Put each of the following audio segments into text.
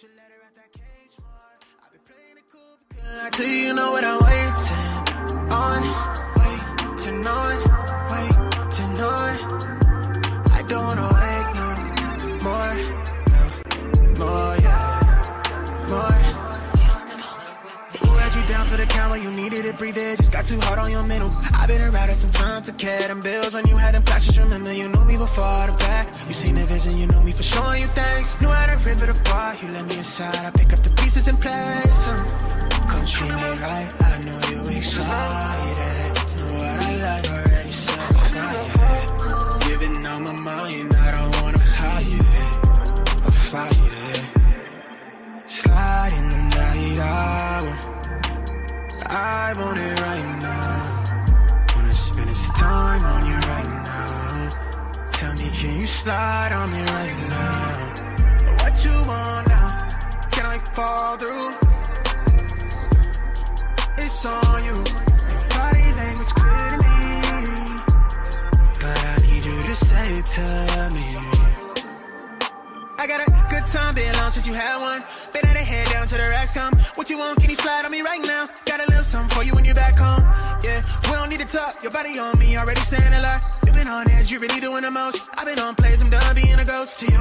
I tell you know what I'm waiting on, waiting on. I don't wanna wait no more, yeah, more. Who had you down for the count when you needed it? Breathe it, just got too hard on your mental. I've been around some time to care them bills when you had them clashes. Remember you knew me before the back. You seen the vision, you knew me for showing you things. Knew how to rip it apart. You let me inside, I pick up the pieces and place. Come treat me right, I know you excited. Know what I like already said. You've been on my mind, I don't wanna hide it or fight it. Slide in the night hour, I want it right now. Wanna spend this time on you right now. Tell me, can you slide on me right now? What you want now? Can I fall through? It's on you. Your body language clear to me, but I need you to say it to me. I got a good time being long since you had one. Been at the head down to the racks come. What you want, can you slide on me right now? Got a little something for you when you're back home. Yeah, we don't need to talk, your body on me, already saying a lot. You been on edge, you really doing the most. I've been on plays, I'm done being a ghost to you.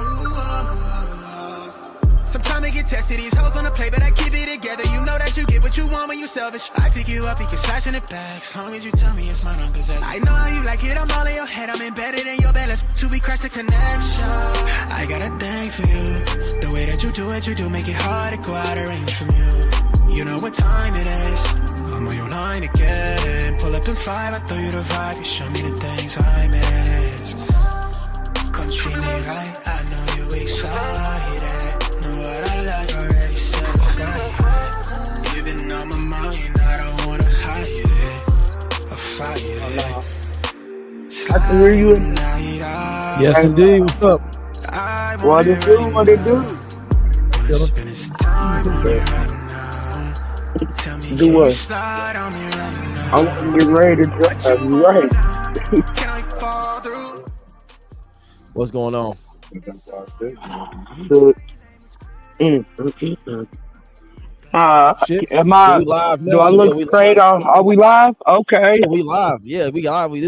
Sometimes they get tested, these hoes on the play, but I keep it together. You know that you get what you want when you selfish. I pick you up, you can slash in the back. As long as you tell me it's mine, I'm possessed. I know how you like it, I'm all in your head. I'm embedded in your bed, let's till we crash the connection. I got a thing for you. The way that you do it, you do make it hard to go out of range from you. You know what time it is, I'm on your line again. Pull up in 5, I throw you the vibe. You show me the things I miss. Come treat me right, I know you excited. Know what I like already said. You've been on my mind, I don't wanna hide it or fight it. I can hear you. Yes, indeed. What's up? What it do? What it do? Do what? I'm getting ready to drive. You right. What's going on? Am I live now? Do I look straight on? Are we live? Okay. Yeah, we live. Yeah, we live. We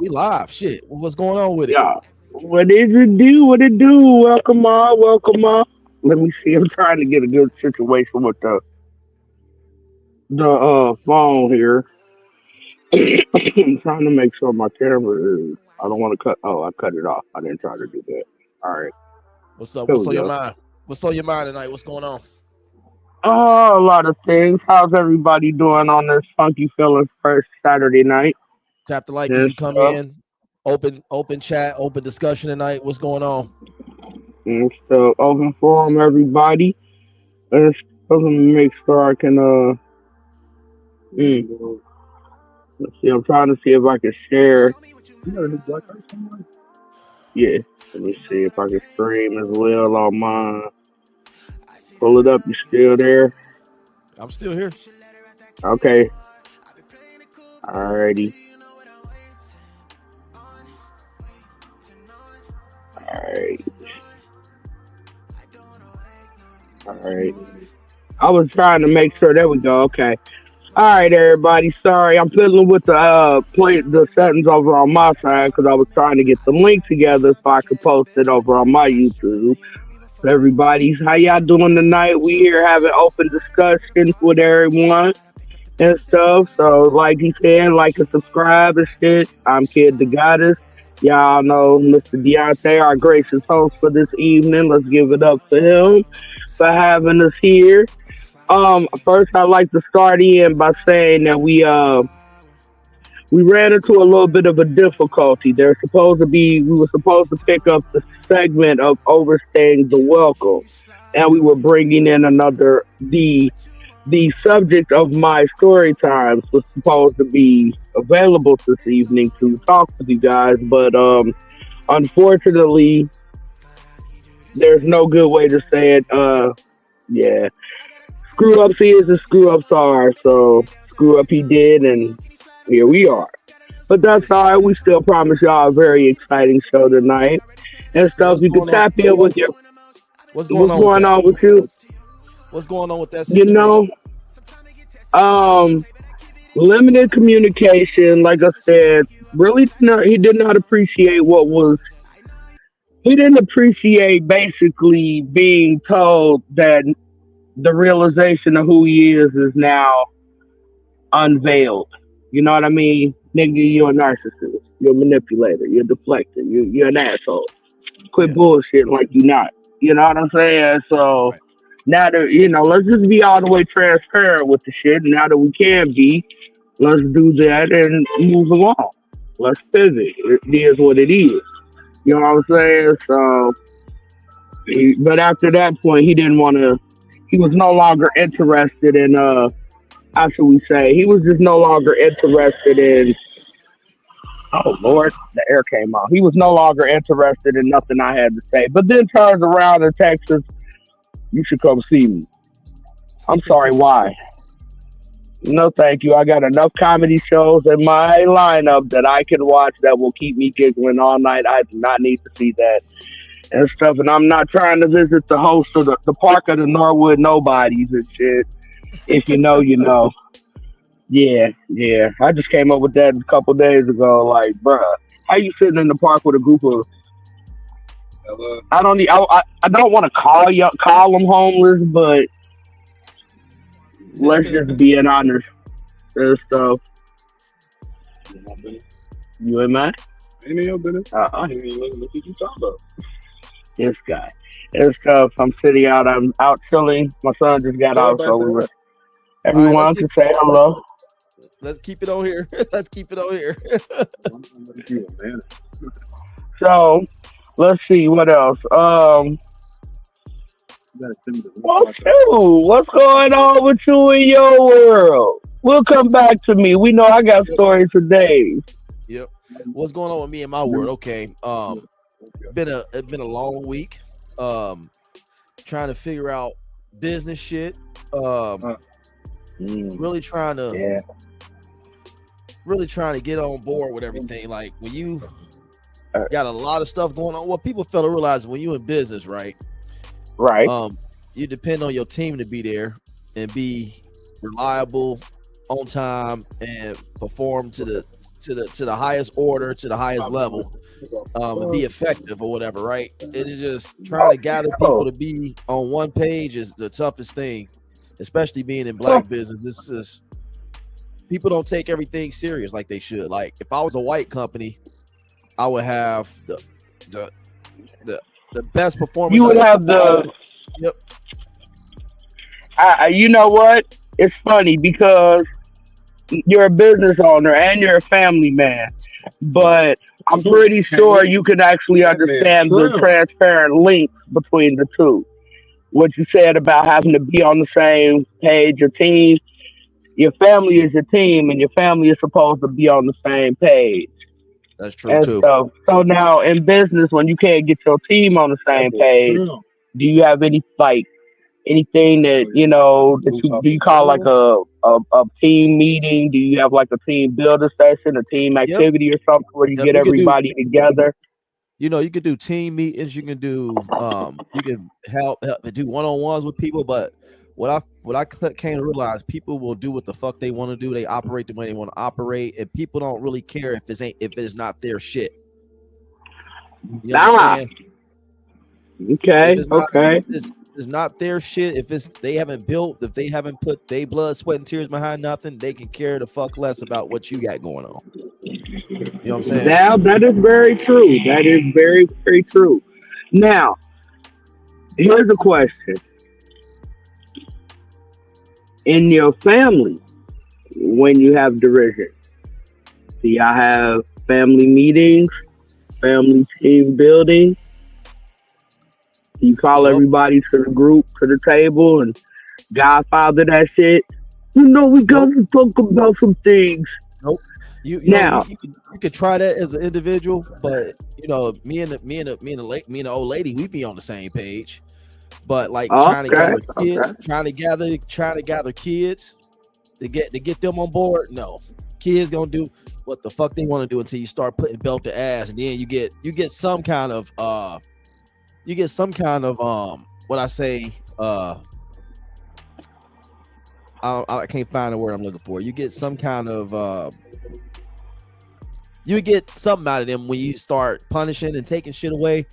live. Shit. What's going on with it? Yeah. What did it do? What it do? Welcome on. Welcome on. Let me see. I'm trying to get a good situation with the phone here. I'm trying to make sure my camera is. I don't want to cut. Oh, I cut it off. I didn't try to do that. All right. What's up? What's on your mind? What's on your mind tonight? What's going on? Oh, a lot of things. How's everybody doing on this funky feeling first Saturday night? Tap the like if you come in. Open chat, open discussion tonight. What's going on? And so open forum, everybody. Let's make sure I can let's see. I'm trying to see if I can share. Yeah. Let me see if I can stream as well on mine. Pull it up. You still there? I'm still here. Okay. Alrighty. Alright. I was trying to make sure. There we go. Okay. Alright, everybody. Sorry, I'm fiddling with the settings over on my side because I was trying to get the link together so I could post it over on my YouTube. Everybody, how y'all doing tonight? We here having open discussions with everyone and stuff. So, like he said, like and subscribe and shit. I'm Kid the Goddess. Y'all know Mr. Deonte, our gracious host for this evening. Let's give it up for him for having us here. First, I'd like to start in by saying that we ran into a little bit of a difficulty. We were supposed to pick up the segment of Overstaying the Welcome, and we were bringing in the subject of my story times was supposed to be available this evening to talk with you guys, but unfortunately, there's no good way to say it. Yeah. Screw ups he is and screw ups are, so screw up he did, and here we are. But that's all right. We still promise y'all a very exciting show tonight and stuff. You can tap in with your. What's going on with you? What's going on with that You situation? know, um, limited communication. Like I said, really, he did not appreciate what was. He didn't appreciate basically being told that the realization of who he is now unveiled. You know what I mean? Nigga, you're a narcissist. You're a manipulator. You're a deflector. You're an asshole. Quit Yeah. bullshit like you not. You know what I'm saying? So Right. now that let's just be all the way transparent with the shit. Now that we can be, let's do that and move along. Let's pivot. It is what it is. You know what I'm saying? So, but after that point, he didn't want to. He was no longer interested in. How should we say? He was just no longer interested in. Oh Lord, the air came out. He was no longer interested in nothing I had to say. But then turns around and texts us, "You should come see me." I'm sorry, why? No, thank you. I got enough comedy shows in my lineup that I can watch that will keep me giggling all night. I do not need to see that and stuff. And I'm not trying to visit the host of the park of the Norwood Nobodies and shit. If you know, you know. Yeah, yeah. I just came up with that a couple days ago. Like, bruh, how you sitting in the park with a group of? I don't want to call them homeless, but let's just be an honest and stuff. You ain't mad? Ain't in your business. Ain't even looking what you talking about. This guy. And stuff. I'm sitting out. I'm out chilling. My son just got out, so we were. Everyone can say hello. Let's keep it on here. Let's keep it on here. So, let's see what else. What's going on with you in your world? We'll come back to me. We know I got stories for days. Yep. What's going on with me and my world? Okay. It's been a long week. Trying to figure out business shit. Really trying to get on board with everything. Like when you got a lot of stuff going on. Well, people fail to realize when you in business, right? Right. You depend on your team to be there and be reliable, on time, and perform to the highest order, to the highest level, and be effective or whatever, right? It is just trying to gather people to be on one page is the toughest thing, especially being in black business. It's just people don't take everything serious like they should. Like if I was a white company, I would have the best performance. You would have the. Yep. You know what? It's funny because you're a business owner and you're a family man, but I'm pretty sure you can actually understand the transparent links between the two. What you said about having to be on the same page, your team, your family is your team, and your family is supposed to be on the same page. That's true too. So now in business, when you can't get your team on the same page, do you have anything that do you call like a team meeting? Do you have like a team builder session, a team activity or something where you get everybody together? You could do team meetings. You can do you can help do one-on-ones with people. But what I came to realize, people will do what the fuck they want to do. They operate the way they want to operate, and people don't really care if it's not their shit. You understand? Okay. It's not their shit. If they haven't put their blood, sweat, and tears behind nothing, they can care the fuck less about what you got going on. You know what I'm saying? Now that is very true. That is very, very true. Now, here's a question. In your family, when you have derision, do y'all have family meetings, family team building? You call everybody to the group, to the table, and Godfather that shit. We got to talk about some things. Nope. You could try that as an individual, but me and the old lady, we be on the same page. But like trying to gather kids to get them on board. No, kids gonna do what the fuck they want to do until you start putting belt to ass, and then you get some kind of what I say I can't find the word I'm looking for. You get some kind of you get something out of them when you start punishing and taking shit away,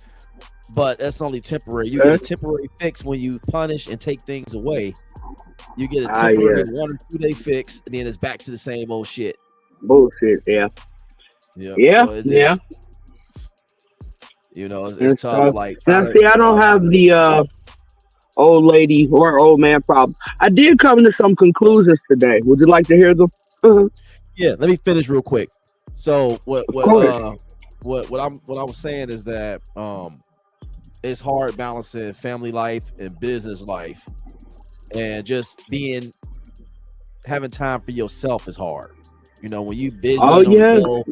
but that's only temporary. You get a temporary fix when you punish and take things away. You get a temporary 1 or 2 day fix, and then it's back to the same old shit. Bullshit. Yeah. Yeah. So you know, it's tough. Like now, see, I don't have the old lady or old man problem. I did come to some conclusions today. Would you like to hear them? Yeah, let me finish real quick. So what I was saying is that it's hard balancing family life and business life, and just having time for yourself is hard. You know, when you busy on the go,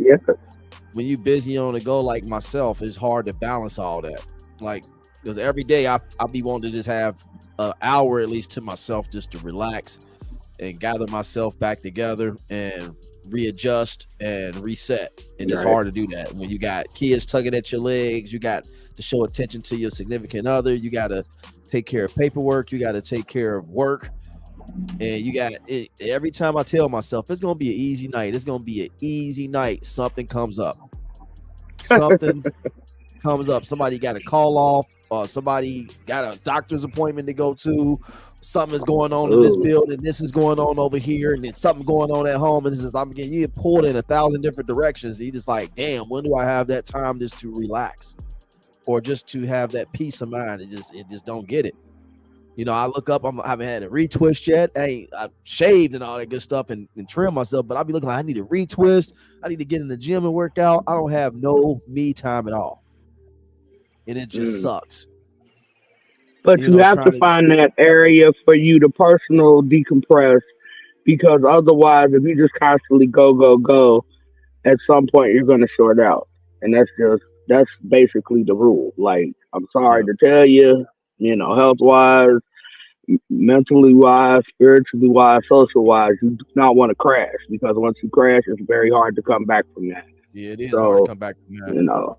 when you busy on the go like myself, it's hard to balance all that. Like, because every day I'll be wanting to just have an hour at least to myself just to relax and gather myself back together and readjust and reset. And it's hard to do that when you got kids tugging at your legs. You got to show attention to your significant other. You got to take care of paperwork. You got to take care of work. And you got it. Every time I tell myself it's gonna be an easy night, it's gonna be an easy night, something comes up. Something comes up. Somebody got a call off, somebody got a doctor's appointment to go to. Something is going on in this building. This is going on over here, and then something going on at home. And this is I'm getting you pulled in 1,000 different directions. You just like, damn, when do I have that time just to relax, or just to have that peace of mind? It just don't get it. You know, I look up, I haven't had a retwist yet. I've shaved and all that good stuff and trim myself, but I'll be looking like I need a retwist. I need to get in the gym and work out. I don't have no me time at all. And it just sucks. But you have to find that area for you to personal decompress, because otherwise, if you just constantly go, at some point you're going to short out. And that's basically the rule. Like, I'm sorry to tell you, you know, health wise, mentally wise, spiritually wise, social wise, you do not want to crash, because once you crash, it's very hard to come back from that. Yeah, it is hard to come back from that. You know,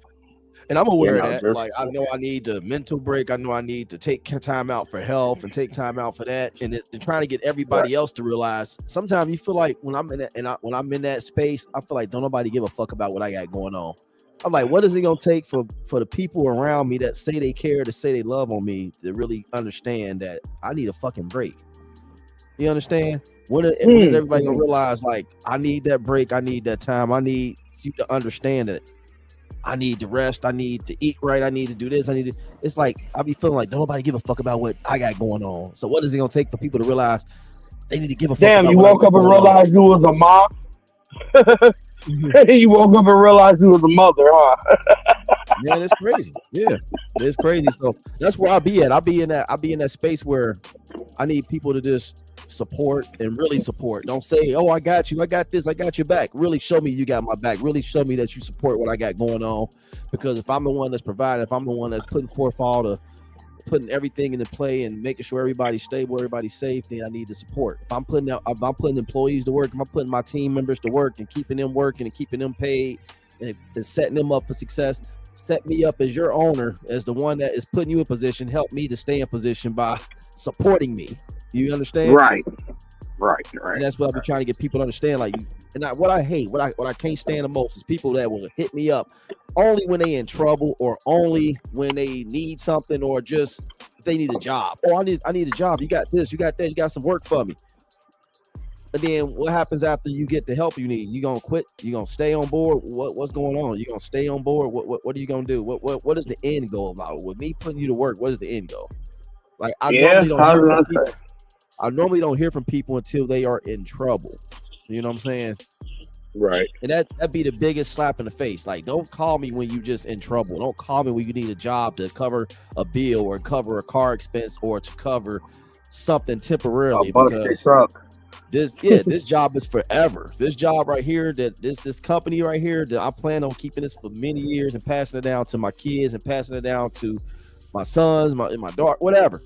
and I'm aware of that. Like, I know I need the mental break. I know I need to take time out for health and take time out for that. And trying to get everybody else to realize, sometimes you feel like when I'm in that, when I'm in that space, I feel like don't nobody give a fuck about what I got going on. I'm like, what is it gonna take for the people around me that say they care, to say they love on me, to really understand that I need a fucking break? You understand? When is everybody gonna realize, like, I need that break, I need that time, I need you to understand that I need to rest, I need to eat right, I need to do this, it's like I be feeling like don't nobody give a fuck about what I got going on. So what is it gonna take for people to realize they need to give a fuck about you woke up and realized you was a mom? You woke up and realized you was a mother, huh? Yeah, that's crazy. Yeah, it's crazy. So that's where I be at. I'll be in that space where I need people to just support and really support. Don't say, "Oh, I got you. I got this. I got your back." Really show me you got my back. Really show me that you support what I got going on. Because if I'm the one that's providing, if I'm the one that's putting forth all the putting everything into play and making sure everybody's stable, everybody's safe, then I need the support. If I'm putting employees to work, if I'm putting my team members to work and keeping them working and keeping them paid and setting them up for success, set me up as your owner, as the one that is putting you in position, help me to stay in position by supporting me. You understand? Right. And that's what I've been trying to get people to understand. Like, and what I hate, what I can't stand the most is people that will hit me up only when they in trouble, or only when they need something, or just if they need a job. Oh, I need a job. You got this, you got that, you got some work for me. And then what happens after you get the help you need? You gonna quit? You gonna stay on board? What's going on? You gonna stay on board? What are you gonna do? What is the end goal about? With me putting you to work, what is the end goal? Like, I normally don't hear from people until they are in trouble. You know what I'm saying? Right. And that'd be the biggest slap in the face. Like, don't call me when you just in trouble. Don't call me when you need a job to cover a bill, or cover a car expense, or to cover something temporarily. Because this job is forever. This job right here, this company right here, that I plan on keeping this for many years and passing it down to my kids and passing it down to my sons, my daughter, whatever.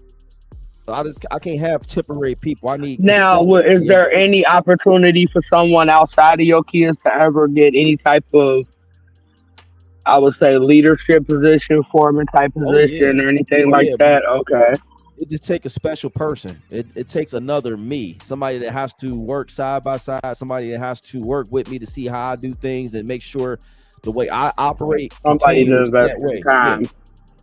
I can't have temporary people. I need. Now, is there any opportunity for someone outside of your kids to ever get any type of, I would say, leadership position, foreman type position, or anything that? Okay. it just takes a special person. It takes another me, somebody that has to work side by side, somebody that has to work with me to see how I do things and make sure the way I operate Somebody to continues invest that in way. Yeah, time.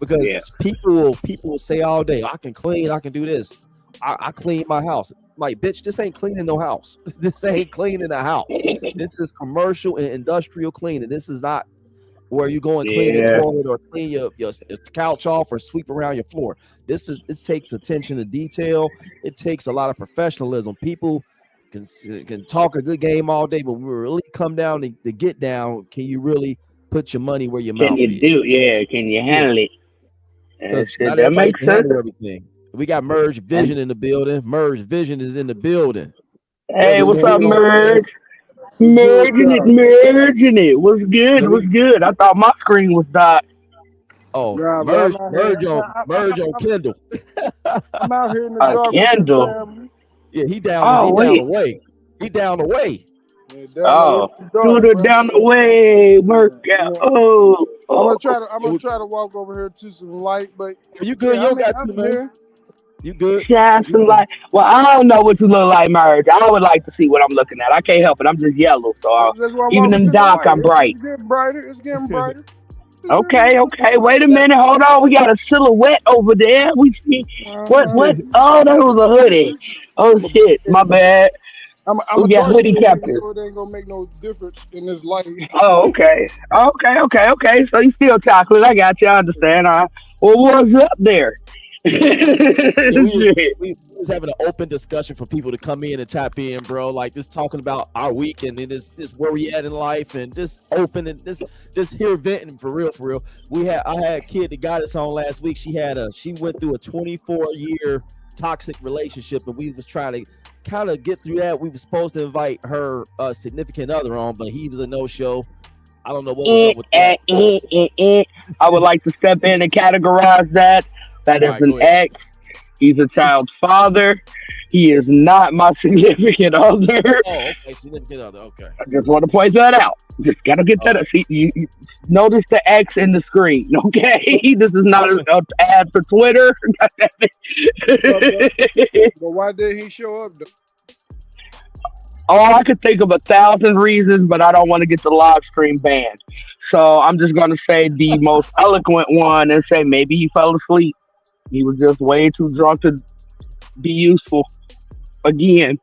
because Yeah. people will say all day, I can clean, I can do this. I clean my house. Like, bitch, this ain't cleaning no house. This ain't cleaning a house. This is commercial and industrial cleaning. This is not where you go and clean your Yeah. toilet or clean your couch off or sweep around your floor. This takes attention to detail. It takes a lot of professionalism. People can talk a good game all day, but when we really come down to get down, can you really put your money where your Can mouth you is? do? Yeah. Can you Yeah, handle it? because Shit, not that everybody makes can sense. handle everything. We got Merge And Vision in the building. Merge Vision is in the building. hey, Brother What's what's good, up, Kendall. man? Merge? What's good with Merging it, y'all? merging it. What's So good? What's we good? I thought my screen was dot. oh Nah, bro, I'm out here. merge on Kendall. I'm out here in the A dark with the candle. family. Yeah, he down Oh the wait. way. He down the way. Yeah, down the way Oh, in the dark, shooter bro. down the way. Work out. Yeah. Oh, I'm oh. gonna try to. I'm Yeah, gonna try to walk over here to some light, but you good? yeah, You don't got I'm to, man. here. You good? Shine some light. Well, I don't know what you look like, Merge. I would like to see what I'm looking at. I can't help it. I'm just yellow, so That's why I'm even walking in to the dark, light. I'm bright. It's getting brighter. It's getting brighter. It's getting Okay, brighter. okay. Wait a minute. Hold on. We got a silhouette over there. We see Uh what? huh. What? Oh, that was a hoodie. Oh I'm a shit. My bad. I'm We a got dark hoodie skinned nigga, captors. so it ain't gonna make no difference in this light. Oh, okay. Okay, okay, okay. So you still chocolate. I got you. I understand. All right. Well, what's up there? Yeah, Shit. we was having an open discussion for people to come in and tap in, bro. Like just talking about our week and then this where we at in life and just open and this here venting for real, for real. I had a kid that got us on last week. She went through a 24-year toxic relationship and we was trying to kind of get through that. We were supposed to invite her significant other on, but he was a no-show. I don't know what was up with that. I would like to step in and categorize that. That All is right, an go ahead. ex. He's a child's father. He is not my significant other. Oh, okay, significant other. Okay, I just want to point that out. Just gotta get all that. right. See, you notice the X in the screen, okay? This is not an ad for Twitter. but but why did he show up though? Oh, I could think of 1,000 reasons, but I don't want to get the live stream banned. So I'm just going to say the most eloquent one and say maybe he fell asleep. He was just way too drunk to be useful. Again,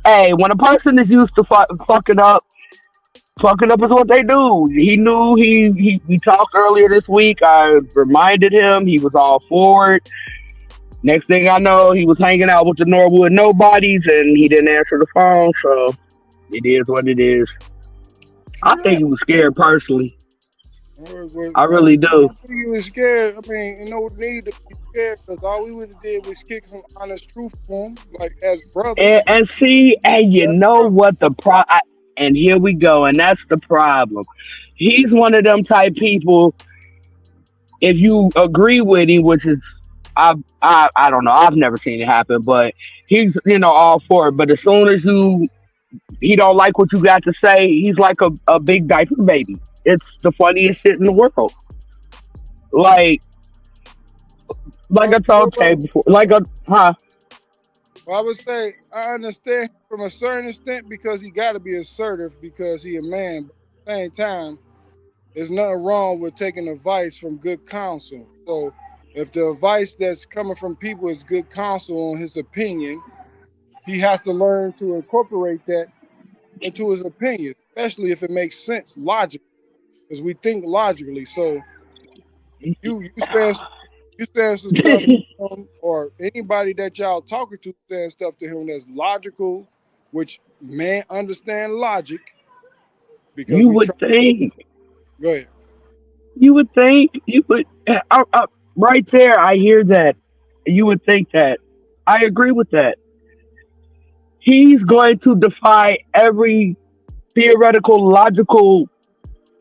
hey, when a person is used to fucking up is what they do. He knew we talked earlier this week. I reminded him he was all for it. Next thing I know, he was hanging out with the Norwood nobodies and he didn't answer the phone. So it is what it is. I think Yeah. he was scared personally. I I really do. think he was scared. I mean, no need to be scared because all we would have did was kick some honest truth to him, like as And, brothers. and see, and you As know brothers. what and here we go, and that's the problem. He's one of them type people. If you agree with him, which is I don't know, I've never seen it happen, but he's all for it. But as soon as he don't like what you got to say, he's like a big diaper baby. It's the funniest shit in the world. Like like Well, I told Tay before, I would say I understand from a certain extent because he got to be assertive because he a man. But at the same time, there's nothing wrong with taking advice from good counsel. So if the advice that's coming from people is good counsel on his opinion, he has to learn to incorporate that into his opinion, especially if it makes sense logically, because we think logically. So you saying some stuff to him, or anybody that y'all talking to saying stuff to him that's logical, which man understand logic because you we would try. think, Go ahead. you would, right there. I hear that. You would think that. I agree with that. He's going to defy every theoretical, logical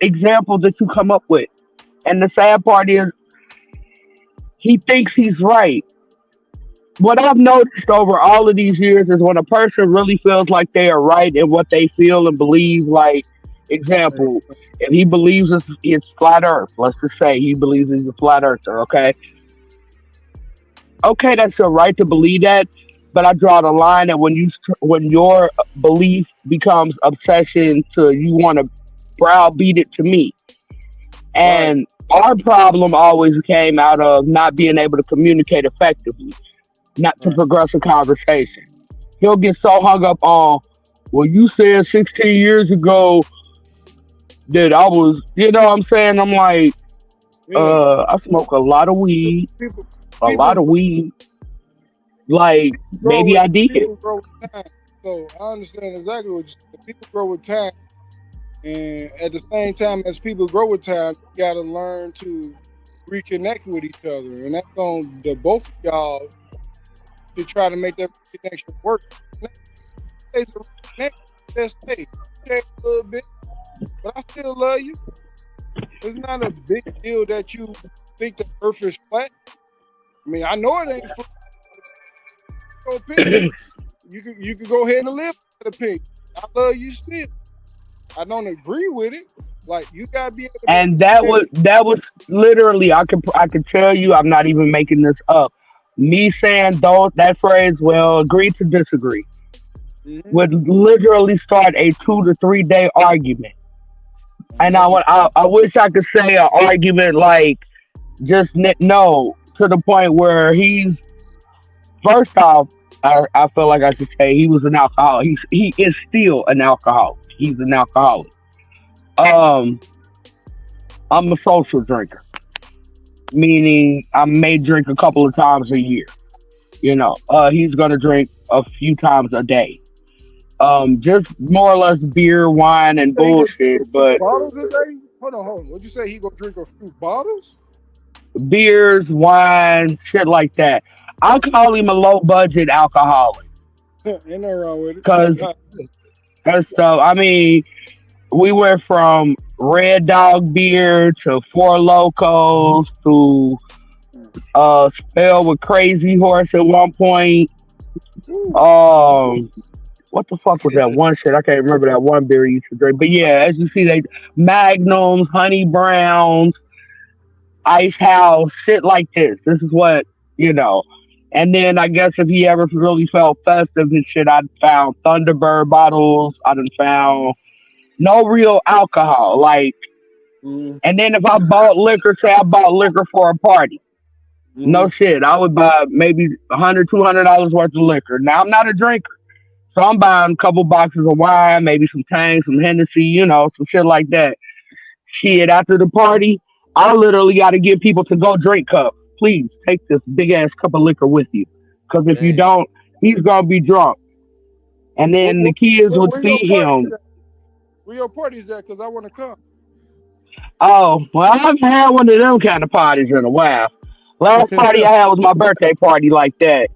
example that you come up with. And the sad part is, he thinks he's right. What I've noticed over all of these years is when a person really feels like they are right in what they feel and believe, like, example, if he believes it's flat earth, let's just say he believes he's a flat earther, okay? okay, that's your right to believe that, but I draw the line that when your belief becomes obsession to you want to browbeat it to me, Right. and our problem always came out of not being able to communicate effectively, not to Right. progress a conversation. He'll get so hung up on, well, you said 16 years ago that I was, you know what I'm saying? I'm like, Yeah. I smoke a lot of weed, People a lot people of weed. Like, grow maybe with I did. people grow with time. So I understand exactly what you said. People grow with time, and at the same time as people grow with time, you got to learn to reconnect with each other, and that's on the both of y'all to try to make that connection work. And that's a reconnection. Just hey, change a little bit, but I still love you. It's not a big deal that you think the earth is flat. I mean, I know it ain't for your opinion. You can go ahead and live with that opinion. I love you still. I don't agree with it. Like you gotta be able to make And that. that was literally, I could tell you, I'm not even making this up. Me saying those that phrase, well, agree to disagree, Mm-hmm. would literally start a 2 to 3 day argument. And That's just I wish I could say an argument like just no, to the point where he's first off, I feel like I should say he was an alcoholic. He is still an alcoholic. He's an alcoholic. Um, I'm a social drinker, meaning I may drink a couple of times a year. He's gonna drink a few times a day. Just more or less beer, wine, and say he gonna drink a bullshit. few But bottles a day. Hold on. What'd you say? He gonna drink a few bottles? beers, wine, shit like that. I call him a low budget alcoholic Ain't nothing wrong with it. because and so I mean we went from Red Dog beer to Four Locos to spell with Crazy Horse at one point. Ooh. Um, what the fuck was that one shit? I can't remember that one beer you used to drink. But yeah, as you see, they Magnums, Honey Browns, Ice House, shit like this. This is what you know. And then I guess if he ever really felt festive and shit, I'd found Thunderbird bottles. I done found no real alcohol. Like, Mm-hmm. and then if I bought liquor, say I bought liquor for a party. No shit, I would buy maybe $100, $200 worth of liquor. Now I'm not a drinker. So I'm buying a couple boxes of wine, maybe some Tang, some Hennessy, some shit like that. Shit, after the party, I literally got to get people to go drink cup. Please take this big ass cup of liquor with you, because if you Dang. don't, he's gonna be drunk, and Where, then where, the kids would where your see parties him. at? Where your parties at? Cause I want to come. Oh, well, I haven't had one of them kind of parties in a while. Last party I had was my birthday party like that,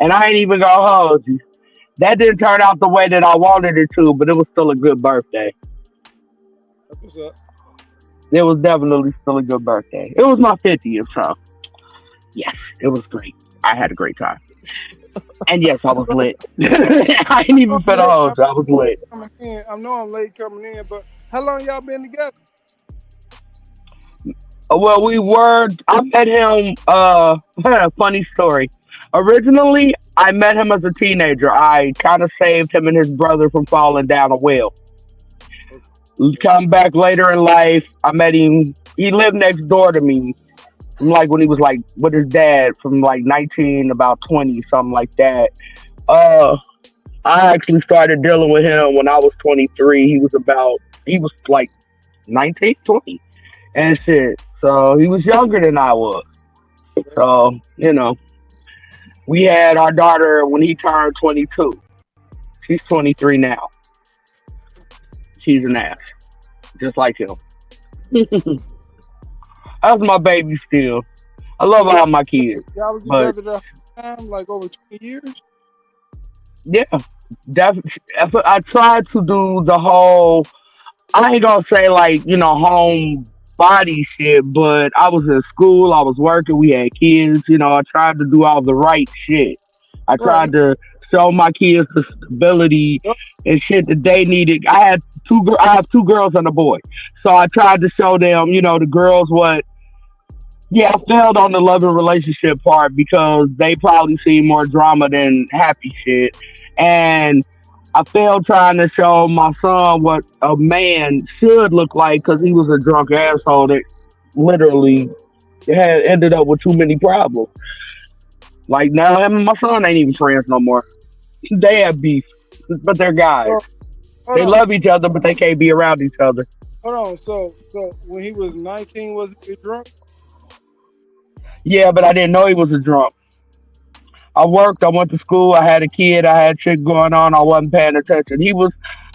and I ain't even gonna hold you. That didn't turn out the way that I wanted it to, but it was still a good birthday. That's what's up. It was definitely still a good birthday. It was my 50th, so yes, it was great. I had a great time. And yes, I was lit. I ain't I'm even fit late. on, so I was lit. Coming in. I know I'm late coming in, but how long y'all been together? Well, I met him, funny story. Originally, I met him as a teenager. I kind of saved him and his brother from falling down a well. We come back later in life. I met him. He lived next door to me. From like when he was like with his dad from like 19, about 20, something like that. Uh, I actually started dealing with him when I was 23. He was like 19, 20, and shit. So he was younger than I was. So, we had our daughter when he turned 22. She's 23 now. She's an ass, just like him. That's my baby still. I love So all my kids, y'all was but together the whole time, like over 20 years. yeah, I tried to do the whole. I ain't gonna say like home body shit, but I was in school, I was working, we had kids. I tried to do all the right shit. I Right. tried to show my kids the stability Yup. and shit that they needed. I have two girls and a boy, so I tried to show them, the girls what Yeah, I failed on the love and relationship part because they probably see more drama than happy shit. And I failed trying to show my son what a man should look like because he was a drunk asshole that literally had ended up with too many problems. Like now, him and my son ain't even friends no more. They have beef, but they're guys. So hold They on, love each other, but they can't be around each other. hold on. So when he was 19, was he drunk? Yeah, but I didn't know he was a drunk. I worked, I went to school, I had a kid, I had shit going on, I wasn't paying attention.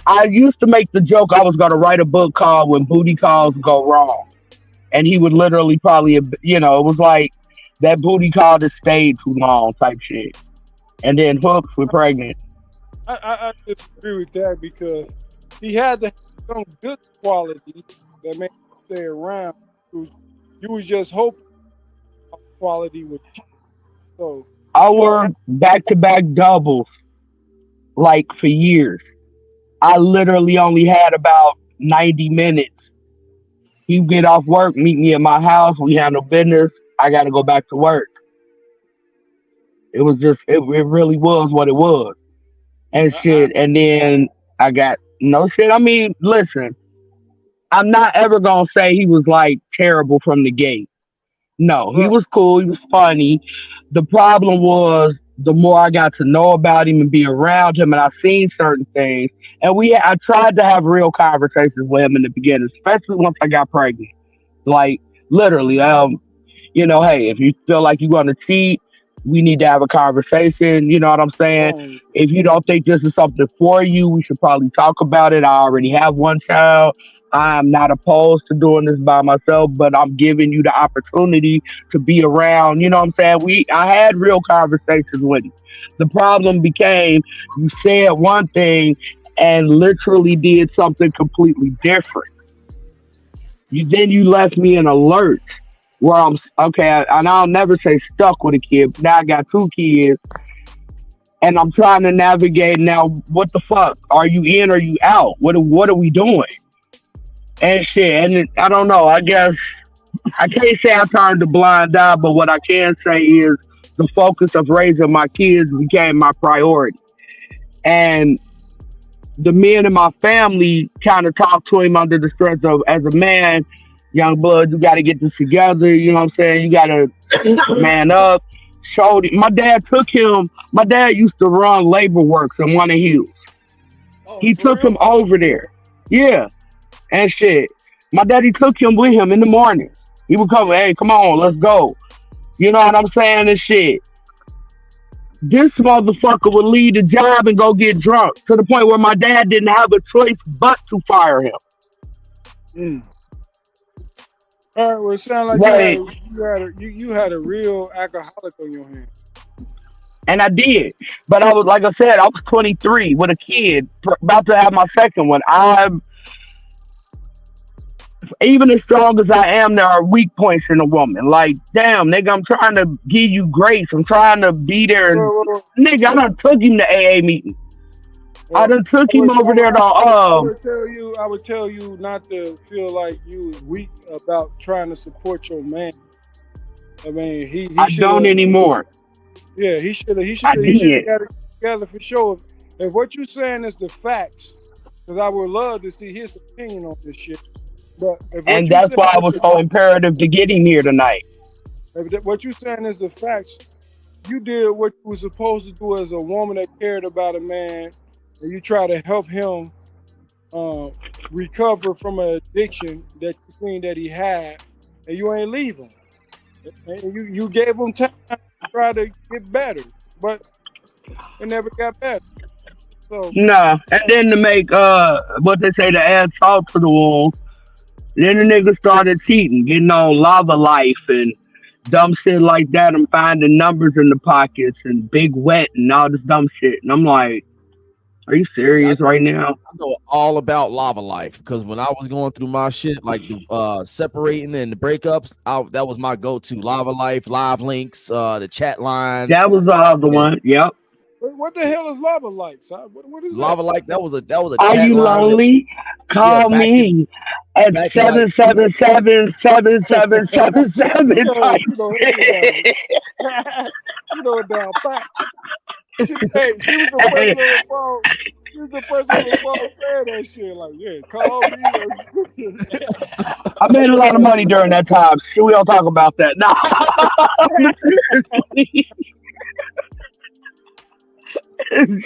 I used to make the joke I was going to write a book called When Booty Calls Go Wrong. And he would literally probably, it was like that booty call that stayed too long type shit. And then hooks were pregnant. I disagree with that because he had to have some good quality that made him stay around. You was just hoping quality would change. So I worked back to back doubles like for years. I literally only had about 90 minutes. He get off work, meet me at my house, we handle business. I got to go back to work. It really was what it was. And I shit. And then I got no shit. I mean, listen, I'm not ever gonna say he was like terrible from the gate. No, he right. was cool. He was funny. The problem was the more I got to know about him and be around him, and I seen certain things. And I tried to have real conversations with him in the beginning, especially once I got pregnant. Like literally, hey, if you feel like you're going to cheat, we need to have a conversation. You know what I'm saying? Wrong. If you don't think this is something for you, we should probably talk about it. I already have one child. I'm not opposed to doing this by myself, but I'm giving you the opportunity to be around. You know what I'm saying? I had real conversations with him. The problem became you said one thing and literally did something completely different. You left me in a lurch where I'm okay, and I'll never say stuck with a kid. Now I got two kids, and I'm trying to navigate now. What the fuck? Are you in? Or are you out? What are we doing? And shit. I don't know. I guess I can't say I turned a blind eye, but what I can say is the focus of raising my kids became my priority. And the men in my family kind of talked to him under the stress of, as a man, young blood, you got to get this together. You know what I'm saying? You got to man up. Showed him. My dad used to run labor works in one of Hills. Oh, He for took real? him over there. Yeah, and shit. My daddy took him with him in the morning. He would come, hey, come on, let's go. You know what I'm saying? And shit. This motherfucker would leave the job and go get drunk to the point where my dad didn't have a choice but to fire him. Mm. All right. Well, it sounds like Like, you had a real alcoholic on your hands. and I did. But I was, like I said, I was 23 with a kid, about to have my second one. Even as strong as I am, there are weak points in a woman. Like, damn, nigga, I'm trying to give you grace. I'm trying to be there. And, Well, well, nigga, I done took him to AA meeting. I well, done I took him would, over there to, I would tell you not to feel like you was weak about trying to support your man. I mean, he I should don't have, anymore. yeah, I he should have did. got it together for sure. If what you're saying is the facts, because I would love to see his opinion on this shit. But if what And you that's saying why it is was the so imperative to get him here tonight. what you saying is the facts, you did what you were supposed to do as a woman that cared about a man, and you try to help him uh, recover from an addiction that you seen that he had, and you ain't leave him. And you gave him time to try to get better, but it never got better. So Nah. And then to make, what they say, to add salt to the wound, then the nigga started cheating, getting on lava life and dumb shit like that and finding numbers in the pockets and big wet and all this dumb shit. And I'm like, are you Yeah, serious right now? I know all about lava life because when I was going through my shit, like the separating and the breakups, that was my go-to. Lava life, live links, the chat lines. That was the other one. Yep. What the hell is lava like, son? What is Lava that? like that was a Are chat you line. lonely? Yeah, Call back in me at back in like 777-7777 Yeah, type she know everybody. shit. She know it down pat. Hey, she was the person on the phone. She was the person on the phone saying that shit. Like, yeah, call me. I made a lot of money during that time. Shit, we don't talk about that. Nah.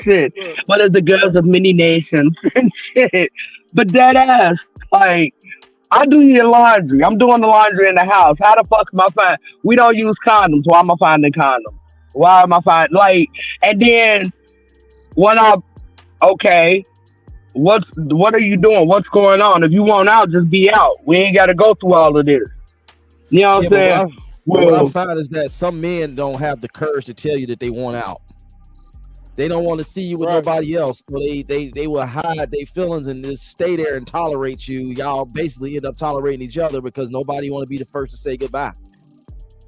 Shit. Look, But it's the girls of many nations and shit. But dead ass, like, I do your laundry. I'm doing the laundry in the house. How the fuck am I find? We don't use condoms. Why am I finding condoms? Why am I finding like? And then when I okay, what are you doing? What's going on? If you want out, just be out. We ain't got to go through all of this. You know what yeah, I'm saying? but what I Well, found is that some men don't have the courage to tell you that they want out. They don't want to see you with right, nobody else, so they will hide their feelings and just stay there and tolerate you. Y'all basically end up tolerating each other because nobody want to be the first to say goodbye.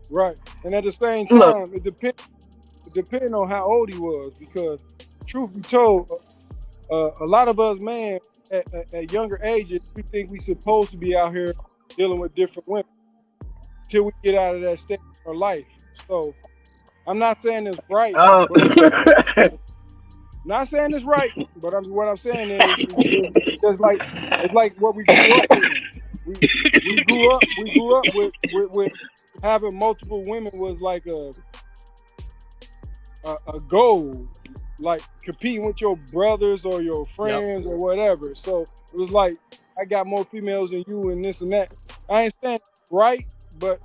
right. And at the same look, time, it depends on how old he was, because truth be told, a lot of us man at younger ages, we think we supposed to be out here dealing with different women till we get out of that stage of our life. So I'm not saying it's right, uh, but not saying it's right. But what I'm saying is it's just like it's like what we grew up in. We grew up with having multiple women was like a goal, like competing with your brothers or your Yep. friends or whatever. So it was like I got more females than you and this and that. I ain't saying it's right, but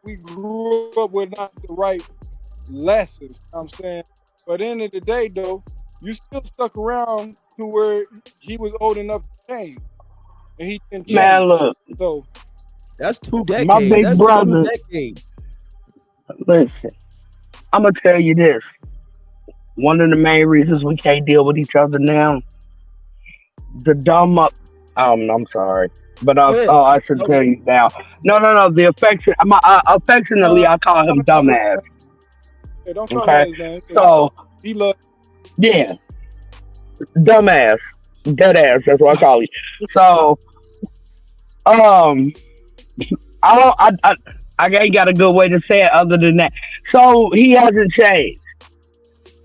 we grew up with not the right lessons. I'm saying, but at the end of the day, though, you still stuck around to where he was old enough to change, and he didn't man, change. look, So That's two my decades. big That's two brother. decades. Listen, I'm gonna tell you this. One of the main reasons we can't deal with each other now, the dumb up. I'm sorry, but Go ahead. I should No, tell you now. No, no, no. The affection. Affectionately, I call him call him, dumbass. yeah, don't call him Okay, his name. so He love. yeah, dumbass, dead ass. That's what I call you. So um, I don't. I ain't got a good way to say it other than that. So he hasn't changed.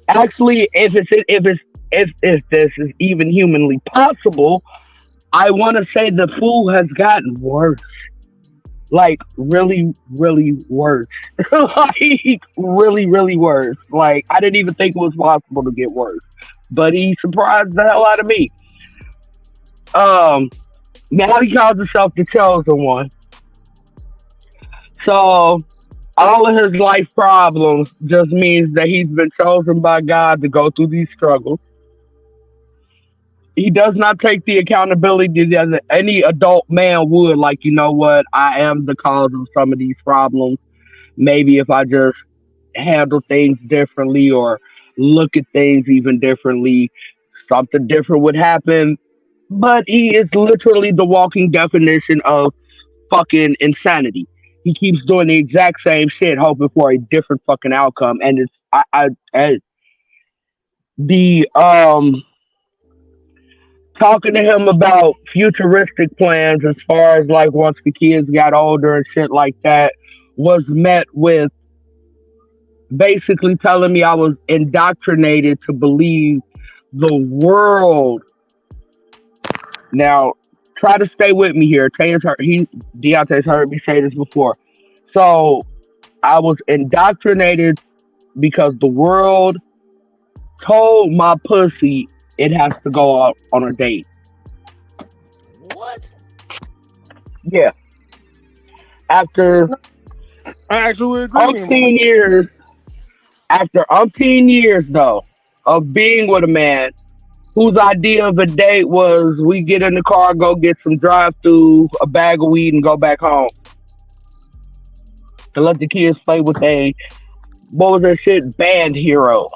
Actually, if this is even humanly possible, I want to say the fool has gotten worse. Like really, really worse. Like really, really worse. Like I didn't even think it was possible to get worse. But he surprised the hell out of me. Um, Now he calls himself the chosen one. So all of his life problems just means that he's been chosen by God to go through these struggles. He does not take the accountability that any adult man would. Like, you know what? I am the cause of some of these problems. Maybe if I just handle things differently or look at things even differently, something different would happen. But he is literally the walking definition of fucking insanity. He keeps doing the exact same shit, hoping for a different fucking outcome. And it's the talking to him about futuristic plans as far as like once the kids got older and shit like that was met with basically telling me I was indoctrinated to believe the world. Now, try to stay with me here. Deontay's heard me say this before. So I was indoctrinated because the world told my pussy it has to go out on a date. what? Yeah. After I actually agree with him. umpteen years, after umpteen years though, of being with a man whose idea of a date was we get in the car, go get some drive through, a bag of weed, and go back home to let the kids play with a what was that shit band hero.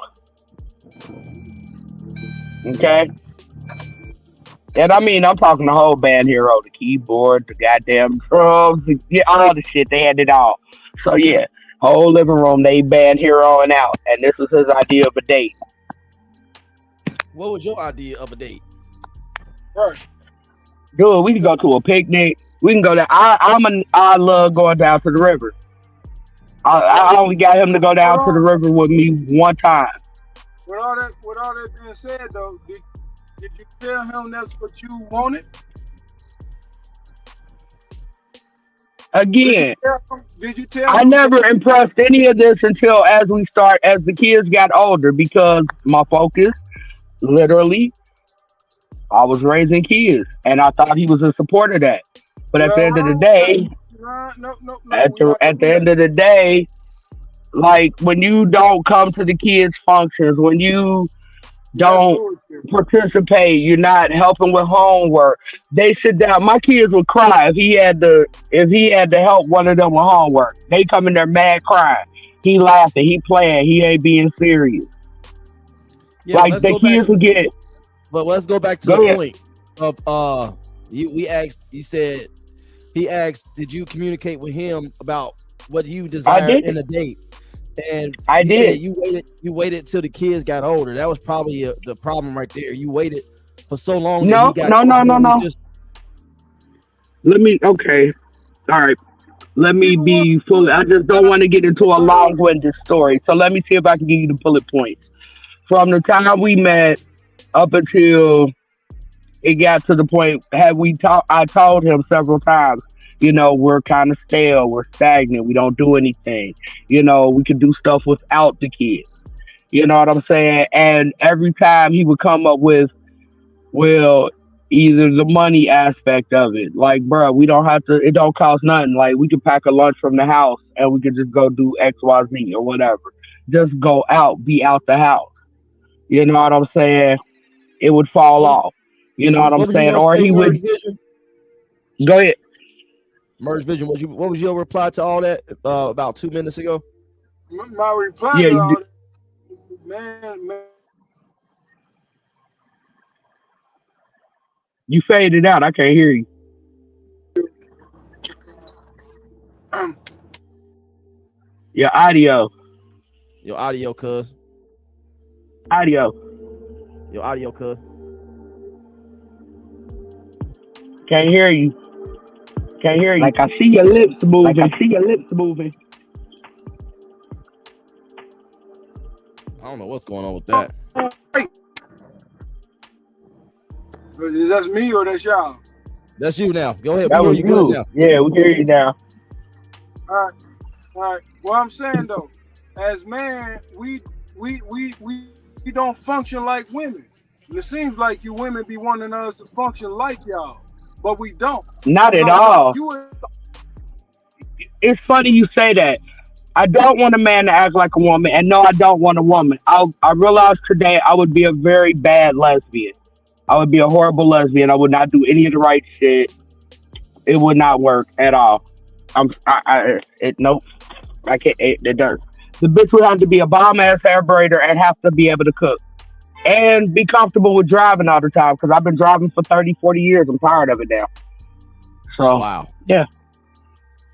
Okay, and I mean I'm talking the whole band hero, the keyboard, the goddamn drums, yeah, all the shit. They had it all. So yeah. Whole living room, they banned Hero and out, and this was his idea of a date. What was your idea of a date? Right. Dude, we can go to a picnic. We can go down. I love going down to the river. I only got him to go down to the river with me one time. With all that being said, though, did you tell him that's what you wanted? Again, Did you tell I him never impressed any of this until as the kids got older, because my focus, literally, I was raising kids, and I thought he was in support of that. But at the end of the day, no, we're not at gonna the do end of the day, like when you don't come to the kids' functions, when you that's don't bullshit, bro. participate, you're not helping with homework. They sit down. My kids would cry if he had to help one of them with homework. They come in there mad crying. He laughing, he playing, he ain't being serious. Yeah, but Like the kids would get. let's go back to Go the ahead. point of we asked, you said he asked, did you communicate with him about what you I desired did. in a date? And I you said did. you waited till the kids got older. That was probably the problem right there. You waited for so long that he No, got no, older. no, no, It was no. just Let me. Okay. All right. Let me People want be to fully. I just don't want to get into a long-winded story. So let me see if I can give you the bullet points. From the time we met up until it got to the point, had we talked, I told him several times, we're kind of stale, we're stagnant, we don't do anything. We could do stuff without the kids. You know what I'm saying? And every time he would come up with, well, either the money aspect of it, like, bro, we don't have to, it don't cost nothing. Like, we could pack a lunch from the house and we could just go do XYZ or whatever. Just go out, be out the house. You know what I'm saying? It would fall what, off. You know what I'm what was you saying? gonna Or say, he Merge would Vision? go ahead. Merge Vision, what was your reply to all that about 2 minutes ago? my reply Yeah, to you, all that, man. you faded out. I can't hear you. Your audio, Your audio, cuz. audio. Your audio, cuz. Can't hear you. Can't hear you. Like I see your lips moving. See your lips moving. I don't know what's going on with that. Is that me or that's y'all? That's you now. Go ahead. We That hear was you good you. now. Yeah, we hear you now. All right. What I'm saying though, as man, we don't function like women. And it seems like you women be wanting us to function like y'all, but we don't. Not at So all. you It's funny you say that. I don't want a man to act like a woman, and no, I don't want a woman. I realized today I would be a very bad lesbian. I would be a horrible lesbian. I would not do any of the right shit. It would not work at all. Nope. I can't. It does. The bitch would have to be a bomb ass hair braider and have to be able to cook and be comfortable with driving all the time because I've been driving for 30, 40 years. I'm tired of it now. So Wow. yeah.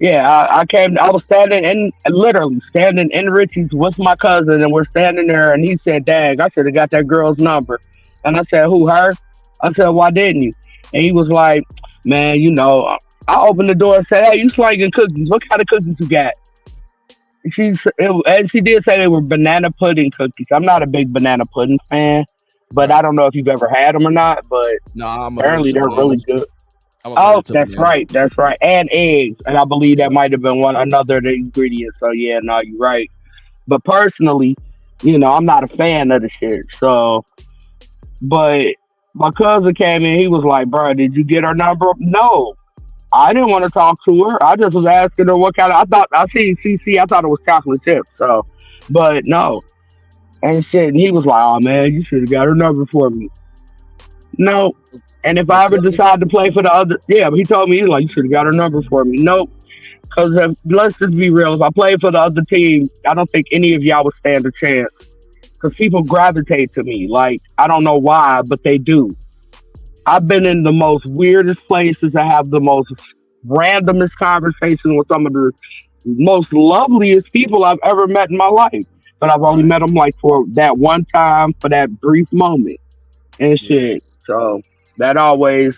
Yeah, I came. I was standing in, literally standing in Richie's with my cousin, and we're standing there. And he said, "Dang, I should have got that girl's number." And I said, "Who, her?" I said, "Why didn't you?" And he was like, "Man, I opened the door and said, 'Hey, you slanging cookies? What kind of cookies you got?'" And she did say they were banana pudding cookies. I'm not a big banana pudding fan, but I Right. don't know if you've ever had them or not. But No, I'm allergic apparently to they're really bananas. good. I'm Oh, allergic to that's bananas. right. That's right. And eggs. And I believe that Yeah. might have been another of the ingredients. So yeah, no, you're right. But personally, I'm not a fan of the shit. So, but my cousin came in. He was like, "Bro, did you get her number?" No, I didn't want to talk to her. I just was asking her what kind of. I thought I seen CC. I thought it was chocolate chips. So, but no, and shit. And he was like, "Oh man, you should have got her number for me." No. And if I ever Because decide to play for the other, yeah, but he told me, he's like, you should have got her number for me. Nope. Because let's just be real. If I played for the other team, I don't think any of y'all would stand a chance. Because people gravitate to me. Like, I don't know why, but they do. I've been in the most weirdest places. I have the most randomest conversation with some of the most loveliest people I've ever met in my life. But I've only Right. met them like for that one time, for that brief moment and Yeah. shit. So that always,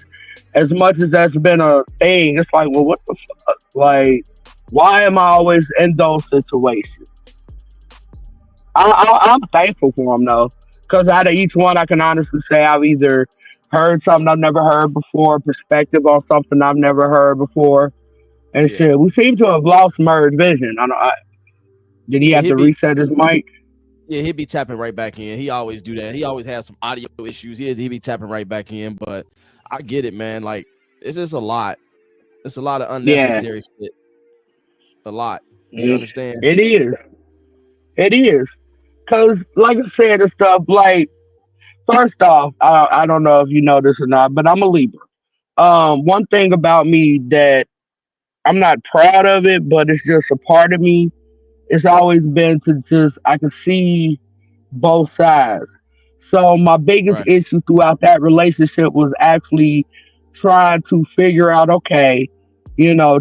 as much as that's been a thing, it's like, well, what the fuck? Like, why am I always in those situations? I'm thankful for them though, because out of each one, I can honestly say I've either heard something I've never heard before, perspective on something I've never heard before, and Yeah. shit. We seem to have lost Murray's vision. I don't. Did he Yeah, have he'd to be reset his mic? yeah, he'd be tapping right back in. He always do that. He always has some audio issues. He'd be tapping right back in, but I get it, man. Like it's just a lot. It's a lot of Yeah, unnecessary shit. A lot. You it, understand? it is. It is. Cause like I said and stuff, like first off, I don't know if you know this or not, but I'm a Libra. One thing about me that I'm not proud of it, but it's just a part of me. It's always been to just I can see both sides. So my biggest Right. issue throughout that relationship was actually trying to figure out, okay,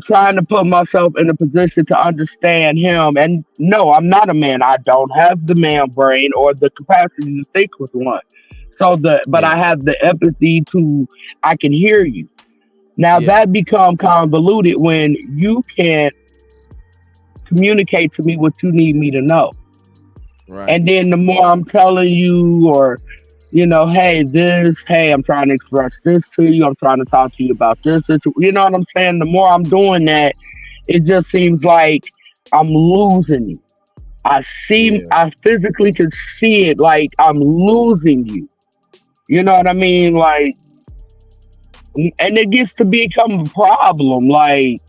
trying to put myself in a position to understand him. And no, I'm not a man. I don't have the man brain or the capacity to think with one. But Yeah. I have the empathy to, I can hear you. Now Yeah. that become convoluted when you can't communicate to me what you need me to know. Right. And then the more I'm telling you, or hey, hey, I'm trying to express this to you. I'm trying to talk to you about this. You know what I'm saying? The more I'm doing that, it just seems like I'm losing you. Yeah. I physically can see it like I'm losing you. You know what I mean? Like, and it gets to become a problem. Like,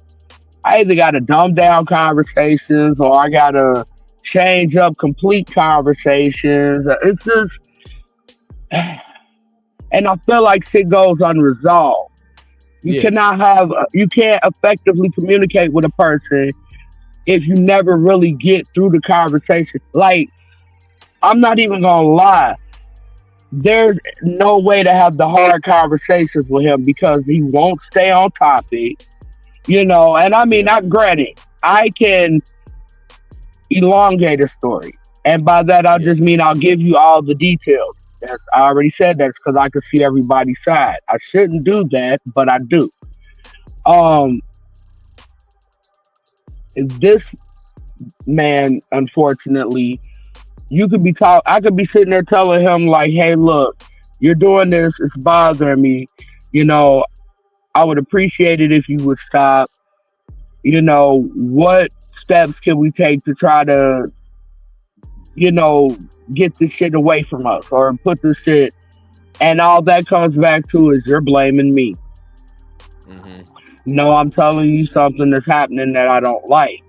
I either got to dumb down conversations or I got to change up complete conversations. It's just, and I feel like shit goes unresolved. Yeah. You can't effectively communicate with a person if you never really get through the conversation. Like, I'm not even gonna lie. There's no way to have the hard conversations with him because he won't stay on topic, and I mean, Yeah. not granted, I can elongate a story. And by that, I Yeah. just mean I'll give you all the details. I already said that because I can see everybody's side. I shouldn't do that, but I do. Um, this man, unfortunately, I could be sitting there telling him like, "Hey, look, you're doing this. It's bothering me. You know, I would appreciate it if you would stop. What steps can we take to try to, you know, get this shit away from us or put this shit?" And all that comes back to is you're blaming me. Mm-hmm. No, I'm telling you something that's happening that I don't like.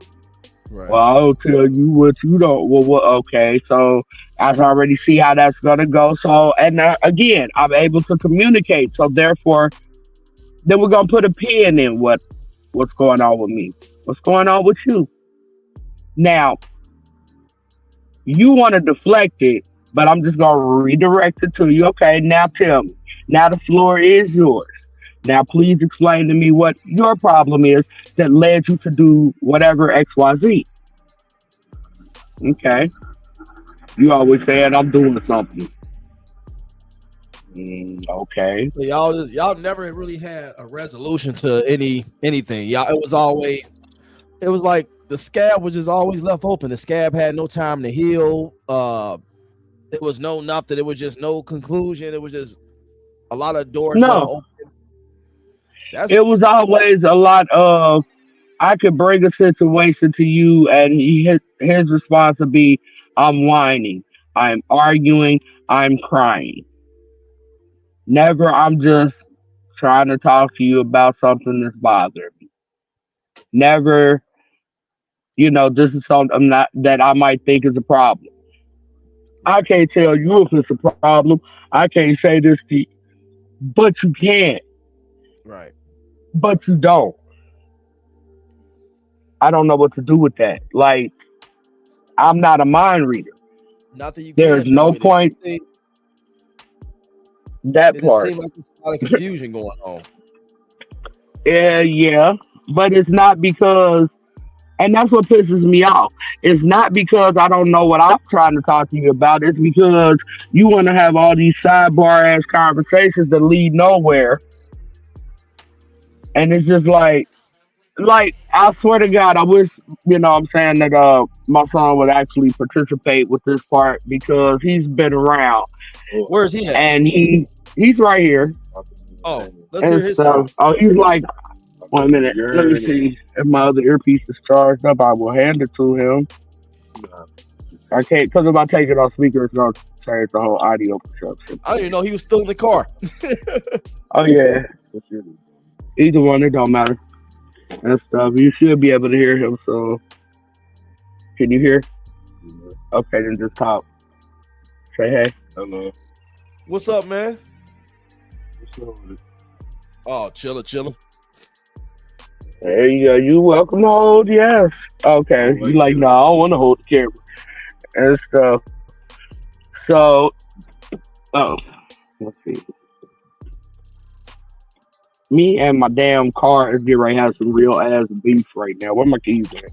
Well, Right. I'll tell you what you don't. Well, okay, so I can already see how that's gonna go. So, and again, I'm able to communicate. So, therefore, then we're gonna put a pin in what's going on with me. What's going on with you? Now, you want to deflect it, but I'm just gonna redirect it to you. Okay, now tell me. Now the floor is yours. Now, please explain to me what your problem is that led you to do whatever XYZ. Okay. You always saying I'm doing something. Okay. So y'all never really had a resolution to anything. Y'all it was like the scab was just always left open. The scab had no time to heal. It was no nothing. It was just no conclusion. It was just a lot of doors left No, open. That's it was always a lot of I could bring a situation to you, and his response would be, "I'm whining, I'm arguing, I'm crying." Never, "I'm just trying to talk to you about something that's bothering me." Never, this is something that I might think is a problem. I right, can't tell you if it's a problem. I can't say this to you, but you can, right. but you don't. I don't know what to do with that. Like, I'm not a mind reader. Nothing you There's can do no with it. point that It just part. seemed like there's a lot of confusion going on. Yeah, yeah, but it's not because And that's what pisses me off. It's not because I don't know what I'm trying to talk to you about. It's because you want to have all these sidebar ass conversations that lead nowhere. And it's just like I swear to God, I wish I'm saying that my son would actually participate with this part because he's been around Where's he at? and he's right here Oh, let's hear and his stuff. side. Oh, he's like, 1 minute. Let me see if my other earpiece is charged up. I will hand it to him. I can't because if I take it off speaker, it's gonna change the whole audio perception. I didn't even know he was still in the car. Oh yeah, either one, it don't matter and stuff. You should be able to hear him. So, can you hear? Okay, then just talk. Say hey. Hello. What's up, man? What's up with it? Oh, chilling. There you go. You welcome to hold, yes. Okay. You like, no, I don't want to hold the camera and stuff. So, let's see. Me and my damn car is getting ready to have some real ass beef right now. Where my keys at?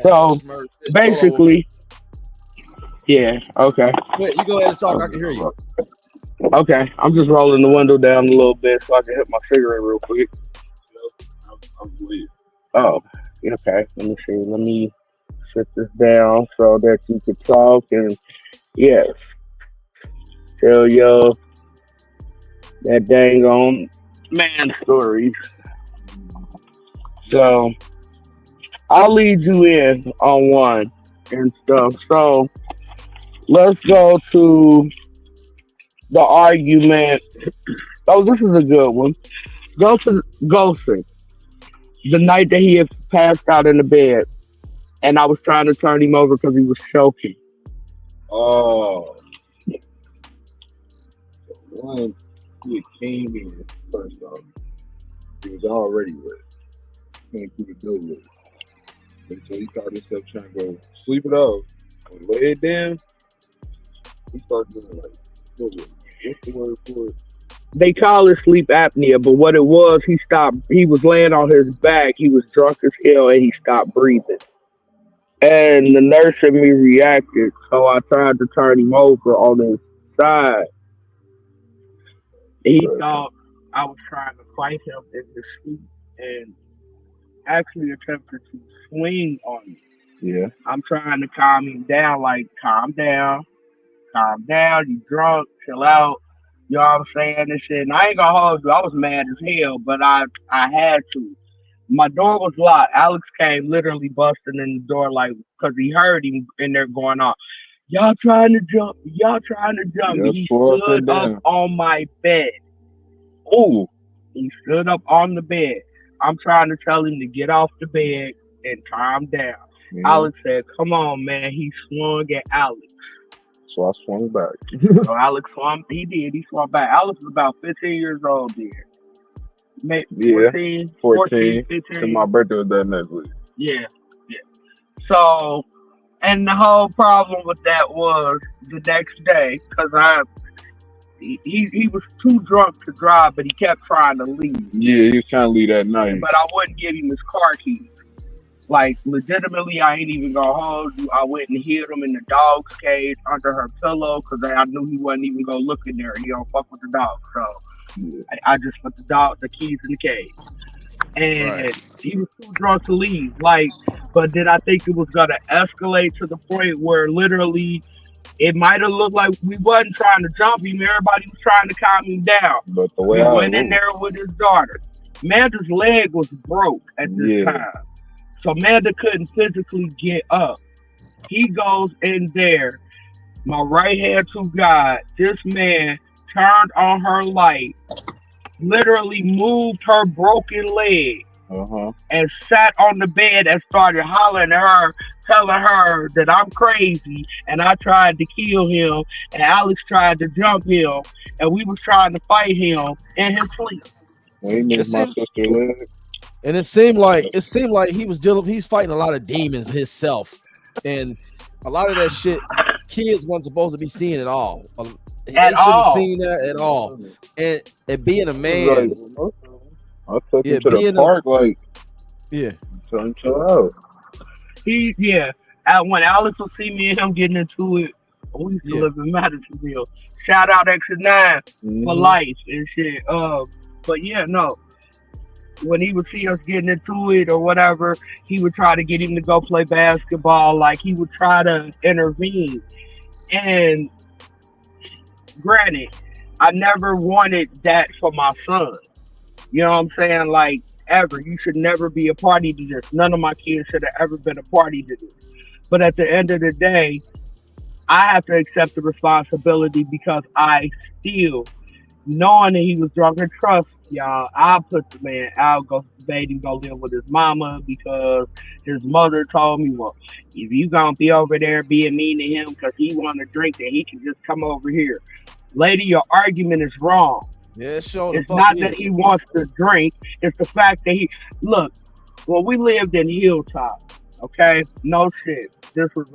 So, basically, yeah, okay. Wait, you go ahead and talk. I can hear you. Okay, I'm just rolling the window down a little bit so I can hit my cigarette real quick. I'm weird. Oh, okay. Let me see. Let me sit this down so that you can talk and yes, tell yo that dang on man stories. So I'll lead you in on one and stuff. So let's go to the argument. Oh, this is a good one. Go to Ghosting. The night that he had passed out in the bed, and I was trying to turn him over because he was choking. Oh, one, he came in first off. He was already wet. Came through the door with it. And so he caught himself trying to go sleep it off. And lay it down, he started doing like, what's the word for it? They call it sleep apnea, but what it was, he stopped. He was laying on his back. He was drunk as hell, and he stopped breathing. And the nurse and me reacted, so I tried to turn him over on his side. He thought I was trying to fight him in his sleep and actually attempted to swing on me. Yeah. I'm trying to calm him down, like, calm down, you drunk, chill out. You know what I'm saying? And shit. And I ain't gonna hold you. I was mad as hell, but I had to. My door was locked. Alex came literally busting in the door like because he heard him in there going on. Y'all trying to jump. Y'all trying to jump. Yeah, He stood up on my bed. Oh, he stood up on the bed. I'm trying to tell him to get off the bed and calm down. Yeah. Alex said, come on, man. He swung at Alex. So I swung back. So Alex swung. He did. He swung back. Alex was about 15 years old then. Yeah, 14, 15. And my birthday was that next week. Yeah. So, and the whole problem with that was the next day, because he was too drunk to drive, but he kept trying to leave. Yeah, he was trying to leave that night. But I wouldn't give him his car keys. Like, legitimately, I ain't even gonna hold you. I went and hid him in the dog's cage under her pillow because I knew he wasn't even gonna look in there. He don't fuck with the dog. So I just put the keys in the cage. And he was too drunk to leave. Like, but did I think it was gonna escalate to the point where literally it might have looked like we wasn't trying to jump him. Everybody was trying to calm him down. But the way we went in there with his daughter. Amanda's leg was broke at this time. So Amanda couldn't physically get up. He goes in there. My right hand to God. This man turned on her light, literally moved her broken leg, and sat on the bed and started hollering at her, telling her that I'm crazy and I tried to kill him and Alex tried to jump him and we was trying to fight him in his sleep. Well, he missed my sister's leg. And it seemed like he's fighting a lot of demons himself, and a lot of that shit kids weren't supposed to be seeing at all. They shouldn't have seen that at all. And being a man, I took him to the park, like So chill out. When Alex would see me and him getting into it, we used to Yeah. live in Madisonville. Shout out Extra Nine for Mm-hmm. life and shit. But yeah, no. When he would see us getting into it or whatever, he would try to get him to go play basketball. Like he would try to intervene. And granted, I never wanted that for my son. You know what I'm saying? Like ever. You should never be a party to this. None of my kids should have ever been a party to this. But at the end of the day, I have to accept the responsibility because I still, knowing that he was drunk and trust, y'all, I put the man out, go made him go live with his mama because his mother told me, well, if you gonna be over there being mean to him because he want to drink, then he can just come over here. Lady, your argument is wrong. Yeah, sure the It's fuck not that is. he wants to drink. It's the fact that look, when we lived in Hilltop, okay? No shit. This was,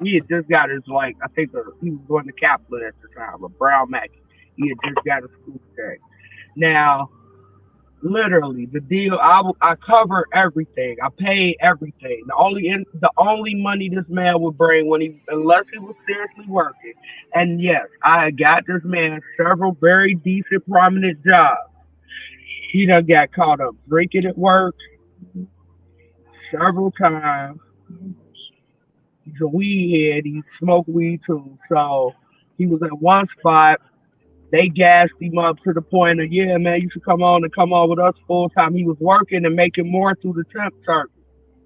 he had just got his, like, I think he was going to Kaplan at the time, a Brown Mackey. He had just got his school check. Now, literally, the deal, I cover everything. I pay everything. The only money this man would bring unless he was seriously working. And yes, I got this man several very decent, prominent jobs. He done got caught up drinking at work several times. He's a weed head. He smoked weed too. So he was at one spot. They gassed him up to the point of, yeah, man, you should come on with us full time. He was working and making more through the temp service.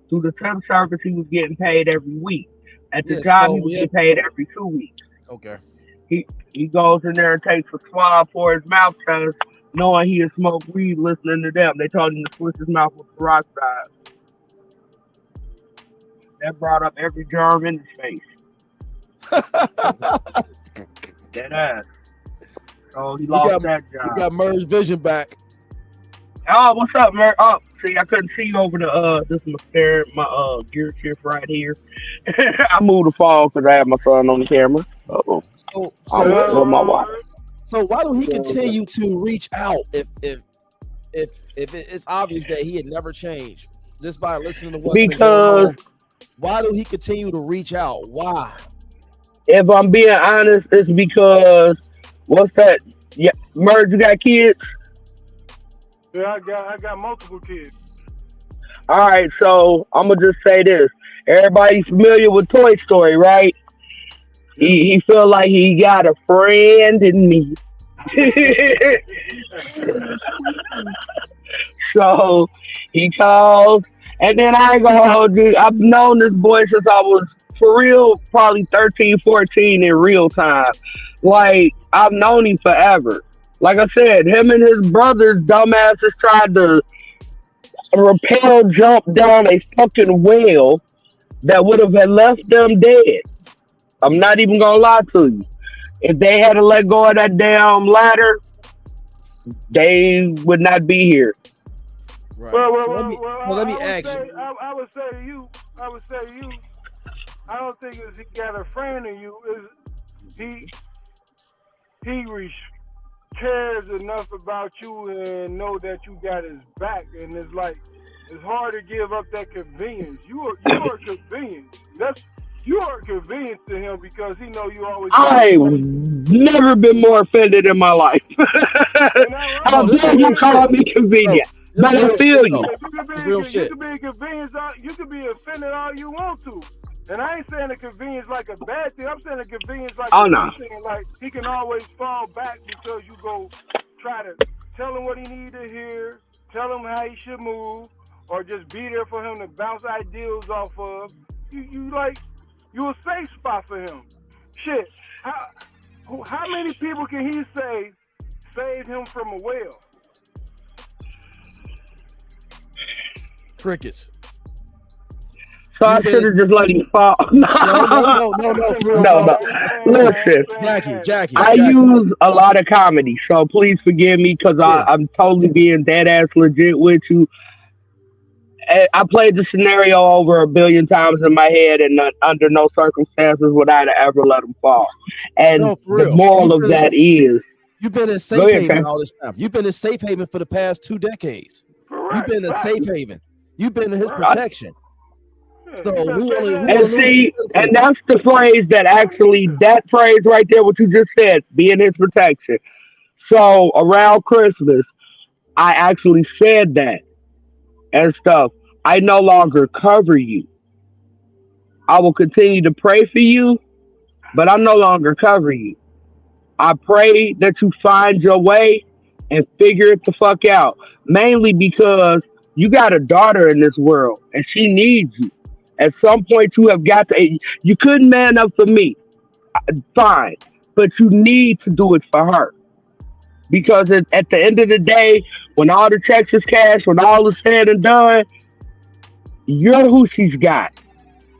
Through the temp service, he was getting paid every week. At the Yeah, job, so he was yeah. getting paid every 2 weeks. Okay. He goes in there and takes a swab for his mouth test, knowing he had smoked weed, listening to them. They told him to switch his mouth with peroxide. That brought up every germ in his face. Dead ass. So he lost that He job. got Mer's vision back. Oh, what's up, man? Oh, see, I couldn't see you over the this is my gear shift right here. I moved the fall because I had my son on the camera. Uh-oh. So, I'm so, with my wife. so why do he continue to reach out if it's obvious that he had never changed just by listening to what's been going on? Why do he continue to reach out? Why? If I'm being honest, it's because what's that? Yeah, Merge, you got kids? Yeah, I got multiple kids. All right, so I'm gonna just say this. Everybody's familiar with Toy Story, right? He feel like he got a friend in me. So he calls, and then I ain't gonna hold you. I've known this boy since I was, for real, probably 13, 14 in real time. Like, I've known him forever. Like I said, him and his brothers, dumbasses, tried to rappel jump down a fucking well that would have had left them dead. I'm not even gonna lie to you. If they had to let go of that damn ladder, they would not be here. Right. Well, So let me ask you. I would say to you, I don't think it's he got a friend in you. Is he cares enough about you and know that you got his back, and it's like it's hard to give up that convenience. You are convenient. You are convenient to him because he know you always. I've never been more offended in my life. How dare you call me convenient? But I feel you. You can be inconvenienced. You can be offended all you want to. And I ain't saying the convenience like a bad thing. I'm saying the convenience like a good thing. Like he can always fall back because you go try to tell him what he need to hear, tell him how he should move, or just be there for him to bounce ideals off of. You a safe spot for him. Shit. How many people can he say saved him from a whale? Crickets. So I should have just let him fall. No. No. Listen, Jackie. I use a lot of comedy, so please forgive me because I'm totally being dead ass legit with you. I played the scenario over a billion times in my head, and under no circumstances would I ever let him fall. And the moral of that is, you've been in safe haven all this time. You've been in safe haven for the past 2 decades. You've been in safe haven. You've been in his Right. protection. Yeah, So you better who say only that. who And gonna lose see, the and that's the phrase that actually, that phrase right there, what you just said, being his protection. So around Christmas, I actually said that and stuff. I no longer cover you. I will continue to pray for you, but I no longer cover you. I pray that you find your way and figure it the fuck out. Mainly because you got a daughter in this world and she needs you. At some point, you have got to. You couldn't man up for me, fine, but you need to do it for her because at the end of the day, when all the checks is cashed, when all is said and done, you're who she's got.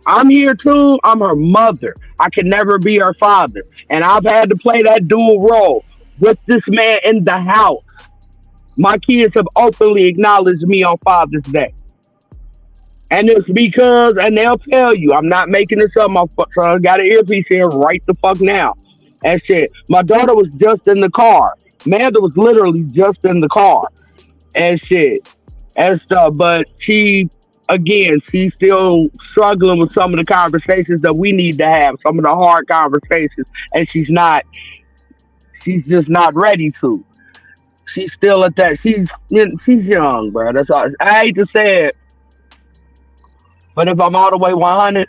I'm here too. I'm her mother. I can never be her father. And I've had to play that dual role with this man in the house. My kids have openly acknowledged me on Father's Day. And it's because, and they'll tell you, I'm not making this up. My son got an earpiece here right the fuck now. And shit. My daughter was just in the car. Amanda was literally just in the car and shit and stuff. But again, she's still struggling with some of the conversations that we need to have, some of the hard conversations, and she's just not ready to. She's still at that. She's young, bro. That's all. I hate to say it, but if I'm all the way 100,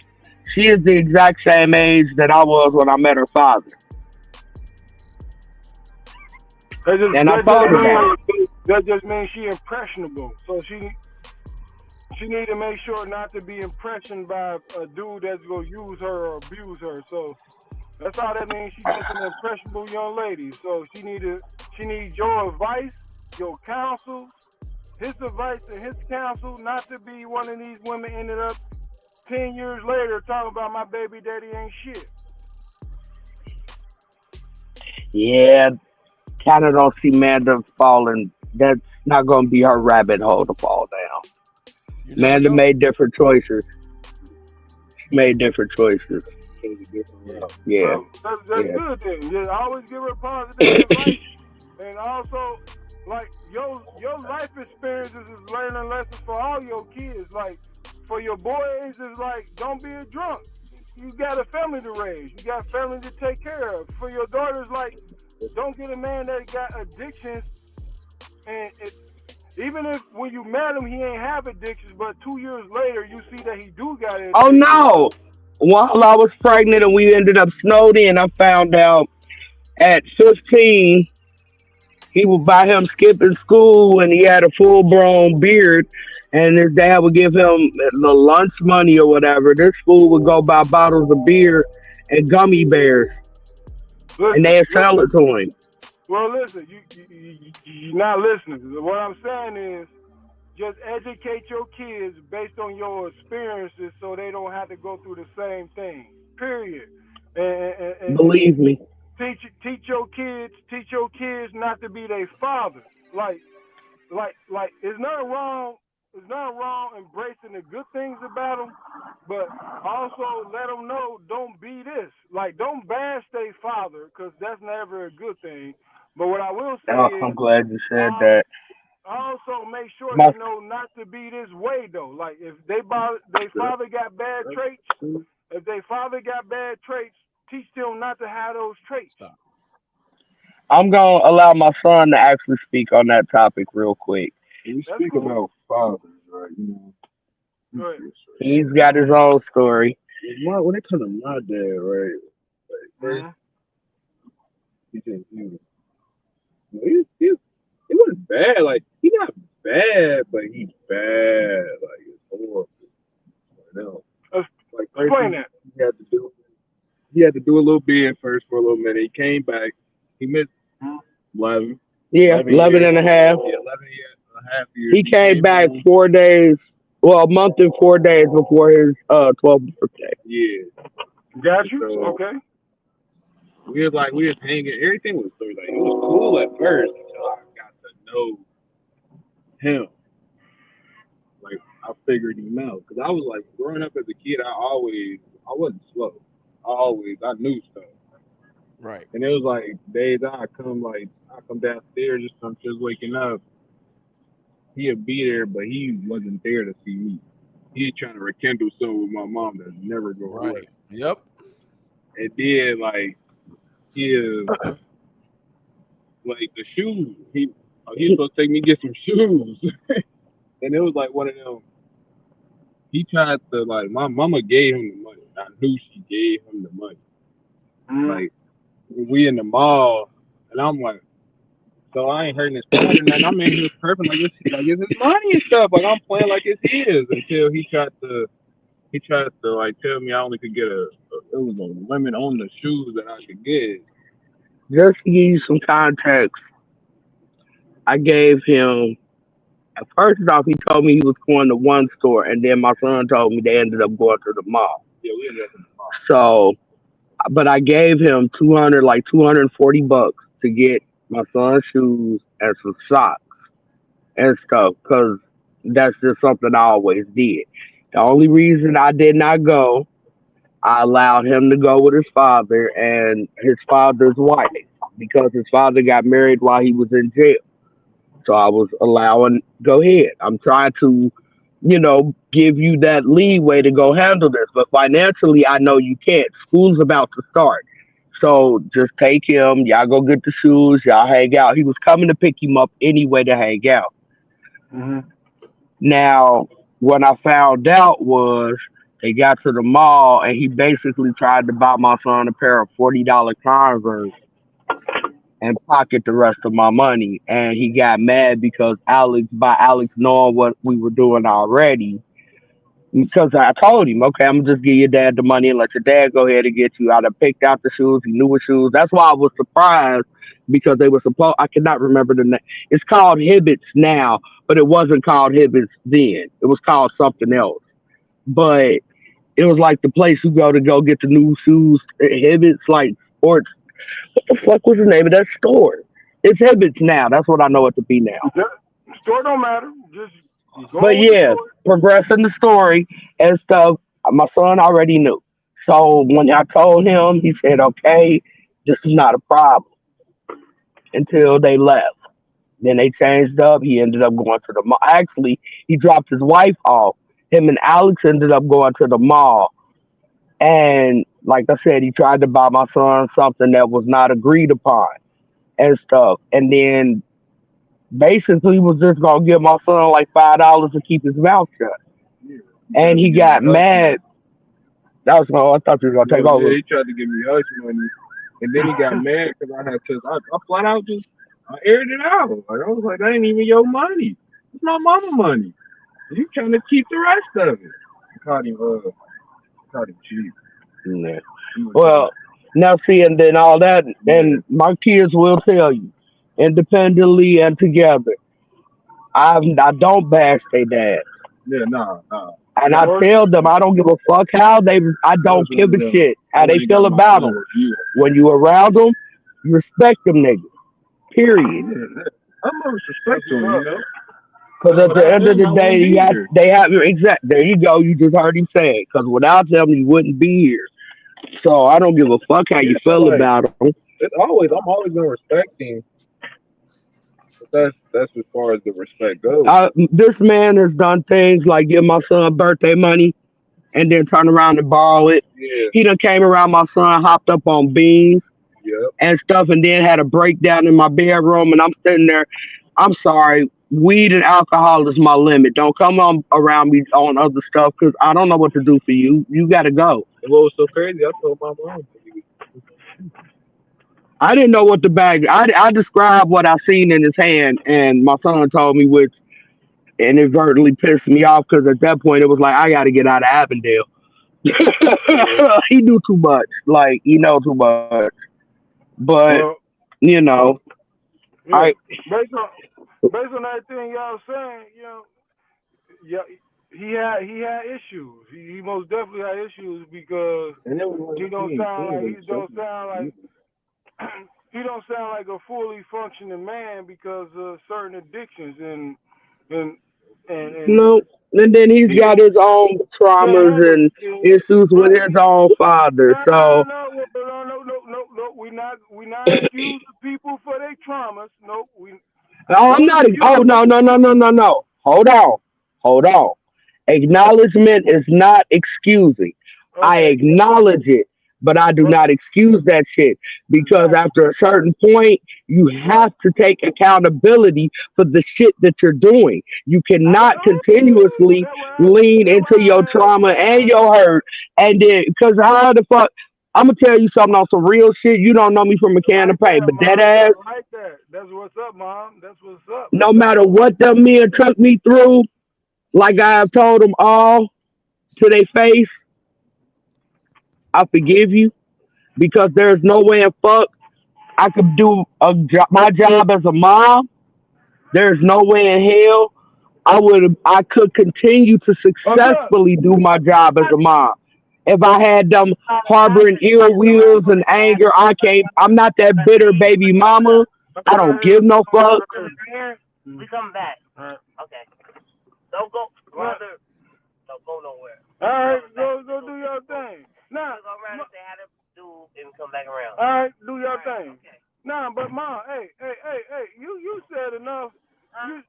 she is the exact same age that I was when I met her father, That just and I that just told her that. means that just means she impressionable. So she need to make sure not to be impressioned by a dude that's gonna use her or abuse her. So that's all that means. She's just an impressionable young lady. So she needs your advice, your counsel, his advice and his counsel, not to be one of these women ended up 10 years later talking about my baby daddy ain't shit. Yeah, kind of don't see Amanda falling. That's not going to be her rabbit hole to fall down. You never Amanda know. made different choices. She made different choices. Chose a different Yeah. route. Yeah, Well, that's yeah. good then. Just always give her positive advice, and also like your life experiences is learning lessons for all your kids. Like for your boys, is like don't be a drunk. You got a family to raise. You got family to take care of. For your daughters, like don't get a man that got addictions, and even if when you met him he ain't have addictions, but 2 years later you see that he do got Oh addictions. no! While I was pregnant and we ended up snowed in, I found out at 15 he would buy him skipping school and he had a full grown beard and his dad would give him the lunch money or whatever. This fool would go buy bottles of beer and gummy bears and Listen, they'd sell it to him. well, listen, you're not listening. What I'm saying is just educate your kids based on your experiences so they don't have to go through the same thing. Period. And Believe me. teach your kids not to be their father. Like it's not wrong. It's not wrong embracing the good things about them, but also let them know don't be this. Like don't bash their father because that's never a good thing. But what I will say Oh, I'm is, glad you said uh, that. also make sure My they know not to be this way though. Like if they father got bad traits, if they father got bad traits, teach them not to have those traits. Stop. I'm gonna allow my son to actually speak on that topic real quick. When we That's speak cool. about fathers, right? Go ahead. He's got his own story. When it comes to my dad, right? Like first, Mm-hmm. he just he wasn't bad. Like he not bad, but he's bad. Like it's horrible. You know, like first Explain that. he had to do he had to do a little bid first for a little minute. He came back. He missed 11, Yeah, 11 11 years. and a half. Yeah, 11 years and a half years. He He came came back home. 4 days, well, a month and 4 days before his 12th birthday. Yeah. Got And you. so Okay. we was hanging. Everything was so like it was cool at first until I got to know him. Like I figured him out because I was like growing up as a kid. I wasn't slow. I knew stuff. Right. And it was like days I come downstairs just I'm just waking up He'd be there, but he wasn't there to see me. He's trying to rekindle something with my mom that's never go away. Right. Yep. And then he like the shoes. He was supposed to take me get some shoes, and it was like one of them. He tried to like my mama gave him the money. I knew she gave him the money. Like we in the mall, and I'm like, so I ain't hurting his pride or nothing. I'm in here perfect like it's his money and stuff. Like I'm playing like it's his until he tried to like tell me I only could get it was a limit on the shoes that I could get. Just to give you some context, I gave him. First off, he told me he was going to one store, and then my son told me they ended up going to the mall. Yeah, we ended up in the mall. So, but I gave him 200, like $240 to get my son shoes and some socks and stuff, because that's just something I always did. The only reason I did not go, I allowed him to go with his father and his father's wife because his father got married while he was in jail. So I was allowing, go ahead. I'm trying to, give you that leeway to go handle this. But financially, I know you can't. School's about to start. So just take him. Y'all go get the shoes. Y'all hang out. He was coming to pick him up anyway to hang out. Now, what I found out was they got to the mall and he basically tried to buy my son a pair of $40 Converse and pocket the rest of my money. And he got mad because by Alex knowing what we were doing already, because I told him, okay, I'm gonna just give your dad the money and let your dad go ahead and get you. I'd have picked out the shoes. He knew what shoes. That's why I was surprised because they were supposed. I cannot remember the name. It's called Hibbett's now, but it wasn't called Hibbett's then. It was called something else. But it was like the place you go get the new shoes. Hibbett's like sports. What the fuck was the name of that store? It's Hibbett's now. That's what I know it to be now. Store don't matter. Just you go But with the yeah, store. progressing the story and stuff, my son already knew. So when I told him, he said, okay, this is not a problem until they left. Then they changed up. He ended up going to the mall. Actually, he dropped his wife off. Him and Alex ended up going to the mall. And like I said, he tried to buy my son something that was not agreed upon and stuff. And then basically was just gonna give my son like $5 to keep his mouth shut. Yeah, he And tried to he give me got hush mad. money. That was I thought you were gonna take No, yeah, over. he tried to give me hush money, and then he got mad because I flat out just I aired it out. Like I was like, that ain't even your money. It's my mama money. You trying to keep the rest of it. Caught him cheap. Yeah. He was trying to, Well, now see, and then all that, yeah, and my kids will tell you, independently and together. I don't bash their dad, yeah, nah. and I Yours, tell them I don't give a fuck how they. I Yours don't one give of a them. shit how You they ain't feel got my about full them. review. When you around them, you respect them niggas. Period. Yeah, I'm gonna that's respect what's him, up. Because at the Without end of them, the I day, wouldn't be here. they have exact. There you go. You just heard him say it. Because without them, you wouldn't be here. So I don't give a fuck how you Yeah, feel like about them. I'm always gonna respect him. But that's as far as the respect goes. This man has done things like give my son birthday money and then turn around and borrow it. Yeah, He done came around my son, hopped up on beans yep. and stuff, and then had a breakdown in my bedroom. And I'm sitting there. I'm sorry. Weed and alcohol is my limit. Don't come on around me on other stuff because I don't know what to do for you. You got to go. And what was so crazy? I told my mom. I didn't know what the bag. I described what I seen in his hand, and my son told me, which inadvertently pissed me off because at that point it was like I got to get out of Avondale. Yeah, He knew too much. Like he know too much. But Well, you know, I yeah. Based on based on everything y'all saying, yeah, he had issues. He most definitely had issues because and it was like he don't he ain't sound clean like with himself. he don't sound like a fully functioning man because of certain addictions and and no. And then he's he got can't his own traumas handle and it. issues with Right. his own father. No, So no. We not excusing people for their traumas. Nope. Oh, I'm Long not. as you Oh, no, no, no, no, no, no. Hold on. Hold on. Acknowledgement is not excusing. I okay, acknowledge it, but I do right, not excuse that shit because exactly, after a certain point, you right. have to take accountability for the shit that you're doing. You I cannot know continuously lean into your trauma and your hurt, and then because how the fuck. I'm gonna tell you something on some real shit. You don't know me from a I can of like paint, that, but that mom. I ass, like that. That's what's up, mom. That's what's up. no matter Exactly. what them men took me through, like I have told them all to their face, I forgive you because there's no way in fuck I could do my job as a mom. There's no way in hell I could continue to What's up? successfully do my job as a mom. If I had them harboring ill wills and anger, I can't. I'm not that bitter baby mama. I don't give no fucks. We come back. All right. Okay. Don't go, brother. Don't go nowhere. All right, go do your thing. Nah, go around and say how to do and come back around. All right, do your thing. Okay. Nah, but mom, hey, you said enough. You,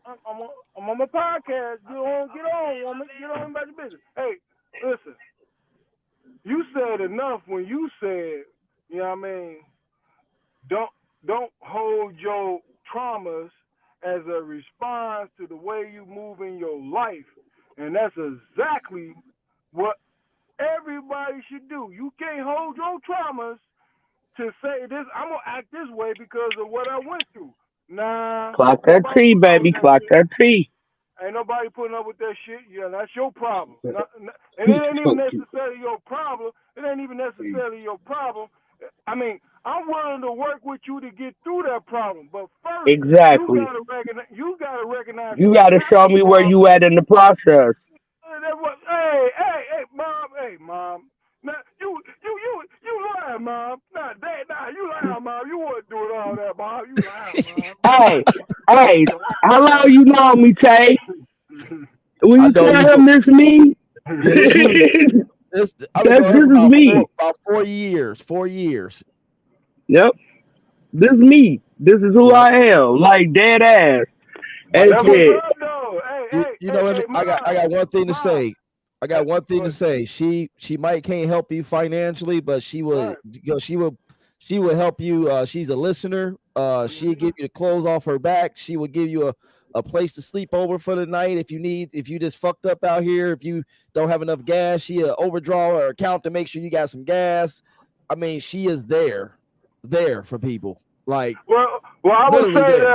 I'm on my podcast. You don't get on, woman. Get on about your business. Hey, listen. You said enough when you said, you know what I mean, don't don't hold your traumas as a response to the way you move in your life. And that's exactly what everybody should do. You can't hold your traumas to say this, I'm gonna act this way because of what I went through. Nah, Clock ain't that nobody T, putting up with baby. that Clock shit. that T. Ain't nobody putting up with that shit. Yeah, that's your problem. And it ain't even necessarily your problem. It ain't even necessarily your problem. I mean, I'm willing to work with you to get through that problem. But first, you Exactly. gotta recognize. You gotta recognize You you got to got show the me where problem. you at in the process. That was, hey, mom. Now you lying, mom. Nah, you lying, mom. You wasn't doing all that, mom. You lying, mom. Hey, hey, how long you know me, Tay? Will I you know you tell for him this me? yeah, this you. This I've been That knowing her this for is me. about 4 years. 4 years. Yep, this is me. This is who Yep. I am. Like dead ass. White And That's what's kid. shit. up, though. You know what? I got one thing to Mom. say. I got one thing to What? say. She might can't help you financially, but she will. Right. She will help you. She's a listener. She'll give you the clothes off her back. She will give you a place to sleep over for the night if you need. If you just fucked up out here, if you don't have enough gas, she'll overdraw her account to make sure you got some gas. I mean, she is there for people. Like Well, literally there.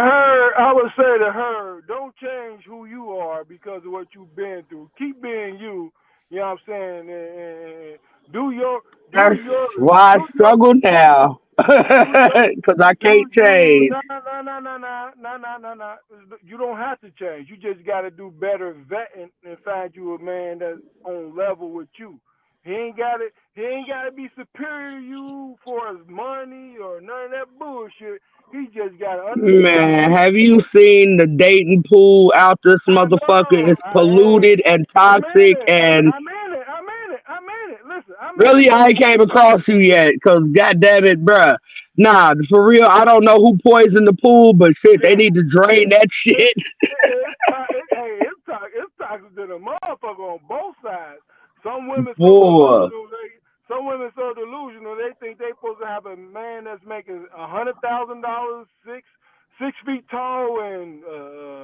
I would say to her, don't change who you are because of what you've been through. Keep being you. You know what I'm saying? And do your, do That's your, why I do your, struggle now. do your, Because I can't change. no. You don't have to change. You just got to do better vetting and find you a man that's on level with you. He ain't got it. He ain't got to be superior to you for his money or none of that bullshit. He just got to understand Man, you. have you seen the dating pool out this I motherfucker? know. It's polluted and I'm in toxic it. and I'm in it. Listen, I'm in really it. I ain't came across you yet because goddamn it, bruh. Nah, for real, I don't know who poisoned the pool, but shit, they need to drain that shit. It's toxic to the motherfucker on both sides. Some women so Boy. delusional, they think they supposed to have a man that's making $100,000, 6 feet tall, and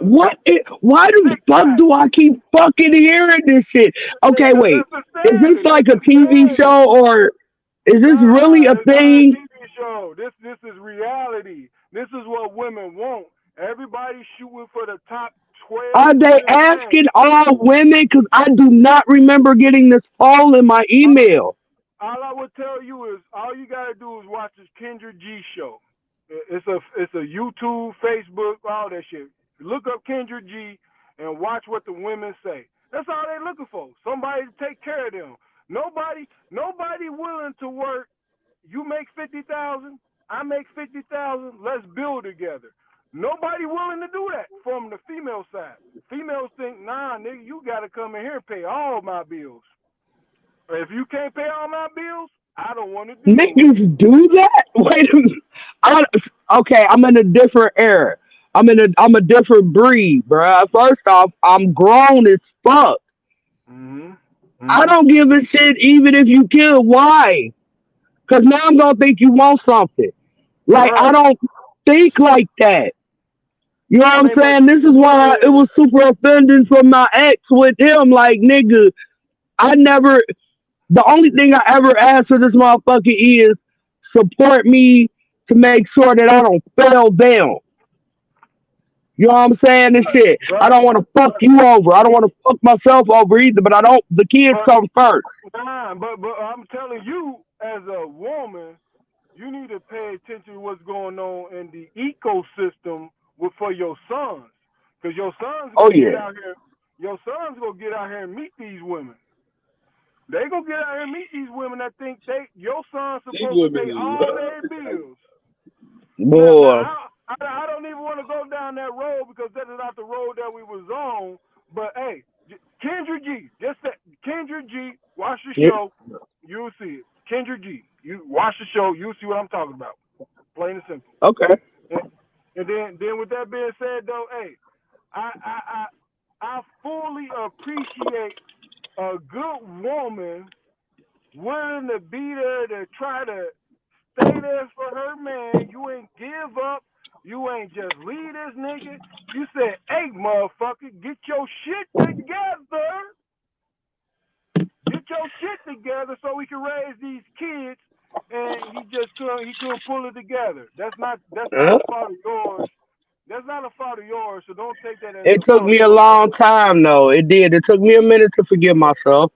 Why the six fuck pack. do I keep fucking hearing this shit? Okay, Because wait. that's the Is this standard. like That's a the TV standard. show or is this really Nah, a it's not a thing? TV show. This is reality. This is what women want. Everybody's shooting for the top Are 12 they in Atlanta. asking all women? Because I do not remember getting this poll in my email. All I would tell you is all you gotta do is watch this Kendra G show. It's a YouTube, Facebook, all that shit. Look up Kendra G and watch what the women say. That's all they looking for. Somebody to take care of them. Nobody willing to work. You make 50,000, I make 50,000. Let's build together. Nobody willing to do that from the female side. Females think, nah, nigga, you gotta come in here and pay all my bills. If you can't pay all my bills, I don't want to deal with you. Niggas do that? Wait a minute. I, okay, I'm in a different era. I'm a different breed, bruh. First off, I'm grown as fuck. Mhm. I Mhm. don't give a shit even if you kill. Why? Because now I'm gonna think you want something. Like I Right. don't think like that. You know what I I'm mean, but saying? This is why it yeah, was super offending for my ex with him. Like nigga, I never. The only thing I ever asked for this motherfucker is support me to make sure that I don't fail down. You know what I'm saying? This shit. I right. don't want to fuck you over. I don't want to fuck myself over either. But I don't. The kids But come first. nah, but I'm telling you, as a woman, you need to pay attention to what's going on in the ecosystem for your sons, because your sons Oh gonna get yeah. out here. Your sons gonna get out here and meet these women. They gonna get out here and meet these women that think your son's These supposed to women pay is all their like, bills. Boy. I don't even want to go down that road because that is not the road that we was on. But hey, Kendra G, just say, Kendra G, watch the Yeah. show, you'll see it. Kendra G, you watch the show, you'll see what I'm talking about. Plain and simple. Okay. And, and then with that being said though, hey, I I I, I fully appreciate a good woman willing to be there to try to stay there for her man. You ain't give up. You ain't just leave this nigga. You said, hey, motherfucker, get your shit together. Get your shit together so we can raise these kids. And he couldn't pull it together. That's not Uh, a fault of yours. That's not a fault of yours. So don't take that as It a took fault of me a yours. long time though. It did. It took me a minute to forgive myself.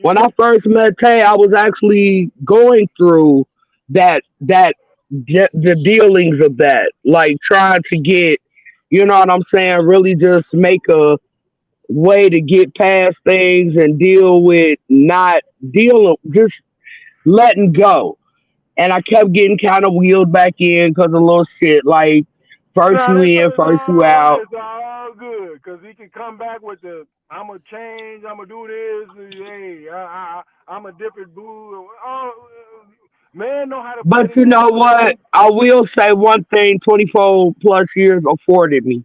When I first met Tay, I was actually going through the dealings of that, like trying to get, you know what I'm saying, really just make a way to get past things and deal with not dealing, just letting go. And I kept getting kind of wheeled back in because of little shit like first No, you that's in, first you out. it's all good because he can come back with the I'm gonna change, I'm gonna do this. Hey, I'm a different boo. Oh, man, know how to play But the you know game. what? I will say one thing 24 plus years afforded me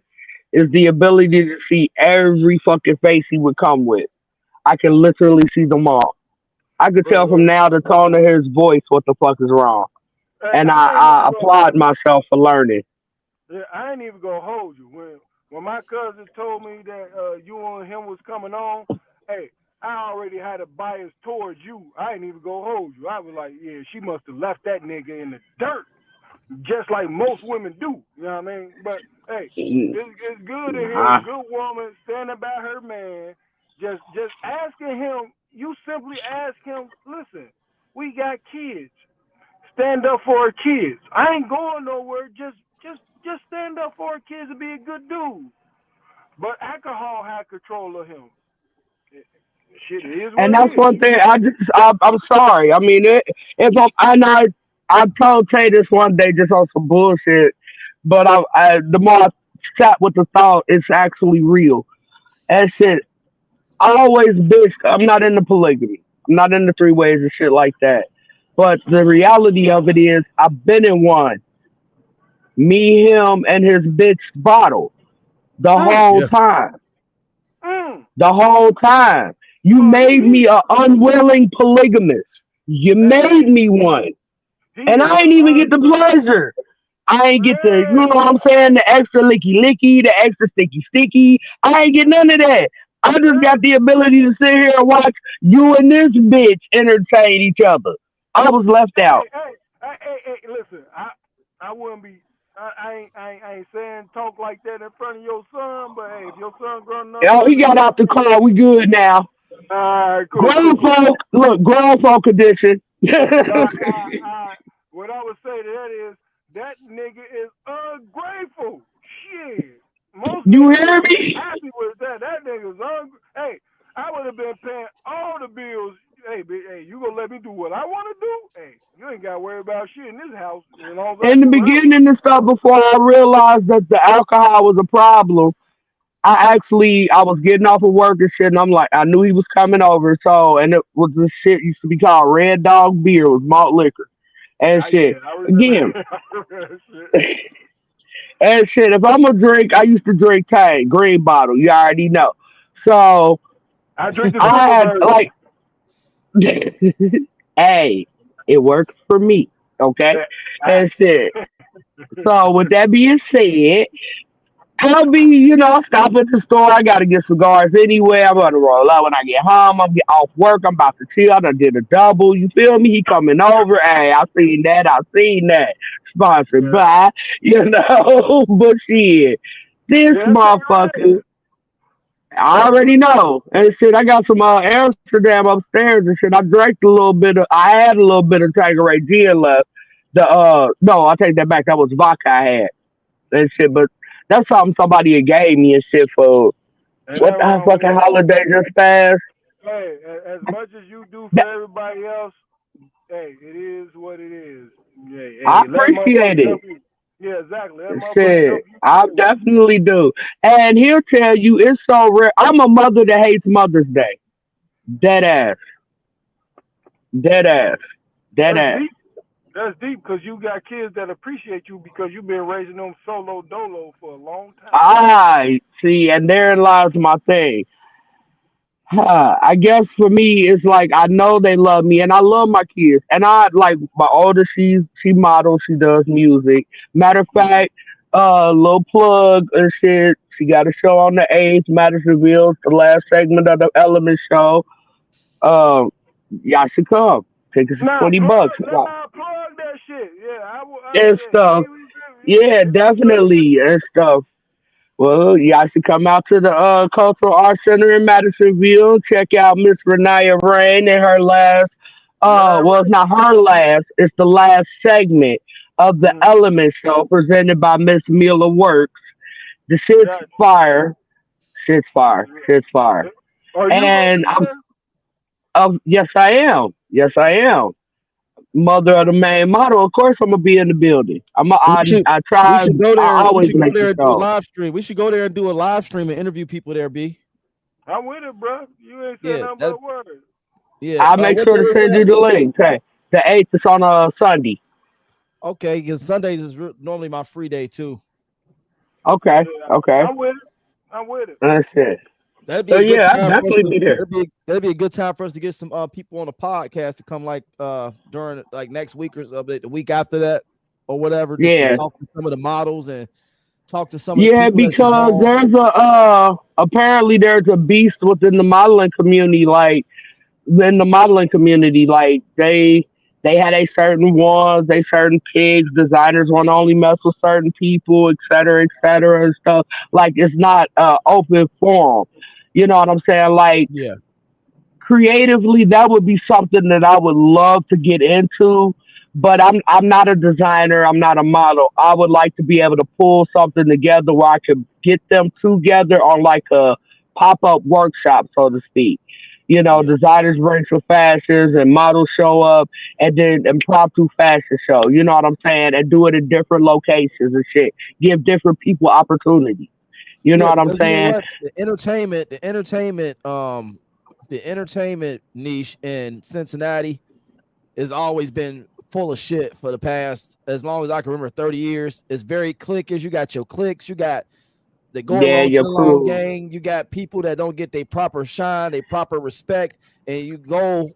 is the ability to see every fucking face he would come with. I can literally see them all. I could But tell from look, now the tone of his voice what the fuck is wrong. hey, And I ain't I even gonna applaud myself for learning. yeah, I ain't even gonna hold you. When my cousin told me that you and him was coming on, hey, I already had a bias towards you. I ain't even gonna hold you. I was like, yeah, she must have left that nigga in the dirt, just like most women do. You know what I mean? But hey, Mm, it's good to hear a nah. good woman standing by her man, just asking him. You simply ask him, listen, we got kids. Stand up for our kids. I ain't going nowhere. Just stand up for our kids and be a good dude. But alcohol had control of him. Shit, it is And what it that's is. one thing I'm sorry. I mean, if I told Tay this one day just on some bullshit, but the more I sat with the thought, it's actually real. And shit, I always bitched. I'm not into polygamy. I'm not into three ways and shit like that. But the reality of it is, I've been in one. Me, him, and his bitch bottle the Mm, whole Yeah. time. mm. The whole time. You Oh, made me he a unwilling polygamist. You hey, made me one. he And is I a ain't even get the pleasure. I ain't get the, you know hey, what I'm saying, the extra licky licky, the extra sticky sticky. I ain't get none of that. I just hey, got the ability to sit here and watch you and this bitch entertain each other. I was left out. hey, listen, I wouldn't be I ain't saying talk like that in front of your son, but hey, if your son grown enough to He got out the understand, car. We good now. all right, Grown cool. folk, look, grown folk condition. What I would say to that is that nigga is ungrateful. Shit. Most You niggas would hear have been me? happy with that. That nigga's Hey, I would have been paying all the bills. Hey, hey, you gonna let me do what I want to do? Hey, you ain't got to worry about shit in this house. As long as I In the do what I want beginning to and do. stuff, before I realized that the alcohol was a problem, I was getting off of work and shit, and I'm like, I knew he was coming over, so, and it was this shit used to be called Red Dog Beer, it was malt liquor and shit. I remember. Again, I remember that shit. And shit, if I'm gonna drink, I used to drink Tang, green bottle. You already know. So I drink the I silver had version. like, hey, it works for me. Okay, Yeah, and I, shit. So with that being said, I'll be, stop at the store. I gotta get cigars anyway. I'm gonna roll out when I get home. I'm get off work. I'm about to chill. I done did a double. You feel me? He coming over. Hey, I seen that. I seen that. Sponsored yeah, by, but shit, this yeah, take motherfucker. it. I already know. And shit, I got some Amsterdam upstairs and shit. I drank a little bit of. I had a little bit of Tanqueray gin left. No, I take that back. That was vodka I had and shit. But that's something somebody had gave me and shit for Ain't what nothing the wrong with fucking that. holiday just passed. Hey, as much as you do for That, everybody else, hey, it is what it is. I Hey, let appreciate motherfuckers it. help you. Yeah, exactly. Let motherfuckers help Shit, you I too. definitely do. And he'll tell you it's so rare. I'm a mother that hates Mother's Day. Dead ass. Dead ass. Dead That's ass. deep. That's deep because you got kids that appreciate you because you've been raising them solo dolo for a long time. I see, and therein lies my thing. I guess for me, it's like I know they love me, and I love my kids. And I like my older. She models. She does music. Matter of Mm-hmm. fact, little plug and shit. She got a show on the 8th. Matters reveals the last segment of the Element show. Um, y'all should come. Tickets is Nah, $20. plug, nah, plug that shit. Yeah, And yeah, stuff. Yeah, it's gonna play it. definitely and stuff. Well, y'all should come out to the Cultural Arts Center in Madisonville. Check out Miss Renaya Rain and her last. Nah, Well, it's not her last. It's the last segment of the mm, Element Show presented by Miss Mila Works. The shit's got fire. Shit's fire. Shit's fire. you. Are you gonna And be there? yes, I am. Yes, I am. Mother of the main model. Of course, I'm gonna be in the building. We should I we try. should go I there. We always should go make the there and do a show. live stream. We should go there and do a live stream and interview people there, B. I'm with it, bro. You ain't saying Yeah, nothing that but words. yeah. I'll make What sure day to is send that? you the link. Okay, the 8th is on a Sunday. Okay, because Sundays is normally my free day too. Okay, Yeah, okay, I'm with it. I'm with it. that's it. That'd be So a good yeah, I'll time for us definitely to. be there. That'd be a good time for us to get some people on the podcast to come like during like next week or so, the week after that or whatever, just to Yeah, talk to some of the models and talk to some of the yeah, people that's because involved. there's a apparently there's a beast within the modeling community. Like in the modeling community, like they had a certain ones, they certain pigs. Designers want to only mess with certain people, et cetera, and stuff. Like it's not open forum. You know what I'm saying? Like Yeah, creatively that would be something that I would love to get into, but I'm not a designer, I'm not a model. I would like to be able to pull something together where I could get them together on like a pop-up workshop, so to speak. yeah, Designers bring some fashions and models show up and then impromptu fashion show, you know what I'm saying? And do it in different locations and shit. Give different people opportunity. You know yeah. what I'm Because you know saying? what, the entertainment niche in Cincinnati has always been full of shit for the past as long as I can remember 30 years. It's very cliquish. You got your cliques, you got the go Yeah, along, your get along crew. gang, you got people that don't get their proper shine, their proper respect, and you go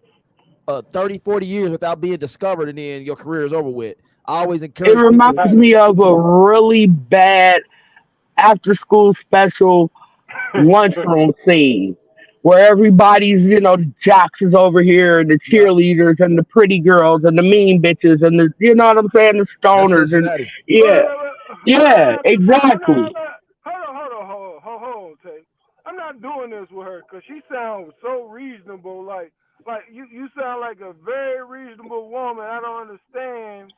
30, 40 years without being discovered, and then your career is over with. I always It encourage people to reminds me of a really bad after school special lunchroom scene where everybody's, the jocks is over here and the yeah, cheerleaders and the pretty girls and the mean bitches and the, you know what I'm saying, the that's stoners and Cincinnati. yeah, Hold on, yeah, I'm not, exactly. hold on, Tay. I'm not doing this with her because she sounds so reasonable. Like you sound like a very reasonable woman. I don't understand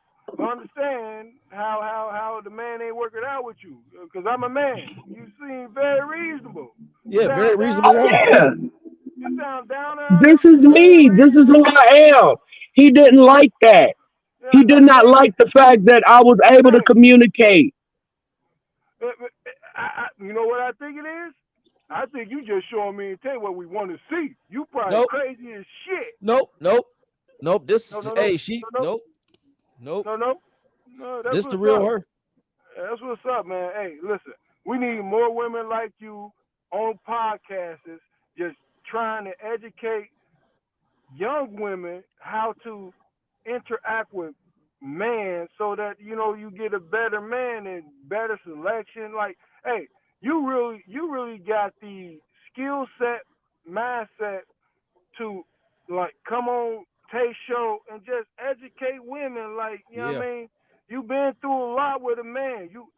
how the man ain't working out with you because I'm a man. You seem very reasonable. You Yeah, very sound down reasonable Oh to woman. earth. yeah, You sound down to this earth, is very me. This is who reasonable. I am. He didn't like that. Yeah, He did not like the fact that I was able to hey, communicate. you know what I think it is? I think you just showing me and tell you what we want to see. You probably Nope, crazy as shit. nope, nope, nope. No, This no, no, hey, she no, no, nope, nope. no, no, no. That's This the what's real up. her. That's what's up, man. Hey, listen, we need more women like you on podcasts, just trying to educate young women how to interact with man so that you get a better man and better selection. Like, hey, you really got the skill set, mindset to like come on Tay show and just educate women. Like, you know what Yeah. I mean? You've been through a lot with a man. You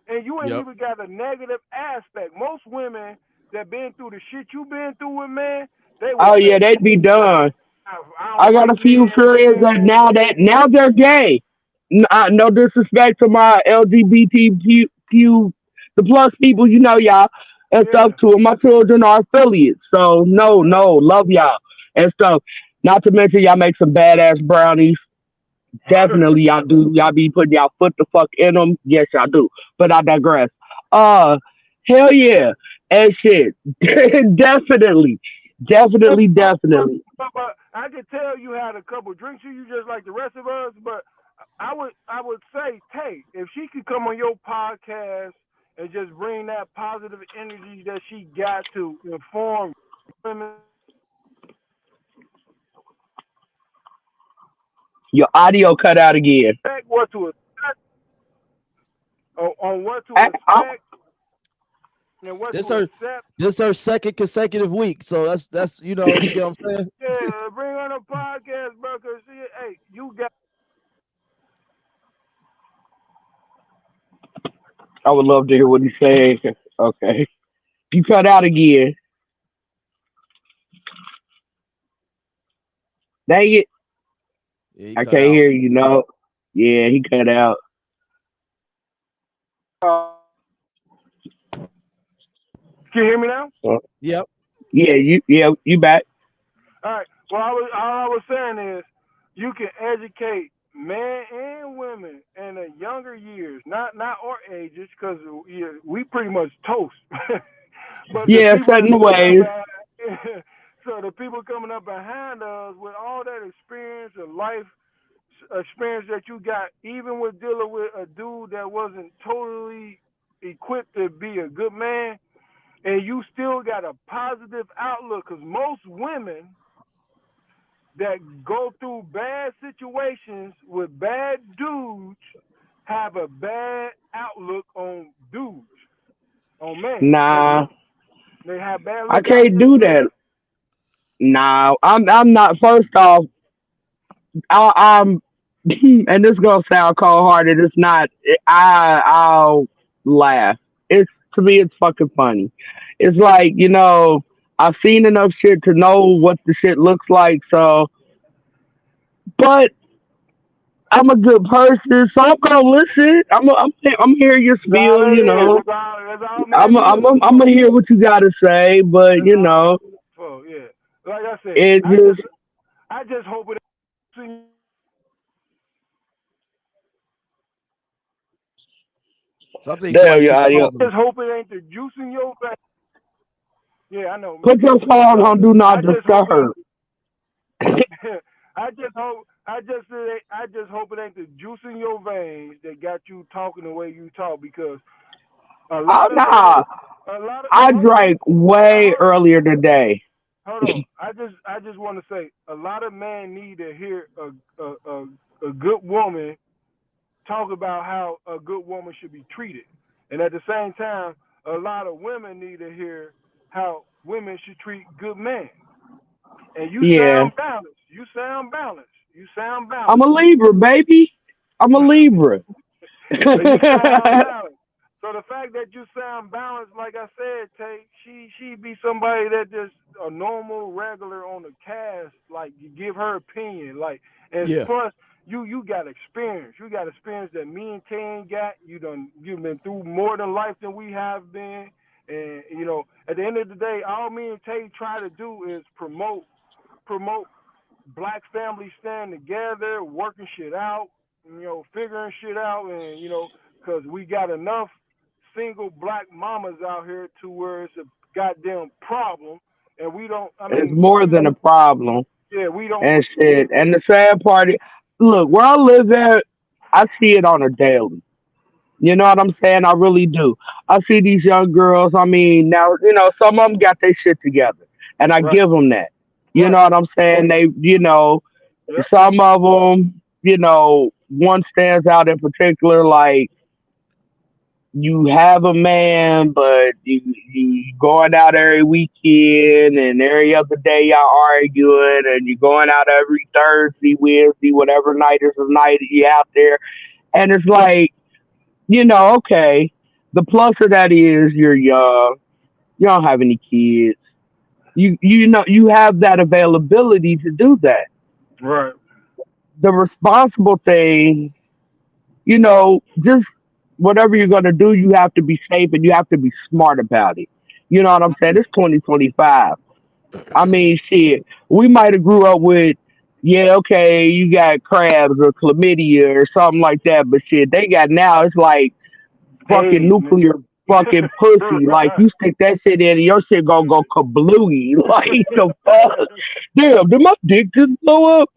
ain't Yep. even got a negative aspect. Most women that been through the shit you been through with man, they would Oh say, yeah, they'd be done. I don't I got like a few men, friends that man. now they're gay. No disrespect to my LGBTQ the plus people, y'all and stuff. Yeah. Two of my children are affiliates, so Right. no, love y'all and stuff. Not to mention y'all make some badass brownies. Definitely y'all do. Y'all be putting y'all foot the fuck in them. Yes, y'all do. But I digress. Uh, hell yeah, and shit. Definitely, definitely, definitely. But I could tell you had a couple drinks. You just like the rest of us. But I would say, Tay, if she could come on your podcast and just bring that positive energy that she got to inform women Your audio cut out again. what to expect, on what to I, expect and what This to her accept. this her second consecutive week. So that's you get what I'm saying? Yeah, bring her on the podcast, bro. Cause see, hey, you got I would love to hear what he's saying. Okay. You cut out again. Dang it. Yeah, he I cut can't out. hear you, no. Yeah, he cut out. can you hear me now? Uh, Yep. you back. All right. Well, all I was saying is you can educate men and women in the younger years, not our ages, because we pretty much toast. But the Yeah, people that's certain coming up ways. behind, so the people coming up behind us with all that experience and life experience that you got, even with dealing with a dude that wasn't totally equipped to be a good man, and you still got a positive outlook, because most women that go through bad situations with bad dudes have a bad outlook on dudes, on men. Like Nah, they have bad I look out can't there. do that. Nah, I'm not. First off, I'm, and this gonna sound cold hearted. It's not. I'll laugh. It's to me, it's fucking funny. It's like I've seen enough shit to know what the shit looks like. So, but I'm a good person, so I'm gonna listen. I'm hearing your That's all spiel. it is. That's all men be looking I'm for. gonna hear what you gotta say, but That's all men be looking for. Yeah. Like I said, it I just just I just hope it ain't So I think damn somebody your keep audio. calling just him. hope it ain't the juice in your veins. Yeah, I know. Me Put your too. phone But on do I not just hope it disturb. ain't I just hope it ain't the juice in your veins that got you talking the way you talk, because a Oh lot of men, nah, a lot of I hold on, drank way hold on, earlier today. hold on. I just want to say a lot of men need to hear a good woman talk about how a good woman should be treated, and at the same time, a lot of women need to hear how women should treat good men. And you Yeah, sound balanced. You sound balanced. You sound I'm a balanced. Libra, baby. I'm a Libra. You sound balanced. So the fact that you sound balanced, like I said, Tate, she be somebody that just a normal, regular on the cast. Like you give her opinion, like, and Yeah. plus you got experience. You got experience that me and Tay ain't got. You've been through more than life than we have been, and at the end of the day, all me and Tay try to do is promote black families staying together, working shit out, figuring shit out, and because we got enough single black mamas out here to where it's a goddamn problem, and we don't. I It's mean, more than a problem yeah, we don't. and shit. And the sad part is, look, where I live at, I see it on a daily. You know what I'm saying? I really do. I see these young girls. I mean, now some of them got their shit together, and I Right, give them that. You know right. what I'm saying? Yep. Some of them, one stands out in particular. Like you have a man, but you going out every weekend, and every other day y'all arguing, and you going out every Thursday, Wednesday, whatever night is the night you out there, and it's like okay. The plus of that is you're young. You don't have any kids. You have that availability to do that. Right. The responsible thing, just whatever you're gonna do, you have to be safe and you have to be smart about it. You know what I'm saying? It's 2025. I mean, shit. We might have grew up with, yeah, okay, you got crabs or chlamydia or something like that, but shit, they got now. It's like fucking AIDS, nigga. nuclear fucking pussy. Like Right. you stick that shit in, and your shit gonna go kablooey. Like the fuck? Damn, did my dick just blow up?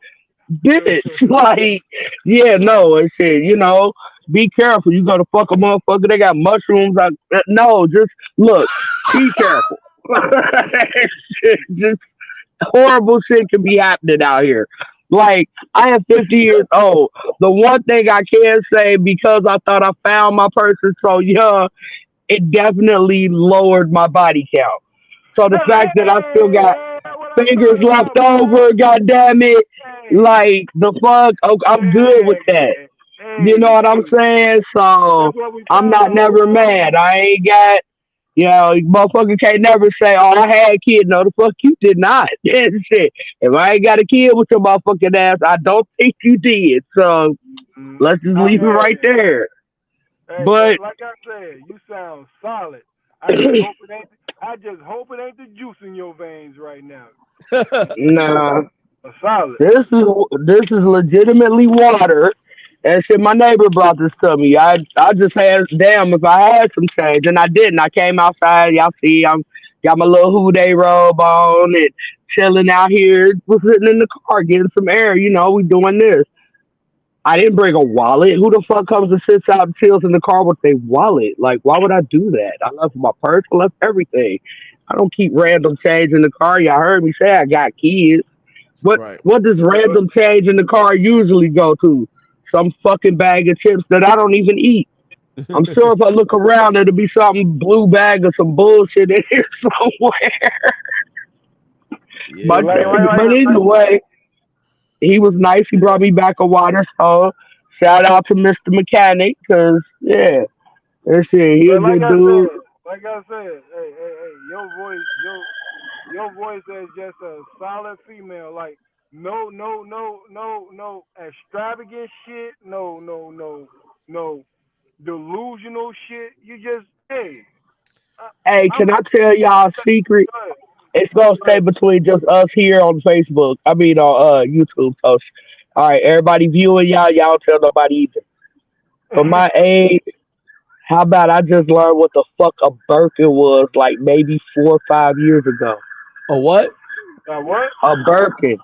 Bitch. Like, yeah, no, and shit. Be careful. You go to fuck a motherfucker. They got mushrooms. No, just look. Be careful. Just horrible shit can be happening out here. Like, I am 50 years old. The one thing I can say, because I thought I found my person so young, it definitely lowered my body count. So the fact that I still got That's what I'm fingers talking left about, man. over, god damn it, Hey, like the fuck, oh, I'm good with yeah, that. You know hey, what I'm hey. saying? So That's what we I'm proud not of, never boy. mad. I ain't got, motherfucker can't never say, "Oh, I had a kid." No, the fuck you did not. Shit. If I ain't got a kid with your motherfucking ass, I don't think you did. So let's just leave it right Hey, there. hey, But like I said, you sound solid. I just hope it ain't. I just hope it ain't the juice in your veins right now. nah, A solid. this is legitimately water. And shit, my neighbor brought this to me. I just had damn if I had some change, and I didn't. I came outside. Y'all see, I'm got my little houday robe on and chilling out here. Was sitting in the car getting some air. We doing this. I didn't bring a wallet. Who the fuck comes and sits out and chills in the car with their wallet? Like, why would I do that? I left my purse. I left everything. I don't keep random change in the car. Y'all heard me say I got kids. What Right. what does random change in the car usually go to? Some fucking bag of chips that I don't even eat. I'm sure if I look around, it'll be some blue bag of some bullshit in here somewhere. Yeah, But But like, man. like, like, but like, anyway, he was nice. He brought me back a water. So shout out to Mr. Mechanic, cause yeah, that shit. He a but good dude. like I said, hey, your voice is just a solid female. Like no extravagant shit. No delusional shit. You just, hey, I, Hey, I'm can I tell y'all a secret? good. It's gonna stay Good. between just us here on Facebook. I mean on YouTube. So, all right, everybody viewing y'all, y'all don't tell nobody either. For my age, how about I just learned what the fuck a Birkin was like maybe 4 or 5 years ago. Oh, what? What? A Birkin.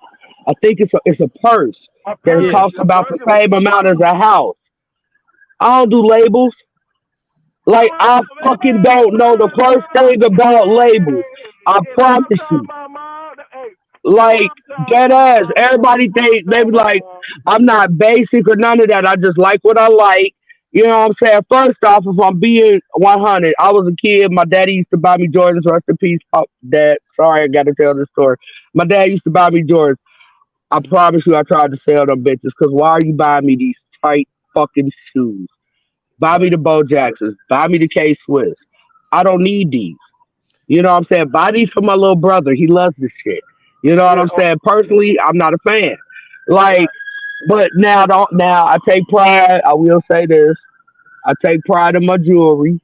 I think it's a purse A that Yeah. Perkin. costs A about the Perkin. same amount as a house. I don't do labels. Like I fucking don't know the first thing about labels. I That's what I'm promise talking you. about, man. Hey, that's what Like I'm talking dead about, ass. man. Everybody think they be like, Man. I'm not basic or none of that. I just like what I like. You know what I'm saying? First off, if I'm being 100, I was a kid. My daddy used to buy me Jordans. Rest in peace, Pop. Dad. Sorry, I got to tell this story. My dad used to buy me Jordans. I promise you, I tried to sell them bitches. Cause why are you buying me these tight fucking shoes? Buy me Right. the Bo Jacksons. Buy me the K Swiss. I don't need these. You know what I'm saying? Buy these for my little brother. He loves this shit. You know what Yeah. I'm saying? Personally, I'm not a fan. Like, Right. but now I take pride. I will say this. I take pride in my jewelry.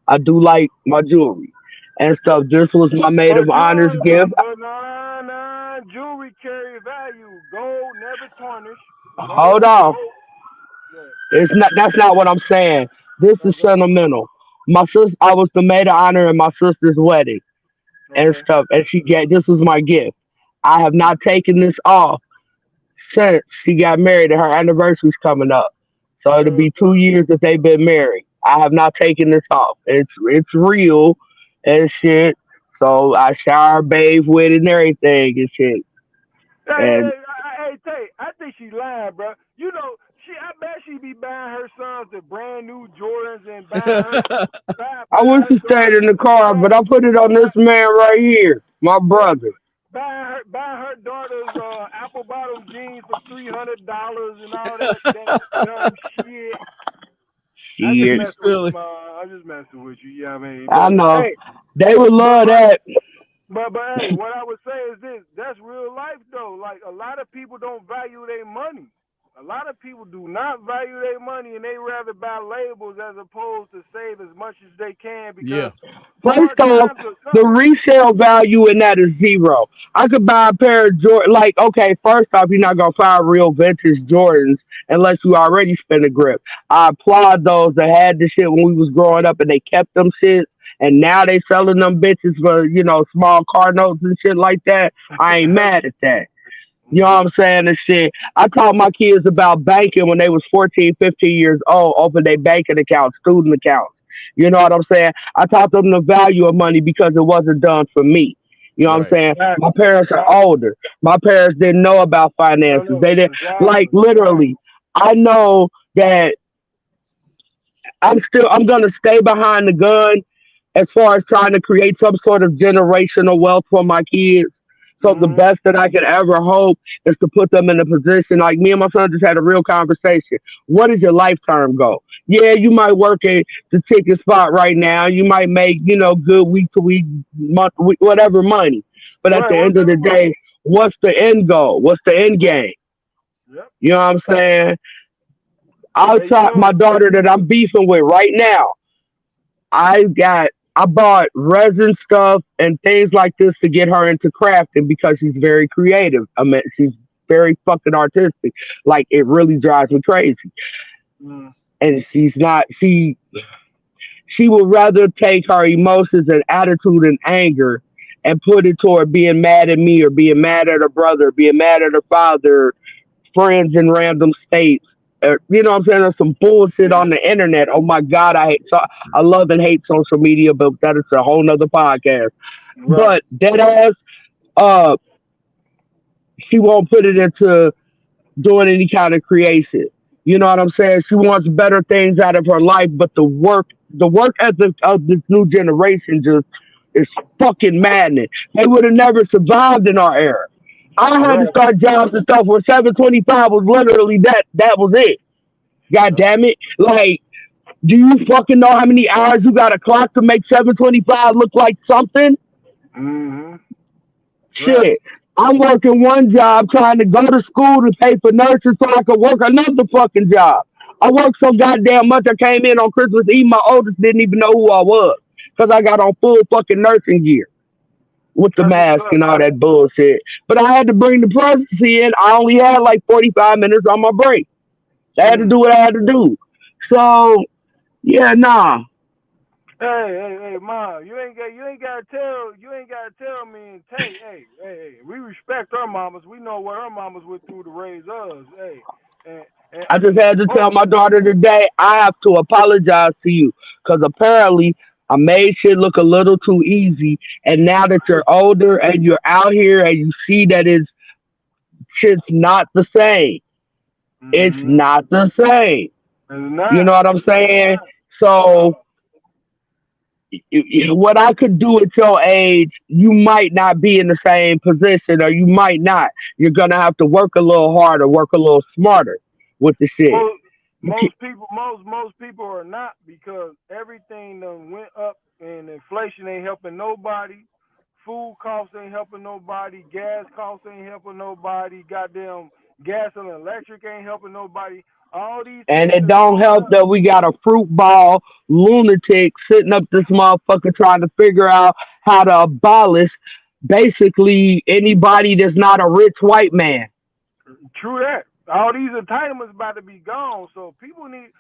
I do like my jewelry and stuff. This was my maid But of honors jewelry, gift. nah, jewelry carry value. Gold never tarnish. Hold on. Gold. Yeah. It's not. That's not what I'm saying. This is Okay. sentimental. My sister. I was the maid of honor in my sister's wedding and Okay. stuff, and she gave. This was my gift. I have not taken this off since she got married, and her anniversary's coming up. So it'll be Uh, 2 years that they've been married. I have not taken this off. It's real and shit. So I shower, bathe with it and everything and shit. And Hey, Tay, I think she lying, bro. You know, I bet she be buying her sons the brand new Jordans and I wish buying her it stayed daughters, in the car, but I put it on this buy, man right here, my brother. buying her daughters apple bottom jeans for $300 and all that dumb shit. I just Shit, He's messing with you, silly. man. I'm just messing with you. Yeah, I mean, I but know hey, they would but love but that. but hey, what I would say is this: that's real life, though. Like a lot of people don't value their money. A lot of people do not value their money, and they rather buy labels as opposed to save as much as they can because Yeah. First hard off, times are the coming. resale value in that is zero. I could buy a pair of Jordan. Like, okay, first off, you're not gonna find real vintage Jordans unless you already spent a grip. I applaud those that had the shit when we was growing up and they kept them shit, and now they selling them bitches for small car notes and shit like that. I ain't mad at that. You know what Hmm. I'm saying? And shit. I taught my kids about banking when they was 14, 15 years old, open their banking accounts, student accounts. You know what I'm saying? I taught them the value of money because it wasn't done for me. You know what I'm Right. saying? My Exactly. parents are Exactly. older. My parents didn't know about No, finances. no, They didn't, like, exactly. literally. I know that I'm gonna stay behind the gun as far as trying to create some sort of generational wealth for my kids. So the Hmm. best that I could ever hope is to put them in a position like me and my son just had a real conversation. What is your lifetime goal? Yeah, you might work at the ticket spot right now. You might make, good week to week, month, week, whatever money. But at Right. the end of Whatever the money. day, what's the end goal? What's the end Yep. game? Yep. You know what I'm saying? I'll Hey, try my daughter that I'm beefing with right now. I bought resin stuff and things like this to get her into crafting because she's very creative. I mean, she's very fucking artistic. Like it really drives me crazy. mm, And she's not. She would rather take her emotions and attitude and anger and put it toward being mad at me or being mad at her brother, being mad at her father, friends in random states. You know what I'm saying? There's some bullshit on the internet. Oh my God, I love and hate social media, but that is a whole nother podcast. right. But dead ass, uh, she won't put it into doing any kind of creation. You know what I'm saying? She wants better things out of her life, but the work ethic of this new generation just is fucking maddening. They would have never survived in our era. I had to Right. start jobs and stuff where 725 was literally that was it. God Yep. damn it. Like, do you fucking know how many hours you got to clock to make 725 look like something? Hmm. Right. Shit. I'm working one job trying to go to school to pay for nurses so I could work another fucking job. I worked so goddamn much I came in on Christmas Eve, my oldest didn't even know who I was. Because I got on full fucking nursing gear with the That's what's mask up, and all man. that bullshit. But I had to bring the presents in. I only had like 45 minutes on my break. I had to Mm. do what I had to do. So, yeah, nah. Hey, Ma, you ain't gotta tell me and Tay, we respect our mamas. We know what our mamas went through to raise us. Hey, and I just had to oh, tell my daughter today, I have to apologize to you because apparently I made shit look a little too easy. And now that you're older and you're out here and you see that shit's not the same. It's mm-hmm. not the same. It's You know not. what I'm It's saying? not. So what I could do at your age, you might not be in the same position, or you might not. You're gonna have to work a little harder, work a little smarter with the shit. Most most people are not because everything done went up and inflation ain't helping nobody. Food costs ain't helping nobody. Gas costs ain't helping nobody. Goddamn gas and electric ain't helping nobody. All these And things it are don't going help up. that we got a fruit ball lunatic sitting up this motherfucker trying to figure out how to abolish basically anybody that's not a rich white man. True that. All these entitlements about to be gone. So people need.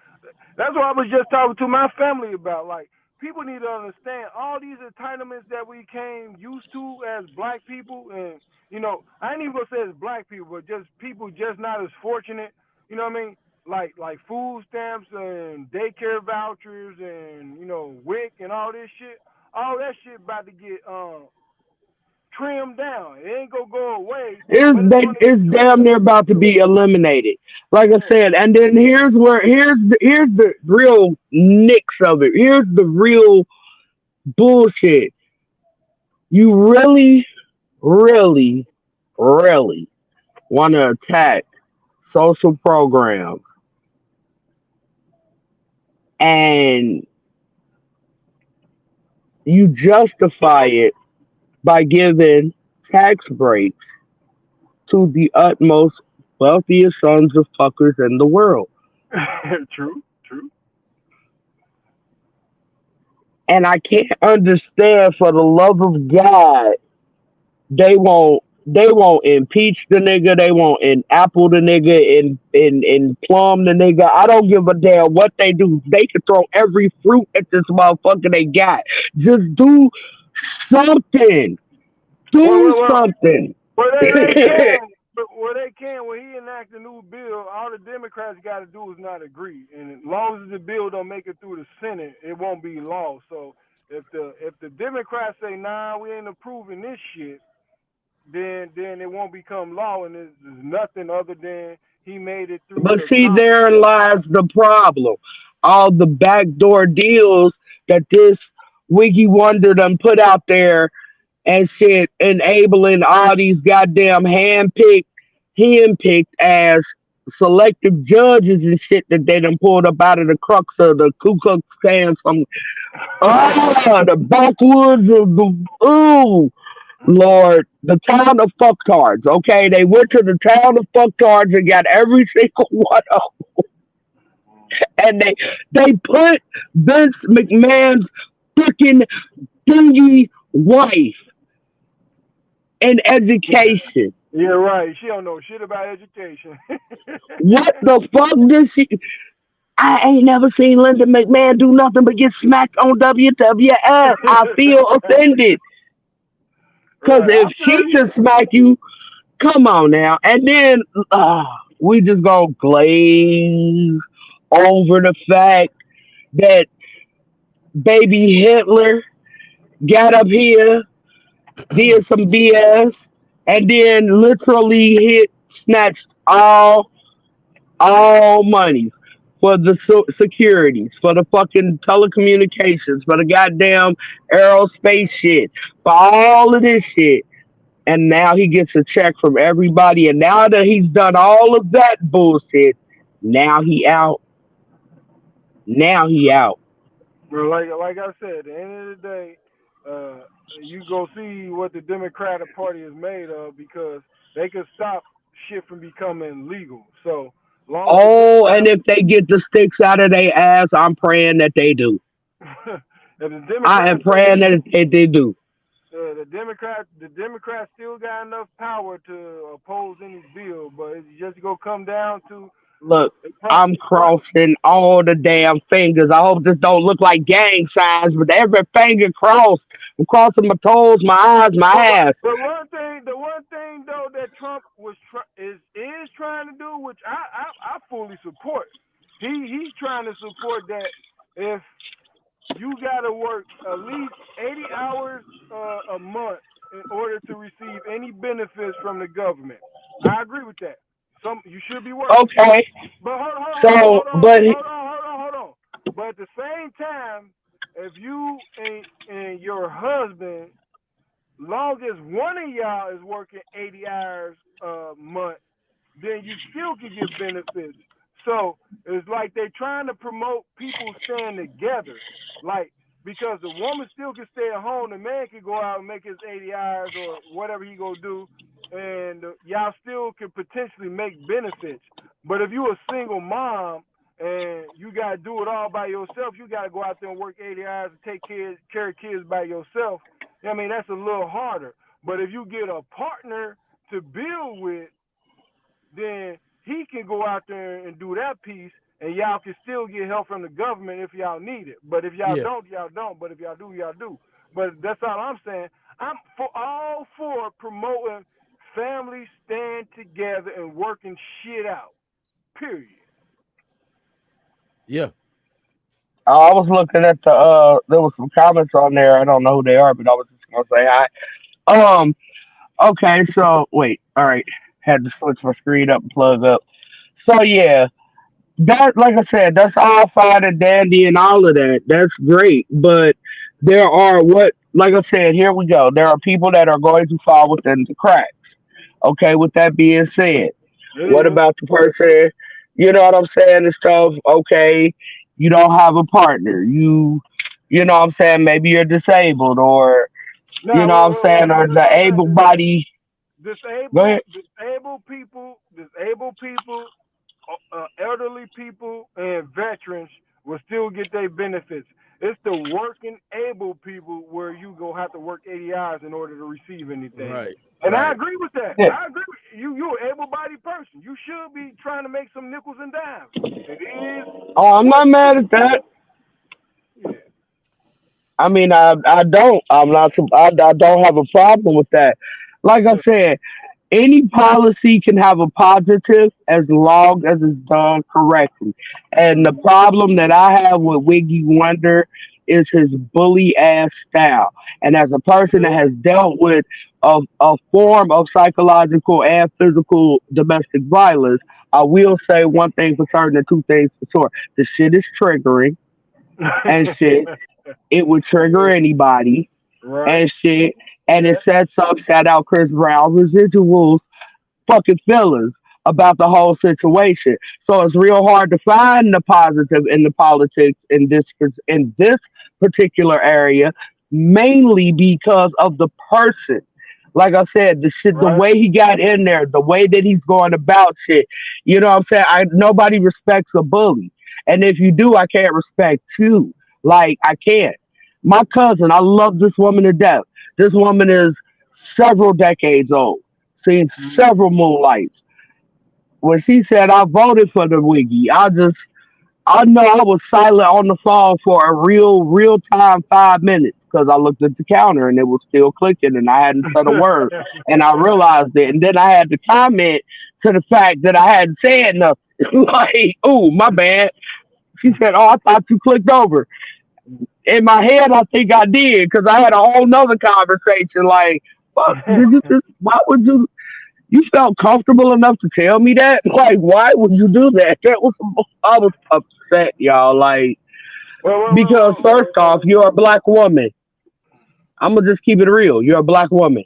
That's what I was just talking to my family about. Like people need to understand all these entitlements that we came used to as black people, and I ain't even gonna say as black people, but just people just not as fortunate. You know what I mean? like food stamps and daycare vouchers and WIC and all this shit. All that shit about to get trimmed down. It ain't gonna go away, but it's gonna get It's damn trimmed. near about to be eliminated. Like I Yeah. said, and then here's the real nix of it. Here's the real bullshit. You really, really, really want to attack social programs and you justify it by giving tax breaks to the utmost wealthiest sons of fuckers in the world. True. True. And I can't understand for the love of God, they won't impeach the nigga, they won't in apple the nigga, in plum the nigga. I don't give a damn what they do. They can throw every fruit at this motherfucker they got. Just do something. Well, Do well, well, something. well, they can. But well, they can. When he enact a new bill, all the Democrats got to do is not agree, and as long as the bill don't make it through the Senate, it won't be law. So if the Democrats say nah, we ain't approving this shit, then it won't become law, and there's nothing other than he made it through But the see, Congress. therein lies the problem. All the backdoor deals that this Wiggy Wonder done put out there and shit, enabling all these goddamn handpicked as selective judges and shit that they done pulled up out of the crux of the Ku Klux Klan from the backwoods of the Lord, the town of fucktards. Okay, they went to the town of fucktards and got every single one of and they put Vince McMahon's freaking dingy wife in Yeah, education. yeah, right. She don't know shit about education. What the fuck does she? I ain't never seen Linda McMahon do nothing but get smacked on WWF. I feel offended. Cause Right, I if feel she you. can smack you, come on now. And then we just gonna glaze over the fact that baby Hitler got up here, did some BS, and then literally snatched all money for the securities, for the fucking telecommunications, for the goddamn aerospace shit, for all of this shit. And now he gets a check from everybody. And now that he's done all of that bullshit, now he out. Now he out. Well, like I said, at the end of the day, uh, you go see what the Democratic Party is made of because they could stop shit from becoming legal. So long as the Oh, and Democrats, if they get the sticks out of their ass, I'm praying that they do. if the I am Democrats say praying that they do. the Democrats still got enough power to oppose any bill, but it's just gonna come down to Look, the I'm crossing all the damn fingers. I hope this don't look like gang signs, but every finger crossed. I'm crossing my toes, my eyes, my ass. But the one thing though that Trump is trying to do, which I fully support. He's trying to support that if you got to work at least 80 hours a month in order to receive any benefits from the government. I agree with that. You should be working, Okay, but so, but hold on. But at the same time, if you and your husband long as one of y'all is working 80 hours a month, then you still can get benefits. So it's like they're trying to promote people staying together. Like, because the woman still can stay at home, the man can go out and make his 80 hours or whatever he go do, and y'all still can potentially make benefits. But if you a single mom and you got to do it all by yourself, you got to go out there and work 80 hours and care of kids by yourself. I mean, that's a little harder. But if you get a partner to build with, then he can go out there and do that piece, and y'all can still get help from the government if y'all need it. But if y'all Yeah. don't, y'all don't. But if y'all do, y'all do. But that's all I'm saying. I'm all for promoting families staying together and working shit out. Period. Yeah. I was looking at there was some comments on there. I don't know who they are, but I was just gonna say hi. Okay, so wait, all right, had to switch my screen up and plug up. So yeah, that like I said, that's all fine and dandy and all of that. That's great, but there are what like I said, here we go. There are people that are going to fall within the cracks. Okay, with that being said, It what is. about the person? You know what I'm saying and stuff. Okay, you don't have a partner. You know what I'm saying. Maybe you're disabled, or you Now, know what I'm saying, or the hold able on. body. Go ahead. Disabled people, elderly people, and veterans will still get their benefits. It's the working able people where you go have to work 80 hours in order to receive anything. Right. And I Right. agree with that. Yeah. I agree with you. You're an able-bodied person. You should be trying to make some nickels and dimes. It is Oh, I'm what not it mad is. at that. Yeah. I mean, I don't. I'm not. I don't have a problem with that. Like I Yeah. said, any policy can have a positive as long as it's done correctly. And the Mm-hmm. problem that I have with Wiggy Wonder is his bully ass style. And as a person that Yeah. has dealt with a form of psychological and physical domestic violence, I will say one thing for certain and two things for sure. The shit is triggering and shit. It would trigger Yeah. anybody Right. and shit. And Yeah. it sets up, shout out Chris Brown, residuals fucking feelings about the whole situation. So it's real hard to find the positive in the politics in this particular area, mainly because of the person. Like I said, the shit, the Right. way he got in there, the way that he's going about shit. You know what I'm saying? Nobody respects a bully, and if you do, I can't respect you. Like I can't. My cousin, I love this woman to death. This woman is several decades old, seen Mm-hmm. several moonlights. When she said I voted for the Wiggy, I know I was silent on the phone for a real time 5 minutes because I looked at the counter and it was still clicking and I hadn't said a word and I realized it and then I had to comment to the fact that I hadn't said nothing. Like, ooh, my bad. She said, "Oh, I thought you clicked over." In my head, I think I did because I had a whole nother conversation. Like, fuck, did you just? Why would you? You felt comfortable enough to tell me that? Like, why would you do that? That was I was upset, y'all. Like, because first off, you're a black woman. I'm gonna just keep it real. You're a black woman.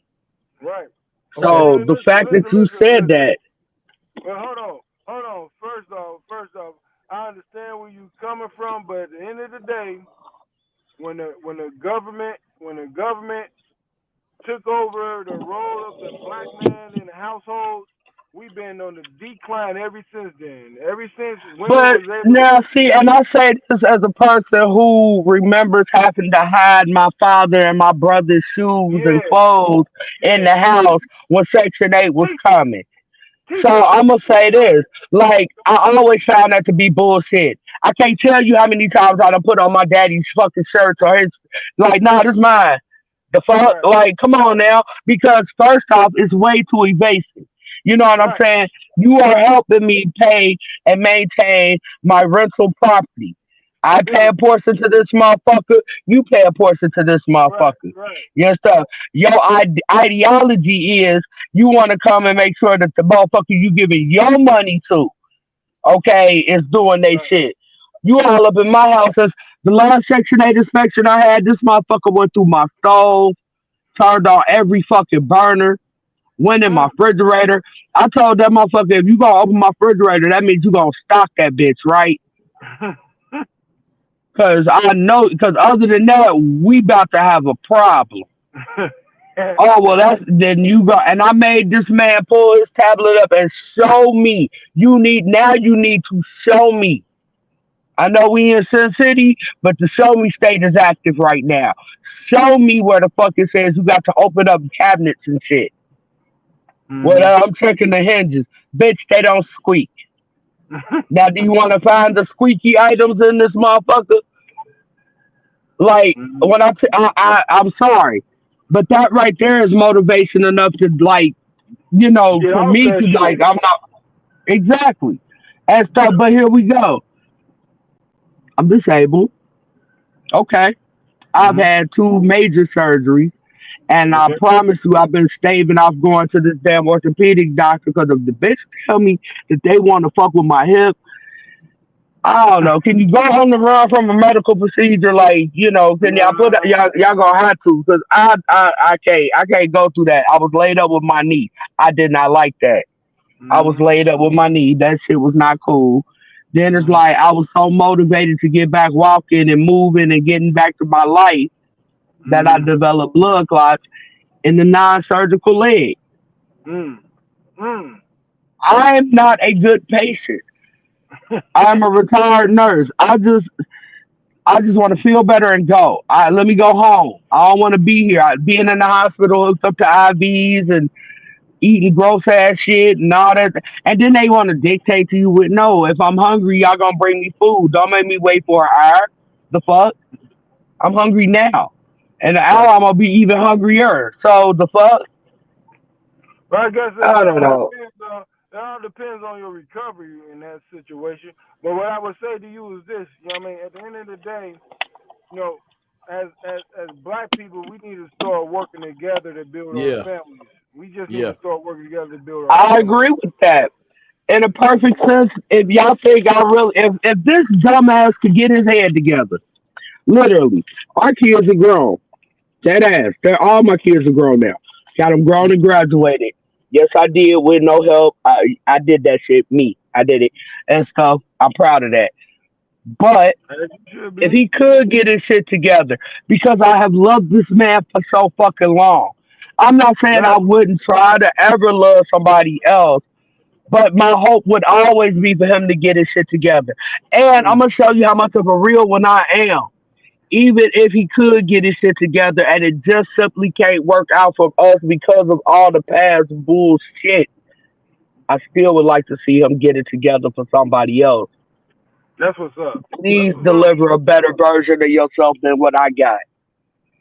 Right. Okay. So the fact that you said that, Well, hold on. First off, I understand where you coming from, but at the end of the day, when the government took over the role of the black man in the household, we've been on the decline ever since then. Ever since women but was able to, now see, and I say this as a person who remembers having to hide my father and my brother's shoes and yeah, clothes in yeah. the house when Section 8 was Teach us, coming. So teach us. I'm gonna say this: like I always found that to be bullshit. I can't tell you how many times I done put on my daddy's fucking shirts or his like, nah, this mine. The fuck, Right, like, come on now. Because first off, it's way too evasive. You know what I'm right, saying? You are helping me pay and maintain my rental property. I pay a period. portion to this motherfucker. You pay a portion to this Right, motherfucker. right. Yes, sir. Your ideology is you want to come and make sure that the motherfucker you giving your money to, okay, is doing they Right. shit. You all up in my house. The last Section 8 inspection I had, this motherfucker went through my stove, turned on every fucking burner, went in my Mm. refrigerator. I told that motherfucker, if you gonna open my refrigerator, that means you gonna stock that bitch, right? Cause I know, cause other than that, we about to have a problem. Oh well, that's then you go. And I made this man pull his tablet up and show me. You need to show me. I know we in Sin City, but the show me state is active right now. Show me where the fuck it says you got to open up cabinets and shit. Well, hmm I'm checking the hinges. Bitch, they don't squeak. Now, do you want to find the squeaky items in this motherfucker? Like, hmm I'm sorry, but that right there is motivation enough to, like, Get for off me that to, like, shit. I'm not exactly. And stuff, but here we go. I'm disabled. Okay. I've Mm-hmm. had two major surgeries. And I Okay. promise you, I've been staving off going to this damn orthopedic doctor because if the bitch tell me that they want to fuck with my hip, I don't know. Can you go on the run from a medical procedure? Like, can y'all put Nah. y'all gonna have to? Because I can't go through that. I was laid up with my knee. I did not like that. I was Mm-hmm. laid up with my knee. That shit was not cool. Then it's Mm-hmm. like I was so motivated to get back walking and moving and getting back to my life that I Mm-hmm. developed blood clots in the non-surgical leg. Mm. Mm. I'm not a good patient. I'm a retired nurse. I just want to feel better and go. Let me go home. I don't want to be here. Being in the hospital hooked up to IVs and eating gross ass shit and all that. And then they want to dictate to you with no. If I'm hungry, y'all gonna bring me food. Don't make me wait for an hour. The fuck? I'm hungry now. In an hour, Right. I'm gonna be even hungrier. So the fuck? But I guess I don't know. it all depends on your recovery in that situation. But what I would say to you is this, you know what I mean? At the end of the day, you know, as black people, we need to start working together to build our Yeah, families. We just need yeah. to start working together to build our I families. agree with that. In a perfect sense, if y'all think if this dumbass could get his head together, literally, our kids are grown. That ass. All my kids are grown now. Got them grown and graduated. Yes, I did with no help. I did that shit. Me, I did it and stuff. I'm proud of that. But As you should if be. he could get his shit together, because I have loved this man for so fucking long. I'm not saying I Right. wouldn't try to ever love somebody else, but my hope would always be for him to get his shit together. And I'm Mm. gonna show you how much of a real one I am. Even if he could get his shit together and it just simply can't work out for us because of all the past bullshit, I still would like to see him get it together for somebody else. That's what's up. That's Please what's up. deliver a better version of yourself than what I got.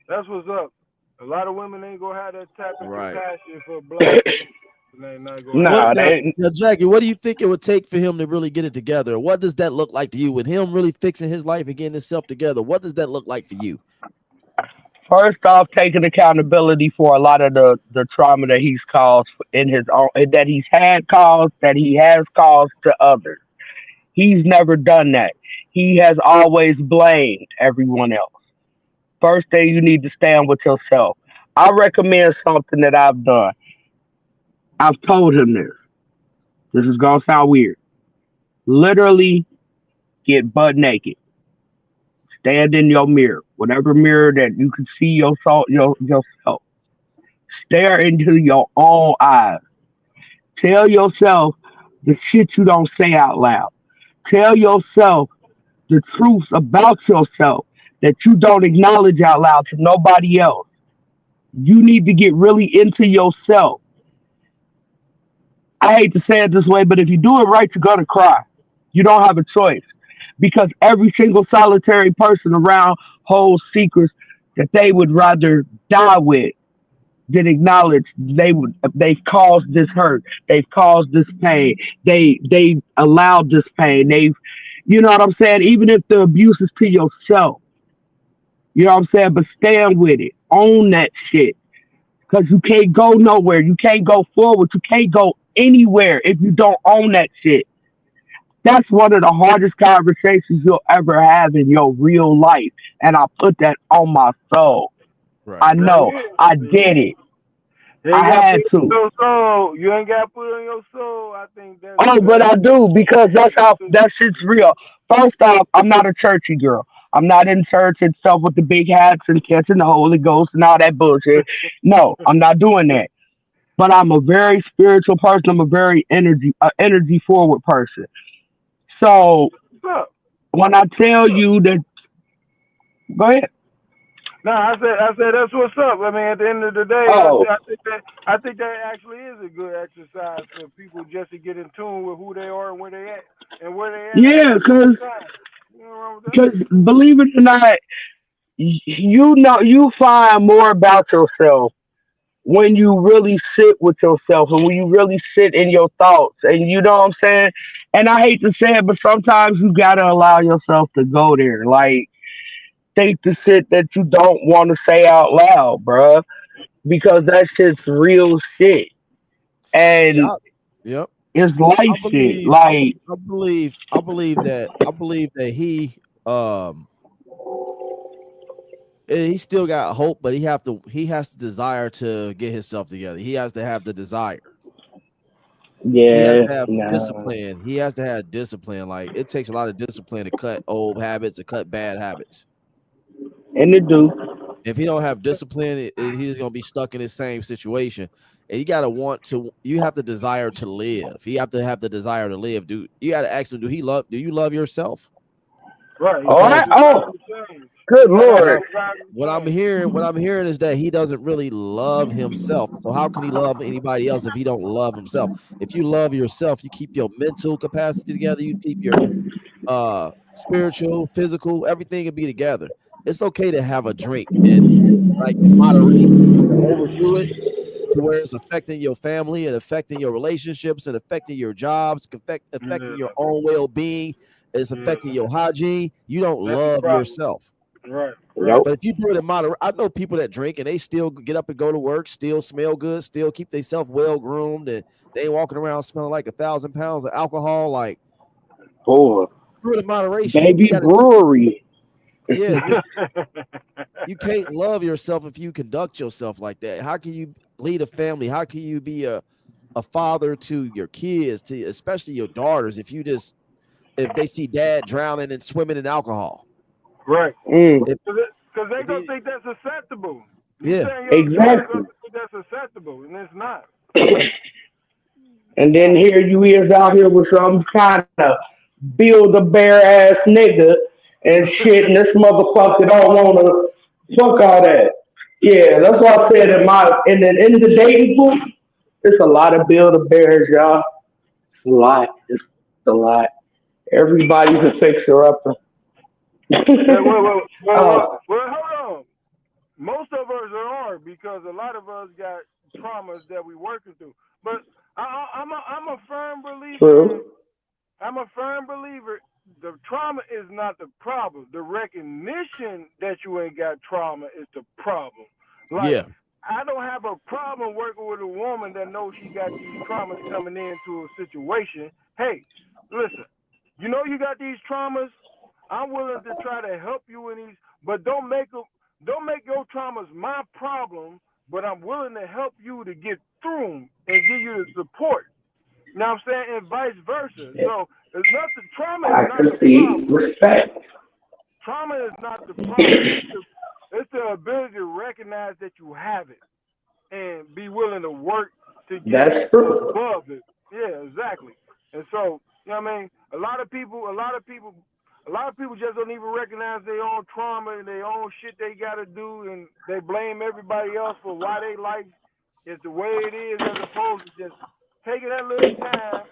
That's what's up. A lot of women ain't gonna have that type of Right. compassion for black men. And they not gonna What have Nah, that. now, Jackie? What do you think it would take for him to really get it together? What does that look like to you? With him really fixing his life and getting himself together, what does that look like for you? first off, taking accountability for a lot of the trauma that he's caused in his own, that he's had caused, that he has caused to others. He's never done that. He has always blamed everyone else. First thing you need to stand with yourself. I recommend something that I've done. I've told him this. This is gonna sound weird. Literally get butt naked. Stand in your mirror. Whatever mirror that you can see yourself. Stare into your own eyes. Tell yourself the shit you don't say out loud. Tell yourself the truths about yourself that you don't acknowledge out loud to nobody else. You need to get really into yourself. I hate to say it this way, but if you do it right, you're gonna cry. You don't have a choice because every single solitary person around holds secrets that they would rather die with than acknowledge they've caused this hurt, they've caused this pain, they allowed this pain, you know what I'm saying. Even if the abuse is to yourself, you know what I'm saying, but stand with it, own that shit, because you can't go nowhere, you can't go forward, you can't go anywhere if you don't own that shit. That's one of the hardest conversations you'll ever have in your real life. And I put that on my soul. I Right. Now know. I did it. you ain't I got to put had it to. on your soul. You ain't got to put it on your soul. I think that's Oh, but that's I do because that's how too. that shit's real. First off, I'm not a churchy girl. I'm not in church and stuff with the big hats and catching the Holy Ghost and all that bullshit. No, I'm not doing that. But I'm a very spiritual person. I'm a very energy forward person. So What's up? when I tell you that, go ahead. No, I said that's what's up. I mean, at the end of the day, Oh, I think that actually is a good exercise for people just to get in tune with who they are and where they at at yeah, that because time. You know wrong with that? because believe it or not, you know you find more about yourself when you really sit with yourself and when you really sit in your thoughts and you know what I'm saying? And I hate to say it, but sometimes you gotta allow yourself to go there. Like think the shit that you don't want to say out loud, bruh. Because that shit's real shit. Yeah. And Yep. it's life I shit. believe. Like, I believe that he um he still got hope, but he has to desire to get himself together. He has to have the desire. He has yeah, to have nah. discipline. He has to have discipline. Like it takes a lot of discipline to cut old habits, to cut bad habits. And it do. If he don't have discipline, he's gonna be stuck in the same situation. And you gotta want to. You have the desire to live. You have to have the desire to live. Do you gotta ask him? Do you love yourself? Right. Oh, Because You got oh, to change. good You got what to lord. I'm you got to what change. I'm hearing is that he doesn't really love himself. So how can he love anybody else if he don't love himself? If you love yourself, you keep your mental capacity together. You keep your spiritual, physical, everything can be together. It's okay to have a drink and like in moderation. To overdo it to where it's affecting your family and affecting your relationships and affecting your jobs, affecting your Yeah. own well-being, it's affecting Yeah. your hygiene. You don't That's the love problem. yourself. Right. Right. Nope. But if you do it in moderation, I know people that drink and they still get up and go to work, still smell good, still keep themselves well groomed, and they ain't walking around smelling like 1,000 pounds of alcohol. Like Boy. do it in moderation. You Baby got to, brewery. yeah. You can't love yourself if you conduct yourself like that. How can you lead a family? How can you be a father to your kids, to especially your daughters, if they see dad drowning and swimming in alcohol? Right. Mm, If, Because they if gonna he, think that's acceptable. You yeah, saying your daughter exactly. gonna think that's acceptable, and it's not. It's And then not. here you is out here with some kind of build a bear ass nigga and shit, and this motherfucker don't wanna fuck all that. Yeah, that's what I said in the dating pool. It's a lot of build a bears, y'all. A lot. It's a lot. Everybody's a fixer upper. Yeah. Oh, Well. Hold on. Most of us are because a lot of us got traumas that we working through. But I'm a firm believer in. true. I'm a firm believer. The trauma is not the problem. The recognition that you ain't got trauma is the problem. Like yeah, I don't have a problem working with a woman that knows she got these traumas coming into a situation. Hey, listen, you know you got these traumas. I'm willing to try to help you in these, but don't make your traumas my problem. But I'm willing to help you to get through them and give you the support. You know what I'm saying? And vice versa. So it's not the trauma is I not can the see problem. respect. Trauma is not the problem. It's the ability to recognize that you have it and be willing to work to get That's true. above it. Yeah, exactly. And so, you know what I mean? A lot of people just don't even recognize their own trauma and their own shit they gotta do, and they blame everybody else for why they life is the way it is, as opposed to just taking that little time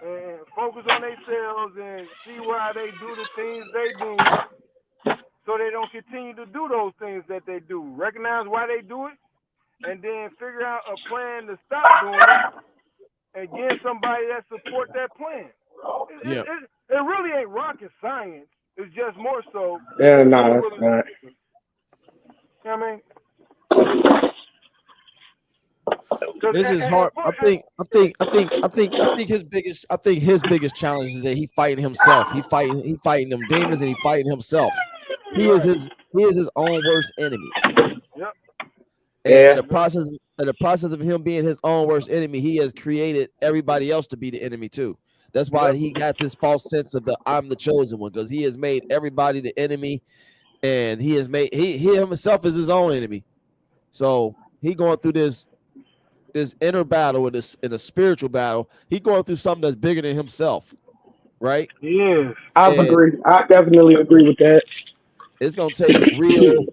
and focus on themselves and see why they do the things they do, so they don't continue to do those things that they do. Recognize why they do it, and then figure out a plan to stop doing it, and get somebody that support that plan. yeah. It really ain't rocket science. It's just more so Yeah, being no, that's willing to not. listen. You know what I mean? Because This is hard. I think his biggest challenge is that he fighting himself. He fighting them demons and he fighting himself. right. He is his own worst enemy. Yep. And Yeah, in the process of him being his own worst enemy, he has created everybody else to be the enemy too. That's why Yep. he got this false sense of the I'm the chosen one, because he has made everybody the enemy, and he has made he himself is his own enemy. So he going through this inner battle and this in a spiritual battle. He going through something that's bigger than himself, right? Yes. I And agree. I definitely agree with that. it's gonna take real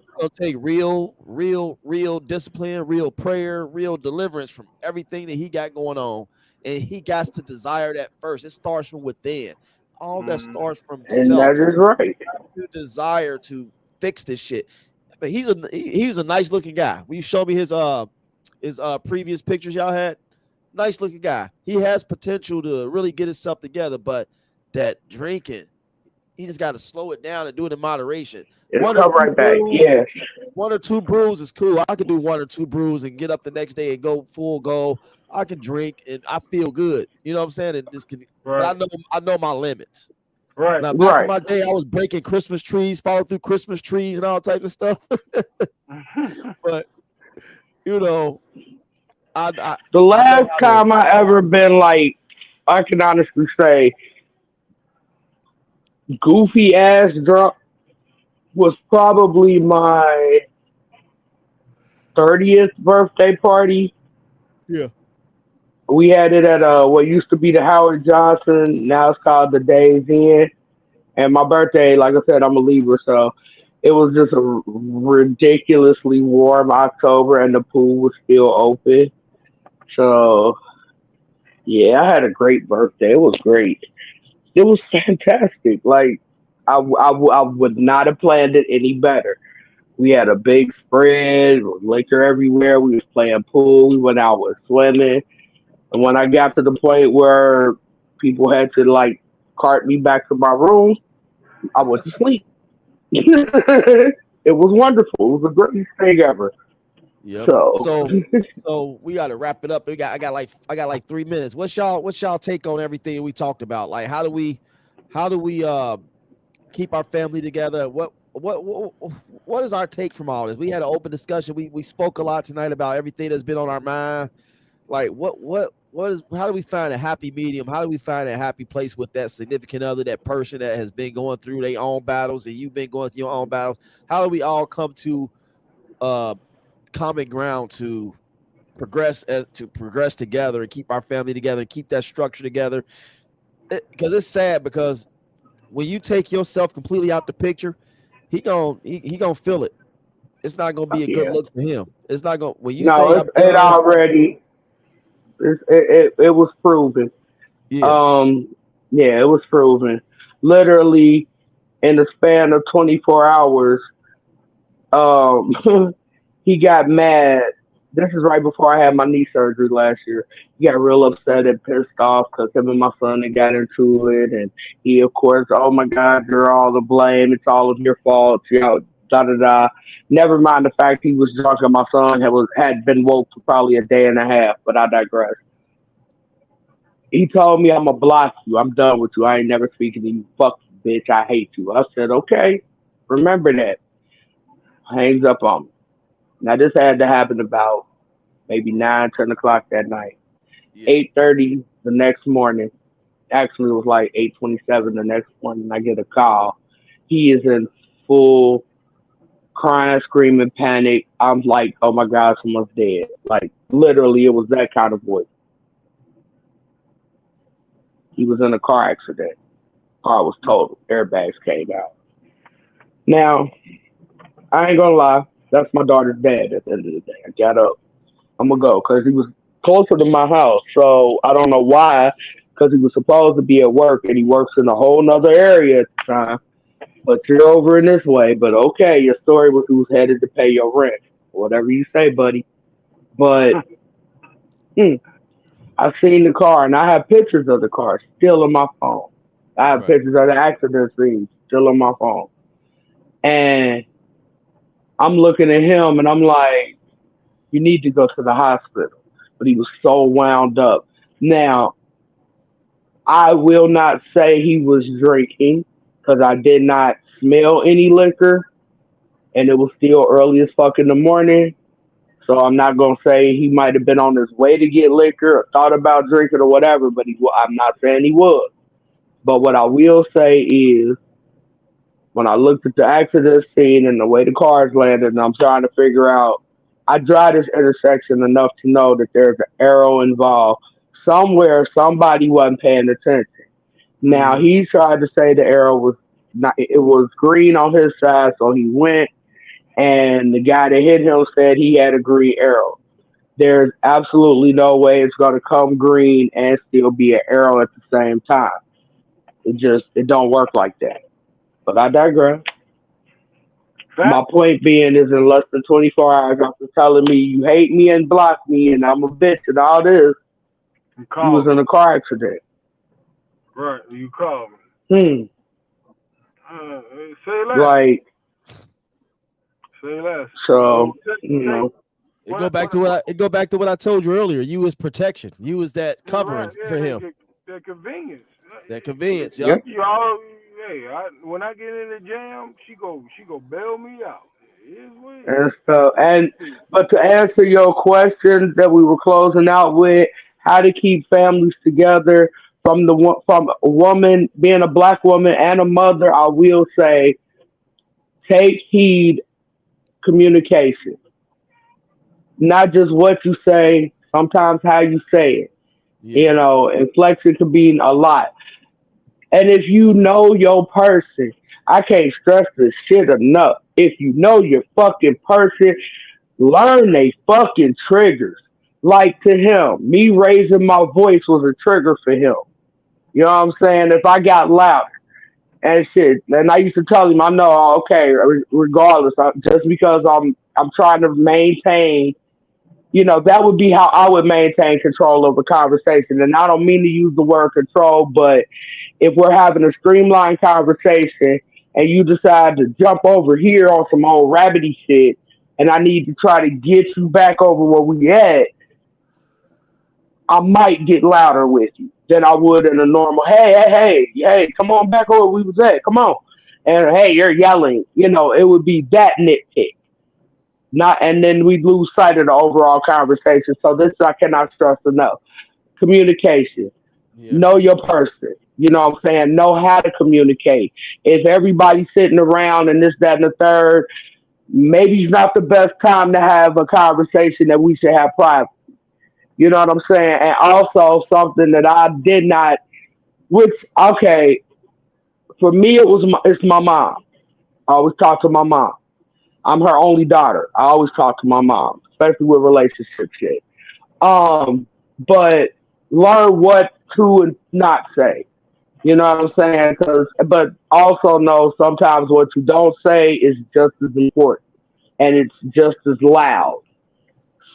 discipline, real prayer, real deliverance from everything that he got going on. And he got to desire that first. It starts from within. All that Mm. starts from And that self. is right. To desire to fix this shit. But he's a nice looking guy. Will you show me his his previous pictures y'all had. Nice looking guy. He has potential to really get himself together, but that drinking, he just got to slow it down and do it in moderation. It'll come right back. Yeah. One or two brews is cool. I can do one or two brews and get up the next day and go full go. I can drink and I feel good. You know what I'm saying? And this can, Right. but I know my limits. Right. Now back in Right. my day, I was breaking Christmas trees, falling through Christmas trees and all types of stuff. But you know, The last time I ever been like, I can honestly say, goofy ass drunk was probably my 30th birthday party. Yeah. We had it at what used to be the Howard Johnson. Now it's called the Days Inn. And my birthday, like I said, I'm a Libra, so it was just a ridiculously warm October, and the pool was still open. So yeah, I had a great birthday. It was great. It was fantastic. Like I would not have planned it any better. We had a big spread, liquor everywhere. We was playing pool. We went out with swimming. And when I got to the point where people had to like cart me back to my room, I went to sleep. It was wonderful. It was the greatest thing ever. Yep. So So we got to wrap it up. I got like 3 minutes. What's y'all take on everything we talked about? Like how do we keep our family together? What is our take from all this? We had an open discussion. We spoke a lot tonight about everything that's been on our mind. Like what is how do we find a happy medium? How do we find a happy place with that significant other, that person that has been going through their own battles and you've been going through your own battles? How do we all come to uh common ground to progress together and keep our family together and keep that structure together? Because it's sad because when you take yourself completely out the picture, he gonna feel it. It's not gonna be a good yeah, look for him. It's not gonna when you no, say I'm it done. already it was proven. Yeah, Um, yeah, it was proven. Literally in the span of 24 hours, um, he got mad. This is right before I had my knee surgery last year. He got real upset and pissed off because him and my son had got into it, and he, of course, oh my God, you're all to blame. It's all of your fault. You know, da da da. Never mind the fact he was drunk and my son had been woke for probably a day and a half. But I digress. He told me I'm gonna block you. I'm done with you. I ain't never speaking to you. Fuck you, bitch. I hate you. I said, okay. Remember that. Hangs up on me. Now this had to happen about maybe 9, 10 o'clock that night. yeah. 8:30 the next morning. Actually, it was like 8:27 the next morning. I get a call. He is in full crying, screaming, panic. I'm like, oh my God, someone's dead. Like literally, it was that kind of voice. He was in a car accident. Car was totaled. Airbags came out. Now, I ain't gonna lie. That's my daughter's dad at the end of the day. I got up. I'm gonna go because he was closer to my house. So I don't know why, because he was supposed to be at work and he works in a whole nother area at the time. But you're over in this way. But okay, your story was who's headed to pay your rent. Whatever you say, buddy. But mm, I seen the car and I have pictures of the car still on my phone. I have Right. pictures of the accident scene still on my phone. And I'm looking at him and I'm like, you need to go to the hospital. But he was so wound up. Now, I will not say he was drinking because I did not smell any liquor and it was still early as fuck in the morning. So I'm not gonna say he might have been on his way to get liquor or thought about drinking or whatever. But I'm not saying he was. But what I will say is when I looked at the accident scene and the way the cars landed, and I'm trying to figure out, I drive this intersection enough to know that there's an arrow involved. Somewhere, somebody wasn't paying attention. Now Mhm. he tried to say the arrow was not, it was green on his side, so he went, and the guy that hit him said he had a green arrow. There's absolutely no way it's going to come green and still be an arrow at the same time. It don't work like that. But I digress. My point being is in less than 24 hours after telling me you hate me and block me and I'm a bitch and all this, You you was call in me. a car accident. Right. You call me. Hmm. Uh, say less. Like, Say less. so, Take, you take know. It go back to what I told you earlier. You was protection. You was that right. covering Yeah, for him. the convenience. That convenience. Yeah. Yep. Y'all, hey, when I get in the jam, she go bail me out. It is what it And is. so, but to answer your question that we were closing out with, how to keep families together from a woman being a black woman and a mother, I will say take heed communication, not just what you say, sometimes how you say it. Yeah. Inflection could be a lot. And if you know your person, I can't stress this shit enough. If you know your fucking person, learn they fucking triggers. Like to him, me raising my voice was a trigger for him. You know what I'm saying? If I got loud and shit, and I used to tell him, I know, okay, regardless, just because I'm trying to maintain, that would be how I would maintain control of a conversation. And I don't mean to use the word control, but if we're having a streamlined conversation and you decide to jump over here on some old rabbity shit, and I need to try to get you back over where we at, I might get louder with you than I would in a normal, hey, come on back over where we was at, come on. And hey, you're yelling, it would be that nitpick. Not, and then we lose sight of the overall conversation. So this I cannot stress enough. Communication. Yeah. Know your person. You know what I'm saying? Know how to communicate. If everybody's sitting around and this, that, and the third, maybe it's not the best time to have a conversation that we should have private. You know what I'm saying? And also something that I did not, which okay, for me it's my mom. I always talk to my mom. I'm her only daughter. I always talk to my mom, especially with relationship shit. But learn what to and not say. You know what I'm saying? But also know sometimes what you don't say is just as important and it's just as loud.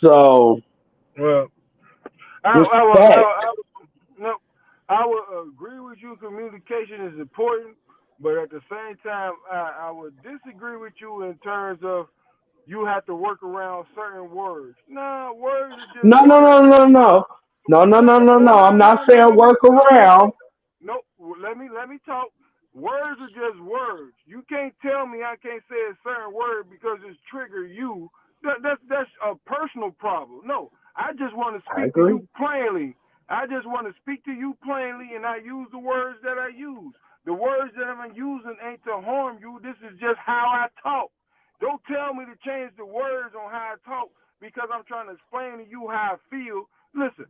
So Well, respect. no, I would agree with you. Communication is important, but at the same time, I would disagree with you in terms of you have to work around certain words. Nah, words are just No, no, words. no, no, no, no, no, no, no, no. I'm not saying work around. No, let me talk. Words are just words. You can't tell me I can't say a certain word because it's trigger you. That's a personal problem. No, I just want to I speak to agree. you plainly. I just want to speak to you plainly, and I use the words that I use. The words that I'm using ain't to harm you. This is just how I talk. Don't tell me to change the words on how I talk because I'm trying to explain to you how I feel. Listen,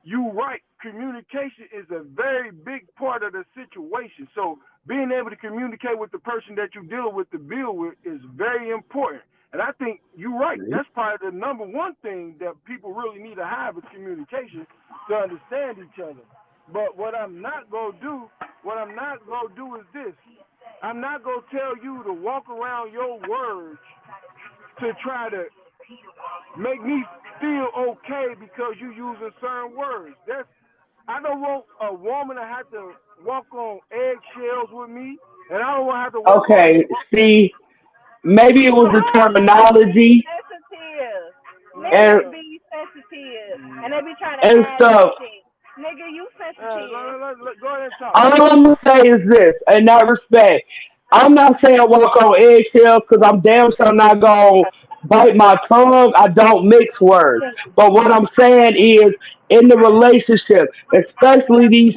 you right. Communication is a very big part of the situation. So being able to communicate with the person that you deal with to build with is very important. And I think you're right. That's probably the number one thing that people really need to have is communication to understand each other. But what I'm not gonna do is this. I'm not gonna tell you to walk around your words to try to make me feel okay because you using certain words. I don't want a woman to have to walk on eggshells with me, and I don't want to have to walk on. Okay, see, maybe it was the Women be terminology sensitive. and Niggas be sensitive. And they be trying to and hide that stuff. shit. Nigga, you sensitive. Go ahead and talk. All I'm gonna say is this, in that respect, I'm not saying walk on eggshells because I'm damn sure not gonna bite my tongue. I don't mix words, but what I'm saying is, in the relationship, especially these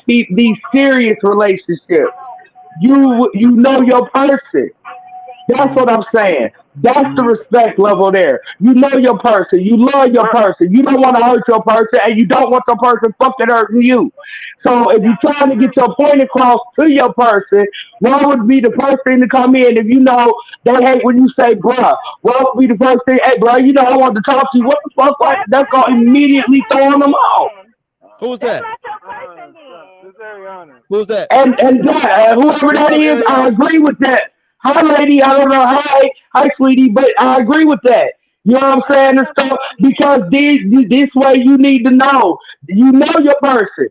serious relationships, you know your person. That's what I'm saying. That's the respect level there. You know your person. You love your Right. person. You don't want to hurt your person, and you don't want your person fucking hurting you. So if you're trying to get your point across to your person, what would be the first thing to come in if you know they hate when you say bruh? What would be the first thing? Hey, bro, I want to talk to you. What the fuck? What? That's going to That ain't your immediately throwing them person off. then. Who's That's that? not your person Stop. then. This Ariana. Who's that? And That's that not your whoever What's that up, person. is, I Ariana? agree with that. hi, lady. I don't know. Hi, sweetie. But I agree with that. You know what I'm saying and stuff because this way you need to know. You know your person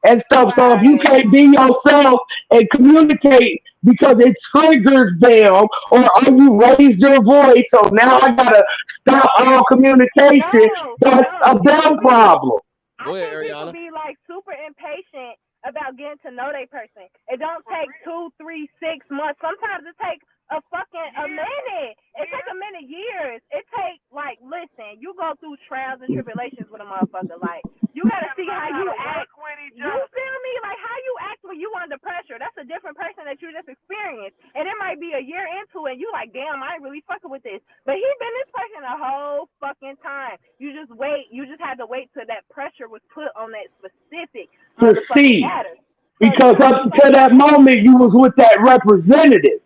and stuff. So if you Right. can't be yourself and communicate because it triggers them, or you raise your voice, so now I gotta stop all communication. No, That's no. a them problem. I Go ahead, think people Ariana. be like super impatient about getting to know their person. It don't take 2, 3, 6 months. Sometimes it takes a minute. It take a minute, years. It take like listen, you go through trials and tribulations with a motherfucker. Like you gotta see how you act. You feel me? Like how you act when you under pressure. That's a different person that you just experienced. And it might be a year into it, and you like, damn, I ain't really fucking with this. But he been this person the whole fucking time. You just wait. You just had to wait till that pressure was put on that specific To motherfucking see. matter. So you Because gotta up until fucking that moment, you was with that representative.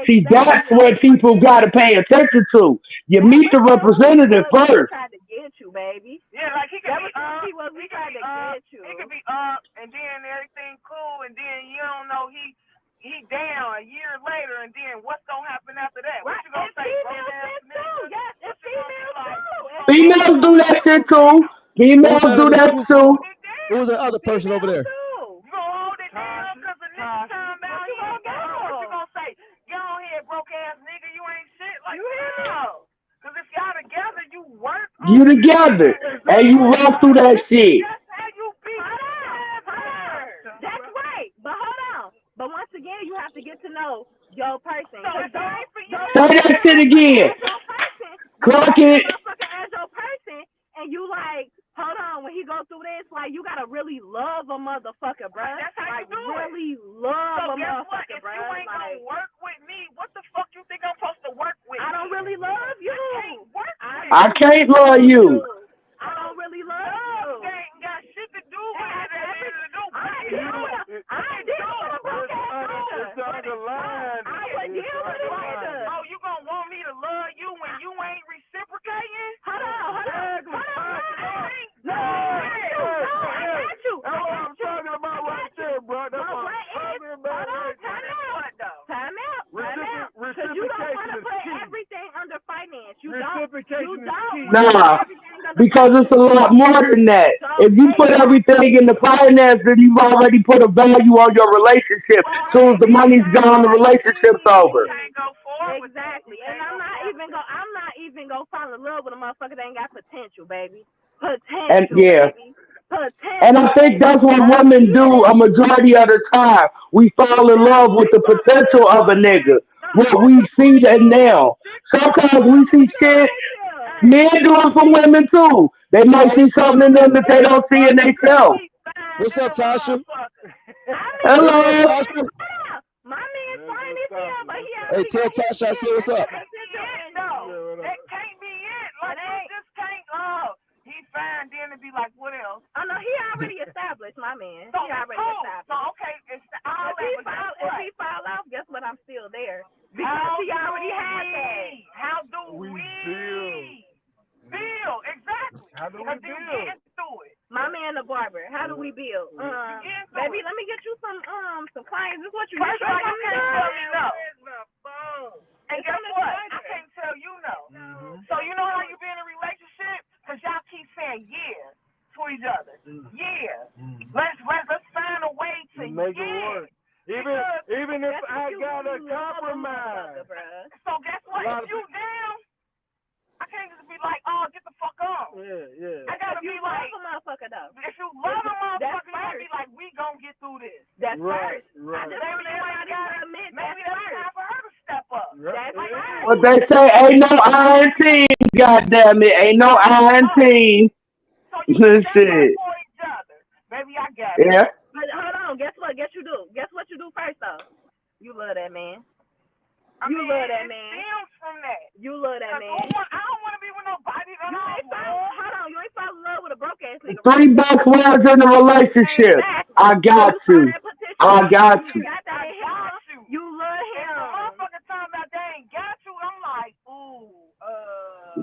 See, that's exactly. what people got to pay attention to. You That meet was the what he representative was when we first. tried to get you, baby. Yeah, like he could That be was what up, he was. We he could tried be to up, get you. he could be up, and then everything cool, and then you don't know he down a year later, and then what's gonna happen after that? What Right. you gonna And say, broke females ass think too. nigga? Yes, and What you gonna be females like? too. You And gonna walk Females up do on that that shit hoe too. down? Who was Females that? do that too. Hold it Who was down. the other person over females there? too. You gonna hold it down because the nigga time out What you here. gonna do? What you gonna say? Get on here, broke ass nigga. You ain't shit. Like You hear me? no. Because if y'all together, you work You on together. it. And you walk through that shit. That's how you be together. That's right. But hold on. But once again, you have to get to know your person. So if it ain't for you, Say that shit again. As your person, you Clock see the it. motherfucker as your person, and you like, hold on, when he go through this, like you gotta really love a motherfucker, bruh. That's how like you do really it. love So a guess what? motherfucker, If bruh. you ain't Like, gonna work with me, what the fuck you think I'm supposed to work with? I don't really love you. I can't work with I can't love you. I don't really love you. you. Ain't got shit to do with it at the end of the day. I deal with a broke ass nigga. It's underlined. I would deal with a nigga. Oh, you gonna want me to love you when you ain't reciprocating? Hold on. No, I got you. That's what I'm talking about right there, bro. That's what I'm talking about right there. Time out. Because you don't want to put everything under finance. You Reciprocation is key. Nah, because it's a lot more than that. If you put everything in the finance, then you've already put a value on your relationship. As soon as the money's gone, the relationship's over. Exactly. And I'm not even gonna fall in love with a motherfucker that ain't got potential, baby. Potential, And yeah. baby. Potential. And I think that's what women do a majority of the time. We fall in love with the potential of a nigga. What we see that now. Sometimes we see shit. Men do it for women too. They might see something in them that they don't see in themselves. What's up, Tasha? What's up, Hello. Tasha? My man fine as hell, but he Hey, tell Tasha I said what's up. No, that can't be it. Like, you just can't, he fine, then to be like, what else? Oh, no, he already established, my man. So, He already cool. established. So, okay, it's all If he fall off, guess what? I'm still there. Because how he already had that. How do we build? Exactly. How do we build? You get through it. My man, the barber. How do we build? Baby, let me get you some clients. This is what you First of all, you can't tell me no. And guess what? I can't tell you no. So you know how you be in a relationship? Because y'all keep saying yeah to each other. Yeah. Let's find a way to make it work. Even if I gotta compromise. So guess what? If you down, I can't just be like, oh, get the fuck off. Yeah. I gotta be like, love a motherfucker, though. if you love a motherfucker, you gotta be like, we gonna get through this. That's Right, first. right. I just want everybody to admit Maybe that's that's time first. for her to step up. That's Like, first. But they say ain't no iron team. Goddamn it, ain't no iron team. so you can step up Shit. for each other. Baby, I got it. Yeah. But hold on. Guess what? Guess what you do first, though? You love that man. I mean, love that it man. stems from that. You love that man. I don't want to be with nobody that Hold on. You ain't fall in love with a broke ass nigga. $3 words in a relationship. I got you. I got you. You love him. If the motherfucker talking about they ain't got you, I'm like, ooh,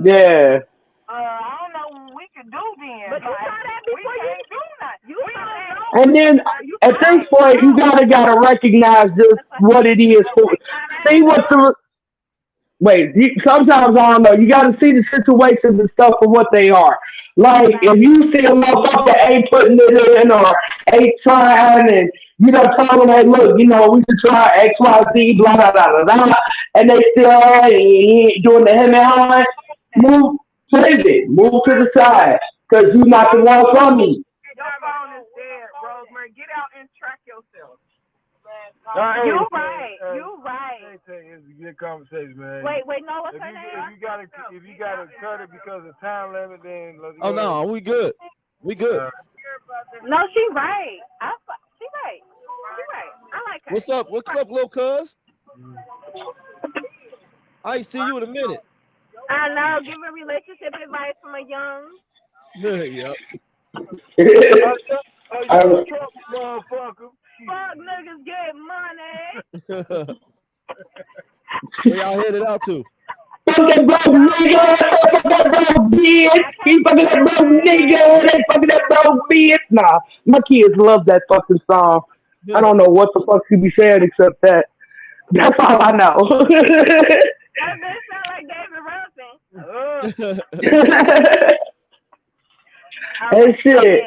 Yeah. I don't know what we can do then. But you like, saw that before we you can't do nothing. You We saw don't that. know. And then at this point, you gotta recognize just what it is. see what the wait. Sometimes I don't know. You got to see the situations and stuff for what they are. Like if you see a motherfucker ain't putting it in or ain't trying, and tell them, hey, look, we could try X, Y, Z, blah, blah, blah, blah, blah, and they still ain't doing the him and high. Move, pivot, move to the side, cause you not the one from me. Your phone is dead, Rosemary. Get out and track yourself. You right. You right. It's a good conversation, man. Wait, no, what's her name? If you gotta cut it because of time limit, then let's Oh go no, ahead. we good. We good. No, she right. She right. She right. I like her. What's up? What's up, little cuz? I ain't see you in a minute. I know. Giving relationship advice from a young. Yep. A young Trump motherfucker. Fuck niggas get money. Where y'all headed out to? Fuck that broke nigga. Fuck that broke bitch. He fucking that broke nigga. They fucking that broke bitch. Nah, my kids love that fucking song. I don't know what the fuck she be saying except that. That's all I know. That bitch sound like David Ruffin. Hey shit.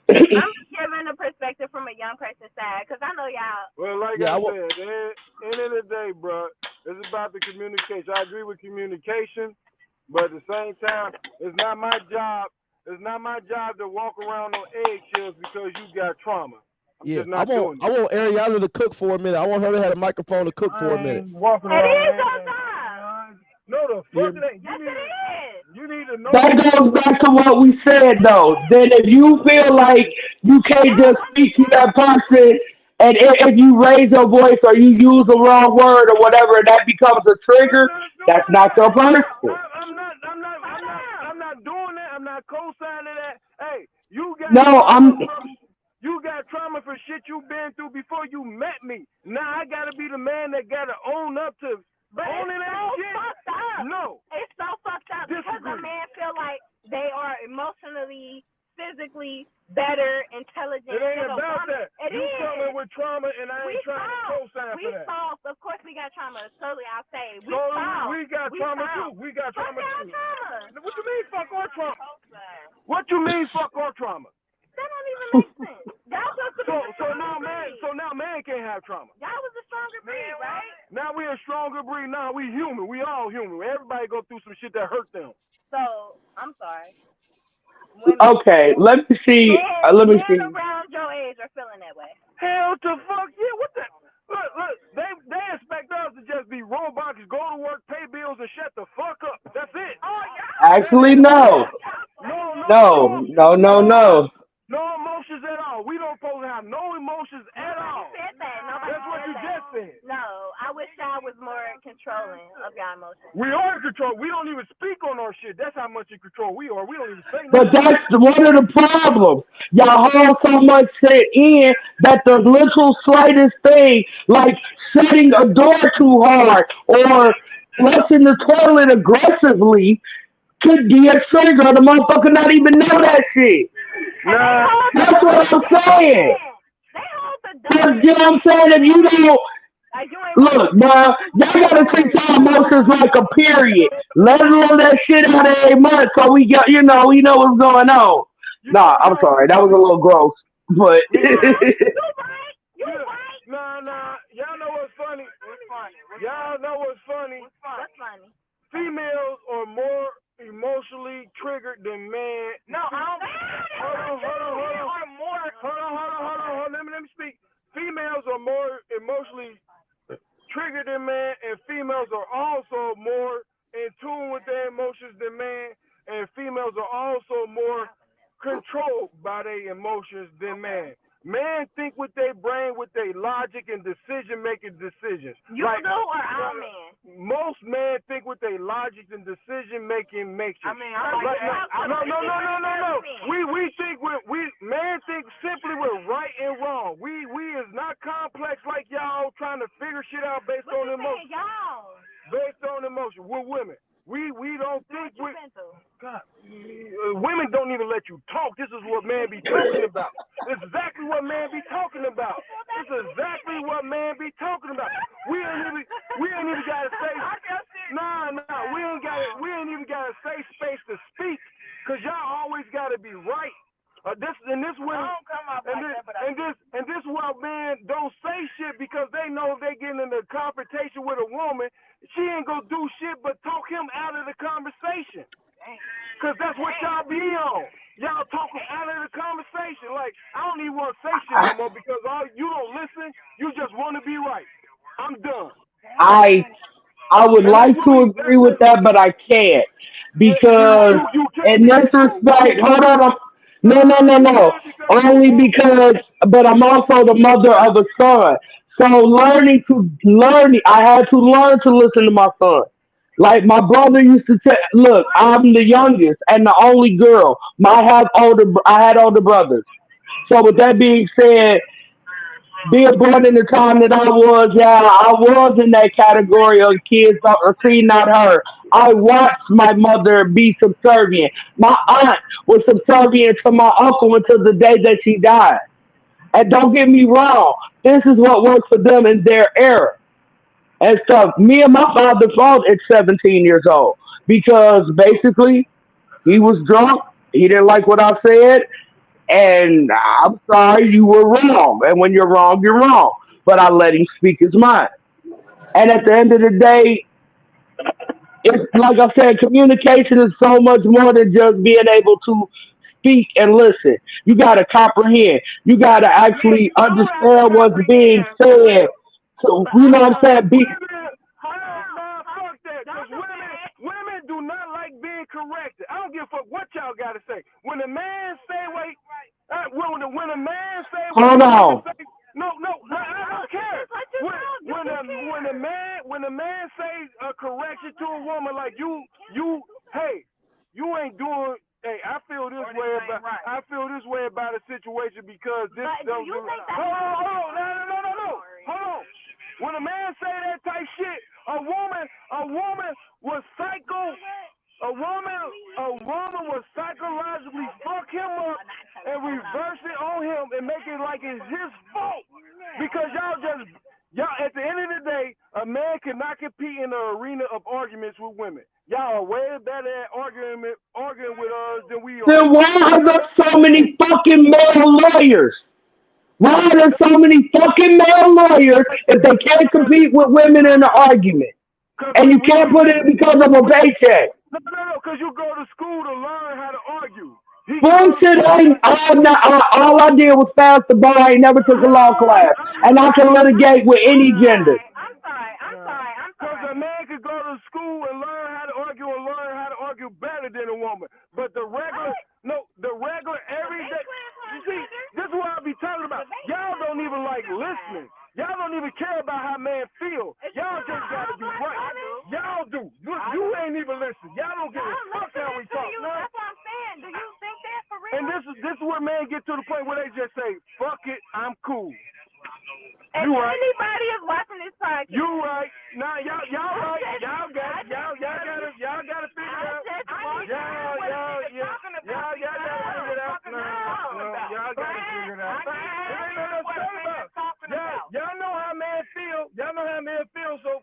I'm giving a perspective from a young person's side, because I know y'all. Well, like I said, at the end of the day, bro, it's about the communication. I agree with communication, but at the same time, it's not my job. It's not my job to walk around on eggshells because you got trauma. I want Ariana to cook for a minute. I want her to have a microphone to cook for a minute. Walking around. It is your job. No, the fuck it ain't. Yes, it is. You need to know. That goes back to what we said though. Then if you feel like you can't just speak to that person, and if you raise your voice or you use the wrong word or whatever, and that becomes a trigger, that's not your person. I'm not doing that. I'm not co-signing that. Hey, you got trauma for shit you been through before you met me. Now I gotta be the man that gotta own up to owning that shit. Fucked up. No, it's so fucked up because a man feel like they are emotionally, physically better, intelligent. It ain't about that. You coming with trauma, and I ain't trying to co-sign for that. We solved. Of course, we got trauma. Totally, I'll say. We got trauma too. We got trauma too. What you mean, fuck our trauma? What you mean, fuck our trauma? That don't even make sense. Y'all supposed to be so now man can't have trauma. Y'all was a stronger breed, right? Now we a stronger breed. Now we human. We all human. Everybody go through some shit that hurt them. So I'm sorry. Okay, let me see. Men around your age are feeling that way. Hell to fuck yeah. What the? Look. They expect us to just be robots, go to work, pay bills, and shut the fuck up. That's it. Oh yeah. Actually, no. No. No emotions at all. We don't supposed to have no emotions at all. Said that. That's what you just said. No, I wish I was more controlling of your emotions. We are in control. We don't even speak on our shit. That's how much in control we are. We don't even say But nothing. that's one of the problems. Y'all hold so much shit in that the little slightest thing, like shutting a door too hard or flushing the toilet aggressively, could be a trigger. The motherfucker not even know that shit. Nah. That's what I'm saying. They hold the You door. know what I'm saying? If you don't look, bro, y'all gotta treat your emotions like a period. Let alone that shit out of every month so we got we know what's going on. Nah, I'm sorry, that was a little gross. But You right. Nah. Y'all know what's funny? Y'all know what's funny? What's funny? Females are more emotionally triggered than men. No, I don't. Hold on. Let me speak. Females are more emotionally triggered than men, and females are also more in tune with their emotions than men, and females are also more controlled by their emotions than men. Men think with their brain, with their logic and decision-making decisions. You do or all men? Most men think with their logic and decision-making matrix. I mean, no. Men think simply with right and wrong. We is not complex like y'all trying to figure shit out based on emotion. Y'all? Based on emotion. We're women. We don't think God, women don't even let you talk. This is what men be talking about. It's exactly what men be talking about. It's exactly what man be talking about. We ain't even gotta say nah. We ain't even gotta say space to speak, cause y'all always gotta be right. This why men don't say shit, because they know if they get in a confrontation with a woman, she ain't gonna do shit but talk him out of the conversation. Cause that's what y'all be on. Y'all talking out of the conversation. Like, I don't even want to say shit no more, because you don't listen. You just want to be right. I'm done. I would like to agree with that, but I can't because You can't in this because respect, hold on, no. Only because, but I'm also the mother of a son. So I had to learn to listen to my son. Like my brother used to tell, look, I'm the youngest and the only girl. I had older brothers. So with that being said, being born in the time that I was, yeah, I was in that category of kids that are seen, not heard. I watched my mother be subservient. My aunt was subservient to my uncle until the day that she died. And don't get me wrong, this is what worked for them in their era and stuff. Me and my father fought at 17 years old because basically he was drunk. He didn't like what I said, and I'm sorry, you were wrong. And when you're wrong, you're wrong. But I let him speak his mind. And at the end of the day, it's like I said, communication is so much more than just being able to speak and listen. You got to comprehend. You got to actually you do have to understand what's being comprehend. said. So, But you know hold what I'm on, saying? fuck that. Because women do not like being corrected. I don't give a fuck what y'all got to say. When a man say when a man say what Hold he got to on. say, no, I don't care. When a man say a correction to a woman, like hey, you ain't doing. Hey, I feel this way about a situation because this. Hold on, no. Hold on. When a man say that type shit, a woman was psycho. A woman will psychologically fuck him up and reverse it on him and make it like it's his fault, because y'all at the end of the day, a man cannot compete in the arena of arguments with women. Y'all are way better at arguing with us than we are. Then why are there so many fucking male lawyers? Why are there so many fucking male lawyers if they can't compete with women in an argument? Cause And you we can't put it because of a paycheck. no, because you go to school to learn how to argue. You go to Bullshit school. ain't all I did was pass the bar. I ain't never took a law class. And I can litigate with any gender. Because a man could go to school and learn how to argue better than a woman. But the regular everyday. You see, this is what I be talking about. Y'all don't even like listening. Y'all don't even care about how man feel. Y'all just gotta be right. Y'all do. You ain't even listening. Y'all don't give a fuck how we talk. That's what I'm saying. Do you think that for real? And this is where men get to the point where they just say, "Fuck it, I'm cool." If anybody is watching this podcast, you right. Nah, y'all right. Y'all got it. Y'all gotta figure it out. Y'all gotta figure it out. No, y'all gotta figure it out. It ain't nothing to say about. Y'all know how men feel. So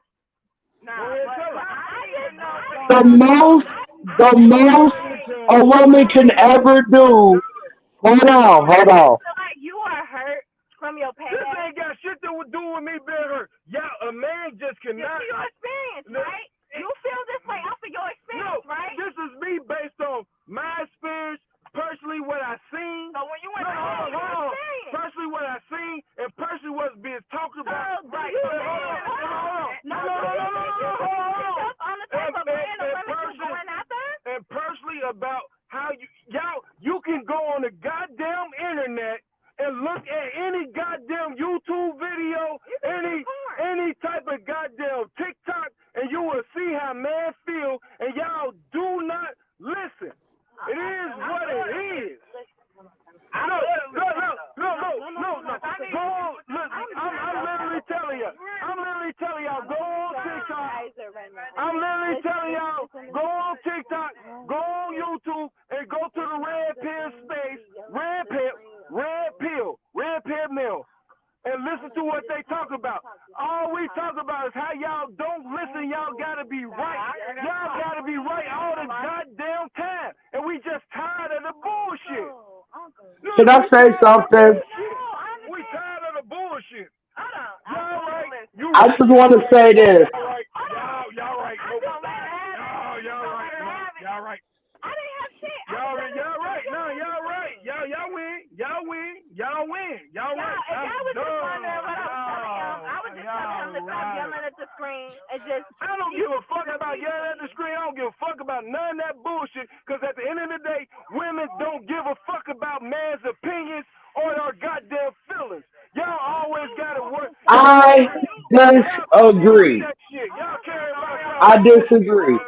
go ahead and tell The most, the most a woman can ever do. Hold on. like you are hurt from your past. This ain't got shit to do with me being hurt. A man just cannot. It's your experience, right? You feel this way off of your experience, right? This is me based on my experience, personally what I seen. So when you went Personally what I seen and personally what's being talked about. Right. No. And personally about how you can go on the goddamn internet and look at any goddamn YouTube video, any type of goddamn TikTok, and you will see how men feel, and y'all do not listen. It is what it is. No. Go on, look, I'm literally telling you. I'm literally telling y'all, go on TikTok. I'm literally telling y'all, go on TikTok, go on YouTube, and go to the red pill space, red pill mill, and listen to what they talk about. All we talk about is how y'all don't listen. Y'all gotta be right. Y'all gotta be right all the goddamn time. And we just tired of the bullshit. Can I say something? We tired of the bullshit. Y'all right. I just want to say this. Y'all right. Y'all right. Y'all right. Y'all right. I didn't have shit. Y'all right. No, y'all right. Y'all win. Y'all win. Y'all win. Y'all win. If y'all was just wondering what I was telling him, I was just telling him to stop yelling at the screen and just. I don't give a fuck about yelling at the screen. I don't give a fuck about none of that bullshit. Because at the end of the day, women don't give a fuck about man's opinions or their goddamn feelings. Y'all always gotta work. I disagree. Y'all care about y'all. I disagree.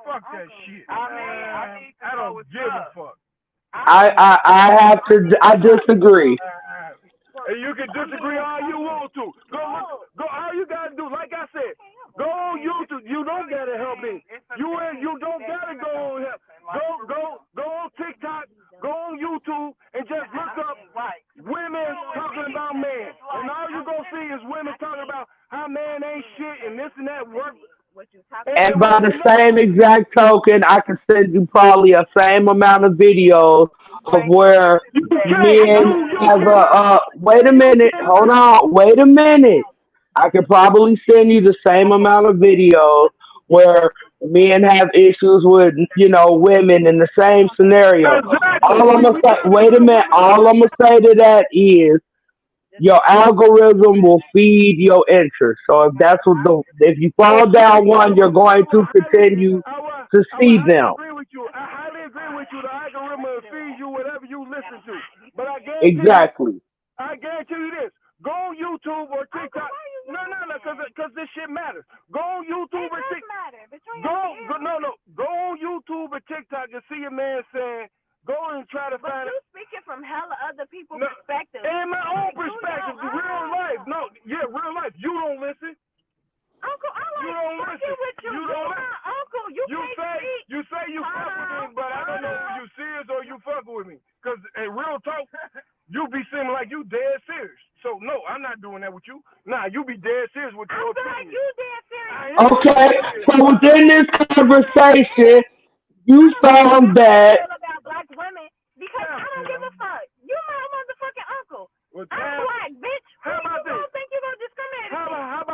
Fuck that shit. I don't give a fuck. I disagree. And you can disagree all you want to. Go. All you gotta do, like I said, go on YouTube. You don't gotta help me. You don't gotta go on help. Go on TikTok. Go on YouTube and just look up women talking about men. And all you gonna see is women talking about how man ain't shit and this and that work. And by the same exact token, I can send you probably a same amount of videos of where men have wait a minute, hold on, wait a minute. I could probably send you the same amount of videos where men have issues with, women in the same scenario. All I'm gonna say, wait a minute, all I'm gonna say to that is your algorithm will feed your interest. So if you fall down one, you're going to continue to see them. I highly agree with you. The algorithm will feed you whatever you listen to. But Exactly. I guarantee you this. Go on YouTube or TikTok. No, because this shit matters. Go on YouTube or TikTok. Go on YouTube or TikTok and see a man saying, go and try to find it. But you speaking from hella other people's perspective. In my own perspective, real life. No, yeah, real life. You don't listen. Uncle, I like fucking with you. You don't listen. Uncle, you say you fuck with me, but I don't know if you serious or you fuck with me. Because in real talk, you be seeming like you dead serious. So no, I'm not doing that with you. Nah, you be dead serious with your opinion. I feel like you dead serious. Okay, so within this conversation, you found that. About black women because I don't give a fuck. You my motherfucking uncle. I'm black, bitch. How about this? You think you gonna discriminate? How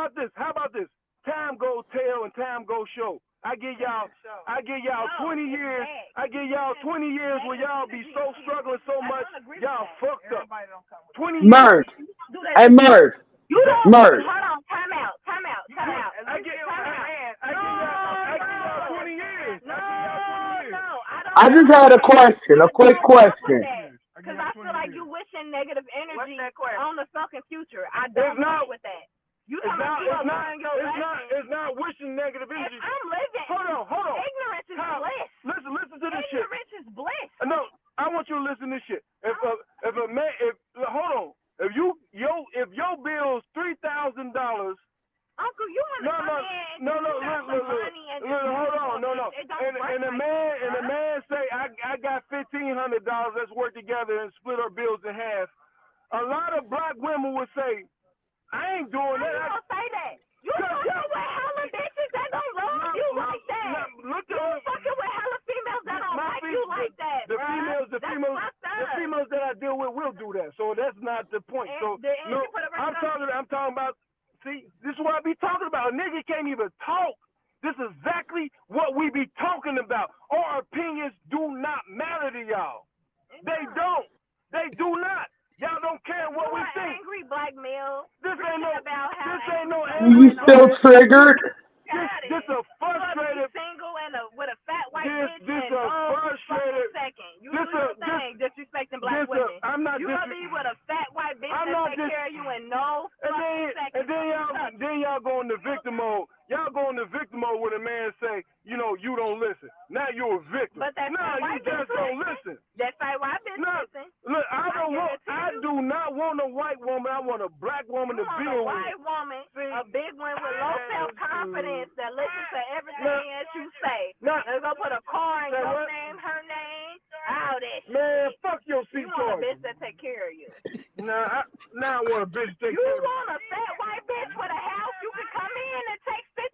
about this? Time go tell and time go show. I give y'all 20 years. I give y'all 20 years where y'all be so struggling so much, y'all fucked up. 20 years. Merge. Hey, Merge. You don't. Merge. Hold on. Time out. I give y'all 20 years. No. I just had a question, a quick question. Because I feel like you wishing negative energy on the fucking future. I don't know with that. It's not wishing negative energy. I'm living. Hold on. Ignorance is bliss. Listen to this shit. Ignorance is bliss. No, I want you to listen to this shit. If your bill's $3,000. Uncle, you want to come in no. Hold on. And the man say, I got $1,500. Let's work together and split our bills in half. A lot of black women would say, I ain't doing that. You don't say that. You fucking with hella bitches that don't love you like that. You fucking with hella females that don't like you like that. The females that I deal with will do that. So that's not the point. I'm talking about. See, this is what I be talking about. A nigga can't even talk. This is exactly what we be talking about. Our opinions do not matter to y'all. They don't. They do not. Y'all don't care what we think. Angry black male. This ain't no You still triggered? This a frustrated. Single and with a fat white bitch. This a frustrated. You do your thing disrespecting black women. I'm not. You gonna be with a fat white bitch that take care of you in no fucking second. And then y'all go into victim mode. Y'all go into victim mode when a man say, you don't listen. Now you're a victim. But that's you just don't listen. That's why white bitch listen. Look, I do not want a white woman. I want a black woman to be a white woman, a big one with low self-confidence that listens to everything that you say. They're gonna put a car in your name, her name. I know that shit. Man, fuck your seat You want a charger. bitch that take care of you. Now I want a bitch to take You care of me. want a fat white bitch with a house you can come in and take 50%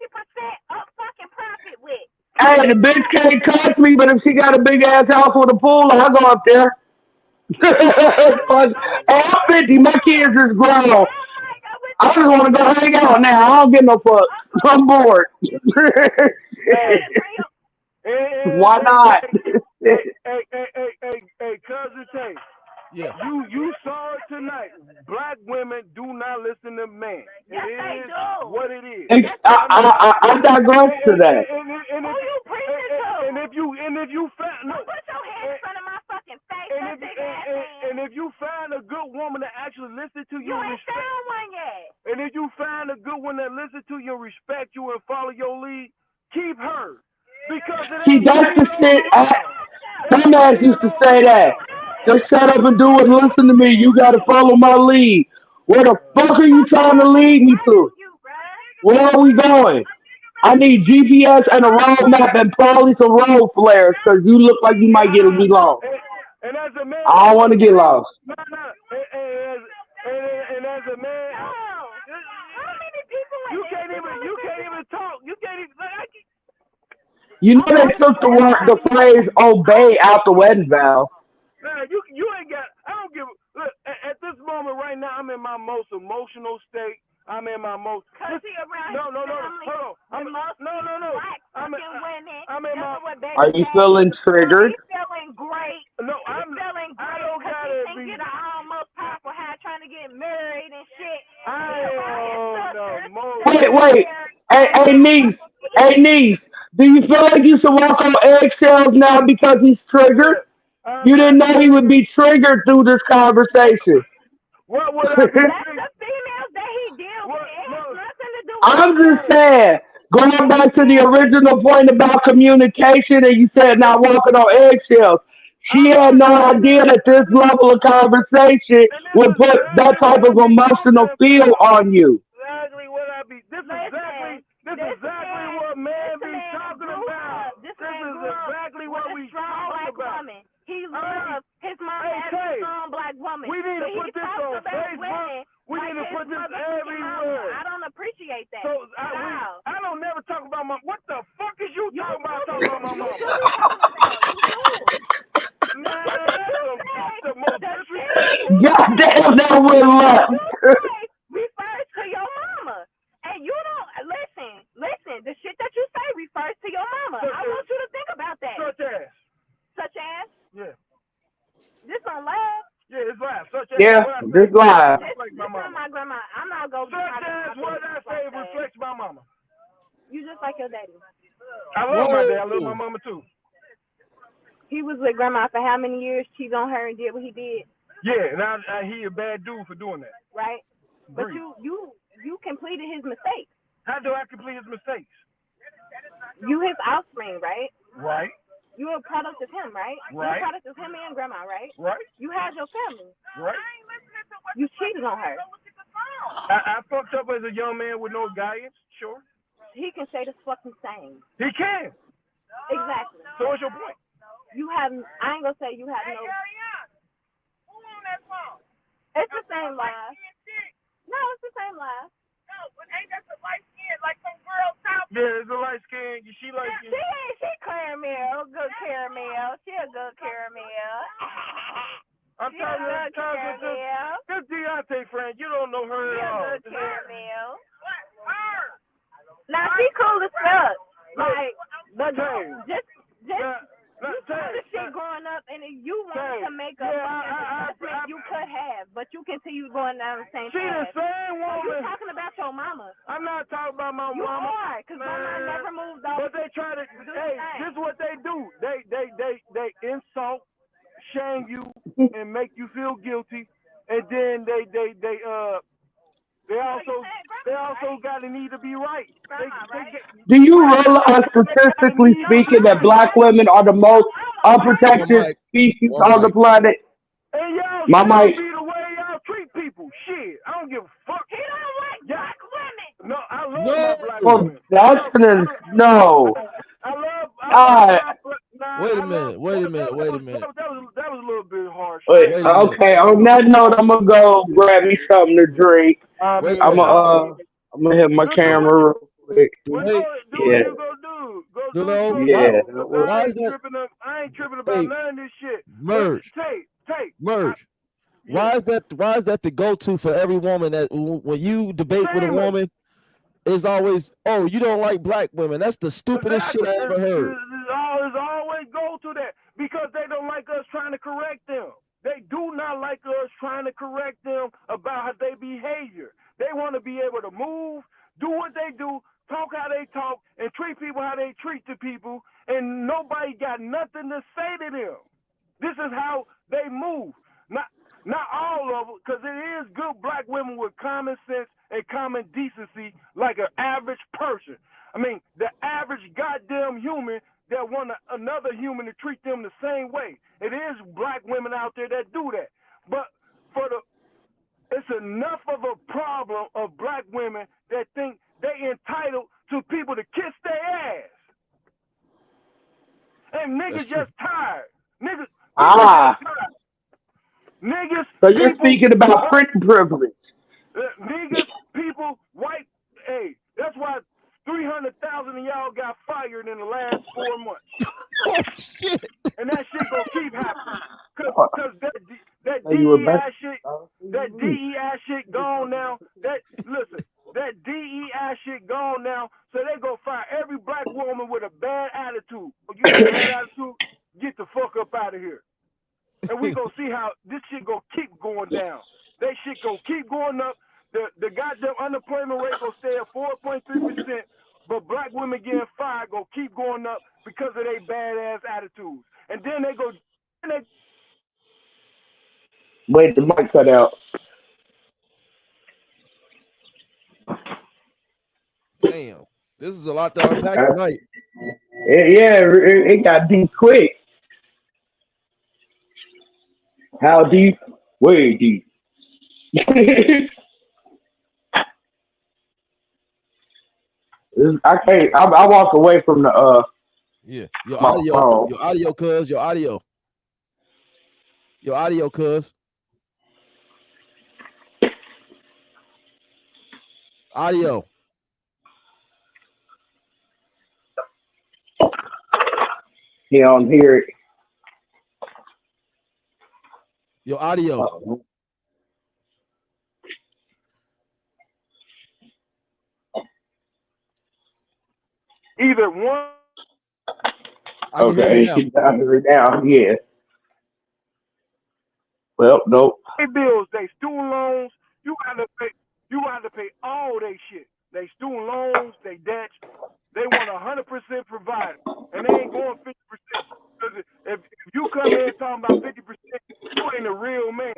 up fucking profit with. Hey, the bitch can't cost me, but if she got a big ass house with a pool, I'll go up there. Fuck. Hey, I'm 50. My kids is grown. I just want to go hang out now. I don't get no fuck. I'm bored. Why not? Hey, cousin Tay. Yeah. You saw it tonight. Black women do not listen to men. Yes, It they is do. what it is. I digress to that. Who you preaching to? And if you found Don't put your hand in front of my fucking face. and if you find a good woman that actually listen to you, You ain't found one yet. and if you find a good one that listen to you, respect you, and follow your lead, keep her. Because it See, ain't that's the no shit. Dumbass used to say that. Just shut up and do it and listen to me. You gotta follow my lead. Where the fuck are you trying to lead me to? Where are we going? I need GPS and a road map and probably some road flares because you look like you might get me lost. And as a man, I don't want to get lost. no, and as a man, How many people you can't even talk. You can't even. You know they took the phrase "obey" out the wedding vow. Nah, you ain't got. I don't give. Look, at this moment right now, I'm in my most emotional state. I'm in my most. Cause he around No, hold on. I'm in my. Are you feeling triggered? He's feeling great. No, I don't gotta he be. get an almost powerful high trying to get married and shit. Wait. Hey, niece. Do you feel like you should walk on eggshells now because he's triggered? You didn't know he would be triggered through this conversation. What would I be? That's the females that he deals with. It has nothing to do with I'm just saying, going back to the original point about communication, and you said not walking on eggshells. She had no idea that this level of conversation would put that type of emotional feel on you. Exactly what I be. This is exactly what man be talking about. This is exactly what we talking about. He loves his mom as a strong black woman. We need to put this on Facebook. We need to put this everywhere. I don't appreciate that. So I don't never talk about my. What the fuck is you talking about? Talking about my mama? Man, that's the most disrespectful. Goddamn, that would luck. Refers to your mama. And you don't listen. The shit that you say refers to your mama. I want you to think about that. Such as? Yeah. This on live? Yeah, it's live. Such as. Yeah, this live. This is my grandma. I'm not going to. Such as what I say reflects my mama. You just like your daddy. I love my dad. I love my mama too. He was with grandma for how many years? Cheated on her and did what he did. Yeah, and he a bad dude for doing that. Right. But you completed his mistakes. How do I complete his mistakes? You his offspring, right? Right. You're a product of him, right? Right. You're a product of him and grandma, right? Right. You had your family. Right. You cheated on her. I fucked up as a young man with no guidance, sure. He can say the fucking same. He can. Exactly. So what's your point? You have, I ain't gonna say you have no. Who on that phone? It's the same live. No, it's the same live. No, but ain't that the light skin like some girl top? Yeah, it's a light skin. She like She caramel, good caramel. She a good caramel. I'm telling you, this Deontay friend, you don't know her at all. Good caramel. Now she cool as fuck. Like, but just you saw the shit growing up, and you wanted to make a fucking you could have, but you continue going down the same path. She the same woman. You talking about your mama? I'm not talking about my you mama. You are, because mama never moved off. But they try to. Hey, this is what they do. They insult, shame you, and make you feel guilty, and then they also got to need to be right. Do you realize, statistically speaking, that black women are the most unprotected species on the planet? And y'all My mic. be the way y'all treat people. Shit, I don't give a fuck. He don't like black women. No, I love my black Well, women. that's no. I love Wait a minute. Wait a minute. Wait a minute. That was a little bit harsh. Wait, Wait a minute. okay. On that note, I'm gonna go grab me something to drink. I Wait mean, a minute. I'm gonna hit my do what camera real quick. Well, Wait. do what Yeah, you gonna do. Go You do what you know gonna why? yeah. do. 'Cause Why is that? I ain't tripping about Hey, none of this shit. But merge, take. merge. Yeah. Why is that? Why is that the go-to for every woman that when you debate with a Shameless. woman, is always, oh, you don't like black women. That's the stupidest shit I ever heard. It's always go to that because they don't like us trying to correct them. They do not like us trying to correct them about how they behavior. They want to be able to move, do what they do, talk how they talk, and treat people how they treat the people, and nobody got nothing to say to them. This is how they move. Not all of them, because it is good black women with common sense and common decency like an average person. I mean, the average goddamn human that want another human to treat them the same way. It is black women out there that do that. But it's enough of a problem of black women that think they entitled to people to kiss their ass. And niggas just tired. Niggas just tired. Niggas, so you're speaking about print privilege. Niggas, people, white. Hey, that's why 300,000 of y'all got fired in the last 4 months. Oh shit! And that shit gonna keep happening. Cause that DEI shit gone now. That DEI shit gone now. So they gonna fire every black woman with a bad attitude. You got a bad attitude? Get the fuck up out of here. And we gonna see how this shit gonna keep going down. That shit gonna keep going up. The goddamn unemployment rate gonna stay at 4.3%, but black women getting fired gonna keep going up because of their badass attitudes. And then they go. Wait, the mic cut out. Damn, this is a lot to unpack tonight. It got deep quick. How deep? Way deep. I can't. I walk away from the Yeah, your my audio, phone. your audio, cuz, your audio, cuz, audio. You don't hear it. Your audio. Uh-oh. Either one. I can hear you now. I hear it now. Yeah. Well, nope. They bills, they student loans. You got to pay all they shit. They student loans, they debts. They want 100% provided, and they ain't going 50%. Because if you come in talking about 50%, you ain't a real man.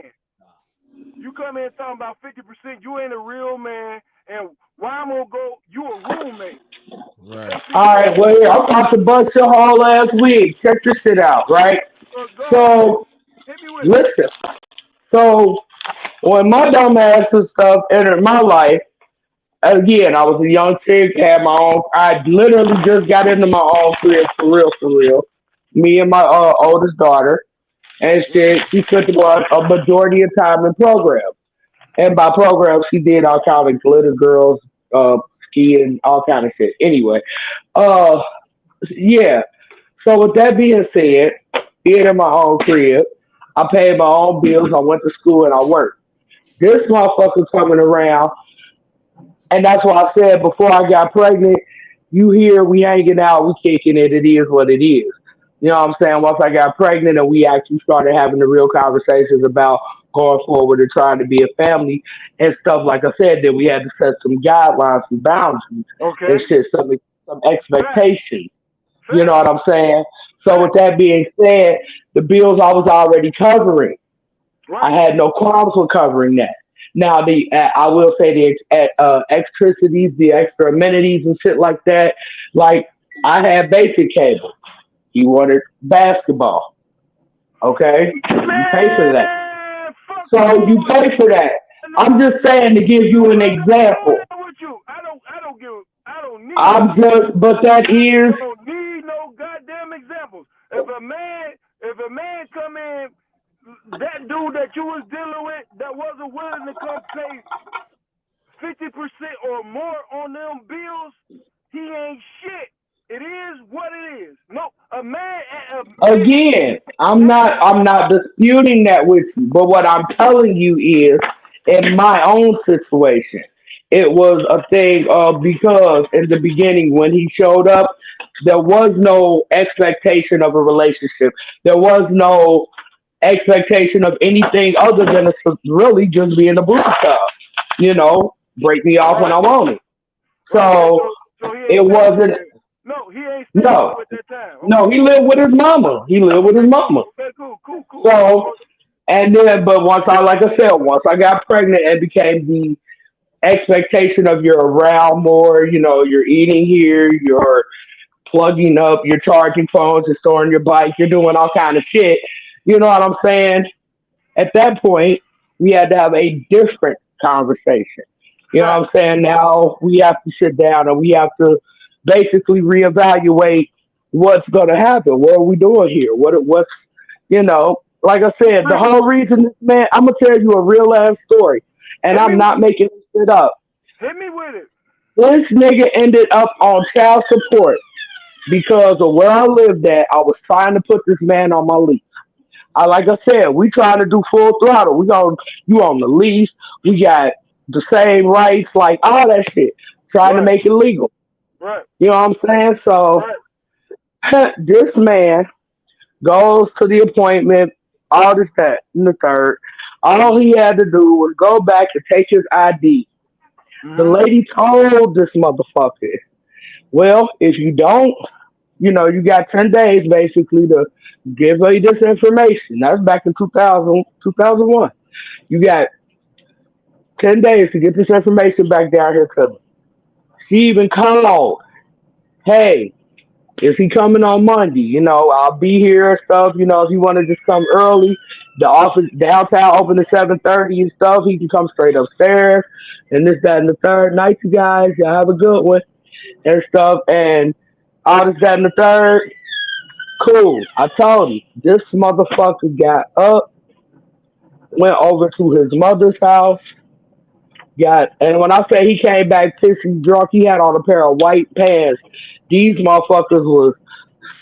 You come in talking about 50%, you ain't a real man. And why I'm gonna go? You a roommate. Right. All right. Well, here, I'm about to bust your whole ass wig. Check this shit out, right? So, hit me with it. listen. So, when my dumb ass and stuff entered my life, again, I was a young chick, had my own. I literally just got into my own career for real, for real. Me and my oldest daughter, and she spent a majority of time in programs. And by programs, she did all kind of glitter girls, skiing, all kind of shit. Anyway, uh, yeah. So with that being said, being in my own crib, I paid my own bills. I went to school and I worked. This motherfucker coming around, and that's why I said before I got pregnant, you hear we hanging out, we kicking it. It is what it is. You know what I'm saying? Once I got pregnant and we actually started having the real conversations about going forward and trying to be a family and stuff, like I said, then we had to set some guidelines, some boundaries, and shit, some expectations. You know what I'm saying? So with that being said, the bills I was already covering. I had no qualms with covering that. Now I will say the extricities, the extra amenities and shit like that. Like I had basic cable. He wanted basketball. Okay, you pay for that. So you pay for that. I'm just saying to give you an example. I don't need. I'm just, but that is. I don't need no goddamn examples. As if a man come in, that dude that you was dealing with that wasn't willing to come pay 50% or more on them bills, he ain't shit. It is what it is. No, a man. Again, I'm not disputing that with you, but what I'm telling you is, in my own situation, it was a thing of because in the beginning when he showed up, there was no expectation of a relationship. There was no expectation of anything other than really just being a booty call. Break me off when I want it. Right. So So he it ain't staying with wasn't. you. No, he ain't staying with No, you at that time. no, Okay. he lived with his mama. He lived with his mama. Okay, cool. So, and then, but like I said, once I got pregnant, it became the expectation of you're around more. You're eating here, you're plugging up, you're charging phones, you're storing your bike, you're doing all kind of shit. You know what I'm saying? At that point, we had to have a different conversation. You know Fact. what I'm saying? Now we have to sit down and we have to basically reevaluate what's going to happen. What are we doing here? Like I said, the whole reason this man, I'm going to tell you a real ass story, and Hit me I'm not with it. making this shit up. Hit me with it. This nigga ended up on child support because of where I lived at. I was trying to put this man on my lease. Like I said, we trying to do full throttle. You on the lease. We got the same rights, like all that shit. Trying to Right. make it legal. Right. You know what I'm saying? So Right. this man goes to the appointment, all this, that, and the third. All he had to do was go back and take his ID. The Mhm. lady told this motherfucker, well, if you don't, you got 10 days basically to give me this information. That's back in 2000, 2001. You got 10 days to get this information back down here to me. She even called, hey, is he coming on Monday? I'll be here and stuff. If you want to just come early, the office downtown open at 7:30 and stuff. He can come straight upstairs and this, that, and the third. Night, you guys. Y'all have a good one and stuff. And all this, that, and the third. Cool. I told him this motherfucker got up, went over to his mother's house, and when I say he came back pissy drunk, he had on a pair of white pants. These motherfuckers was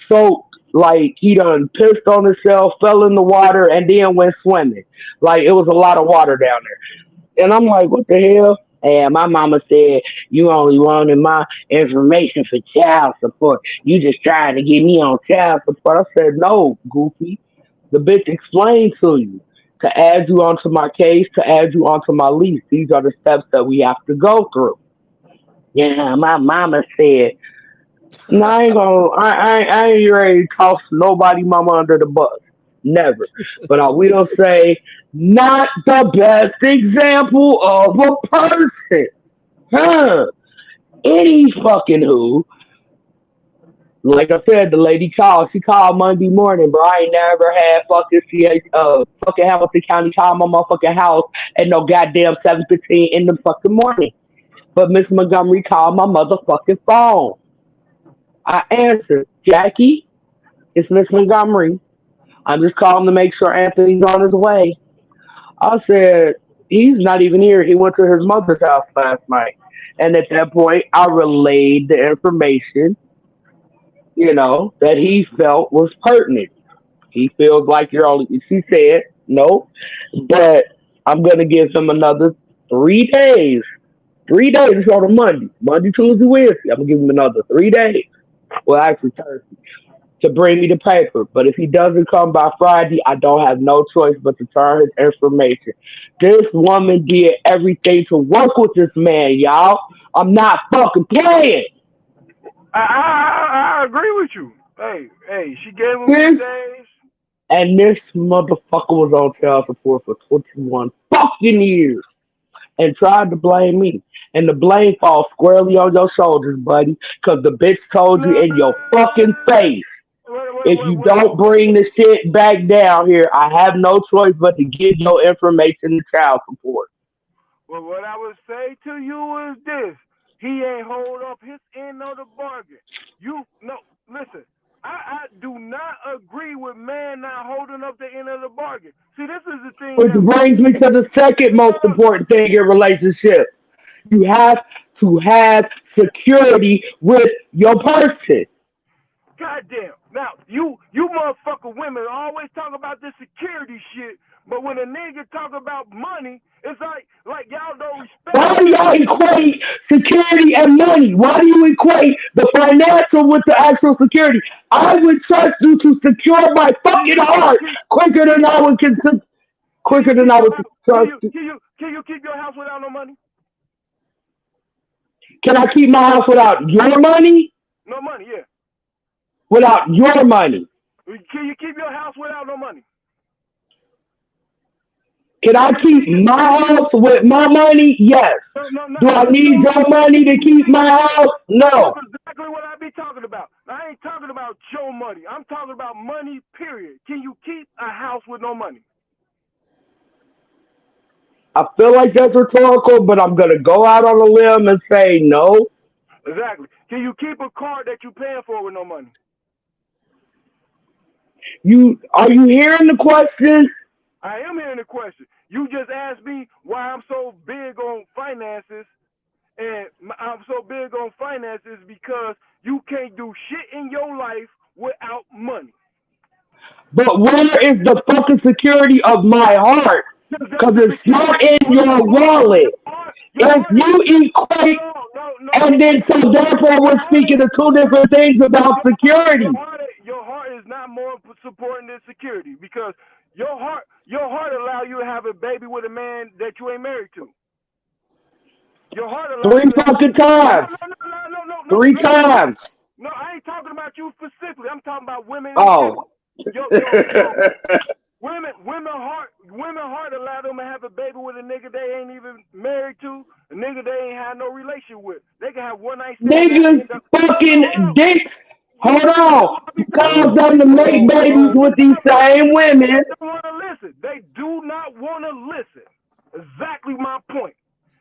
soaked, like he done pissed on himself, fell in the water, and then went swimming. Like it was a lot of water down there. And I'm like, what the hell? And my mama said, you only wanted my information for child support. You just trying to get me on child support. I said, no, goofy. The bitch explained to you to add you onto my case, to add you onto my lease. These are the steps that we have to go through. Yeah, my mama said, no, I ain't ready to toss nobody mama under the bus. Never. But I will say, not the best example of a person. Huh? Any fucking who. Like I said, the lady called. She called Monday morning, bro. I ain't never had fucking Hamilton County call my motherfucking house at no goddamn 7:15 in the fucking morning. But Miss Montgomery called my motherfucking phone. I answered, Jackie, it's Miss Montgomery. I'm just calling to make sure Anthony's on his way. I said, he's not even here. He went to his mother's house last night. And at that point, I relayed the information, that he felt was pertinent. He feels like you're only, she said, no, but I'm going to give him another 3 days. 3 days on a Monday. Monday, Tuesday, Wednesday. I'm going to give him another 3 days. Well, actually, Thursday. To bring me the paper. But if he doesn't come by Friday, I don't have no choice but to turn his information. This woman did everything to work with this man, y'all. I'm not fucking playing. I agree with you. Hey, she gave him This 3 days. and this motherfucker was on child support for 21 fucking years and tried to blame me. And the blame falls squarely on your shoulders, buddy, because the bitch told you No, in your fucking face, if you wait. don't bring the shit back down here, I have no choice but to give your information to child support. Well, what I would say to you is this: he ain't hold up his end of the bargain. You no, listen. I do not agree with man not holding up the end of the bargain. See, this is the thing Which that brings me to the second most important thing in relationships. You have to have security with your person. goddamn. Now, you motherfucker women always talk about this security shit, but when a nigga talk about money, it's like y'all don't respect Why the do y'all man. equate security and money? Why do you equate the financial with the actual security? I would trust you to secure my Can fucking you heart quicker than I would can you quicker than keep I your would house? trust you. Can you keep your house without no money? Can I keep my house without your money? No money, yeah. Without your money? Can you keep your house without no money? Can I Can you keep keep your my house with my money? Yes. Do I need no, your money to keep my house? that's No. exactly what I be talking about. I ain't talking about your money. I'm talking about money, period. Can you keep a house with no money? I feel like that's rhetorical, but I'm gonna go out on a limb and say no. Exactly. Can you keep a car that you paying for with no money? You are you hearing the question? I am hearing the question. You just asked me why I'm so big on finances, and I'm so big on finances because you can't do shit in your life without money. But where is the fucking security of my heart? Because The it's security not in of your wallet. your If heart is you equate, and then so therefore we're speaking of two different things about security. your heart is not more supporting than security because your heart allow you to have a baby with a man that you ain't married to. Your heart allow Three you to have fucking no times. Three no times. no. I ain't talking about you specifically. I'm talking about women in Oh. general. Your women heart allow them to have a baby with a nigga they ain't even married to, a nigga they ain't had no relation with. They can have one night stand and Niggas end up. fucking dicks. Hold Hold on. on. Cause them to make babies with these same women. They don't want to listen. They do not want to listen. Exactly my point.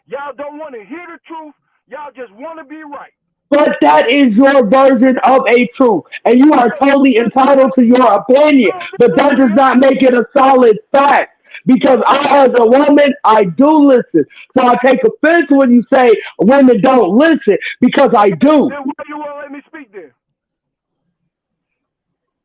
Y'all don't want to hear the truth. Y'all just want to be right. But that is your version of a truth. And you are totally entitled to your opinion. No, But listen that to me. does not make it a solid fact. Because I, as a woman, I do listen. So I take offense when you say women don't listen because I do. Then why you won't let me speak then?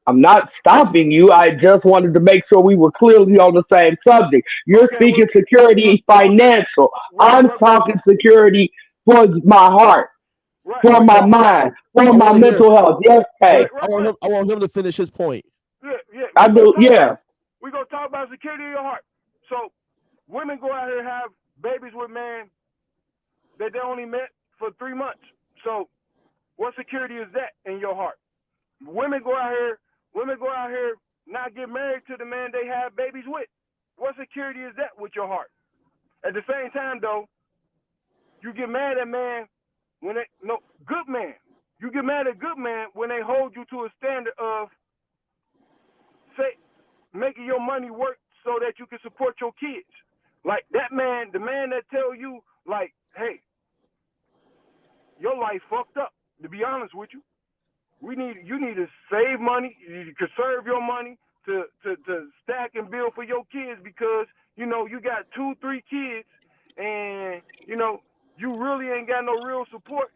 I'm not stopping you. I just wanted to make sure we were clearly on the same subject. You're Okay, speaking security financial. I'm talking security for my heart, right, for All right, my now mind, for I my want to hear. mental health. Yes, Kay. I want him. I want him to finish his point. Yeah. I do. Yeah. We gonna talk about security of your heart. So women go out here and have babies with men that they only met for 3 months. So what security is that in your heart? Women go out here. Women go out here not get married to the man they have babies with. What security is that with your heart? At the same time, though, you get mad at man when they no good man. You get mad at good man when they hold you to a standard of say making your money work so that you can support your kids. Like that man, the man that tell you like, hey, your life fucked up. To be honest with you, you need to save money, you need to conserve your money to stack and build for your kids because you got 2, 3 kids and you really ain't got no real support.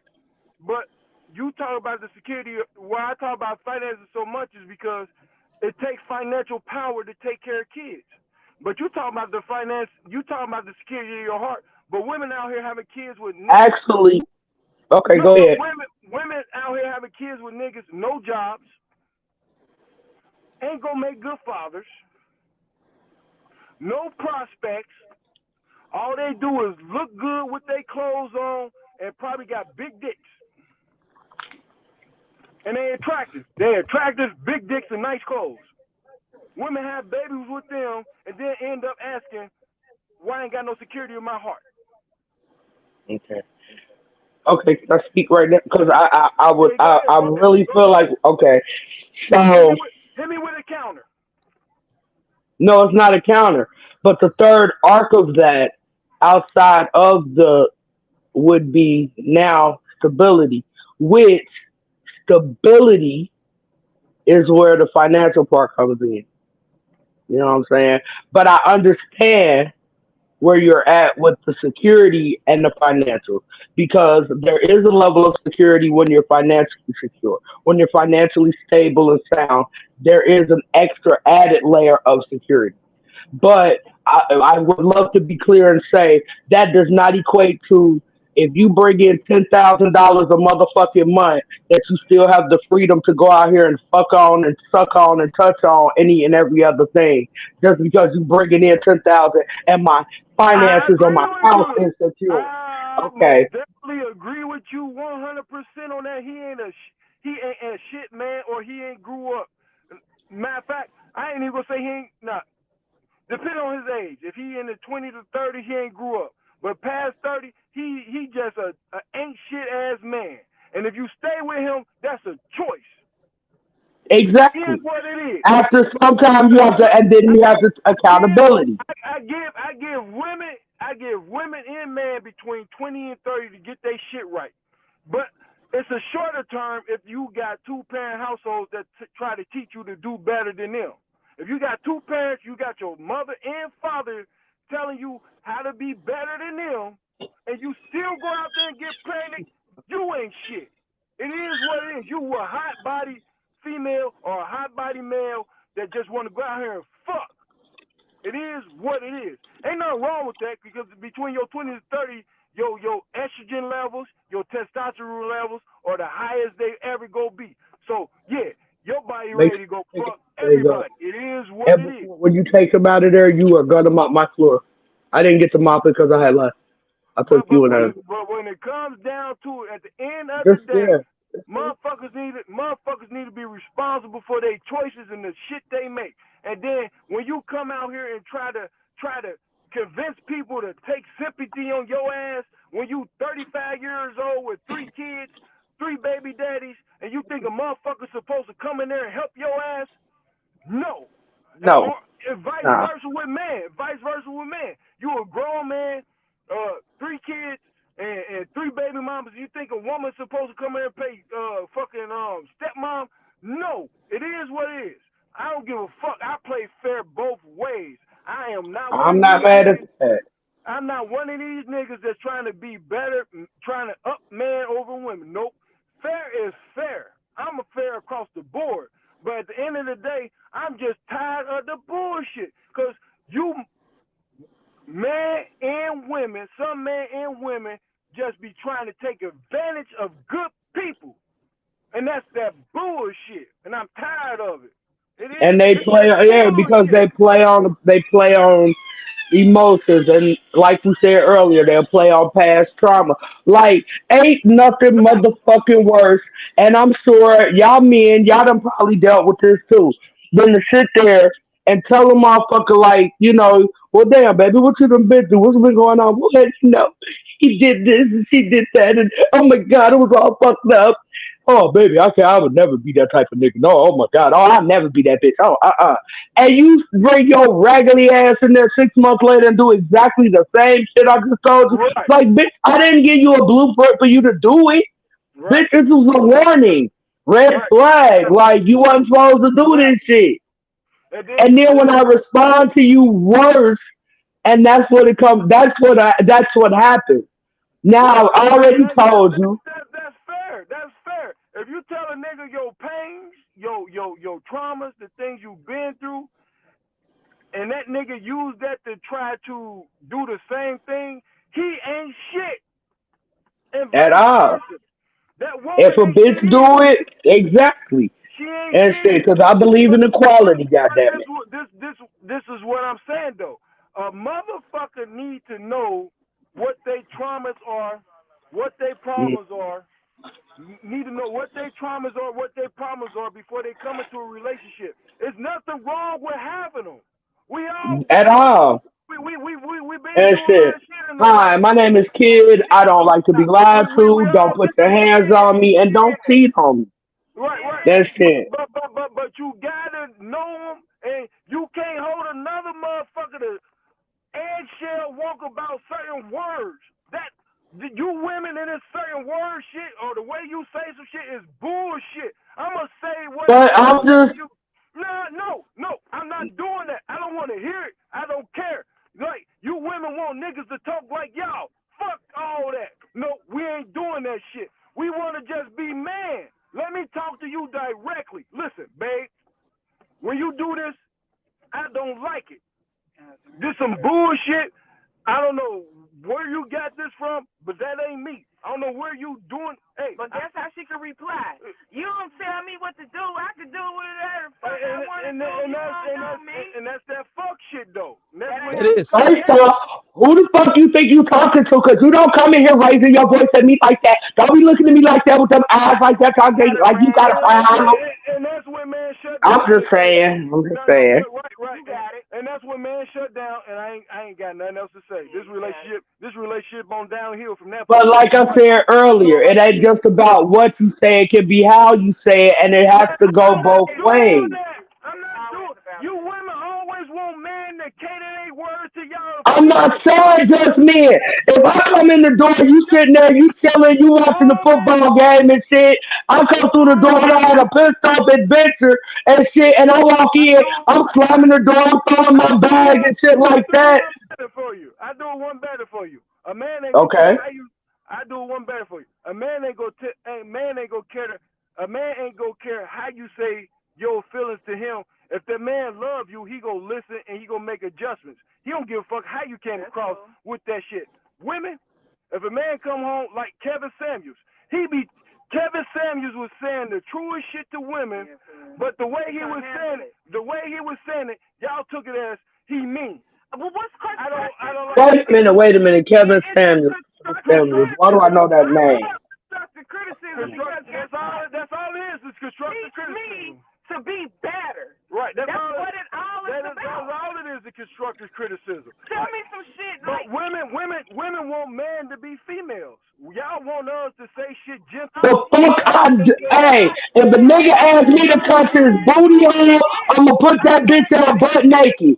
But you talk about the security. Why I talk about finances so much is because it takes financial power to take care of kids. But you talking about the finance. You talking about the security of your heart. But women out here having kids with niggas. Actually, okay, No, go ahead. women out here having kids with niggas, no jobs, ain't gonna make good fathers, no prospects. All they do is look good with their clothes on and probably got big dicks. And they attractive. They attractive, big dicks, and nice clothes. Women have babies with them and then end up asking, why I ain't got no security in my heart? Okay. Okay, can I speak right now? Because I would, Yeah, go ahead, I go ahead, really go feel ahead. like, okay. Hit me So, with, hit me with a counter. no, it's not a counter. But the third arc of that, outside of the would be now stability, which stability is where the financial part comes in. You know what I'm saying? But I understand where you're at with the security and the financial because there is a level of security when you're financially secure. When you're financially stable and sound, there is an extra added layer of security. But I would love to be clear and say that does not equate to if you bring in $10,000 a motherfucking month that you still have the freedom to go out here and fuck on and suck on and touch on any and every other thing just because you bringing in 10,000 and my I finances or agree my with house you. is secure. I most Okay, definitely agree with you 100% on that. He ain't a shit man, or he ain't grew up. Matter of fact, I ain't even gonna say he ain't. Nah, depending on his age. If he in the 20 to 30, he ain't grew up. But past 30, he just a ain't shit ass man. And if you stay with him, that's a choice. It is exactly. what it is. After some time you Because have to, and then you have to I give accountability. I give women and men between 20 and 30 to get their shit right. But it's a shorter term if you got two parent households that try to teach you to do better than them. If you got two parents, you got your mother and father telling you how to be better than them, and you still go out there and get pregnant, you ain't shit. It is what it is. You a hot body female or a hot body male that just want to go out here and fuck. It is what it is. Ain't nothing wrong with that because between your 20 to 30, your estrogen levels, your testosterone levels are the highest they ever go be. So yeah, your body Make ready to go sure fuck you go. everybody. It is what And it is. before, when you take him out of there, you are gonna mop my floor. I didn't get to mop it because I had left. I took But you but in when there. it but when it comes down to it, at the end of the Just day, yeah. motherfuckers need to be responsible for their choices and the shit they make. And then when you come out here and try to convince people to take sympathy on your ass when you 35 years old with three kids, three baby daddies, and you think a motherfucker's supposed to come in there and help your ass, no. No. Or vice Nah. versa with men. Vice versa with men. You a grown man, three kids, and three baby mamas. You think a woman's supposed to come in and pay fucking stepmom? No. It is what it is. I don't give a fuck. I play fair both ways. I am not one I'm of not these mad at niggas. that. I'm not one of these niggas that's trying to be better, trying to up man over women. Nope. Fair is fair. I'm a fair across the board. But at the end of the day, I'm just tired of the bullshit. Because you, men and women, some men and women, just be trying to take advantage of good people. And that's that bullshit. And I'm tired of it. It is. And they It's play that yeah because bullshit. they play on emotions and like we said earlier, they'll play on past trauma. Like ain't nothing motherfucking worse. And I'm sure y'all men, y'all done probably dealt with this too. Than to sit there and tell a motherfucker like, well damn baby, what you done been through? What's been going on? Well, he did this and she did that and oh my god, it was all fucked up. Oh baby, I would never be that type of nigga. No, oh my god, oh I'll never be that bitch. Oh and you bring your raggedy ass in there 6 months later and do exactly the same shit I just told you. Right. Like, bitch, I didn't give you a blueprint for you to do it. Bitch, Right. this was a warning. Red Right. flag. Like, you wasn't supposed to do this Right. shit. And then, And then when I respond to you worse, and that's what it comes, that's what happens. Now, right. I already told you. That's fair. That's fair. If you tell a nigga your pains, your traumas, the things you've been through, and that nigga use that to try to do the same thing, he ain't shit. And At vice all. versa. That woman If a ain't bitch shit do either. it, exactly. She ain't And shit shit, either. because I believe But in but equality, but goddammit. this is what I'm saying though. A motherfucker need to know what their traumas are, what their Mm. problems are. Need to know what their traumas are, what their problems are before they come into a relationship. There's nothing wrong with having them. We all At all. we been And through a lot shit. of shit in our Hi, life. my name is Kid. I don't like to be lied We to. Don't all put been your hands yeah, on me and don't yeah. cheat on me. Right. That's it. But you gotta know them, and you can't hold another motherfucker to eggshell walk about certain words. That You women in this certain word shit or the way you say some shit is bullshit. I'ma say what But I I'm want just you. No, I'm not doing that. I don't want to hear it. I don't care. Like, you women want niggas to talk like y'all. Fuck all that. No, we ain't doing that shit. We want to just be man. Let me talk to you directly. Listen, babe, when you do this, I don't like it. This some bullshit. I don't know where you got this from, but that ain't me. I don't know where you doing. Hey, but that's how she can reply. You don't tell me what to do. I can do whatever the fuck I want to do. And that's that fuck shit though. It is. first off, who the fuck you think you talking to? Cause you don't come in here raising your voice at me like that. Don't be looking at me like that with them eyes like that, talking like you got a problem. And that's when man shut I'm down. just saying. I'm just saying. Right. You got it. And that's when man shut down, and I ain't got nothing else to say. This relationship on downhill from that point. But like I said earlier, it ain't just about what you say. It can be how you say it, and it has to go both ways. I'm not doing. You women always want men to cater their words to y'all. I'm not saying just men. If I come in the door, you sitting there, you chilling, you watching the football game and shit. I come through the door and I had a pissed off adventure and shit, and I walk in, I'm slamming the door, I'm throwing my bag and shit like that. I do one better for you. A man ain't gonna Okay. care how you. I do one better for you. A man ain't gonna care. A man ain't gonna care how you say your feelings to him. If that man love you, he gonna listen and he gonna make adjustments. He don't give a fuck how you came across with that shit. Women, if a man come home like Kevin Samuels, Kevin Samuels was saying the truest shit to women, but the way he was saying it, y'all took it as he mean. Well, what's I don't Wait a minute, Kevin Samuels. Why do I know that name? constructive criticism? That's all it is constructive criticism. Me to be better. Right. That's what it all is about. That's all it is, the constructive criticism. Tell me some shit like. But women want men to be females. Y'all want us to say shit gentle. The fuck hey, if the nigga asks me to touch his booty hole, I'ma put that bitch out butt naked.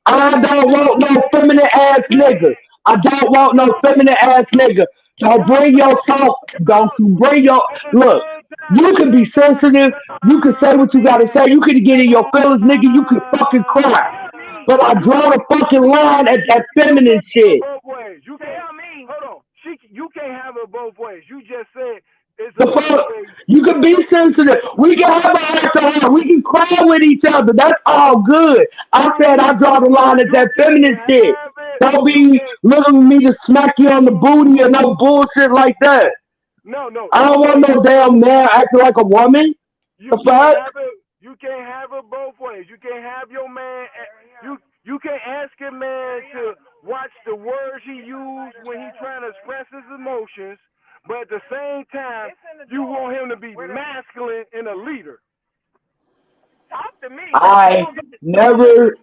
I don't want no feminine ass nigga. I don't want no feminine ass nigga. Don't bring your talk. Don't you bring your look. You can be sensitive. You can say what you gotta say. You can get in your feelings, nigga. You can fucking cry. But I draw the fucking line at that feminine shit. Both ways. You tell me. Hold on. You can't have it both ways. You just said it's The fuck? You can be sensitive. We can have a heart to heart. We can cry with each other. That's all good. I said I draw the line at that feminine shit. Don't be looking at me to smack you on the booty or no bullshit like that. No. I don't want no damn man acting like a woman. The fuck? You can't have it both ways. You can't have your man. You can't ask a man to watch the words he uses when he's trying to express his emotions, but at the same time, you want him to be masculine and a leader. Talk to me. I never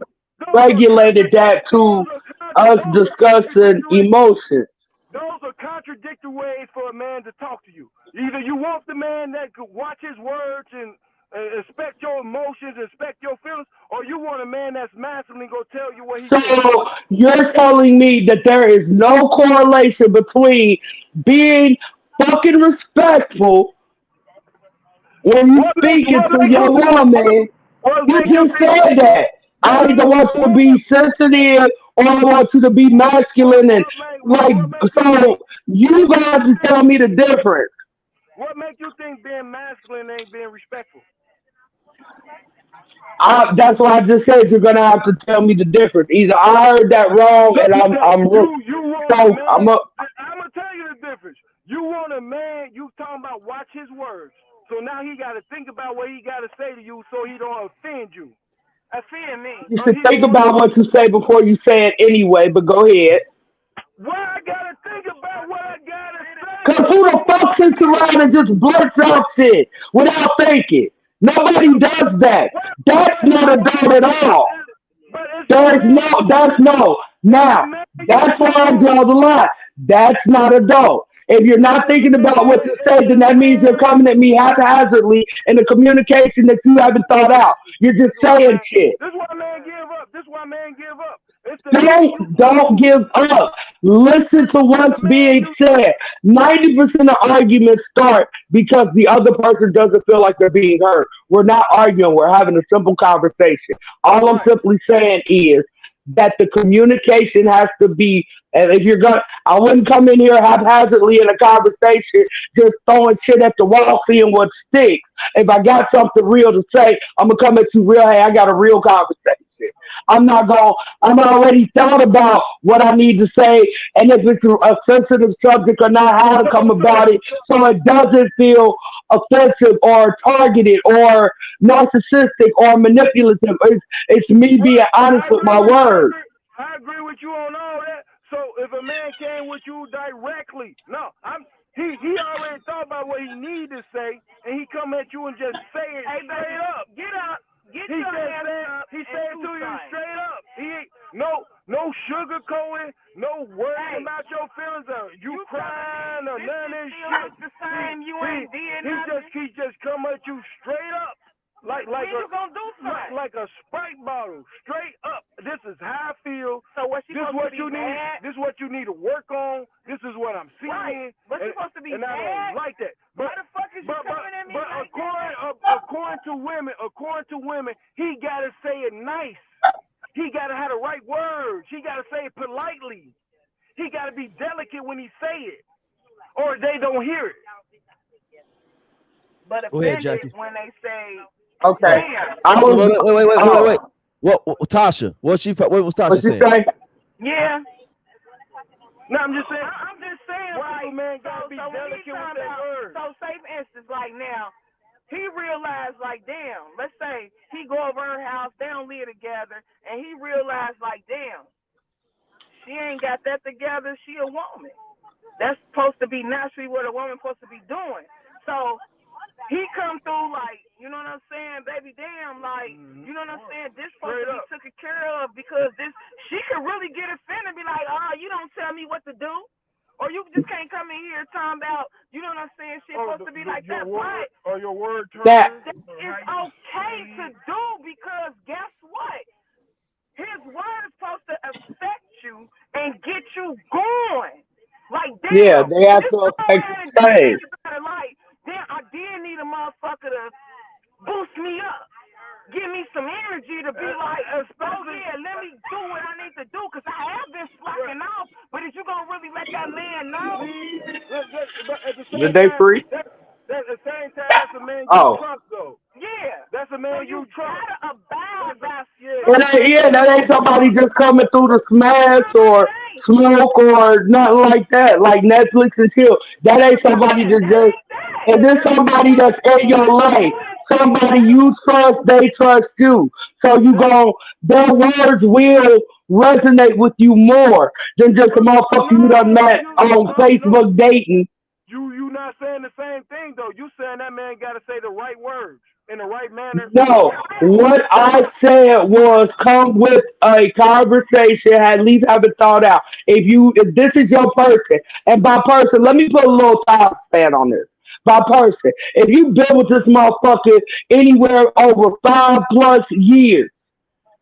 regulated that to us discussing emotions. Those are contradictory ways for a man to talk to you. Either you want the man that could watch his words and respect your emotions, respect your feelings, or you want a man that's masculine going to tell you what he So you're telling me that there is no correlation between being fucking respectful when you speaking to your woman. You just said that. I either want you to be sensitive or I want you to be masculine and like so you got to tell me the difference. What makes you think being masculine ain't being respectful? That's why I just said you're gonna have to tell me the difference. Either I heard that wrong and I'm I'm gonna tell you the difference. You want a man, you talking about watch his words. So now he gotta think about what he gotta say to you so he don't offend you. Offend me. You should think about what you say before you say it anyway, but go ahead. Why I gotta think about what I gotta say? Cause who the fuck sits around and just blurts out shit without thinking? Nobody does that. That's not adult at all. That's no. Now, that's why I draw the line. That's not adult. If you're not thinking about what you say, then that means you're coming at me haphazardly in a communication that you haven't thought out. You're just saying shit. This is why men give up. It's the man you Don't give up. Listen to it's what's the man being you said. 90% of arguments start because the other person doesn't feel like they're being heard. We're not arguing, we're having a simple conversation. All I'm right. simply saying is that the communication has to be, and if you're gonna, I wouldn't come in here haphazardly in a conversation just throwing shit at the wall, seeing what sticks. If I got something real to say, I'm gonna come at you real. Hey, I got a real conversation. I'm not going. I'm already thought about what I need to say, and if it's a sensitive subject or not, how to come about it, so it doesn't feel offensive or targeted or narcissistic or manipulative. It's me being Right. honest with my words. I agree with you on all that. So if a man came with you directly, no, he already thought about what he need to say, and he come at you and just say it Hey, straight baby, up. get up, get He your just hands said up, he and said do to you something. straight up. He ain't no sugarcoating, no worrying Hey, about your feelings or you crying or this none of shit this still shit. look the same. You ain't did He nothing. just come at you straight up. Like When a you gonna do something? like a Sprite bottle, straight up. This is how I feel. So what you This is supposed what to be you need. mad? This is what you need to work on. This is what I'm seeing. Right. But you supposed to be and I mad? don't like that. Why But the fuck is you coming at me but like that? according to women, he gotta say it nice. He gotta have the right words. He gotta say it politely. He gotta be delicate when he say it, or they don't hear it. But Go ahead, offended Jackie. when they say, Oh, Okay, damn. I wait, wait, was. wait, wait, wait, wait, wait, wait. Oh, What Tasha? What was Tasha what you saying? say? Yeah. No, I'm just saying. I'm just saying, Why like, man gotta be so when he delicate with found their out, words? so say for instance, like now, he realized, like, damn, let's say he go over her house, they don't live together, and he realized, like, damn, she ain't got that together, she a woman. That's supposed to be naturally what a woman's supposed to be doing. So he come through like, you know what I'm saying, baby, damn, like, you know what I'm saying, this supposed to be taken care of because this, she could really get offended and be like, oh, you don't tell me what to do. Or you just can't come in here talking about, you know what I'm saying, shit's supposed to be like that. But or your word That that is okay to do because guess what? His word is supposed to affect you and get you going. Like, yeah, damn, they have this to girl affect had the to change. think about it. Like, damn, I did need a motherfucker to boost me up. Give me some energy to be like, oh yeah, let me do what I need to do because I have been slacking off. But is you gonna really let that man know? But at the Did same they time, free? at the same time, that's a man you Oh, trust, though. Yeah. That's a man So you trust. gotta abide by Yeah. that ain't, yeah, that ain't somebody just coming through to smash or ain't. smoke or nothing like that. Like Netflix and chill. That ain't somebody Yeah, that that just. ain't that. And then somebody that's in your life. Somebody you trust, they trust you. So you go, their words will resonate with you more than just a motherfucker you done No, met on no. Facebook dating. You not saying the same thing though. You saying that man got to say the right words in the right manner with the No, right people. what I said was come with a conversation, at least have it thought out. If this is your person, and by person, let me put a little time span on this. By person, if you been with this motherfucker anywhere over 5+ years,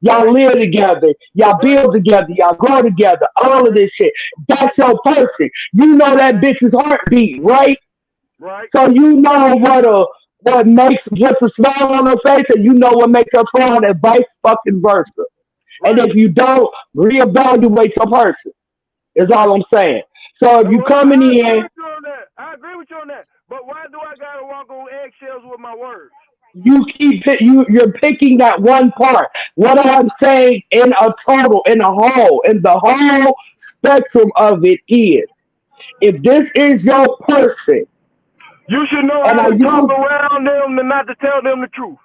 y'all Right, live together, y'all right, build together, y'all grow together, all of right, this shit. That's your person. You know that bitch's heartbeat, right? right. So you know what makes just a smile on her face, and you know what makes her frown, and vice fucking versa. And Right. if you don't, reevaluate your person. Is all I'm saying. So if you Well, coming I agree in, with you on that. I agree with you on that. But why do I gotta walk on eggshells with my words? you're picking that one part. What I'm saying in a total, in the whole spectrum of it is, if this is your person, You should know and how I to talk use around them and not to tell them the truth.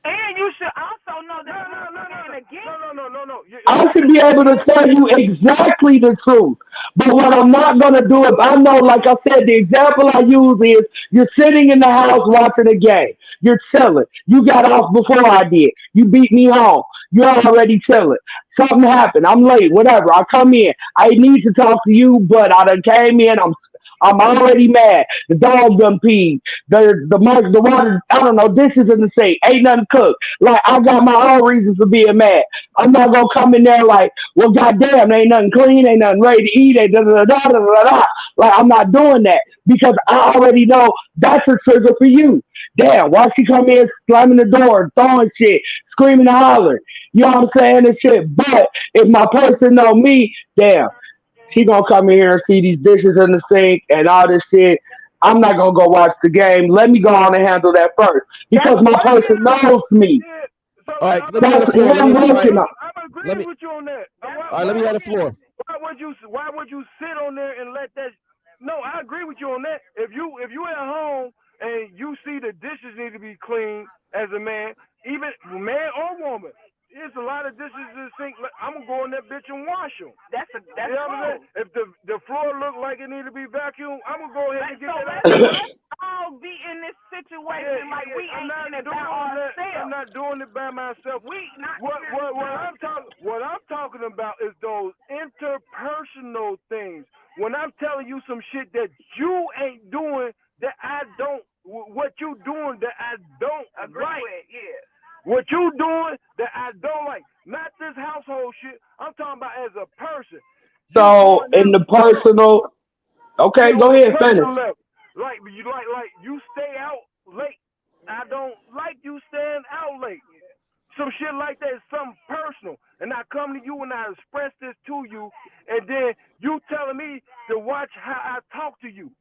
And you should also know No, that no, no, no, once again, no. I should be able to tell you exactly the truth. But what I'm not going to do is, I know, like I said, the example I use is you're sitting in the house watching a game. You're chilling. You got off before I did. You beat me home. You're already chilling. Something happened. I'm late. Whatever. I come in. I need to talk to you, but I done came in. I'm I'm already mad. The dog done peed. The water, I don't know, dishes in the sink. Ain't nothing cooked. Like, I got my own reasons for being mad. I'm not gonna come in there like, well, goddamn, ain't nothing clean, ain't nothing ready to eat, ain't da da da da da da da. Like, I'm not doing that because I already know that's a trigger for you. Damn, why she come in slamming the door, throwing shit, screaming and hollering? You know what I'm saying? And shit. But if my person know me, damn, she gonna come in here and see these dishes in the sink and all this shit. I'm not gonna go watch the game. Let me go on and handle that first because my person knows me. Yeah. So All right, let me have That's the what floor. I'm working on. I'm Let agreeing me with you on that. all right, let me have the floor. Why would you sit on there and let that? No, I agree with you on that. If you at home and you see the dishes need to be cleaned as a man, even man or woman, there's a lot of dishes in the sink. I'm gonna go in that bitch and wash them. That's You know what I'm saying? If the floor look like it need to be vacuumed, I'm gonna go ahead and get so that let's out. all be in this situation like we I'm ain't not in it by doing that. ourselves. I'm not doing it by myself. We not What I'm talking about is those interpersonal things. When I'm telling you some shit that you ain't doing, that I don't, what you doing that I don't agree like. with, yeah. What you doing that I don't like. Not this household shit. I'm talking about as a person. You So going in down the personal, okay, go on a ahead, finish. personal level. Like you stay out late. I don't like you staying out late. Some shit like that is something personal. And I come to you and I express this to you, and then you telling me to watch how I talk to you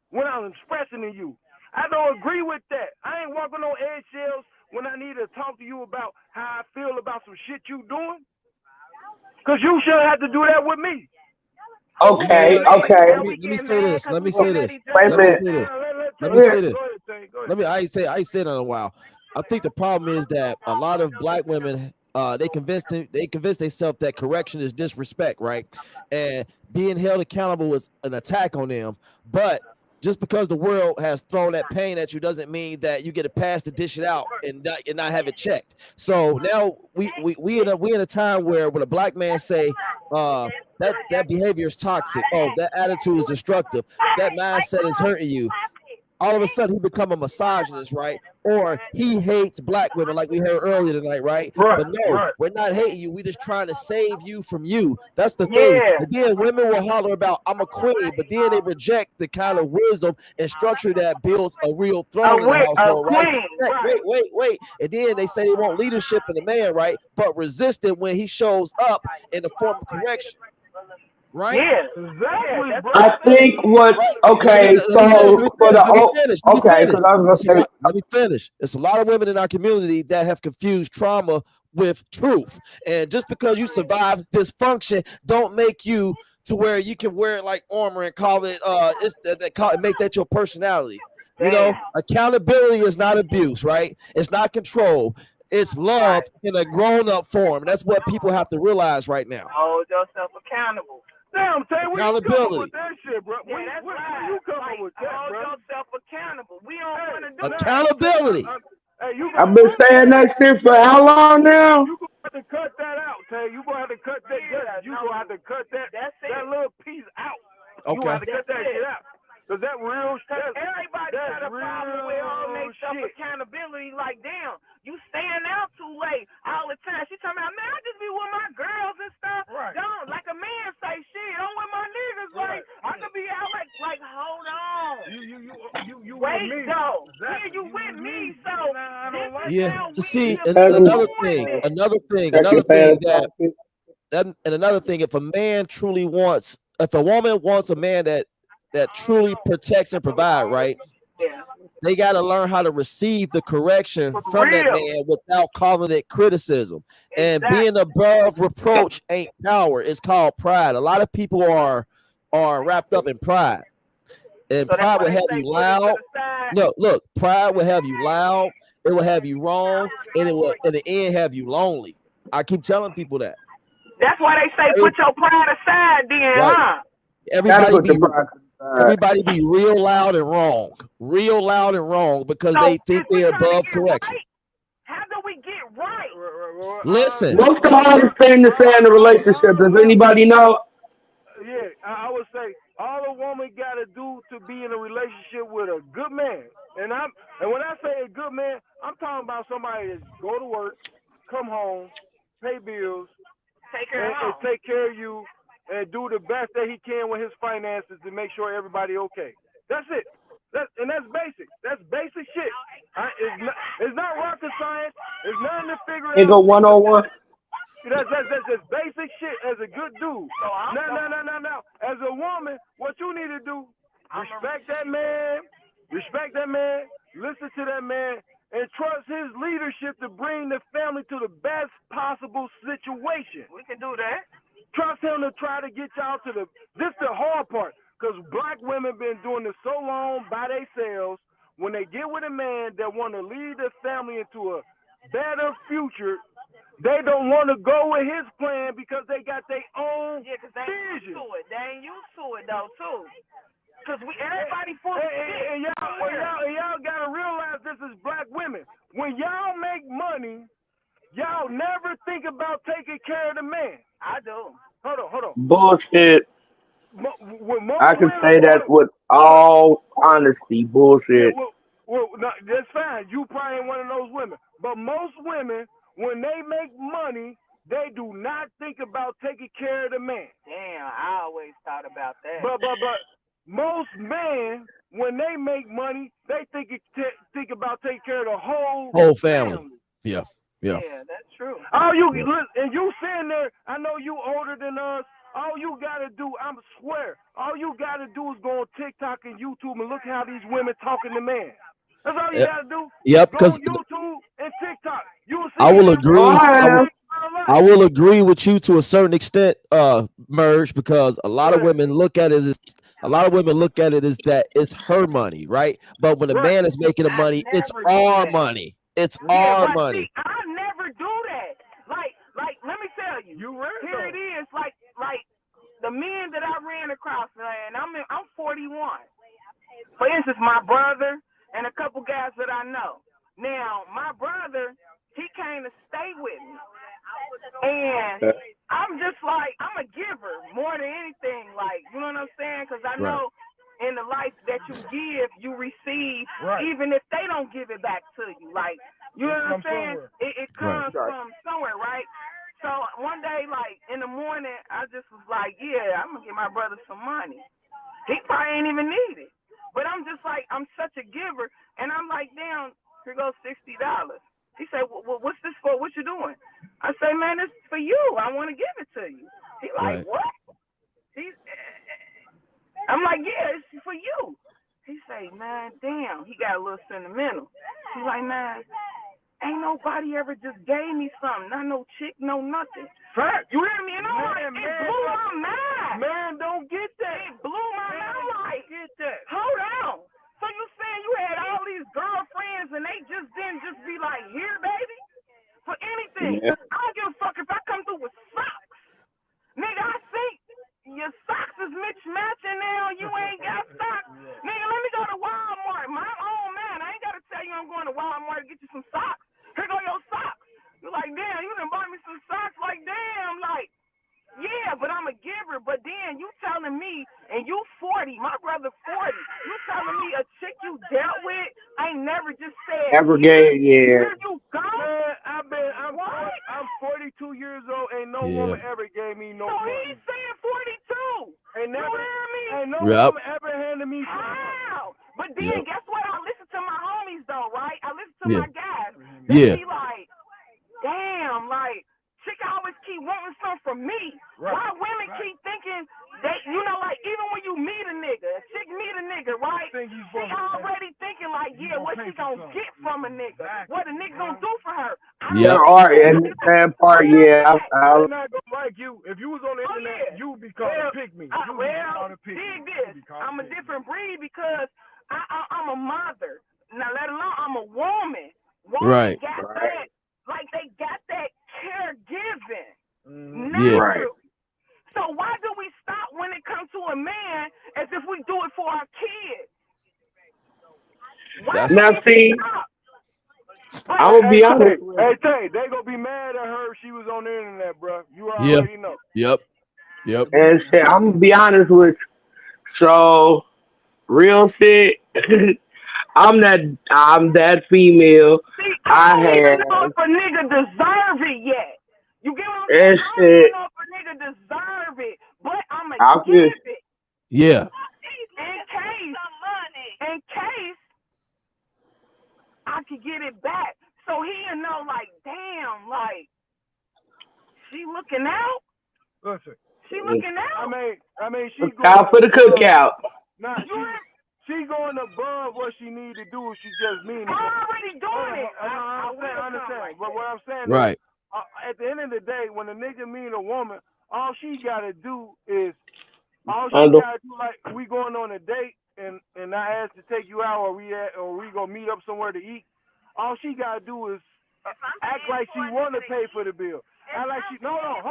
when I'm expressing to you. I don't agree with that. I ain't walking on eggshells when I need to talk to you about how I feel about some shit you doing. Because you shouldn't have to do that with me. You know Okay, what? okay. Let me say this. Let me Wait say this. a Let me minute. say this. Let Go me Here. say this. ahead, go Let ahead. me. I ain't said in a while. I think the problem is that a lot of black women, they convinced themselves that correction is disrespect, right? And being held accountable is an attack on them. But just because the world has thrown that pain at you doesn't mean that you get a pass to dish it out and not have it checked. So now we in a time where when a black man say that behavior is toxic, oh, that attitude is destructive, that mindset is hurting you, all of a sudden he become a misogynist, right? Or he hates black women, like we heard earlier tonight, right? But no, we're not hating you. We just trying to save you from you. That's the thing. Yeah. And then women will holler about I'm a queen, but then they reject the kind of wisdom and structure that builds a real throne in the A household, right? queen, right. Wait. And then they say they want leadership in the man, right? But resist it when he shows up in the form of correction. Right? Yeah. Exactly, Yeah, bro. I think what, Right. okay, so for okay, because I was gonna say, Let me finish. It's a lot of women in our community that have confused trauma with truth. And just because you survive dysfunction don't make you to where you can wear it like armor and call it make that your personality. You know, accountability is not abuse, right? It's not control. It's love in a grown-up form. That's what people have to realize right now. Hold yourself accountable. Damn, Tay, where you come up with that shit, bro? Yeah, that's where right. you come up with that, hold bro? yourself accountable. We don't want to do that. Accountability. Hey, I've been saying that shit for how long now? You gonna have to cut that out, Tay. You gonna have to cut that. You gonna have to cut that little piece out. You gonna have to cut that shit out. Cause that real shit. Everybody got a problem with holding their self-accountability. Like, damn, you staying out too late all the time. She talking about, man, I just be with my girls and stuff. Right. Don't, like a man say, shit, I'm with my niggas. Like, I could be out like, hold on. You wait, with me. though. Exactly. Yeah, you with me, so I don't like Yeah. that. See, Another thing, if a man truly wants, if a woman wants a man that truly protects and provide, right? They got to learn how to receive the correction from that man without calling it criticism. And being above reproach ain't power. It's called pride. A lot of people are wrapped up in pride. And pride will have you loud. No, look, pride will have you loud. It will have you wrong, and it will, in the end, have you lonely. I keep telling people that. That's why they say put your pride aside, then, Right. huh? Everybody be real loud and wrong, because they think they're above correction. How do we get right? Listen, what's the hardest thing to say in a relationship? Does anybody know? Yeah, I would say all the a woman got to do to be in a relationship with a good man? And when I say a good man, I'm talking about somebody that go to work, come home, pay bills, and take care of you, and do the best that he can with his finances to make sure everybody okay. That's it. That's basic. That's basic shit. It's not rocket science. It's nothing to figure Nigga out. 101. That's just basic shit as a good dude. No. As a woman, what you need to do, respect that man, listen to that man, and trust his leadership to bring the family to the best possible situation. We can do that. Trust him to try to get y'all to this the hard part, because black women been doing this so long by themselves. When they get with a man that want to lead their family into a better future, they don't want to go with his plan because they got their own because they ain't vision. used to it. They ain't used to it though too. Because everybody full of shit. And y'all gotta realize this is black women. When y'all make money, y'all never think about taking care of the man. I do. Hold on. Bullshit. I can say that with all honesty. Bullshit. Well, no, that's fine. You probably ain't one of those women. But most women, when they make money, they do not think about taking care of the man. Damn, I always thought about that. But most men, when they make money, they think about taking care of the whole family. Yeah, that's true. And you sitting there, I know you older than us. All you gotta do, I swear, all you gotta do is go on TikTok and YouTube and look how these women talking to men. That's all you gotta do. Yep. Go on YouTube and TikTok. I will agree. I will agree with you to a certain extent, Merge, because a lot of women look at it as that it's her money, right? But when a man is making the money, it's our money. It's our money. See, I never do that. Like, let me tell you. Here it is. Like the men that I ran across, and I'm 41. For instance, my brother and a couple guys that I know. Now, my brother, he came to stay with me. And I'm just like, I'm a giver more than anything. Like, you know what I'm saying? Because I know in the life that you give, you receive, even if they don't give it back to you. Like, you know what I'm saying? It comes from somewhere, right? So one day, like, in the morning, I just was like, yeah, I'm going to give my brother some money. He probably ain't even need it. But I'm just like, I'm such a giver. And I'm like, damn, here goes $60. He said, well, what's this for? What you doing? I say, man, it's for you. I want to give it to you. He like, what? I'm like, yeah, it's for you. He say, man, damn. He got a little sentimental. He's like, man, ain't nobody ever just gave me something. Not no chick, no nothing. Fact. You hear me? And it blew my mind. Man, don't get that. It blew my mind. Like, get that. Hold on. So you saying you had all these girlfriends and they just didn't just be like, here, baby? For anything. Yeah. I don't give a fuck if I come through with socks. Nigga, I see your socks is mismatching now. You ain't got socks. Nigga, let me go to Walmart. My own man. I ain't got to tell you I'm going to Walmart to get you some socks. Here go your socks. You're like, damn, you done bought me some socks. Like, damn, like, yeah, but I'm a giver. But then you telling me, and you 40, my brother 40, you telling me a chick you dealt with ain't never just said, Ever gay, yeah. Here you go. Man, I'm 42 years old. Ain't no woman ever gave me no money. So he's saying 42. Ain't never, you hear me? Ain't no woman ever handed me How? But then guess what? I listen to my homies though, right? I listen to my guys. Yeah. They be like, damn, like, chick always keep wanting something from me. Why women keep thinking that, you know, like, even when you meet a nigga, a chick meet a nigga, right? She already thinking like, yeah, what she gonna get from a nigga? What a nigga gonna do for her? There are, and that part, yeah. I'm not gonna like you. If you was on the internet, you would be called a pygmy. Dig this. I'm a different breed because I'm a mother. Now, let alone I'm a woman. Woman got that, like they got that caregiving. Naturally. So why do we stop when it comes to a man as if we do it for our kids? Now, see, I'm going to be honest. Hey, Tay, they going to be mad at her if she was on the internet, bro. You already know. Yep. And shit, I'm going to be honest with you. So real shit. I'm that female. See, I I don't even know have if a nigga deserve it yet. You get what I'm saying? that I don't shit. even know if a nigga deserve it, but I'ma I feel give it Yeah. in case I could get it back. So he'll know, like, damn, like, she looking out? Listen, She looking I out? mean, she look going out for the cookout. Nah, she going above what she need to do. She just mean it. I'm already doing it. I understand. But what I'm saying is, Right. at the end of the day, when a nigga meet a woman, all she gotta do is, Handle. like, we going on a date, and I asked to take you out, or we gonna meet up somewhere to eat. All she gotta do is act like she want to pay for the bill. Act like she hold on.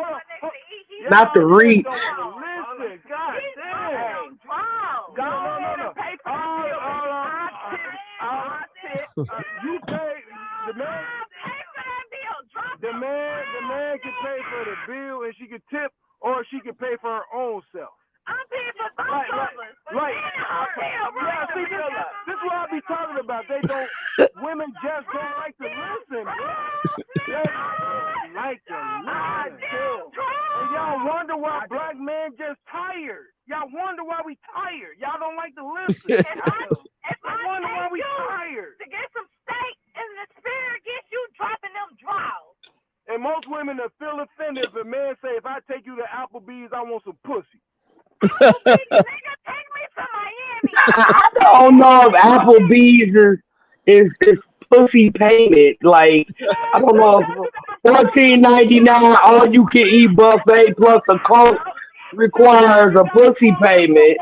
Not the reach. Listen, God damn. No. Pay for the bill. I tip. You pay the man. Pay for that bill. Drop The man can pay for the bill, and she can tip, or she can pay for her own self. I'm paying for both of us. Yeah, see, this is what I be talking about. Women just don't like to listen, bro. They don't like to listen. And y'all wonder why black men just tired. Y'all wonder why we tired. Y'all don't like to listen. If I wonder why we you tired. to get some steak and the spirit gets you dropping them draws. And most women that feel offended if a man say, if I take you to Applebee's, I want some pussy. Nigga, take me to Miami. I don't know if Applebee's is pussy payment. Like I don't know if $14.99 all you can eat buffet plus a coke requires a pussy payment.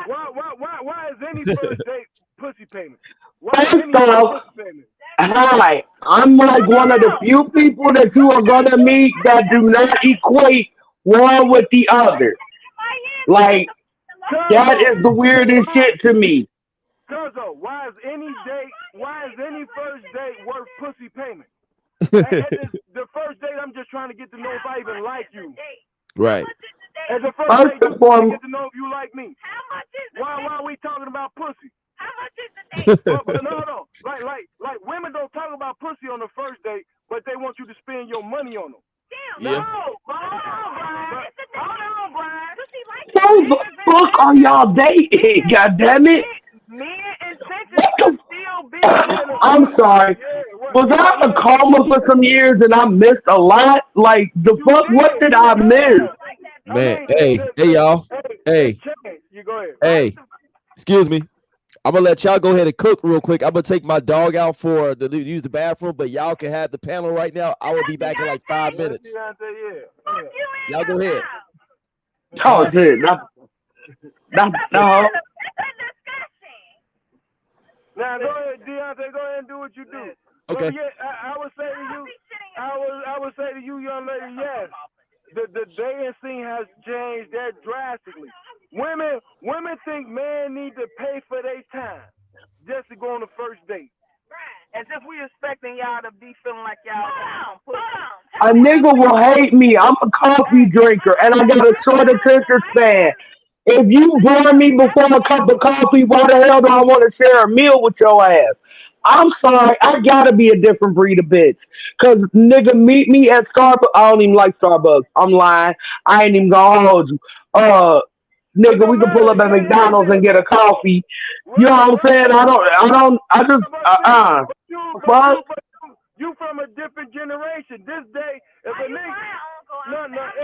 Why is any first date pussy payment? Why is First any off, pussy payment? hi, I'm like one of the few people that you are gonna meet that do not equate one with the other. Like that is the weirdest shit to me. Cuzzo, why is any first date worth pussy payment? At the first date, I'm just trying to get to know if I even like you. Right. At the first First date, I'm and trying to get foremost, to know if you like me. How much is Why are we talking about pussy? How much is the date? But no. Like women don't talk about pussy on the first date, but they want you to spend your money on them. Damn, Yeah. no. Hold on, Brian. who the fuck are y'all dating? God damn it! Men intentions What could the? still be I'm sorry. Was I in a coma for some years and I missed a lot? Like the You fuck? What did. did You I miss? have. Man. Hey, y'all. Hey, You go ahead. hey. Excuse me. I'm gonna let y'all go ahead and cook real quick. I'm gonna take my dog out for to use the bathroom, but y'all can have the panel right now. I will be back in like 5 minutes. Y'all go ahead. Oh shit! Not no. Now go ahead, Deontay. Go ahead and do what you do. Okay. But yeah, I would say to you, I would say to you, young lady, yes, the dating scene has changed that drastically. Women think men need to pay for their time just to go on the first date. As if we expecting y'all to be feeling like y'all. A nigga will hate me. I'm a coffee drinker and I got a short attention span. If you bore me before a cup of coffee, why the hell do I want to share a meal with your ass? I'm sorry, I gotta be a different breed of bitch. Cause nigga, meet me at Starbucks. I don't even like Starbucks. I'm lying. I ain't even gonna hold you. Nigga, we can pull up at McDonald's and get a coffee. You know what I'm saying? I just, fuck. You from a different generation. This day, if a nigga,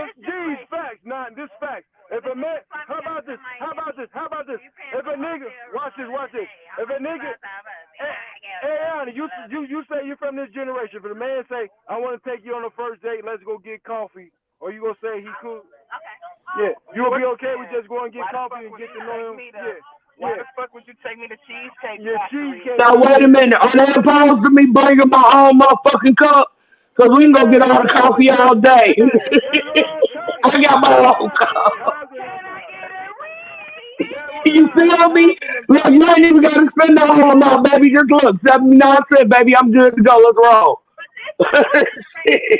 it's these facts, not this fact. If a man, how about this? If a nigga, watch this. If a nigga, hey, Anna, you say you're from this generation. If a man say, I want to take you on the first date, let's go get coffee, or you gonna say he cool? Yeah, you'll be okay with just going and get coffee and get to know him. Yeah. Why the fuck would you take me to Cheesecake Yeah, Factory? cheesecake. Now wait a minute. Are they opposed to me bringing my own motherfucking cup? Cause we can go get all the coffee all day. I got my own cup. You feel me? Look, you ain't even gotta spend no whole amount, baby. Just look, 79 cents, baby. I'm good to go. Let's roll. Shit. They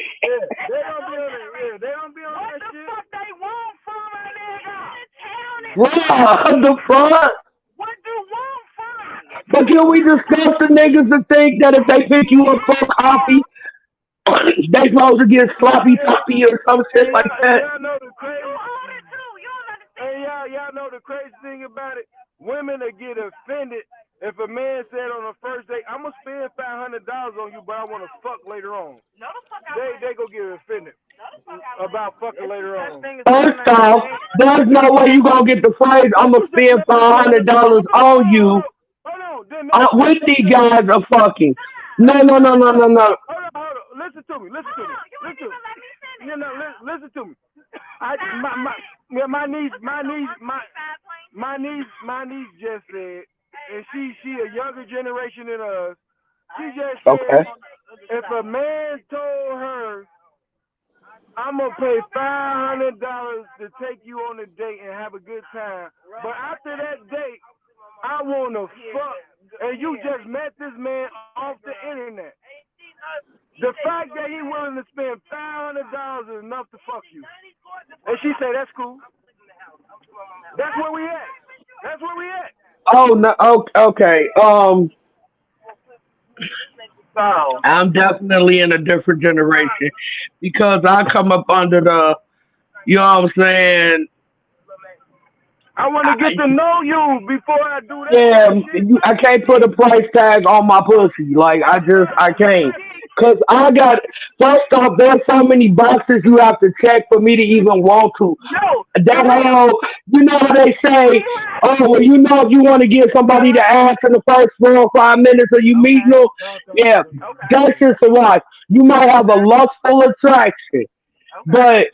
don't be on that shit. What the fuck they want from a nigga? Bruh, the fuck? What do you want from me? But can we discuss the niggas that think that if they pick you up for coffee, they supposed to get sloppy toppy or some shit And like that? y'all know the crazy. You own it too. You don't understand. And y'all know the crazy thing about it. Women that get offended if a man said on the first date, "I'm gonna spend $500 on you, but I want to fuck later on." No, the fuck I They go get offended about fucking later on. First off, there's no way you gonna get the phrase "I'm gonna spend $500 on you." Hold on. Then no, With these guys are fucking. No, no, no, no, no, no. hold on. Listen to me. Listen to me. Listen to me. You know, listen to me. My niece just said, and she a younger generation than us. She just Okay. said, if a man told her, "I'm gonna pay $500 to take you on a date and have a good time," but after that date, I wanna fuck, and you just met this man off the internet. The fact that he willing to spend $500 is enough to fuck you. And she said, "That's cool." That's where we at. That's where we at. Oh no. Okay. So, I'm definitely in a different generation because I come up under the. You know what I'm saying? I want to get to know you before I do that Yeah, shit. I can't put a price tag on my pussy. Like I can't. Cause I got first off, there's so many boxes you have to check for me to even want to. no, That whole, you know how they say, oh, well, you know, if you want to get somebody to ask in the first 4 or 5 minutes of you meeting them, yeah, that's just a lot. You might have a lustful attraction, but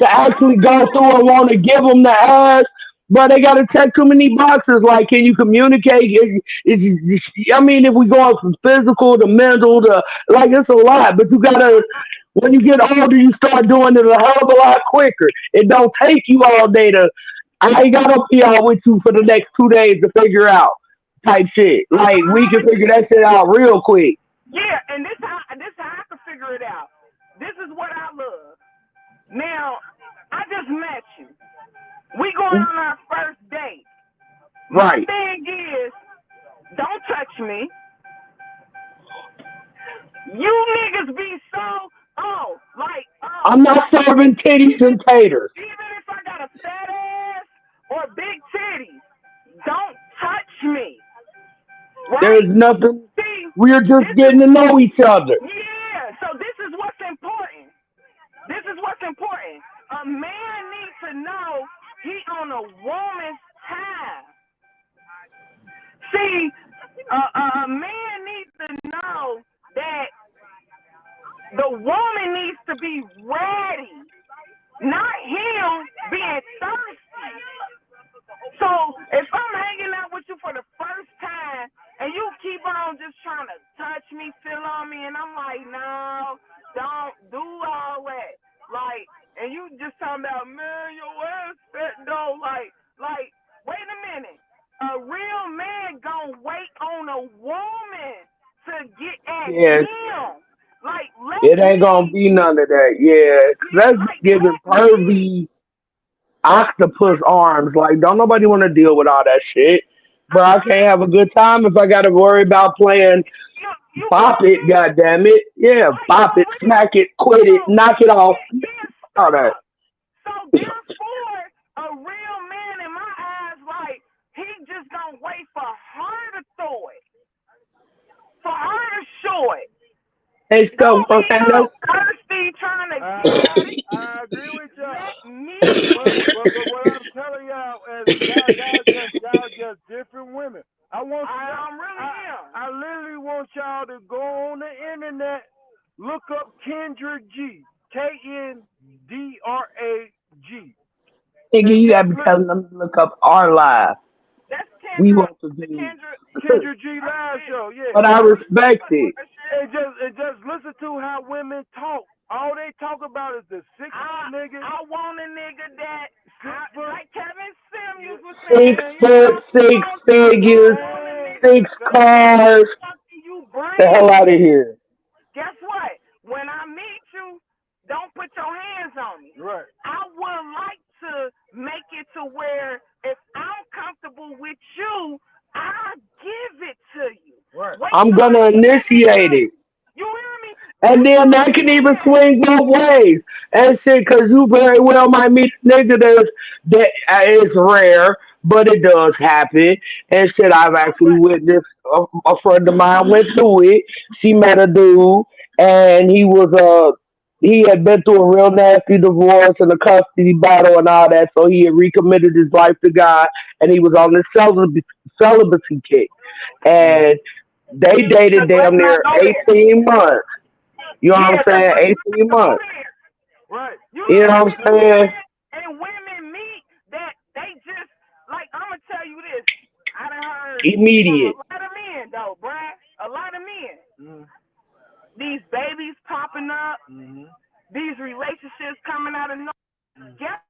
to actually go through and want to give them the ass, but they got to check too many boxes. Like, can you communicate? I mean, if we go from physical to mental to, like, it's a lot, but you got to, when you get older, you start doing it a hell of a lot quicker. It don't take you all day to, I ain't got to be out with you for the next 2 days to figure out type shit. Like, we can figure that shit out real quick. yeah, and this how I can figure it out. This is what I love. Now, I just met you. We going on our first date. My Right. thing is, don't touch me. You niggas be so, I'm not serving titties and taters. even if I got a fat ass or big titties, don't touch me. There's Right? nothing. See, We're just this getting is, to know each other. yeah, so this is what's important. This is what's important. A man needs to know he on a woman's time. See, a man needs to know that the woman needs to be ready, not him being thirsty. So if I'm hanging out with you for the first time and you keep on just trying to touch me, feel on me, and I'm like, no, don't do all that. Like, and you just talking about, man, your ass fat though. Wait a minute. A real man gonna wait on a woman to get at Yeah, him. Like, let it ain't gonna me, be none of that. Yeah, 'cause yeah, that's like, giving let me. pervy octopus arms. Like, don't nobody want to deal with all that shit. But I can't have a good time if I got to worry about playing You bop it. already, Goddamn it! Yeah, right, you bop it, already, smack it, quit it, so knock it off, being all that. stuck. So therefore, a real man in my eyes, like, he just gonna wait for her to throw it, for her to show it. Hey, so Don't be and all that's thirsty trying to get at it. I agree with y'all. Let me. But what I'm telling y'all is y'all just different women. I want y'all. I'm really am. I literally want y'all to go on the internet, look up Kendra G, KNDRAG, nigga, and you just gotta be telling them to look up our live. That's We Kendra, want to the do, Kendra G live show. Yeah, but I respect it. and just listen to how women talk. All they talk about is the 6 foot nigga, I want a nigga that, 6 foot. like Kevin Samuels was Six saying, foot, six figures, I want a nigga six cars. what you The hell bring out of me. here. Guess what? When I meet you, don't put your hands on me. Right. I would like to make it to where If I'm comfortable with you, I give it to you. Right. Wait I'm till gonna the initiate it. you hear me? And Wait then till that the can even end. swing both ways. And shit, because you very well might meet a nigga that is rare, but it does happen. And shit, I've actually But witnessed a friend of mine went through it. She met a dude, and he had been through a real nasty divorce and a custody battle and all that, so he had recommitted his life to God, and he was on this celibacy kick. And they dated cause damn let's not near go there. 18 months. You know what I'm Yeah, cause saying? let's not 18 go months. there. Right. You You know know how what many I'm saying? men and women meet that they just like. I'm gonna tell you this. I done heard from a Immediate. lot of men though, bruh. A lot of men. Mm-hmm. These babies popping up. Mm-hmm. These relationships coming out of nowhere. Guess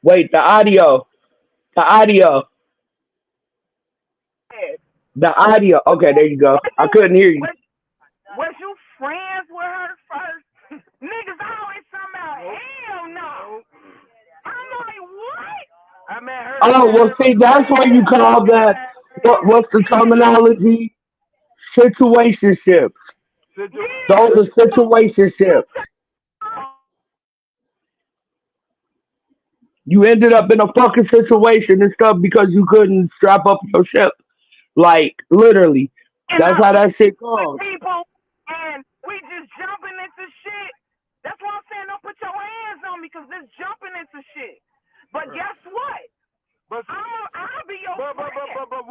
Wait, the audio, what? the audio. Okay, there you go. Was I you couldn't hear you. was, was you friends with her first? Niggas always talking about hell no. I'm like, what? I met her Oh, well, at see, that's what you call that. What's the terminology? Situationships. Yeah. Those are You situationships. You ended up in a fucking situation and stuff because you couldn't strap up your ship. Like, literally. and That's up how that shit with goes. people and we just jumping into shit. That's why I'm saying don't put your hands on me because this jumping into shit. But guess what? but I'll be your friend. but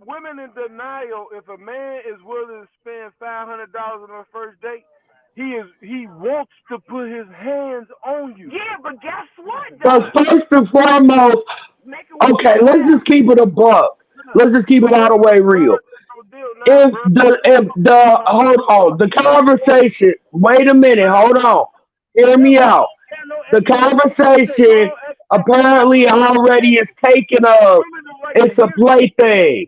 women in denial. If a man is willing to spend $500 on a first date, he wants to put his hands on you. Yeah, but guess what Because though? first and foremost, Make it with okay, your let's just mouth. keep it a buck. Let's just keep it all the way real. No deal, nah, bro. If the hold on, the conversation, wait a minute, hold on. Hear me out. Got no The expectation. conversation Y'all expecting apparently already is taken up. women don't like to It's a hear that. plaything.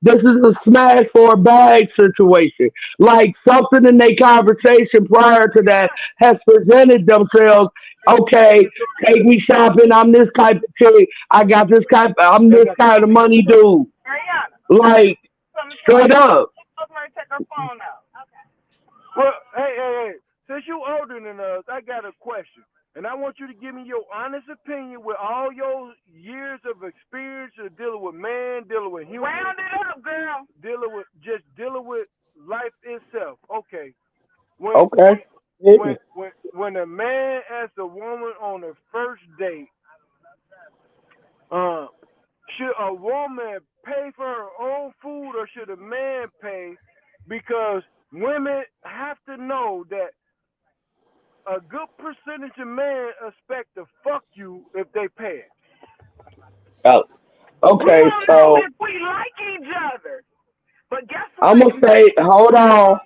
This is a smash for a bag situation. Like something in their conversation prior to that has presented themselves. Okay, take me shopping. I'm this type of chick. I got this type. I'm They this got kind of money dude. Ariana, Like something to tell straight you. up. Rosemary, take her phone out. Well, hey. Since you older than us, I got a question. And I want you to give me your honest opinion with all your years of experience of dealing with man, dealing with human, Round it up, girl. dealing with life itself. Okay. When Okay. when Hit when me. when a man asks a woman on the first date, uh, should a woman pay for her own food or should a man pay? Because women have to know that a good percentage of men expect to fuck you if they pay it. Oh, We okay, don't know so if we like each other. But guess I'm what? gonna say, hold on.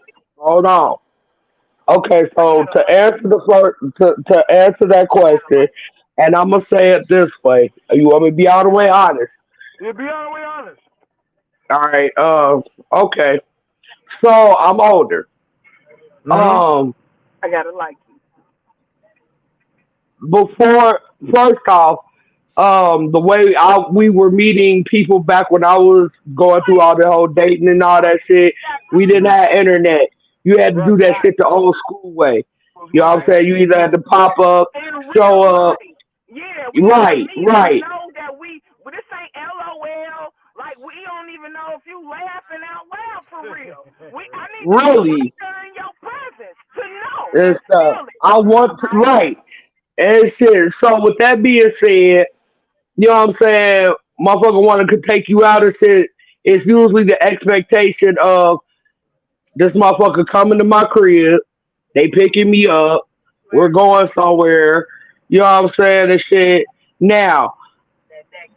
Okay, I so gotta to like answer the first, to answer that question, and I'm gonna say it this way. You want me to be all the way honest? To be all the way honest. All right. Okay. So I'm older. Mm-hmm. Um. I gotta like you. Before, first off, the way we were meeting people back when I was going through all the whole dating and all that shit, we didn't have internet. You had to Right. do that shit the old school way. Goes You know way. what I'm saying? You either had to pop up, In show real up. life. Yeah, we gotta Right. meet and Right. know that but this ain't LOL. Like we don't even know if you laughing out loud for real. I need to be right Really. there in your presence to know And and stuff. feel it. I want to, right. And shit. So with that being said, you know what I'm saying? Motherfucker want to take you out and shit. It's usually the expectation of this motherfucker coming to my crib. They picking me up. We're going somewhere. You know what I'm saying? And shit. Now,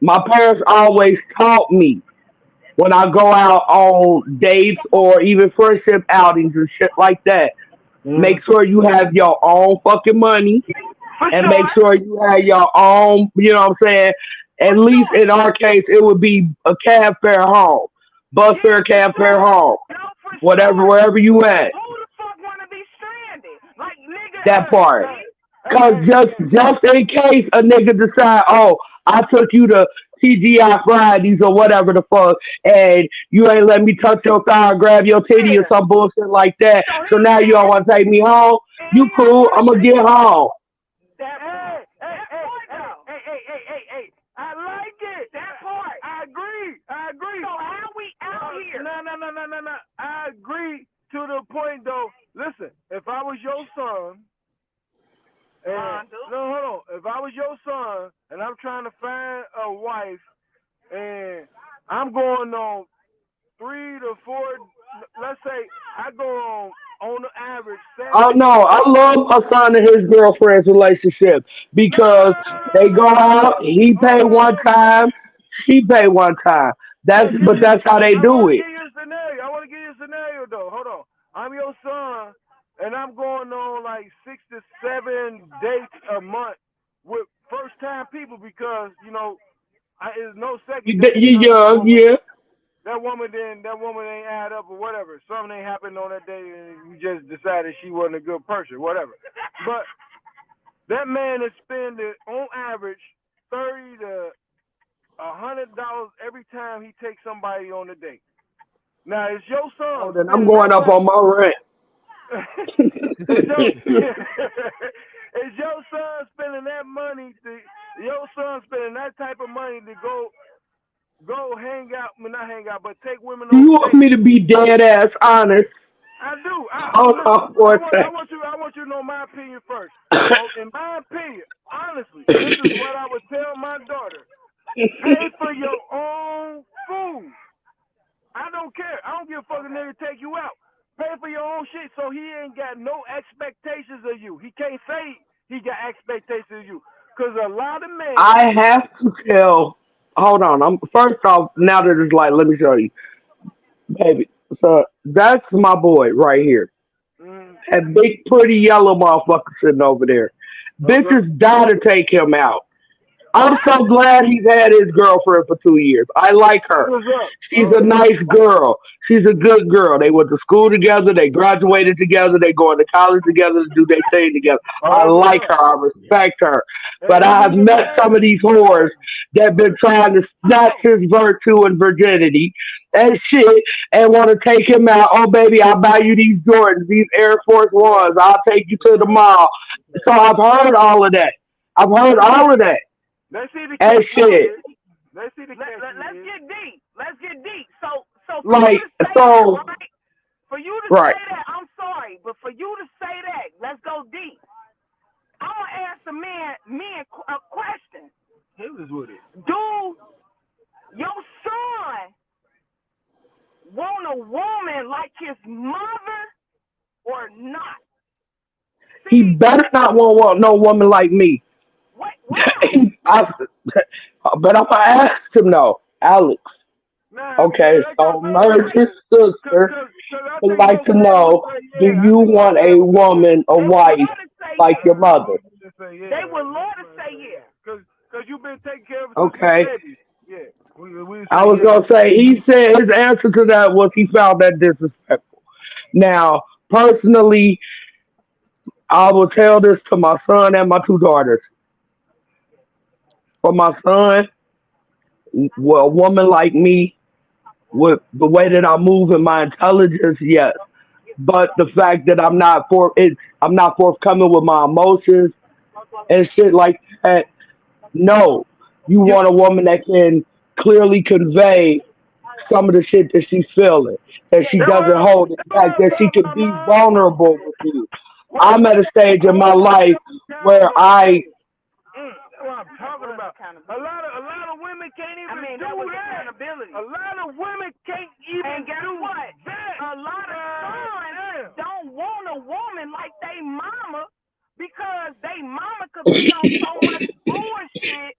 my parents always taught me when I go out on dates or even friendship outings and shit like that. Mm. Make sure you have your own fucking money For and make sure. sure you have your own, you know what I'm saying? For At least sure. in our case, it would be a cab fare home, bus Yeah, fare, for cab fare sure. home, No, for whatever, sure. wherever you at. Who the fuck wanna be stranded? Like nigga, That part. me. Cause just in case a nigga decide, oh, I took you to TGI Fridays or whatever the fuck, and you ain't let me touch your thigh or grab your titty or Yeah. some bullshit like that. So So he now you don't said, want to take me home. and You he don't cool? want I'm to gonna see get you. home. That Hey, part. hey, That hey, part hey, though. hey. I like it. That part. I agree. So how we out here? No. I agree to the point though. Listen, if I was your son, and no, hold on. If I was your son and I'm trying to find a wife, and I'm going on 3 to 4, let's say I go on the average Oh 7 no, I love a son and his girlfriend's relationship No, because they go out, he pay hold one on. time, she pay one time. But that's how they I do want to it. give you a scenario. I want to give you a scenario though. Hold on. I'm your son, and I'm going on like 6 to 7 dates a month with first time people because there's no second date You because young, yeah. that woman ain't add up or whatever. Something ain't happened on that day, and you just decided she wasn't a good person, whatever. But that man is spending on average $30 to $100 every time he takes somebody on a date. Now it's your Oh, son then I'm spending going that up money. on my rent. it's your it's your son spending that money your son spending that type of money to go hang out, not hang out, but take women You on want dates. me to be dead ass honest? I do. Hold Listen. on for a second. I want you to know my opinion first. In my opinion, honestly, this is what I would tell my daughter: pay for your own food. I don't care. I don't give a fuck if nigga take you out. Pay for your own shit so he ain't got no expectations of you. He can't say he got expectations of you. Cause a lot of men. I have to tell. Hold on. I'm first off. Now that it's like, let me show you, baby. So that's my boy right here. Mm, That big, pretty yellow motherfucker sitting over there. okay. Bitches die to take him out. I'm so glad he's had his girlfriend for 2 years. I like That's her. what's up. She's a nice girl. She's a good girl. They went to school together. They graduated together. They going to college together to do their thing together. I That's what's like up. her. I respect her. But And I have even the met some man. of these whores that been trying to snatch his virtue and virginity and shit and want to take him out. Oh, baby, I'll buy you these Jordans, these Air Force Ones. I'll take you to the mall. So I've heard all of that. I've heard Let's all of that. see the And catch shit. is. Let's see the catch Let's is. get deep. Let's get deep. So for you Like, to say that, so, right? For you to right. say that, I'm sorry, but for you to say that, let's go deep. I'm gonna ask the men a question. He was with it. Do your son want a woman like his mother or not? He See, better not want no woman like me. why? I, but I'm gonna ask him though, Alex. Nah, Okay, that so goes back. Merge's sister Cause I would think like most to men would know: say do yeah. I you think most want men a would say yeah. woman, a They would wife love to say like yes. your mother? Just say yeah. They would love to say yes. Cause you've been taking care of us since we Okay, babies. Yeah. We I say was yeah. gonna say he said his answer to that was he found that disrespectful. Now, personally, I will tell this to my son and my two daughters. For my son, well, a woman like me, with the way that I move and my intelligence, yes. But the fact that I'm not forthcoming with my emotions and shit like that. No, you You, want a woman that can clearly convey some of the shit that she's feeling, that she That's doesn't hold it that's what back, I'm that she talking can about, be man. vulnerable with you. What I'm at a stage a in my woman life that's where accountable. I That's what I'm talking about. A lot of women can't even do that was that. accountability. A lot of women can't even And guess do what? that. A lot of sons don't want a woman like they mama because they mama could be on so much bullshit.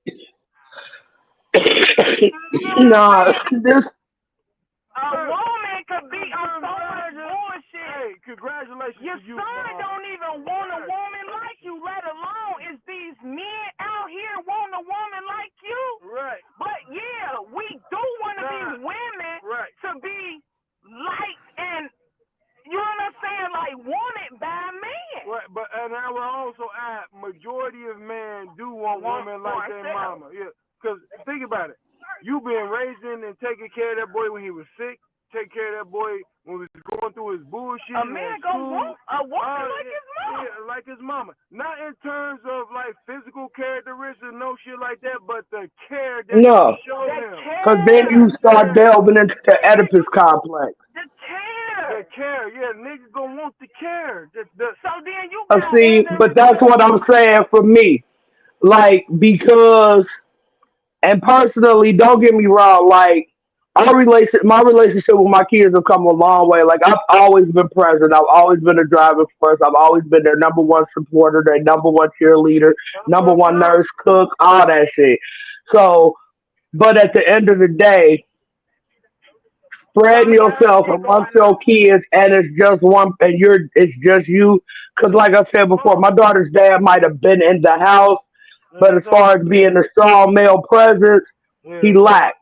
You know what I'm nah saying? this A woman could be on so much bullshit. Hey, congratulations Your to you, son Mom. don't even want a woman like you, let alone is these men out here want a woman like you. Right. But yeah, we do want to be women Right. to be liked and you know what I'm saying, like wanted by men. Right, but and I will also add majority of men do want women like their ourselves. mama. Yeah, because think about it. You been raising and taking care of that boy when he was sick. Take care of that boy when he was going through his bullshit. A man gonna want a woman like his mama. Yeah, like his mama. Not in terms of like physical characteristics, no shit like that, but the care that No, you show them. because then you start delving into the Oedipus complex. The care. The care, yeah, niggas gonna want the care. So then you got See, but that's what I'm saying for me. Like, because, and personally, don't get me wrong, like, my relationship with my kids have come a long way. Like, I've always been present. I've always been a driving force. I've always been their number one supporter, their number one cheerleader, number one nurse, cook, all that shit. So, but at the end of the day, spreading yourself amongst your kids, and it's just one, and it's just you. Because, like I said before, my daughter's dad might have been in the house, but as far as being a strong male presence, he lacked.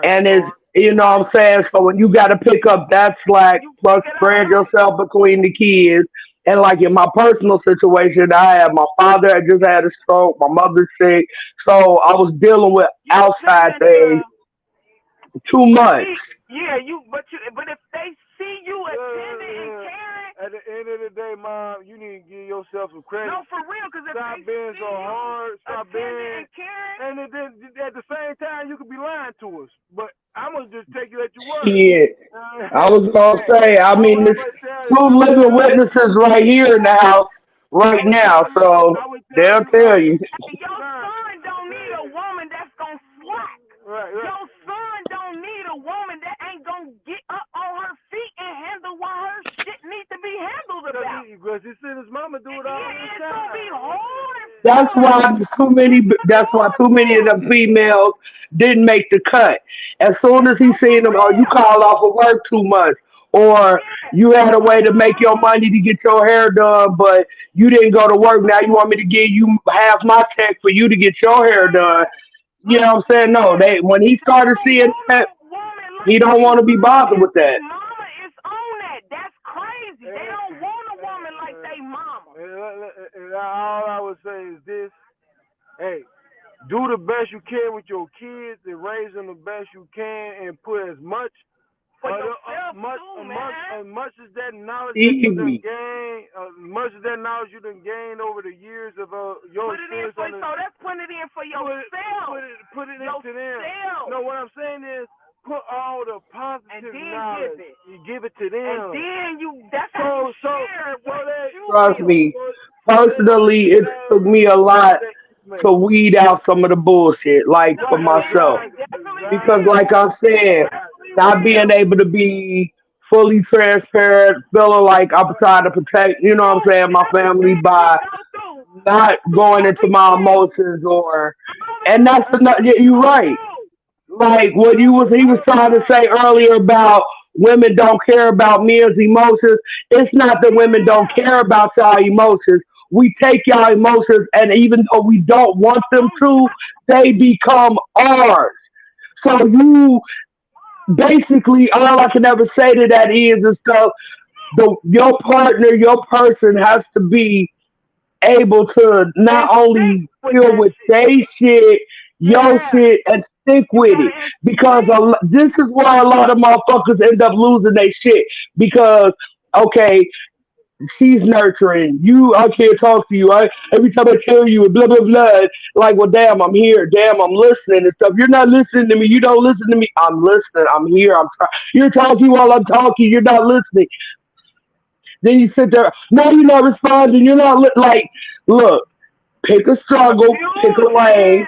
And it's, you know what I'm saying? So when you got to pick up that slack, plus spread yourself between the kids, and like in my personal situation, I had my father had just had a stroke, my mother's sick, so I was dealing with outside things too much. Yeah, but if they see you attending and caring, at the end of the day, mom, you need to give yourself some credit. No, for real, because if stop they being see so hard, stop being and caring, and then at the same time you could be lying to us. But I'm gonna just take you at your word. Shit. I was gonna say, I mean, there's two living witnesses right here in the house right now, so they'll tell you. Your son don't need a woman that's gonna slack. Right. Your son don't need a woman that ain't gonna get up on her feet and handle what her shit needs to be handled about. Because he seen his mama do it all the It's time. gonna be hard. That's why too many of the females didn't make the cut. As soon as he seen them, oh, you called off of work too much, or you had a way to make your money to get your hair done, but you didn't go to work. Now you want me to give you half my check for you to get your hair done. You know what I'm saying? No, when he started seeing that, he don't want to be bothered with that. Mama is on that. That's crazy. They don't want a woman like they mama. And all I would say is this: hey, do the best you can with your kids and raise them the best you can, and put as much for yourself as much as that knowledge that you done gained, much as that knowledge you done gained over the years of your experience. So that's putting it in for yourself. Put it into them. No, what I'm saying is put all the positive knowledge. You give it to them. And then that's how you share Trust me, personally, it took me a lot to weed out some of the bullshit, like for myself. Because, like I said, not being able to be fully transparent, feeling like I'm trying to protect, you know what I'm saying, my family by not going into my emotions and that's another, yeah, you're right. Like what he was trying to say earlier about women don't care about men's emotions. It's not that women don't care about y'all emotions. We take y'all emotions, and even though we don't want them to, they become ours. So you basically, all I can ever say to that is stuff. Your partner, your person has to be able to not only deal with they shit, your shit, and stick with it. Because this is why a lot of motherfuckers end up losing their shit. Because, okay, she's nurturing you. I can't talk to you. Every time I tell you, blah blah blah. Like, well, damn, I'm here. Damn, I'm listening and stuff. You're not listening to me. You don't listen to me. I'm listening. I'm here. You're talking while I'm talking. You're not listening. Then you sit there. No, you're not responding. You're not like. Look, pick a struggle, pick a lane,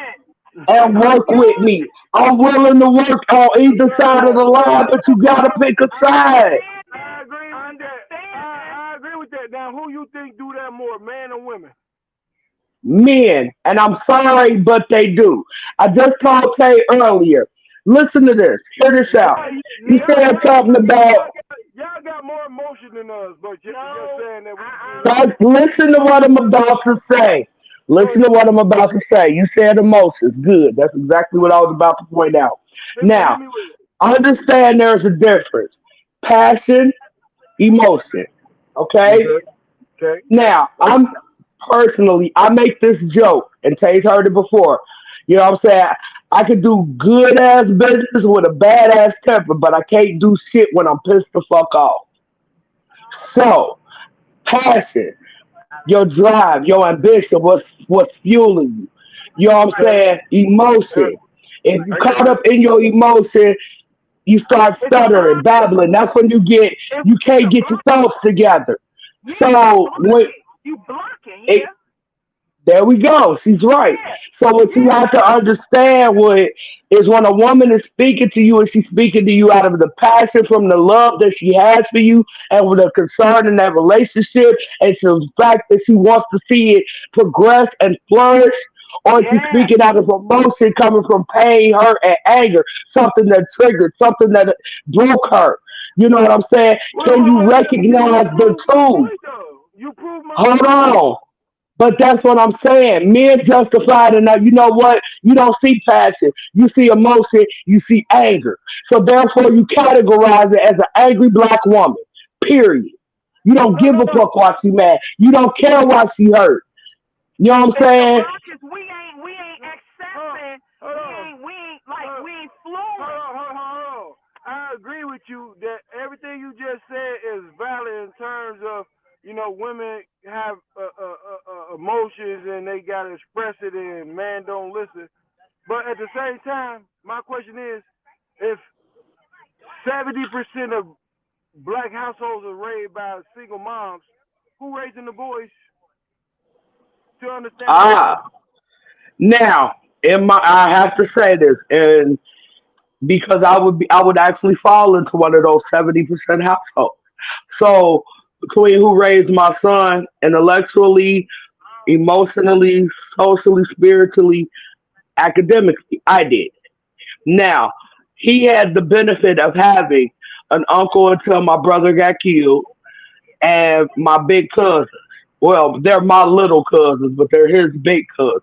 and work with me. I'm willing to work on either side of the line, but you gotta pick a side. I agree with that. I agree with that. Now, who you think do that more, man or women? Men, and I'm sorry, but they do. I just told Tay earlier. Listen to this. Hear this out. He said something about. Y'all got more emotion than us, but you're saying that. Listen to what I'm about to say. Listen to what I'm about to say. You said emotions. Good. That's exactly what I was about to point out. Now, understand there's a difference. Passion, emotion. Okay? Okay. Now, personally, I make this joke, and Tay's heard it before. You know what I'm saying? I could do good ass business with a bad ass temper, but I can't do shit when I'm pissed the fuck off. So, passion, your drive, your ambition, what's fueling you. You know what I'm Okay. saying? Yeah. Emotion. If you I get caught it. up in your emotion, you start It's stuttering, blocking. babbling. That's when It's you can't a get your block. thoughts together. Yeah, you So when blocking. You blocking. it, Yeah. there we go. She's right. Yeah. So what you Yeah. have to understand what is when a woman is speaking to you and she's speaking to you out of the passion from the love that she has for you and with a concern in that relationship and the fact that she wants to see it progress and flourish, or she's Yeah. speaking out of emotion coming from pain, hurt, and anger, something that triggered, something that broke her. You know what I'm saying? Can you Well, you recognize the proved my two? point though. You proved my Hold point. on. But that's what I'm saying. Men justify it enough. You know what? You don't see passion. You see emotion. You see anger. So therefore, you categorize it as an angry black woman. Period. You don't No, give no, a no. fuck why she mad. You don't care why she hurt. You know what I'm It's the saying? blockers. We ain't accepting. Hold on. We ain't like Hold, we ain't hold fluent. on, hold on, hold on. I agree with you that everything you just said is valid in terms of women have emotions and they gotta express it and man don't listen. But at the same time, my question is, if 70% of black households are raised by single moms, who raising the boys to understand emotion? Ah, now I have to say this, and because I would actually fall into one of those 70% households. So between who raised my son intellectually, emotionally, socially, spiritually, academically, I did. Now, he had the benefit of having an uncle until my brother got killed and my big cousins. Well, they're my little cousins, but they're his big cousins,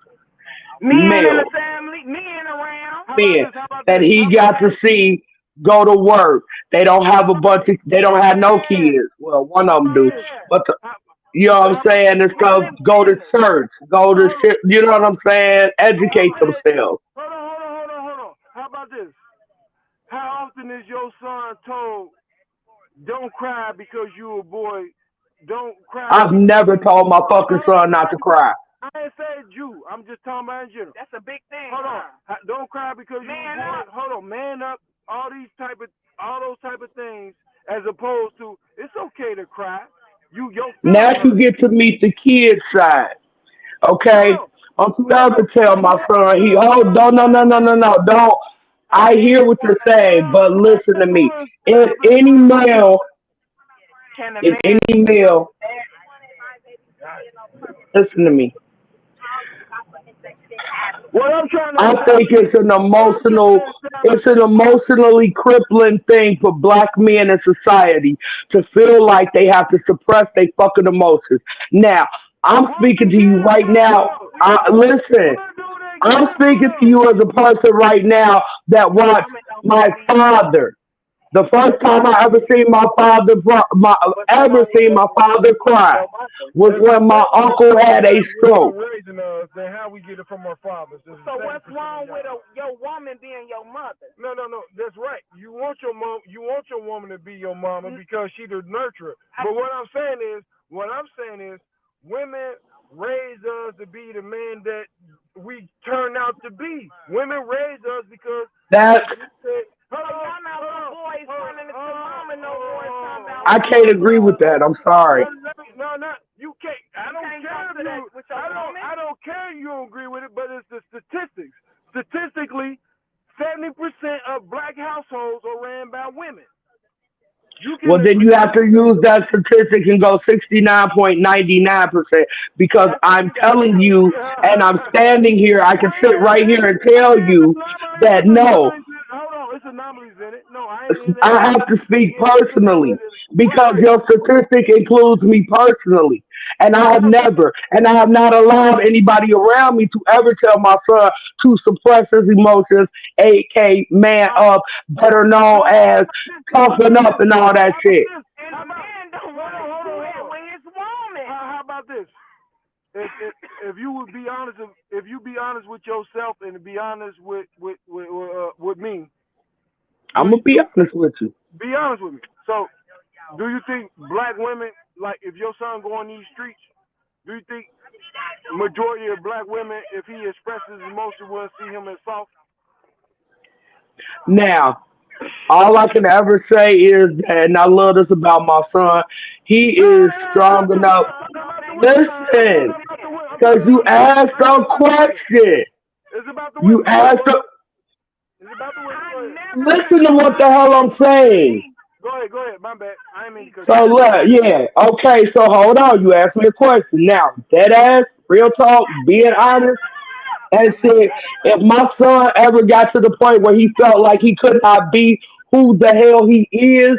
Men in the males, family, men around. How about men this? How about that this? he How about got this? to see go to work. They don't have no Yeah. kids. Well, one How of them about do. this? But How, you know what I'm how about saying? And stuff, Running go to business. church, go to hold on? shit, you know what I'm saying? Hold Educate on, hey, themselves. hold on. How about this? How often is your son told, "Don't cry because you a boy. Don't cry I've because never told my fucking son not to cry. I ain't said you. I'm just talking about in general. That's a big thing. Hold on. Huh? Don't cry because you a Man boy. up. Hold on, man up. All those type of things, as opposed to it's okay to cry. Your Now feeling you hurt. get to meet the kid side, No, okay? no, Don't you no, ever no. tell my son no, don't. I I hear hear what you're saying, but listen to me. If any male, can a if man any male, listen to me. What I'm trying to I think establish, what I'm trying to establish. it's an emotionally crippling thing for black men in society to feel like they have to suppress their fucking emotions. Now, I'm speaking Women to you can, right now. Listen, When do they I'm get? speaking to you as a person right now that watched woman don't my feel these emotions? father. The first time I ever seen What's wrong with my father cry your mother? was It's the when my uncle had 30% a that women stroke. raising us than how we get it from our fathers. This is So 30% what's wrong of with y'all. your woman being your mother? No. That's right. You want your mom. You want your woman to be your mama because she the nurturer. But what I'm saying is, women raise us to be the men that we turn out to be. Women raise us because, That as you said, So y'all not little boys running into mama no more talking about I can't agree with mama. that. I'm sorry. no. You can't. I You don't can't care go if through that you. with your woman? I don't care if you don't agree with it, but it's the statistics. Statistically, 70% of black households are ran by women. You can Well, then agree you with have to use that statistic and go 69.99% because That's what I'm you gotta telling do. you, and I'm standing here, I can sit right here and tell you that no, Hold on, it's anomalies in it. No, I ain't in that. I have to speak Yeah, it's anomalies personally in it. because your statistic includes me personally. And I have not allowed anybody around me to ever tell my son to suppress his emotions, aka man up, better known as toughen up and all that shit. And How the about man don't hold want on, to hold do on, that hold on. with his woman. How about this? if you would be honest, if you be honest with yourself and be honest with me, I'm gonna be honest with you. be honest with me. So, do you think black women, like if your son go on these streets, do you think majority of black women, if he expresses emotion, will see him as soft? Now, all I can ever say is that, and I love this about my son. He is strong enough. Listen, because you asked a question. It's about the You women. asked a. It's about the women. Listen to what the hell I'm saying. Go ahead. My bad. I ain't mean to cut So you. look, yeah, okay. So hold on. You asked me a question. Now, dead ass, real talk, being honest, and said, if my son ever got to the point where he felt like he could not be who the hell he is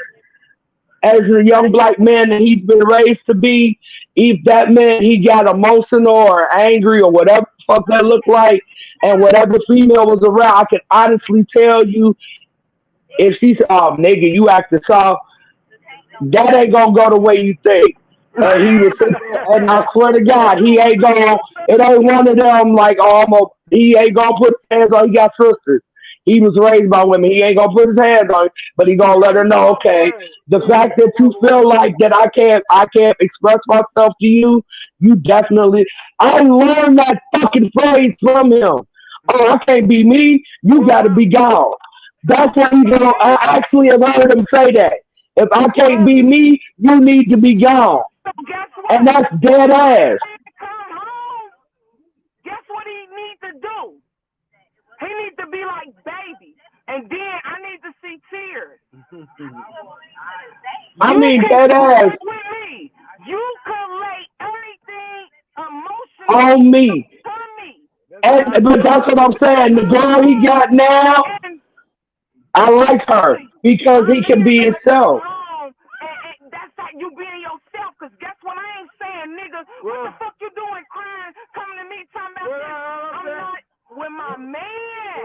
as a young black man that he's been raised to be, if that man he got emotional or angry or whatever the fuck that looked like, and whatever female was around, I can honestly tell you, if she's nigga, you acting soft, that ain't gonna go the way you think. And he was sitting there, and I swear to God, he ain't gonna. It ain't one of them like, oh, he ain't gonna put his hands on. He got sisters. He was raised by women. He ain't gonna put his hands on, but he gonna let her know. Okay, the fact that you feel like that I can't express myself to you, you definitely. I learned that fucking phrase from him. Oh, I can't be me. You got to be gone. That's what he gonna. I actually have heard him say that. If I can't be me, you need to be gone. So guess And what? that's dead ass. Come home. Guess what he needs to do? He needs to be like baby. And then I need to see tears. I You mean, can dead do ass that with me. You can lay everything on emotionally me. to me. But that's what I'm saying. The girl he got now, And I like her because I'm he not can be gonna come himself. home and that's like you being yourself. Cause guess what? I ain't saying, nigga, what the fuck you doing crying, coming to me talking about this? I'm not with my man.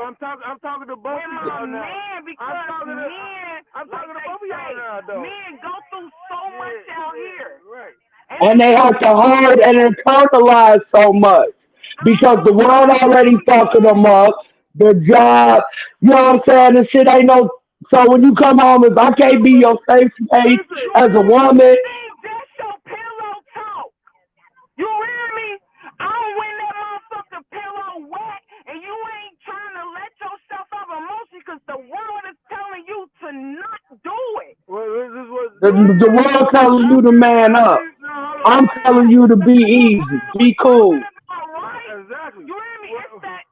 I'm talking to both With of my y'all now. man, because men, I'm talking to like both of they y'all say, now, though. men go through so much out here. Right. And they have to hold and internalize so much because the world already fucking them up. The job, you know what I'm saying? The shit ain't no. So when you come home, if I can't be your safe space You as a woman, think that's your pillow talk? You hear me? I'm when that motherfucking pillow wet and you ain't trying to let yourself have emotion because the world is telling you to not do it. Well, this is what the world telling you to man up. I'm telling you to be easy, be cool. exactly. You hear me? It's that.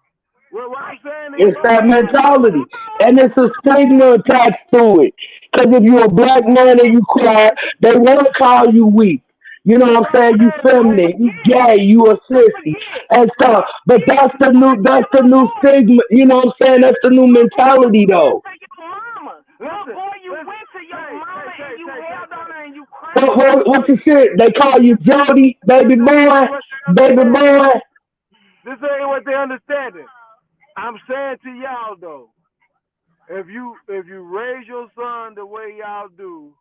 What I'm saying is, It's that mentality. And it's a stigma attached to it. Because if you're a black man and you cry, they want to call you weak. You know what I'm saying? You feminine, you gay, you a sissy and stuff. But that's the new stigma. You know what I'm saying? That's the new mentality though. Boy, you went to your mama and you held on her and you What's the shit? They call you Jody, baby boy, baby boy. this ain't what they understanding. I'm saying to y'all though, if you raise your son the way y'all do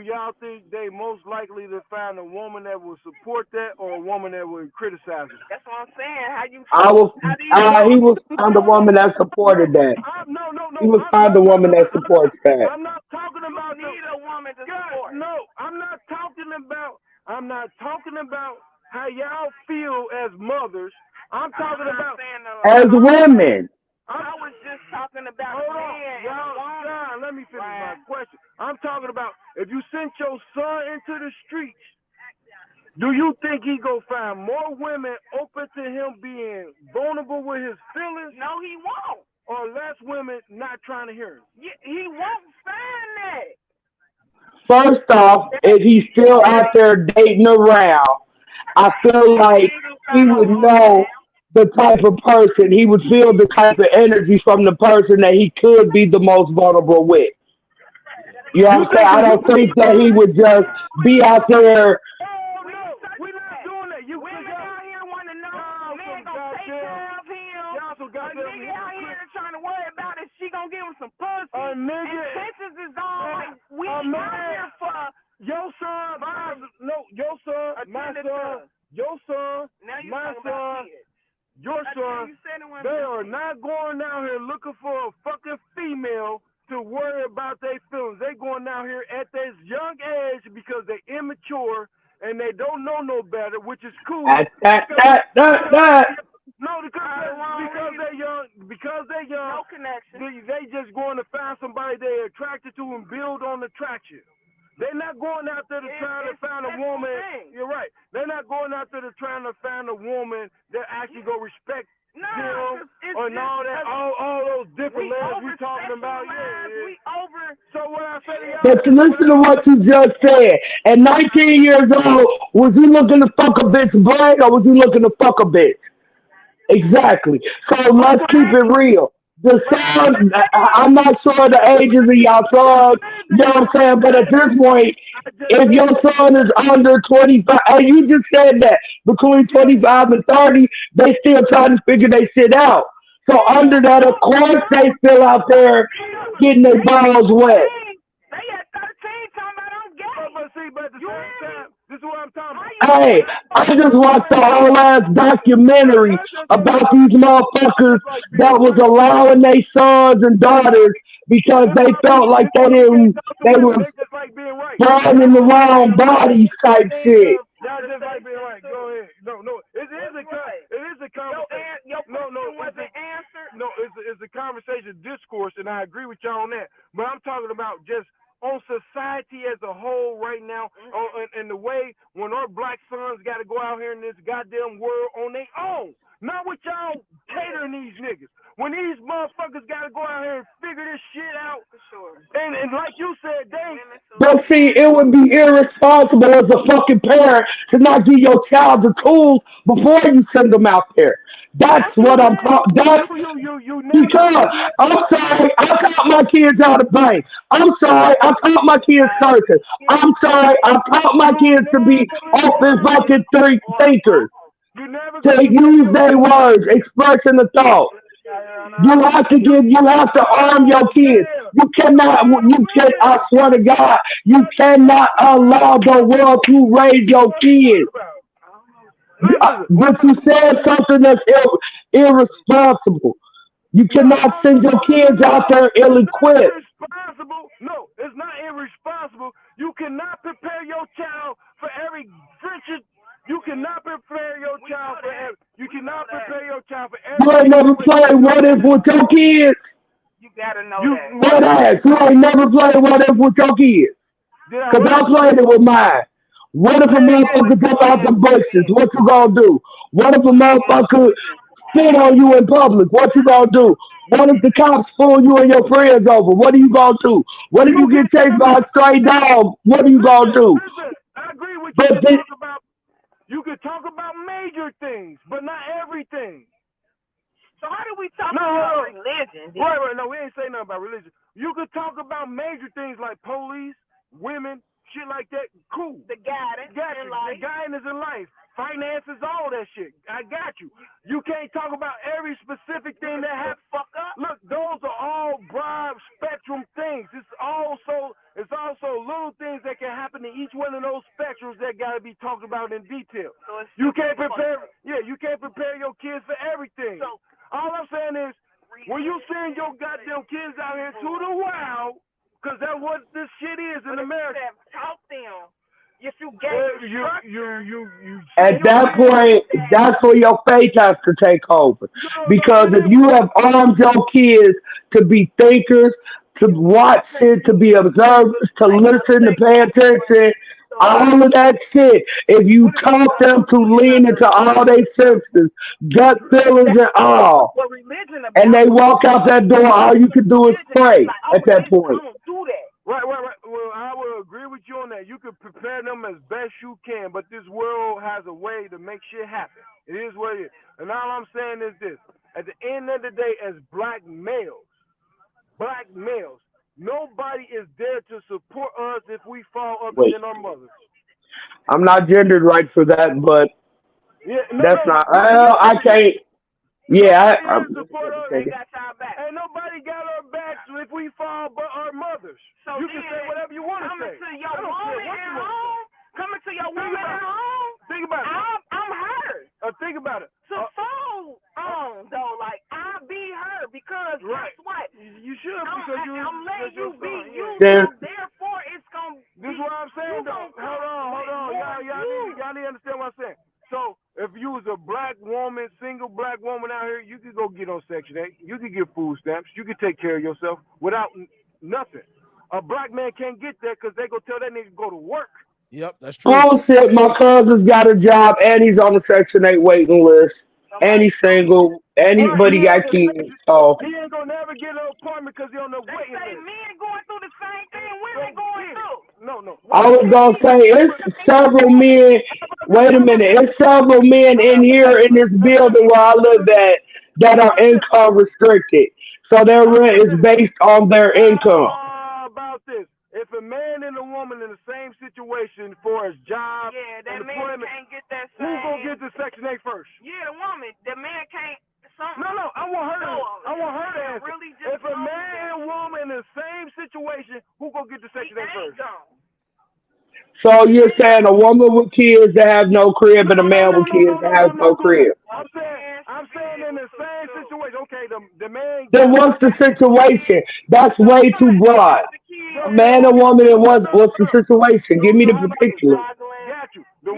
y'all think they most likely to find a woman that will support that or a woman that will criticize it? That's what I'm saying. How you I was, how do you he was found a woman that supported that. No. He was found a woman that supports that. I'm not talking about need a woman to support? No, I'm not talking about how y'all feel as mothers. I'm talking about As women. I was just talking about man. Y'all, let me finish my question. I'm talking about if you sent your son into the streets, do you think he go find more women open to him being vulnerable with his feelings? No, he won't. Or less women not trying to hear him? He won't find that. First off, if he's still out there dating around, I feel like he would know the type of person, he would feel the type of energy from the person that he could be the most vulnerable with. You know what I'm saying? I don't think that he would just be out there. We're not doing that. Women out here want to know man gonna take care of him. A nigga out here trying to worry about if she gonna give him some pussy. And Texas is all like, we out here for your son, my son, your son, Now you my talking about son, kids. your son, they are not going out here looking for a fucking female to worry about their feelings. They going out here at this young age because they immature and they don't know no better, which is cool. No, because they're young. Because they're young. No connection. They just going to find somebody they're attracted to and build on attraction. They're not going out there to try to find a woman. You're right. They're not going out there to trying to find a woman that actually go respect them or all those different levels we talking about. Yeah. We over. So what I say to y'all. But listen to what you just said. At 19 years old, was you looking to fuck a bitch brain or was you looking to fuck a bitch? Exactly. So let's keep it real. The son, I'm not sure the ages of y'all sons, you know what I'm saying? But at this point, if your son is under 25, and you just said that between 25 and 30, they still trying to figure their shit out. So under that, of course, they still out there getting their balls wet. They at 13 talking about I'm gay. But at the same time, this is what I'm talking about. Hey, I just watched the whole ass documentary about these motherfuckers that was allowing their sons and daughters because they felt like they were finding the wrong bodies type shit. Y'all just like being right. Go ahead. No. It is a conversation. Your question wasn't answered. No, it's a conversation discourse, and I agree with y'all on that. But I'm talking about just on society as a whole right now, and the way when our black sons got to go out here in this goddamn world on their own. Not with y'all catering these niggas. When these motherfuckers got to go out here and figure this shit out. For sure. And like you said, they. But see, it would be irresponsible as a fucking parent to not give your child the tools before you send them out there. That's what I'm talking. That's because I'm sorry, I taught my kids how to bank. I'm sorry, I taught my kids cursing. I'm sorry, I taught my kids to be open fucking thinkers. To use their words, expressing the thought. You have to arm your kids. I swear to God, you cannot allow the world to raise your kids. But you said something that's irresponsible. You cannot send your kids out there ill-equipped. No, it's not irresponsible. You cannot prepare your child for every friendship. You cannot prepare your child for every. You cannot prepare your child for every. You ain't never played What If with your kids. You gotta know that. What ass? You ain't never played What If with your kids. Cause I played it with mine. What if a motherfucker come out the bushes? What you gonna do? What if a motherfucker spit on you in public? What you gonna do? What if the cops pull you and your friends over? What are you gonna do? What if you get chased by a stray dog? What are you gonna do? Listen, I agree with you. You could talk about major things, but not everything. So how do we talk about religion? Right. No, we ain't saying nothing about religion. You could talk about major things like police, women, shit like that. Cool. The guidance in life. The guidance in life. Finances, all that shit. I got you. You can't talk about every specific thing that happens. Fuck up. Look, those are all broad spectrum things. It's also little things that can happen in each one of those spectrums that got to be talked about in detail. So you can't prepare. Yeah, you can't prepare your kids for everything. So all I'm saying is, when you send your goddamn kids out here to the wild, because that's what this shit is in America. Talk them. If you gave you at that point, that's where your faith has to take over. Because if you have armed your kids to be thinkers, to watch it, to be observers, to listen, to pay attention, all of that shit, if you taught them to lean into all their senses, gut feelings and all, and they walk out that door, all you can do is pray at that point. Right. Well, I will agree with you on that. You can prepare them as best you can, but this world has a way to make shit happen. It is what it is. And all I'm saying is this. At the end of the day, as black males, nobody is there to support us if we fall up in our mothers. I'm not gendered right for that, but that's not. Well, I can't. Yeah, ain't nobody got our backs if we fall but our mothers. So you can say whatever you want to say. Coming to your woman at home. Think about it. I'm about it. to fall on though. Like I be her because Right. guess what? You should because I'm letting you be you. Then- So therefore, it's gonna. This is what I'm saying though. Hold on. Y'all need to understand what I'm saying. So if you was a black woman, single black woman out here, you could go get on Section 8. You could get food stamps. You could take care of yourself without nothing. A black man can't get that because they go tell that nigga go to work. Yep, that's true. Bullshit, my cousin's got a job and he's on the Section 8 waiting list. And he's single. But he got kids. So he ain't gonna never get an apartment because he on the waiting They say list. men going through the same thing women going through. No. I was gonna say it's several men. Wait a minute, it's several men in here in this building where I live at that are income restricted. So their rent is based on their income. About this. If a man and a woman in the same situation for his job Yeah, that and man employment, can't get that who same. gonna get the Section 8 first? Yeah, the woman. The man can't. No, I want her to answer. Really If a man and woman in the same situation, who gonna get the Section 8 first? So you're saying a woman with kids that have no crib and a man with kids that has no crib. I'm saying in the same situation. Okay, the man. Then what's the situation? That's way too broad. A man and woman and what's the situation? Give me the particulars. Got you. The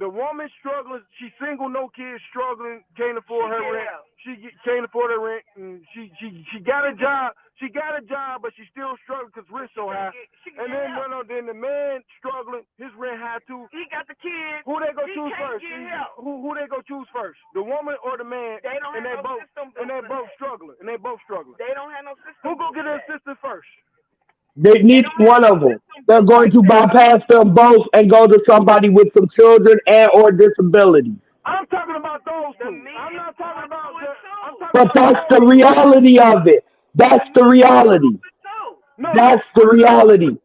woman struggling. She's single, no kids, struggling, can't afford her rent. She can't afford her rent, and she got a job. She got a job, but she still struggling because rent so high. And then then the man struggling, his rent high too. He got the kids. Who they go choose first? Who they go choose first? The woman or the man? They don't have no system. And they both struggling. They don't have no system. Who go get an assistant first? They need one of them. They're going to bypass them both and go to somebody with some children and or disabilities. I'm talking about those two. I'm not talking about But that's the reality of it. That's the reality. That's the reality.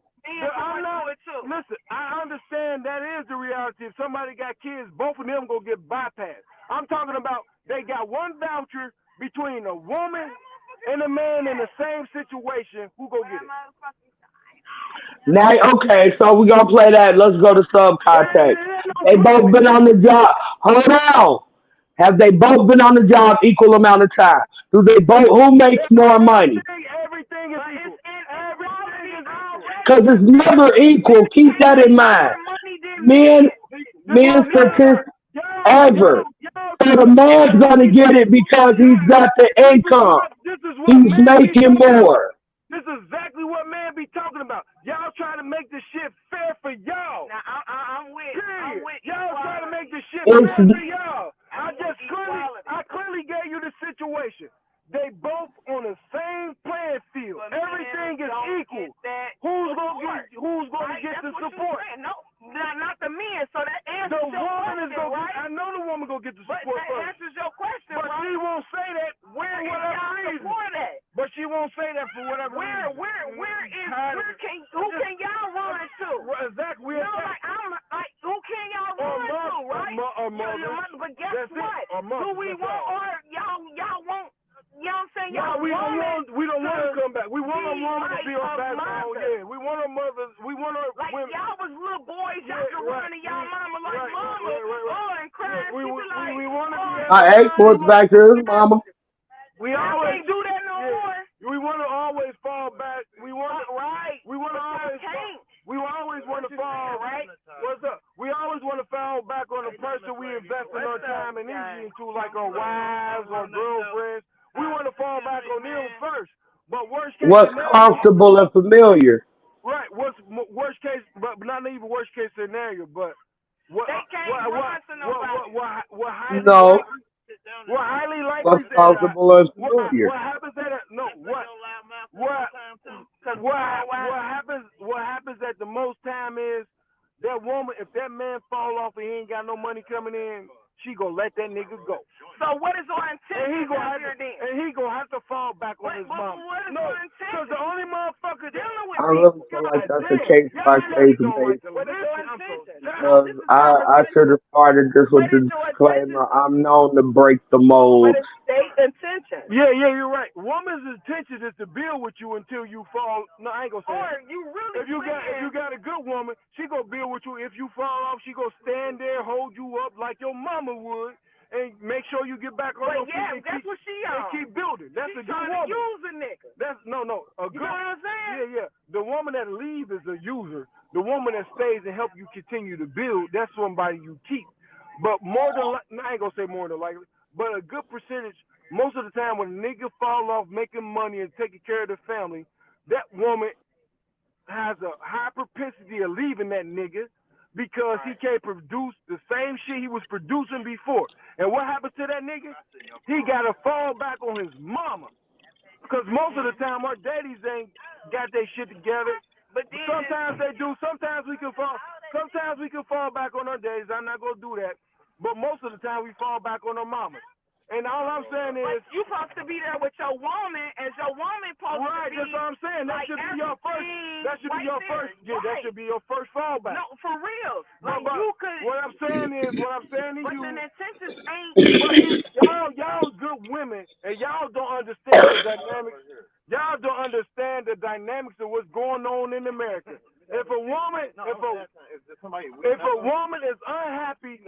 Listen, I understand that is the reality. If somebody got kids, both of them gonna get bypassed. I'm talking about they got one voucher between a woman and a man in the same situation. Who go get it? Now, okay, so we're gonna play that. Let's go to subcontext. They both been on the job. Hold on. Have they both been on the job equal amount of time? Do they both? Who makes more money? Everything is equal. Because it's never equal. Keep that in mind. Men statistics ever. So the man's gonna get it because he's got the income. He's making more. This is exactly what man be talking about. Y'all trying to make this shit fair for y'all. Now I'm with. Y'all trying to make this shit fair for y'all. I clearly gave you the situation. They both on the same playing field. Everything is equal. Who's gonna get the support? No, not the men. So that answers the your woman question, is gonna right? I know the woman gonna get the support But that first. answers your question, But right? she won't say that Where for is whatever y'all reason. support at? But she won't say that for whatever Who reason. can y'all run to? Exactly. Who can y'all run to, right? But guess what? Do we want or y'all want? You know what I'm saying? No, we don't want to come back. We want a woman to be our backbone. Yeah, we want our mothers. We want our women. Y'all was little boys. Y'all could run to y'all mama like mama. Oh, and cry. We want to be. My ex was back to his mama. We always can't do that no more. We want to always fall back. We want to right. We want to always. We always want to fall right. What's up? We always want to fall back on the person we invested our time and energy into, like our wives or girlfriends. We want to fall back on them first. But worst case what's scenario, comfortable and familiar? Right. What's worst case, but not even worst case scenario, but what highly likely what's comfortable and familiar? What happens at what happens at the most time is that woman, if that man fall off and he ain't got no money coming in, she gonna let that nigga go. So what is our intent? And he gonna have to fall back on his mom. No, because the only motherfucker dealing with I really feel like that's a case by case basis. I should have started this with the disclaimer. I'm known to break the mold They intention. Yeah, you're right. Woman's intention is to build with you until you fall. No, I ain't gonna say Or that. you really If you got a good woman, she gonna build with you. If you fall off, she gonna stand there, hold you up like your mama would, and make sure you get back on your feet. Yeah, that's what she on. And keep building. That's a good woman. woman. Use a nigga. That's no. A You good, know what I'm saying? Yeah. The woman that leaves is a user. The woman that stays and help you continue to build, that's somebody you keep. But more than I ain't gonna say more than likely, but a good percentage. Most of the time, when a nigga fall off making money and taking care of the family, that woman has a high propensity of leaving that nigga because he can't produce the same shit he was producing before. And what happens to that nigga? He got to fall back on his mama. Because most of the time, our daddies ain't got their shit together. But sometimes they do. Sometimes we can fall back on our daddies. I'm not going to do that. But most of the time, we fall back on our mamas. And all I'm saying is, you supposed to be there with your woman, as your woman supposed to be. Right, that's what I'm saying. That should be your first. That should be your first. Yeah, that should be your first fallback. No, for real. Like but you could. What I'm saying to but you. the intentions ain't. Y'all good women, and y'all don't understand the dynamics. Y'all don't understand the dynamics of what's going on in America. If a woman is unhappy,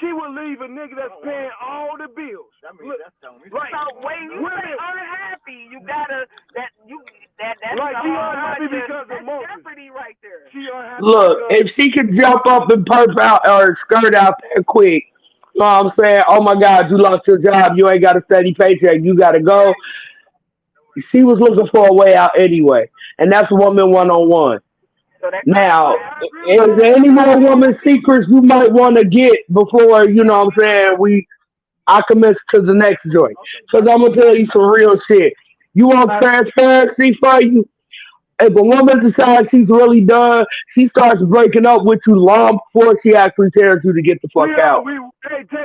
she will leave a nigga that's paying all the bills. Right. So when you say unhappy, you gotta that's like she unhappy because of emotions. Jeopardy right there. She unhappy. Look, if she could jump up and perp out or skirt out there quick, you know what I'm saying? Oh my God, you lost your job. You ain't got a steady paycheck. You got to go. She was looking for a way out anyway. And that's woman one on one. Now, is there any more woman secrets you might want to get before, you know what I'm saying, I commit to the next joint? Because I'm going to tell you some real shit. You want transparency for you? If a woman decides she's really done, she starts breaking up with you long before she actually tells you to get the fuck out. Hey,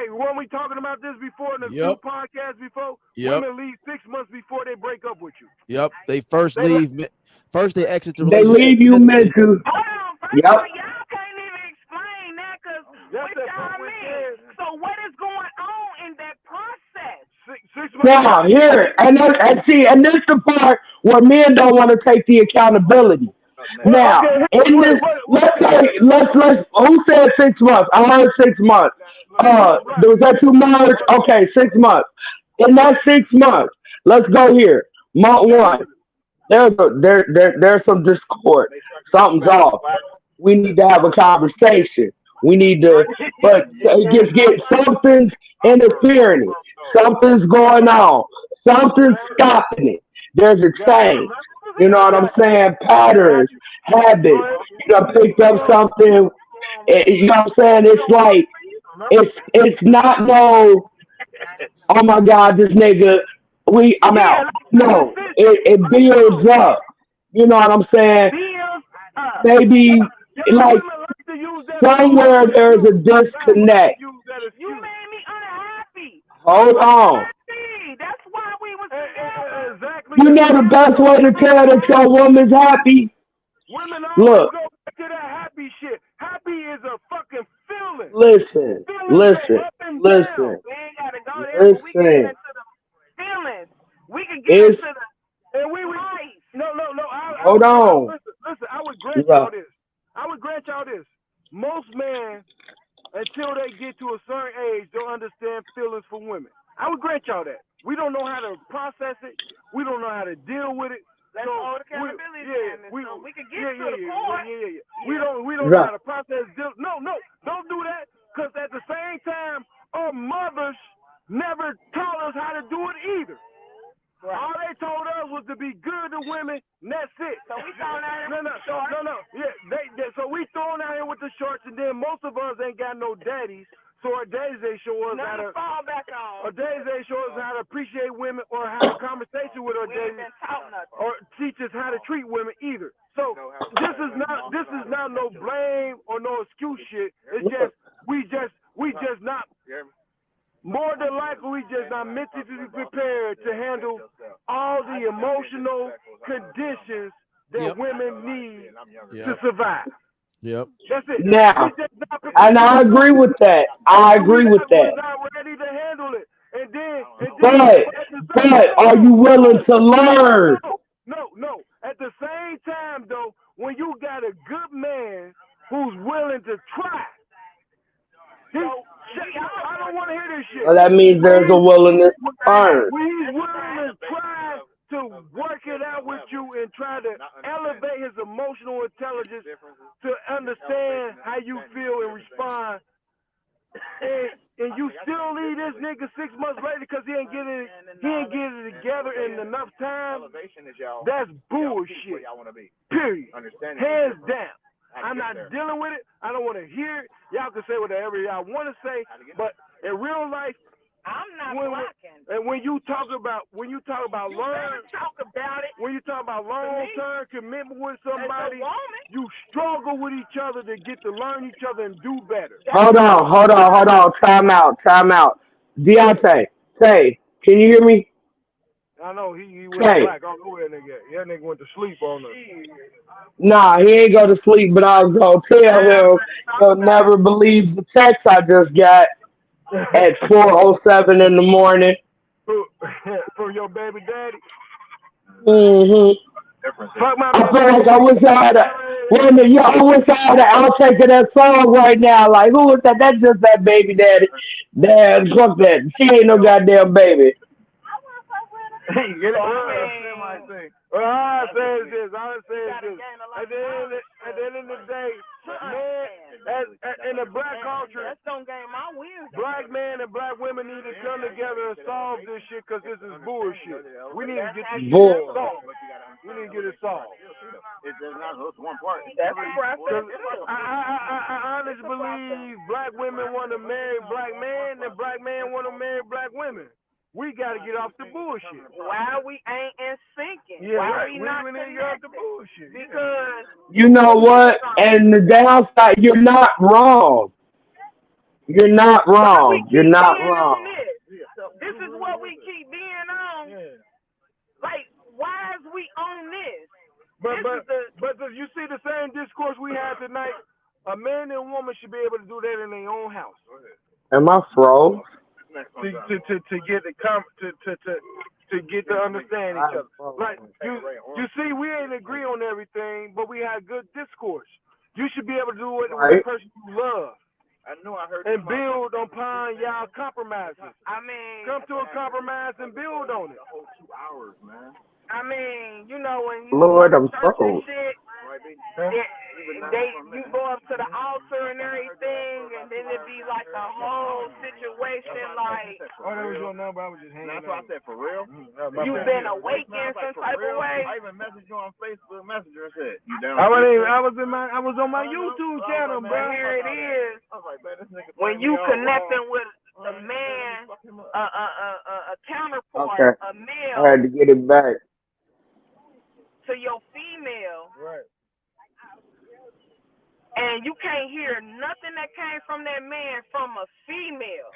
weren't we talking about this before in the few podcasts before? Women leave 6 months before they break up with you. Yep. They first leave. First they exit the They relationship. leave you mental. Yep. Y'all can't even explain that because what y'all mean. So what is going on in that process? 6 months. Now, here, and this the part where men don't want to take the accountability. Now, in this, let's, who said 6 months? I heard 6 months. Was that too much? Okay, 6 months. In that 6 months, let's go here. Month one, there's some discord. Something's off. We need to have a conversation. We need to, but just get something's interfering. Something's going on. Something's stopping it. There's a change. You know what I'm saying? Patterns, habits. You done picked up something. You know what I'm saying? It's like it's not no. Oh my God, this nigga. I'm out. No, it builds up. You know what I'm saying? Maybe like somewhere there's a disconnect. You made me unhappy. Hold on. That's why we was together. Exactly. You know the best way to tell that your woman's happy? Women Look. go back to that happy shit. Happy is a fucking feeling. Listen. We ain't gotta go there, but we can get into the feelings. We can get into the and we life. No. Hold on. Listen, I would grant y'all this. Most men, until they get to a certain age, don't understand feelings for women. I would grant y'all that. We don't know how to process it. We don't know how to deal with it. That's all accountability. We can get to the point. We don't know how to process. No, don't do that. Because at the same time, our mothers never taught us how to do it either. Right. All they told us was to be good to women, and that's it. So we throwing out here with the shorts. No. Yeah, so we throwing out here with the shorts, and then most of us ain't got no daddies. So our daddies ain't show us how to fall back on. Our daddies ain't show us how to appreciate women or have a conversation with our daddies, or teach us how to treat women either. So this is not no blame or no excuse shit. It's just we just not. More than likely, we just not mentally prepared to handle all the emotional conditions that women need to survive. Yep. That's it. Now, and I agree with that. We're not ready to handle it. And But at the same but are you willing to learn? no. At the same time though, when you got a good man who's willing to try, I don't want to hear this shit. Well, that means there's a willingness to learn. When he's willing to try to work it out with you and try to elevate his emotional intelligence to understand how you feel and respond, and you still leave this nigga 6 months later because he ain't get it together in enough time. That's bullshit. Period. Hands down. I'm not dealing with it. I don't want to hear it. Y'all can say whatever y'all want to say, but in real life, I'm not blocking. And when you talk about talk about it. When you talk about long-term commitment with somebody, you struggle with each other to get to learn each other and do better. Hold on. Time out. Deontay, say, can you hear me? I know he went Say. black. I don't know where that nigga. That nigga went to sleep on us. Nah, he ain't go to sleep, but I was gonna tell him he'll never believe the text I just got at 4:07 in the morning. For your baby daddy. Fuck my I feel like I wish I had a wait a minute, yo, I wish I had an outtake of that song right now. Like who was that? That's just that baby daddy. Damn, fuck that. She ain't no goddamn baby. Get it? All I say is this. At the end of the day, man, in the black culture, That's gonna gain my wins. black men and black women need to come together and solve this shit because this is bullshit. We need to get this shit solved. We need to get it solved. It's not just one part. That's the process. I honestly believe black women want to marry black men and black men want to marry black women. We got to get off the bullshit. Why we ain't in syncing? Yeah, Why right. we not need to get off the bullshit. Because You know what? And the downside, you're not wrong. You're not wrong. You're not wrong. This is what we keep being on. Like, why is we on this? But you see the same discourse we had tonight. A man and a woman should be able to do that in their own house. Am I froze? To get to get to understand each other. Like you see, we ain't agree on everything, but we had good discourse. You should be able to do it with the person you love. I know I heard. And build upon y'all compromises. I mean, come to a compromise and build on it. The whole 2 hours, man. I mean, you know, when you Lord, go I'm to church and froze. shit, you go up to the altar and everything, and then it be like a whole situation like. Oh, that was your number. I was just hanging out. That's why I said for real. You've been awakened some type of way. I even messaged you on Facebook Messenger and said you down. I was on my YouTube channel, bro. Here it is. I was like, man, this nigga. When you connecting with a man, a counterpart, Okay. a male, I had to get it back. to your female, Right. and you can't hear nothing that came from that man from a female.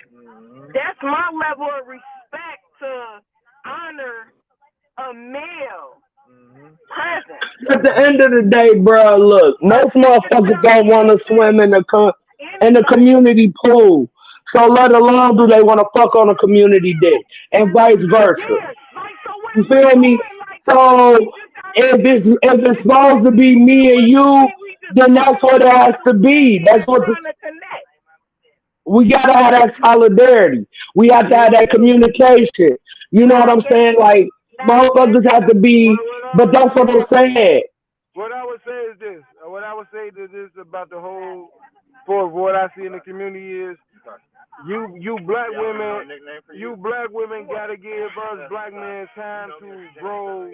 That's my level of respect to honor a male presence. At the end of the day, bro, look, most motherfuckers don't want to swim in the community pool. So let alone do they want to fuck on a community dick, and vice versa. Yes, like, so what You are we feel me? doing? Like, So if it's supposed to be me and you, then that's what it has to be. That's what trying to connect. we gotta have that solidarity. We have to have that communication. You know what I'm saying? Like motherfuckers have to be, but that's what I'm saying. What I would say is this. What I would say to this about the whole, for what I see in the community is, you black women gotta give us black men time to grow.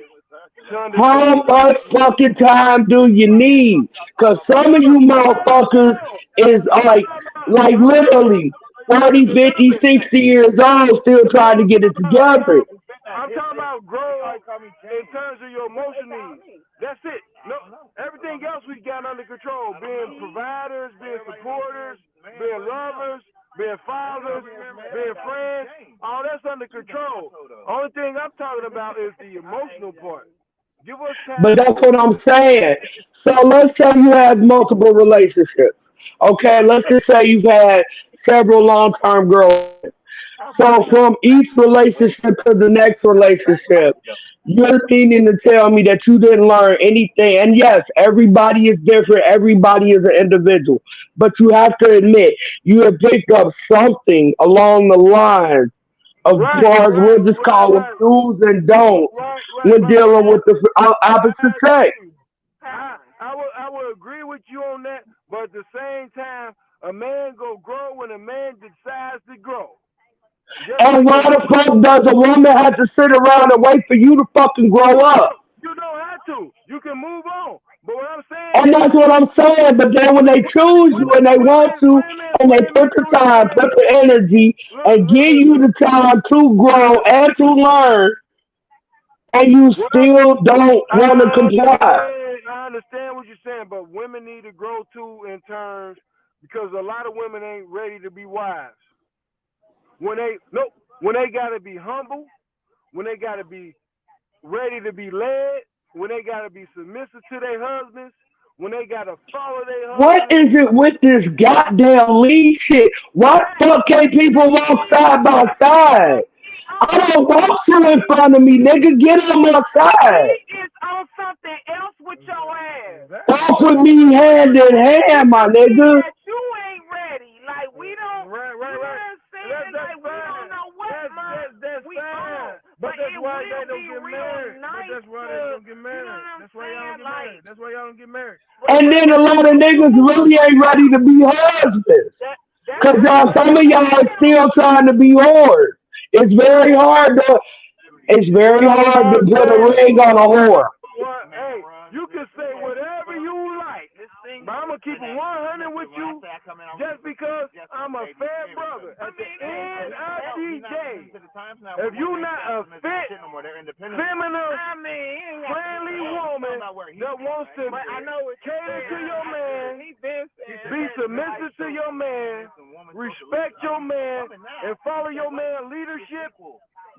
How much fucking time do you need? Cause some of you motherfuckers is like literally 40, 50, 60 years old still trying to get it together. I'm talking about grow in terms of your emotional needs. That's it. No, everything else we got under control. Being providers, being supporters, being lovers, being fathers, being friends. All that's under control. Only thing I'm talking about is the emotional part. Give us time. But that's what I'm saying. So let's say you have multiple relationships. Okay, let's just say you've had several long-term girlfriends. So from each relationship to the next relationship, you're meaning to tell me that you didn't learn anything. And yes, everybody is different. Everybody is an individual. But you have to admit, you have picked up something along the lines of Right, far as right, we'll just right, call them right, do's and don'ts when right. dealing with the opposite I sex. agree. I would agree with you on that, but at the same time, a man go grow when a man decides to grow. Just And like a why the woman. fuck does a woman have to sit around and wait for you to fucking grow up? You don't have to. You can move on. But what I'm And saying that's is, what I'm saying. But then when they choose you and they want to, and they put the time, put the energy, and give you the time to grow and to learn, and you what still don't want to I comply. understand what you're saying, but women need to grow too in terms because a lot of women ain't ready to be wives. When they no, when they gotta be humble, when they gotta be ready to be led, when they gotta be submissive to their husbands, when they gotta follow their What husbands. is it with this goddamn lead shit? Why the fuck can't people walk side by side? I don't want you in front of me, nigga. Get on my He side. is on something else with your ass. Walk with me hand in He hand, my just saying nigga. that you ain't ready. Like we don't, you know what I'm saying? Like we don't know what month That's we fine. on, But but that's it why they will don't be get real married. But nice that's why they to, don't get you know married. what I'm That's why y'all don't saying? get married. Like, That's why y'all don't get married. And then a lot of niggas really ain't ready to be husbands. that that's Cause what y'all, some of y'all are still trying to be whores. It's very hard to, it's very No, hard to I'm put a saying, ring on a whore. well, hey, you can say whatever you like, but I'm gonna keep it 100 with you, just because I'm a fair brother. At the end of the day, if you not a fit, feminine, I mean, friendly woman that wants to cater to your man, be submissive to your man, respect your man, and follow your man leadership,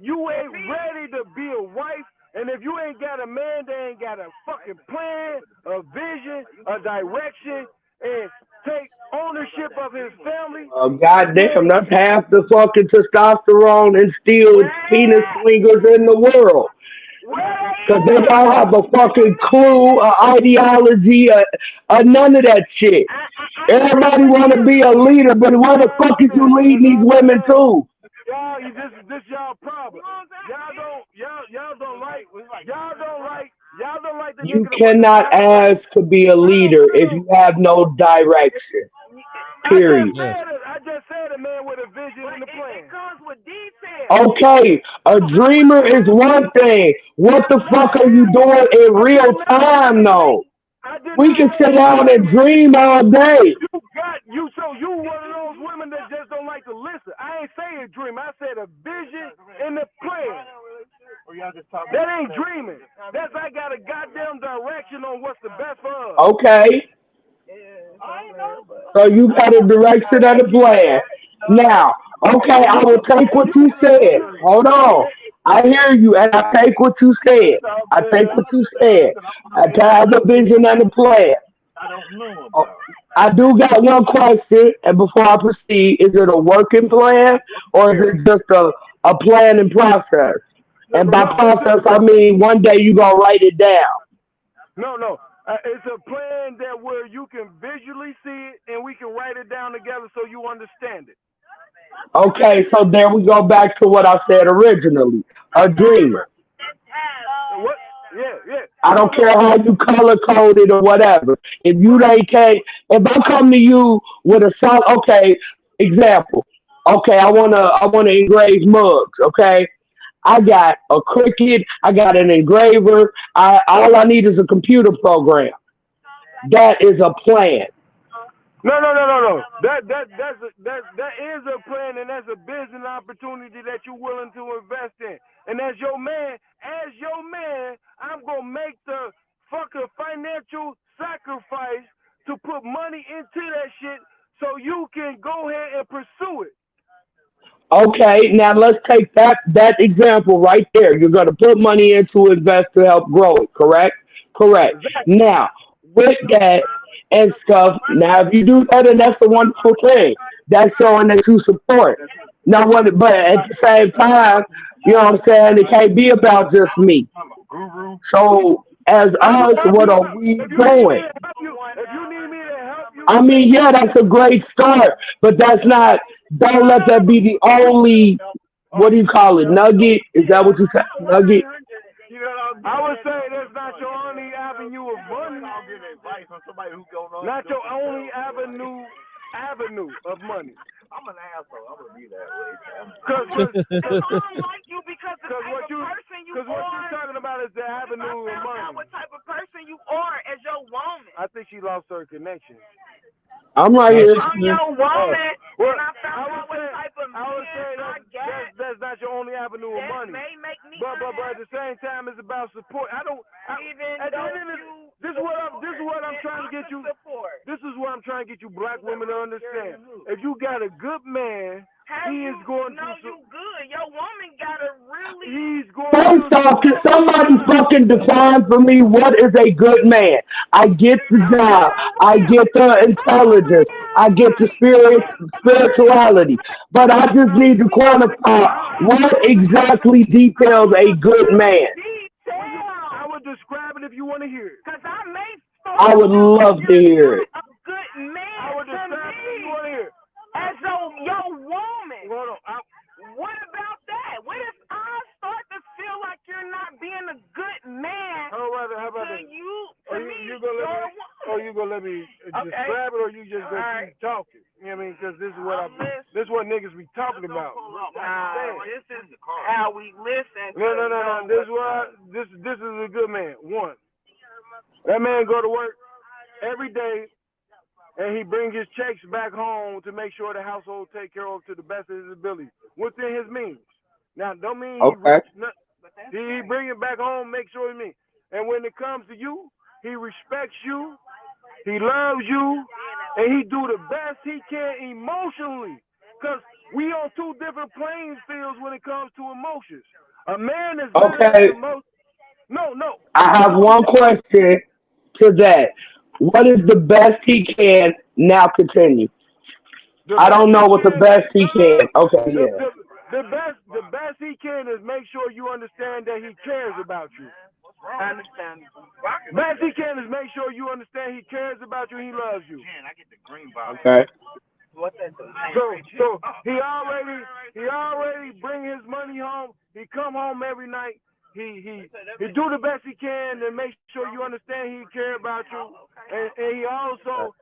you ain't ready to be a wife. And if you ain't got a man that ain't got a fucking plan, a vision, a direction, and take ownership of his family, Goddamn, then that's half the fucking testosterone instilled penis where slingers in the world. Cause they where don't have a fucking clue, a ideology, none of that shit. I know, Everybody but want to be a leader, but why the fuck is you leading these women too? y'all, this y'all problem. Y'all don't like the You nigga to put the cannot time in. ask to be a leader if No. you have no direction. Period. Yes. I just said a man with a vision and a plan. it comes with details. Okay, a dreamer is one thing. What the fuck are you doing in I real did not time say though? I did We not can say sit down and dreamer. dream all day. You got you so you one of those women that just don't like to listen. I ain't say a dream. I said a vision and a plan. That ain't dreaming. That's I got a goddamn direction on what's the best for us. Okay, so you got a direction and a plan. Now, okay, I will take what you said. Hold on. I hear you and I take what you said. I take what you said. I have a vision and a plan. Oh, I do got one question, and before I proceed, is it a working plan or is it just a plan and process? And by No, it's a process, I mean one day you gonna write it down. no. It's a plan that where you can visually see it and we can write it down together so you understand it. Okay, so there we go back to what I said originally. A dreamer. What? Yeah. I don't care how you color code it or whatever. If you Right. ain't can, if I come to you with a song, okay, example. Okay, I wanna engrave mugs. Okay, I got a Cricut. I got an engraver. All I need is a computer program. That is a plan. No. That is a plan and that's a business opportunity that you're willing to invest in. And as your man, I'm gonna make the fucking financial sacrifice to put money into that shit so you can go ahead and pursue it. Okay, now let's take that example right there. You're gonna put money into invest to help grow it, correct? Correct. Exactly. Now, with that and stuff, now if you do that and that's a wonderful thing. That's showing that you support. Now what? But at the same time, you know what I'm saying? It can't be about just me. Guru. So as I can us, help what you are out. we If you need me doing? to help you, if you need me to help you I with mean, that, yeah, that's a great start, but that's not. Don't let that be the only. What do you call it? Nugget? Is that what you say? Nugget? I would say that's not your only avenue of money. Not your only avenue of money. I'm an asshole. I'm gonna be that way. Cause, cause, I cause, don't like you because the cause type what of you, person you cause what you're are. talking about is the I avenue of found out money. what type of person you are as your woman. I think she lost her connection. I'm right No, here. she's I'm here. your woman, Well, and I I found would out what say, type of I would say man I got that's not your only avenue of that money. may make me But at the same time, it's about support. even At the though end of you this is what I'm trying to get you. support. This is what I'm trying to get you black women to understand. If you got a good man, How he you is going know to. you good? Your woman gotta really. He's going First to off, can support somebody you. fucking define for me what is a good man? I get the job. I get the intelligence. I get the spirituality. But I just need to quantify what exactly details a good man. I would describe it if you want to hear it. Cause I may I start would feel like love to you're hear not it. a good man I would to describe it if you me want to hear it. as your woman. Hold on. What about that? What if I start to feel like you're not being a good man How about to that? you? To me, You gonna you're let a me? woman. Or you gonna let me describe it, or you just gonna keep talking? You know what I mean? Because this is what this is what niggas be talking about. This is how we listen. No. This is a good man. One, that man go to work every day, and he bring his checks back home to make sure the household take care of to the best of his ability within his means. Now, don't mean he Okay. rich. No, he bring it back home, make sure he means. And when it comes to you, he respects you, he loves you, and he do the best he can emotionally. Cause we on two different playing fields when it comes to emotions. A man is better at Okay. emotion. No. I have Hold on. one question to that. What is the best he can now continue? The I best don't he know what the can. best he can. Okay, yeah. The best he can is make sure you understand that he cares about you. I understand. Best he can is make sure you understand he cares about you. He loves you. Okay. So he already bring his money home. He come home every night. He do the best he can to make sure you understand he care about you. And he also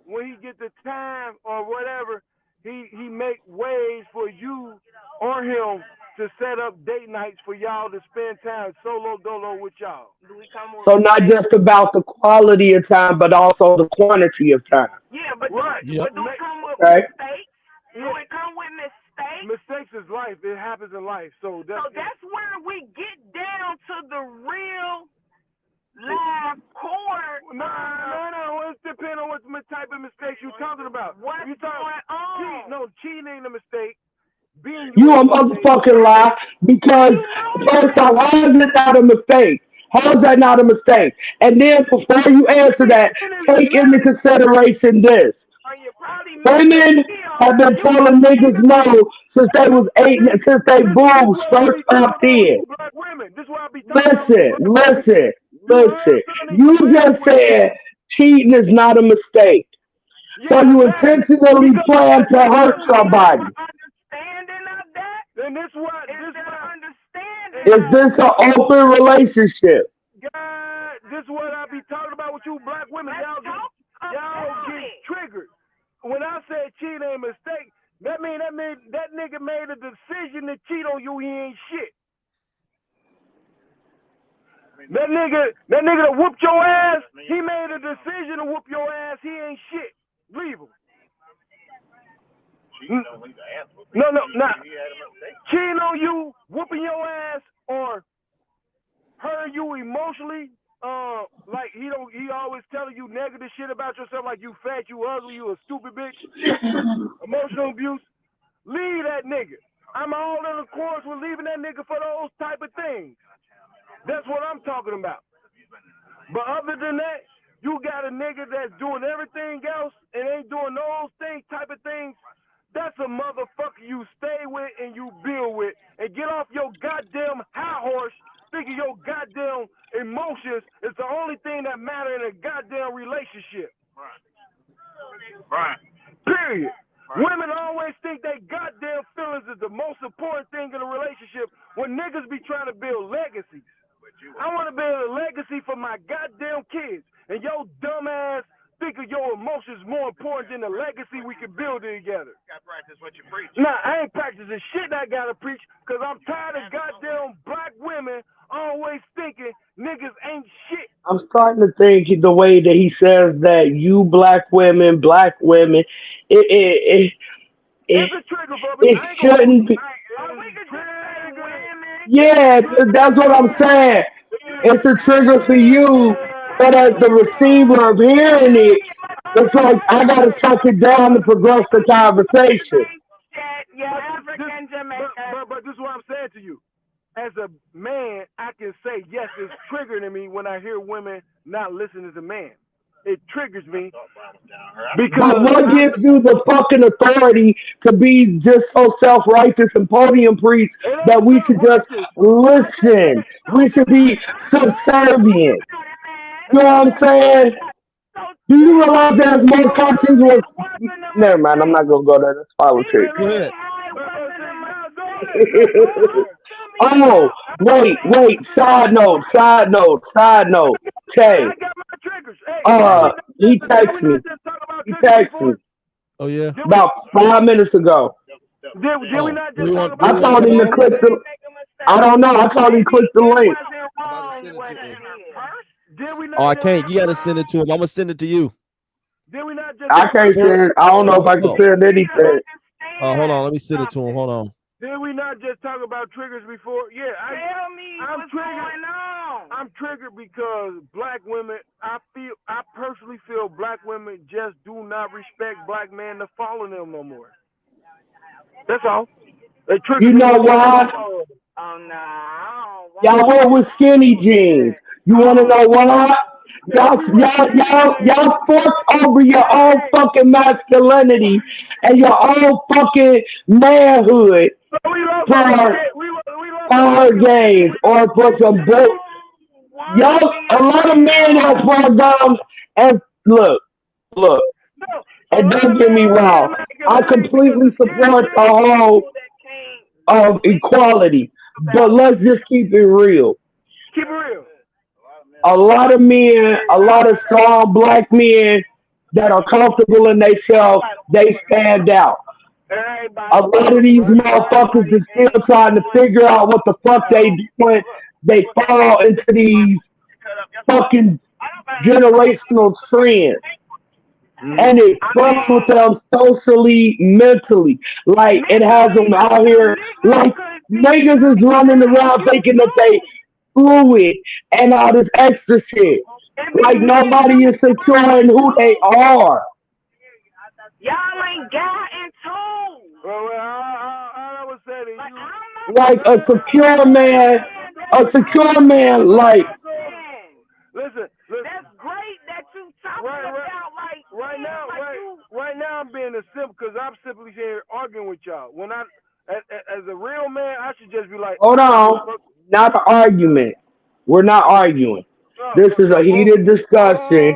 when he get the time or whatever, he make ways for you or him to set up date nights for y'all to spend time solo dolo with y'all. Do we come with So not mistakes? just about the quality of time, but also the quantity of time. Yeah, but Right. Yep. do it come with Okay. mistakes? Do it come with mistakes? Mistakes is life. It happens in life. So that's where we get down to the real live core. No. It depends on what type of mistakes you're talking about. What's going on? Cheating ain't a mistake. Being you You a ain't a mistake. motherfucking lie because You know first that. off, how is it not a mistake? How is that not a mistake? And then before you answer that, Cheating is take into not. consideration this. Or you probably missed a Women have meal. been telling niggas no since they was eight, since they This boobs what I first be talking popped about with in. you black women. This is what I be talking about with you Listen, black women. listen, You listen. answering these You black just women. said cheating is not a mistake. So Yeah, you that intentionally because plan to hurt Is somebody. there understanding of that? and this what Is this there what understanding Is of this it? an open relationship? God, this what I be talking about with you black women. Let's Y'all talk about get it. triggered. When I said cheat ain't a mistake, that nigga made a decision to cheat on you. He ain't shit. That nigga that whooped your ass, he made a decision to whoop your ass. He ain't shit. Leave him. No. Cheating on you, whooping your ass, or hurting you emotionally. Like he always telling you negative shit about yourself, like you fat, you ugly, you a stupid bitch. Emotional abuse. Leave that nigga. I'm all in accord with leaving that nigga for those type of things. That's what I'm talking about. But other than that, you got a nigga that's doing everything else and ain't doing those type of things. that's a motherfucker you stay with and you build with, and get off your goddamn high horse thinking your goddamn emotions is the only thing that matter in a goddamn relationship. Right. Period. Right. Women always think they goddamn feelings is the most important thing in a relationship when niggas be trying to build legacies. I want to build a legacy for my goddamn kids, and your dumb ass think of your emotions more important than the legacy we can build together. You gotta practice what you preach. Nah, I ain't practicing shit I gotta preach, because I'm tired of goddamn black women always thinking niggas ain't shit. I'm starting to think the way that he says that you black women, it it it, It's a trigger for me. it I ain't gonna shouldn't be. We could just say women. Yeah, that's what I'm saying. It's a trigger for you, but as the receiver of hearing it, it's like I gotta suck it down to progress the conversation. You're African Jamaican. But this is what I'm saying to you. As a man, I can say, yes, it's triggering me when I hear women not listening to men. It triggers me because But what gives you the fucking authority to be just so self-righteous and podium preach that we should just listen? We should be subservient. You know what I'm saying? Do you realize there's more countries with... Never mind, I'm not going to go there. That's politics. Go ahead. Oh, wait. Side note. Tay. He texted me. Oh yeah. About 5 minutes ago. Did we not just talk I about told him to click the... I don't know. I told him to click the link. Oh, I can't. You gotta send it to him. I'm gonna send it to you. Did we not just I can't send... I don't know if I can send anything. Oh, hold on. Let me send it to him. Hold on. Did we not just talk about triggers before? Yeah, Tell me what's going on. I'm triggered because black women, I personally feel black women just do not respect black men to follow them no more. That's all. They trigger You know why? Oh no. Y'all wear with skinny jeans. You want to know why? Y'all fucked over your own fucking masculinity and your own fucking manhood for games or for some book. Y'all, a lot of men have programs and look, and don't get me wrong. I completely support the whole of equality, but let's just keep it real. Keep it real. A lot of men, a lot of strong black men that are comfortable in themselves, they stand out. A lot of these motherfuckers are still trying to figure out what the fuck they doing. They fall into these fucking generational trends. And it fucks with them socially, mentally. Like, it has them out here, like, niggas is running around thinking that they fluid and all this extra shit. Like, nobody is secure in who they are. Y'all ain't got into. Well, I would say to you, like a secure man, like. Listen. That's great that you talking about like right now I'm being a simp because I'm simply here arguing with y'all. When I, as a real man, I should just be like, hold on, not an argument. We're not arguing. This is a heated discussion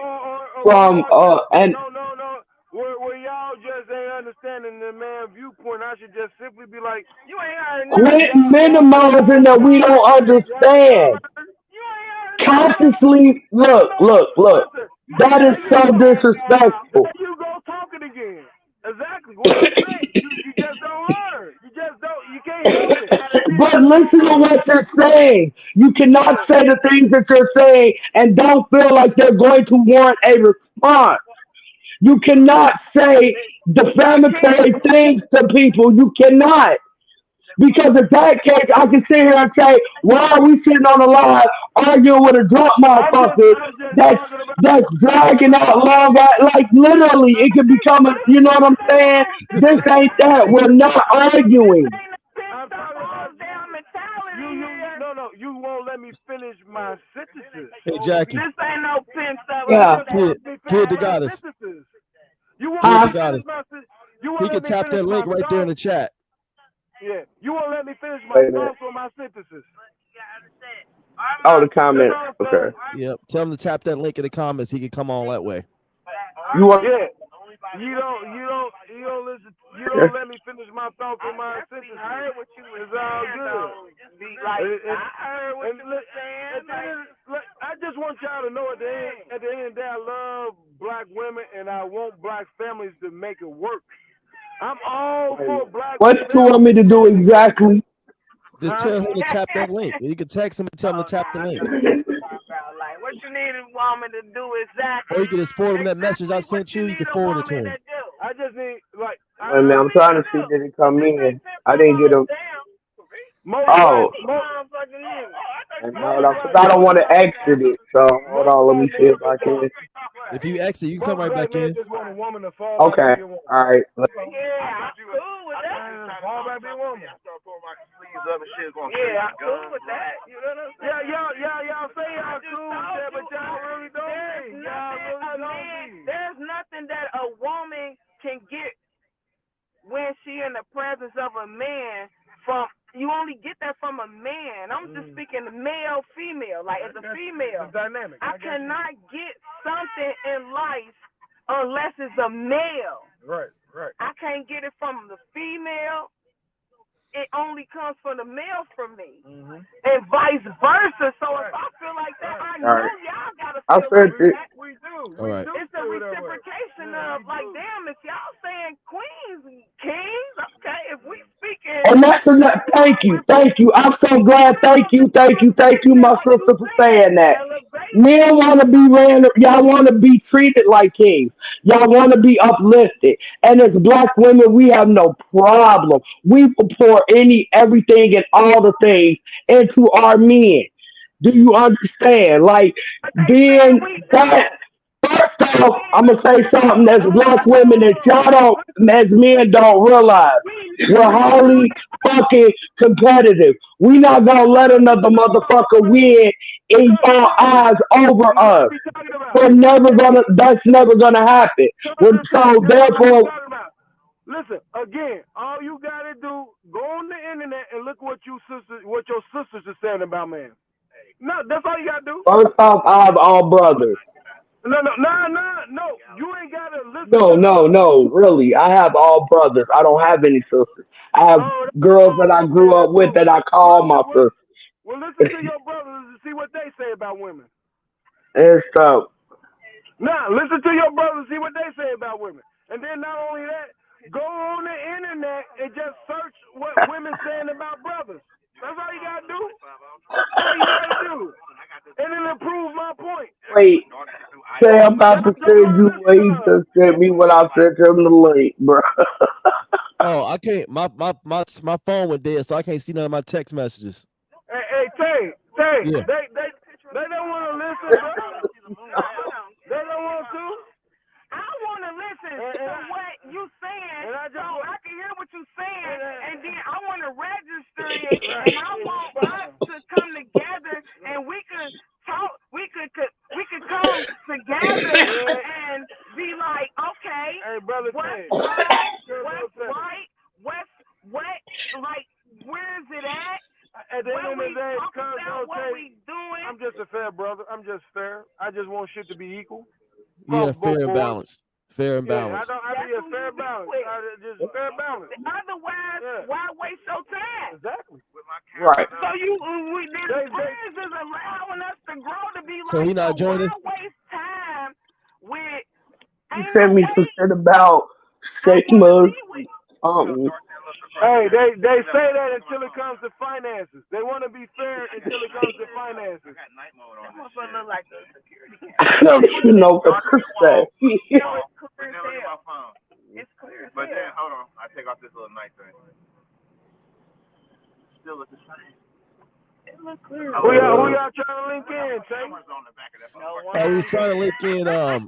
from and. No. Where y'all just ain't understanding the man viewpoint, I should just simply be like, you ain't heard nothing. Quit minimizing that we don't understand. Consciously, look. That is so disrespectful. There you go talking again. Exactly. What you saying? You just don't learn. You can't help it. But listen to what they're saying. You cannot say the things that you're saying and don't feel like they're going to warrant a response. You cannot say defamatory things to people. You cannot. Because in that case, I can sit here and say, why are we sitting on the line arguing with a drunk motherfucker that's dragging out long, like literally, it could become a, you know what I'm saying? This ain't that. We're not arguing. No, you won't let me finish my sentences. Hey, Jackie. This ain't no pin stuff. Yeah. Kid the goddess. You won't He can tap that link right there in the chat. Yeah, you won't let me finish my Wait a minute. thoughts or my sentences. Oh, the comments. Okay. Yep. Tell him to tap that link in the comments. He can come on that way. You want? Yeah. You don't listen. You don't let me finish my thoughts or my sentences. I heard what you were It's all saying, good. though. I heard what you were saying. I just want y'all to know at the end of the day, I love black women and I want black families to make it work. I'm all for black. What you want me to do exactly? Just tell him to tap that link. You can text him and tell him to tap the link. Like, what you need a woman to do exactly. Or you can just forward him that message I sent you. You can forward it to him. I just need, like, Wait a minute, I'm trying to see did it come in. I didn't get him. Oh. And I don't want to exit it, so hold on, let me see if I can. If you exit, you can come right back in. Okay, all right. Yeah, I'm cool with that. Fall back be a woman. Yeah, I'm cool with that. You know what I'm saying? Y'all say y'all cool with that, but y'all really don't be. There's nothing that a woman can get when she in the presence of a man from. You only get that from a man. I'm just speaking male, female. Like as a female, dynamic. I cannot get something in life unless it's a male. Right. I can't get it from the female. It only comes from the male for me, and vice versa. So if I feel like that, I know y'all gotta feel like that. We do. All right. It's a reciprocation of like, damn, if y'all saying queens and kings, okay. If we speaking, And that's enough. Thank you. I'm so glad. Thank you, my sister, for saying that. Men want to be random. Y'all want to be treated like kings. Y'all want to be uplifted. And as black women, we have no problem. We will pour everything, and all the things into our men. Do you understand? Like being that. First off, I'm gonna say something as black women that y'all don't, as men don't realize. We're highly fucking competitive. We not gonna let another motherfucker win in your eyes over us. That's never gonna happen. So therefore, listen, again, all you gotta do, go on the internet and look what your sisters are saying about men. No, that's all you gotta do. first off, I have all brothers. No. You ain't gotta listen. No. Really, I have all brothers. I don't have any sisters. I have girls that I grew up with that I call my sisters. Well, listen to your brothers and see what they say about women. And stuff. Now, listen to your brothers and see what they say about women. And then not only that, go on the internet and just search what women saying about brothers. That's all you gotta do. That's all you gotta do. And it'll prove my point. Wait, say I'm about to send you what he just sent me when I sent him the link, bro. Oh, I can't. My phone went dead, so I can't see none of my text messages. Hey, Tay, Yeah. they don't want to listen, bro. They don't want to. I want to listen to what you saying, so I can hear what you saying, and then I want to register it, and I want us to come together, and we could talk. We could come together and be like, okay, Hey, brother, what's right, what's like, where is it at? At the end of the day, what we doing? I'm just a fair brother. I'm just fair. I just want shit to be equal. Yeah, fair and balanced. Fair and Yeah, balanced. I be a fair balance. Just fair balance. Otherwise, why waste your time? Exactly. Right. So this friends is allowing us to grow to be like, So he not joining? why waste time with? He sent me some shit about stigmas. Hey, they say that until it comes to finances. They want to be fair until it comes to finances. That motherfucker look like a security camera. I don't even know what to say. It's clear as hell. But then, hold on. I take off this little night thing. Still look the same. It look clear. Who y'all trying to link in, Tay? I was trying to link in her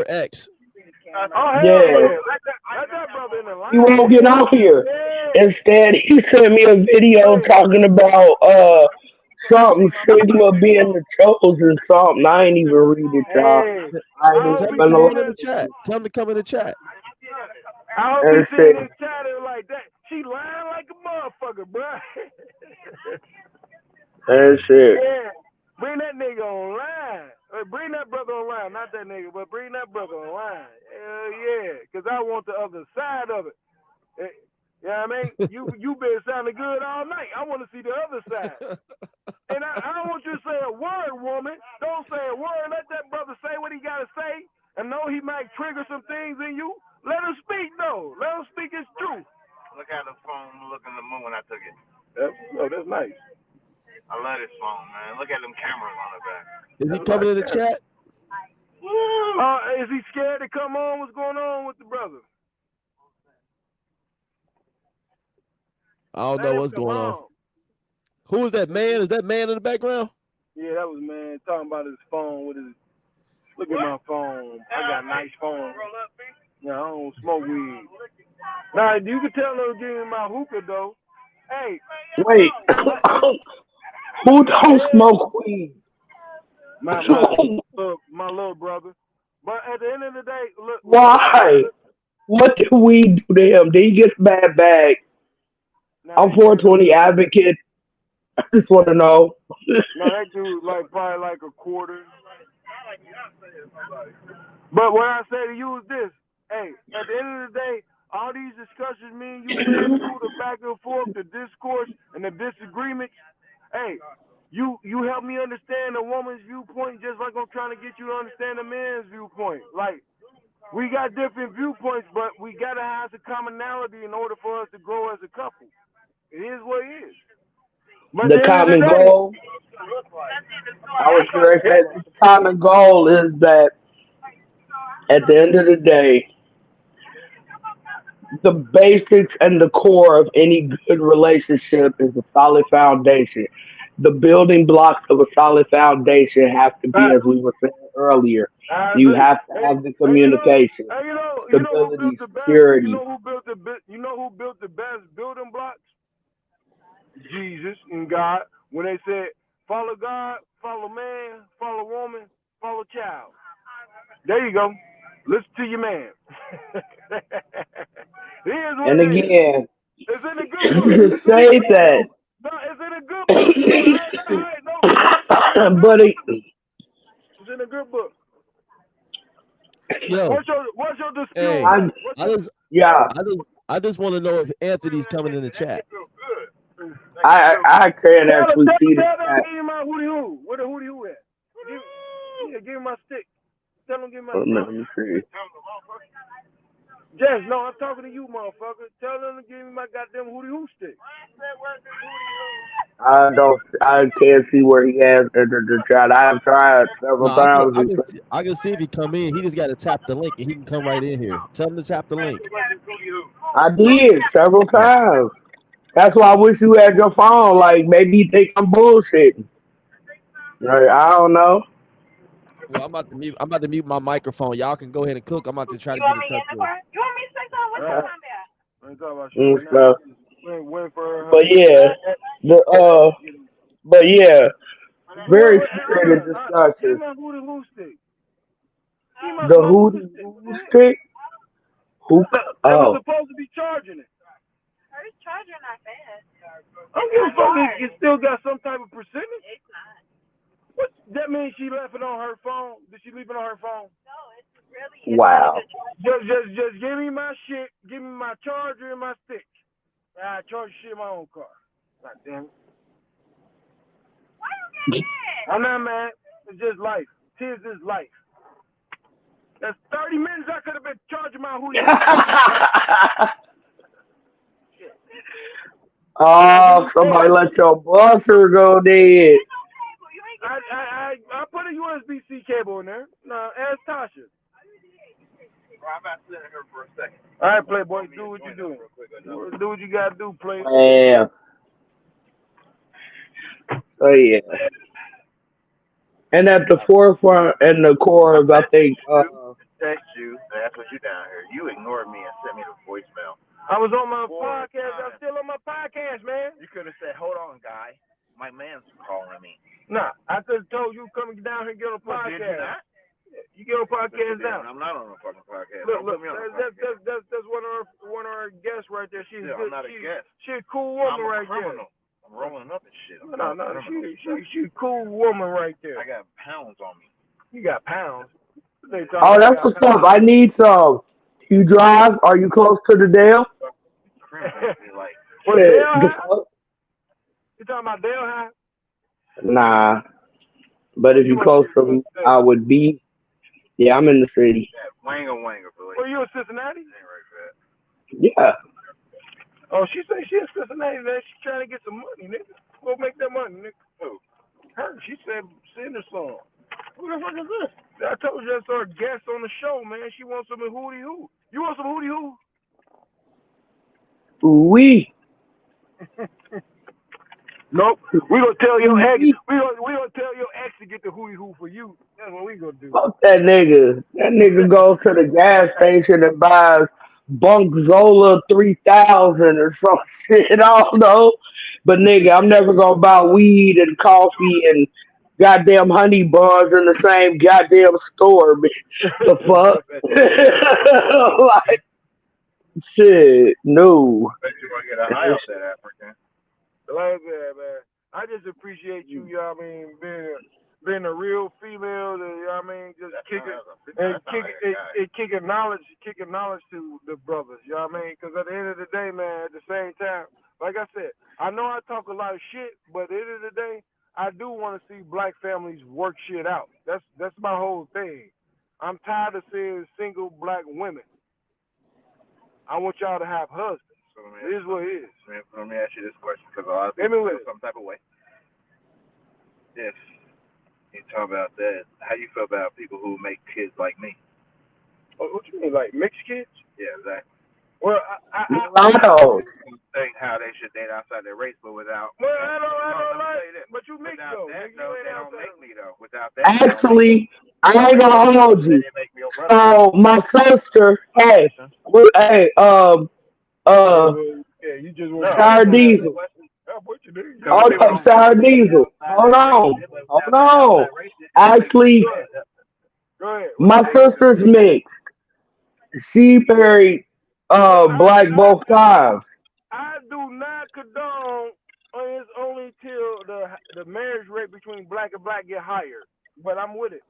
ex. Oh, hell Yeah. Let that brother in the line. He won't get out here. Instead, he sent me a video talking about something Sigma being the chosen something. I ain't even read it, y'all. I ain't Tell even him to come in the chat. Tell him to come in the chat. I hope you sitting in chatter like that. She lying like a motherfucker, bro. That shit. Yeah. Bring that nigga online. Bring that brother online. Not that nigga, but bring that brother online. Hell yeah. Because I want the other side of it. You know what I mean? You been sounding good all night. I want to see the other side. And I don't want you to say a word, woman. Don't say a word. Let that brother say what he got to say. And know he might trigger some things in you. Let him speak, though. Let him speak his truth. Look at the phone, look in the moon when I took it. That's nice. I love this phone, man. Look at them cameras on the back. Is he coming in the chat? Is he scared to come on? What's going on with the brother? I don't know what's going on. Who is that man? Is that man in the background? Yeah, that was man talking about his phone with his. Look at my phone. I got a nice phone. Yeah, I don't smoke weed. Now, you can tell them to give me my hookah, though. Hey. Wait. Who don't smoke weed? My little brother. But at the end of the day, look. Why? What did we do to him? Did he get a bad bag? I'm 420 advocate. I just want to know. No, that dude probably like a quarter. But what I say to you is this. Hey, at the end of the day, all these discussions me and you been through, the back and forth, the discourse, and the disagreements, hey, you help me understand a woman's viewpoint just like I'm trying to get you to understand a man's viewpoint. Like, we got different viewpoints, but we got to have the commonality in order for us to grow as a couple. It is what it is. But the common goal, I was sure that the common goal is that at the end of the day, the basics and the core of any good relationship is a solid foundation. The building blocks of a solid foundation have to be, as we were saying earlier, you have to have the communication, stability, security. You know who built the best building blocks? Jesus and God. When they said, follow God, follow man, follow woman, follow child. There you go. Listen to your man. And again, it's in a good book. say that. No, it's in a good book. But it's in a good book. Yo, what's your dispute? Hey, I just want to know if Anthony's coming in the chat. I can't actually see the chat. Give me my hootie hoo. Where the hootie hoo at? Give me my stick. Tell him give me my stick. Let me see. Jess, no, I'm talking to you, motherfucker. Tell them to give me my goddamn hootie hoo stick. I can't see where he has entered the chat. I have tried several times. I can see if he come in. He just got to tap the link and he can come right in here. Tell him to tap the link. I did several times. That's why I wish you had your phone. Like, maybe you think I'm bullshitting. Like, I don't know. Well, I'm about to mute my microphone. Y'all can go ahead and cook. I'm about to try to get in touch with you. You want me to say something? What you talking about? But yeah, very spirited discussion. The hootie hoo stick? Who? I was supposed to be charging it. Her charger not fast. I'm giving fuck. It still got some type of percentage. It's not. What? That means she left it on her phone. Did she leave it on her phone? No, it's really. Wow. Just give me my shit. Give me my charger and my stick. I charge shit in my own car. God damn it. Why you getting mad? I'm not mad. It's just life. Tis is life. That's 30 minutes I could have been charging my hootie. Oh, somebody let your buster go dead. I put a USB-C cable in there. No, ask Tasha. I'm about to sit in here for a second. All right, Playboy, do what you do. Do what you gotta do, Playboy. Yeah. Oh yeah. And at the forefront and the core of, I think. Text you. That's what you down here. You ignored me and sent me the voicemail. I was on my podcast. I'm still on my podcast, man. You could have said, "Hold on, guy. My man's calling me." Nah, I could have told you coming down here and get on a podcast. Did you not? You get on podcast now. I'm not on a fucking podcast. Look, Don't put me on a that's one of our guests right there. She's yeah, good. I'm not a guest. She's a cool woman I'm a right criminal. there. I'm rolling up and shit. No, she's a cool woman right there. I got pounds on me. You got pounds. Oh, that's what's up. I need some. You drive? Are you close to the Dale? Like, well, Dale High? You talking about Dale High? Nah. But if you close to me, I would be. Yeah, I'm in the city. Wanger, Billy. Well, you in Cincinnati? Yeah. Oh, she say she in Cincinnati, man. She's trying to get some money, nigga. Go make that money, nigga. Who? Her. She said, send her some. Who the fuck is this? I told you that's our guest on the show, man. She wants some hootie hoo. You want some hootie hoo? Oui. Nope. We gonna tell your ex. We gonna tell your ex to get the hootie hoo for you. That's what we gonna do. Fuck that nigga. That nigga goes to the gas station and buys Bunk Zola 3000 or some shit. I don't know. But nigga, I'm never gonna buy weed and coffee and goddamn honey buns in the same goddamn store. The fuck? Like, shit, no. Bet you want to get a high off that African. Like that, man. I just appreciate you, you know what I mean, being a real female, you know what I mean, just kicking knowledge to the brothers, you know what I mean? Because at the end of the day, man, at the same time, like I said, I know I talk a lot of shit, but at the end of the day, I do want to see black families work shit out. That's my whole thing. I'm tired of seeing single black women. I want y'all to have husbands. So it is what it is. Let me ask you this question, because a lot of people feel some type of way. If you talk about that, how you feel about people who make kids like me? What you mean, like mixed kids? Yeah, exactly. Well, I don't think how they should date outside their race, but without. Well, I don't like. But you mix though. That, though, they don't make me though. Without that, actually, I ain't gonna hold you. So my sister, hey, yeah, you just want Sour Diesel. Hold up, Sour Diesel. Hold on. Actually, my sister's mixed. She married black both times. I do not condone. It's only till the marriage rate between black and black get higher. But I'm with it.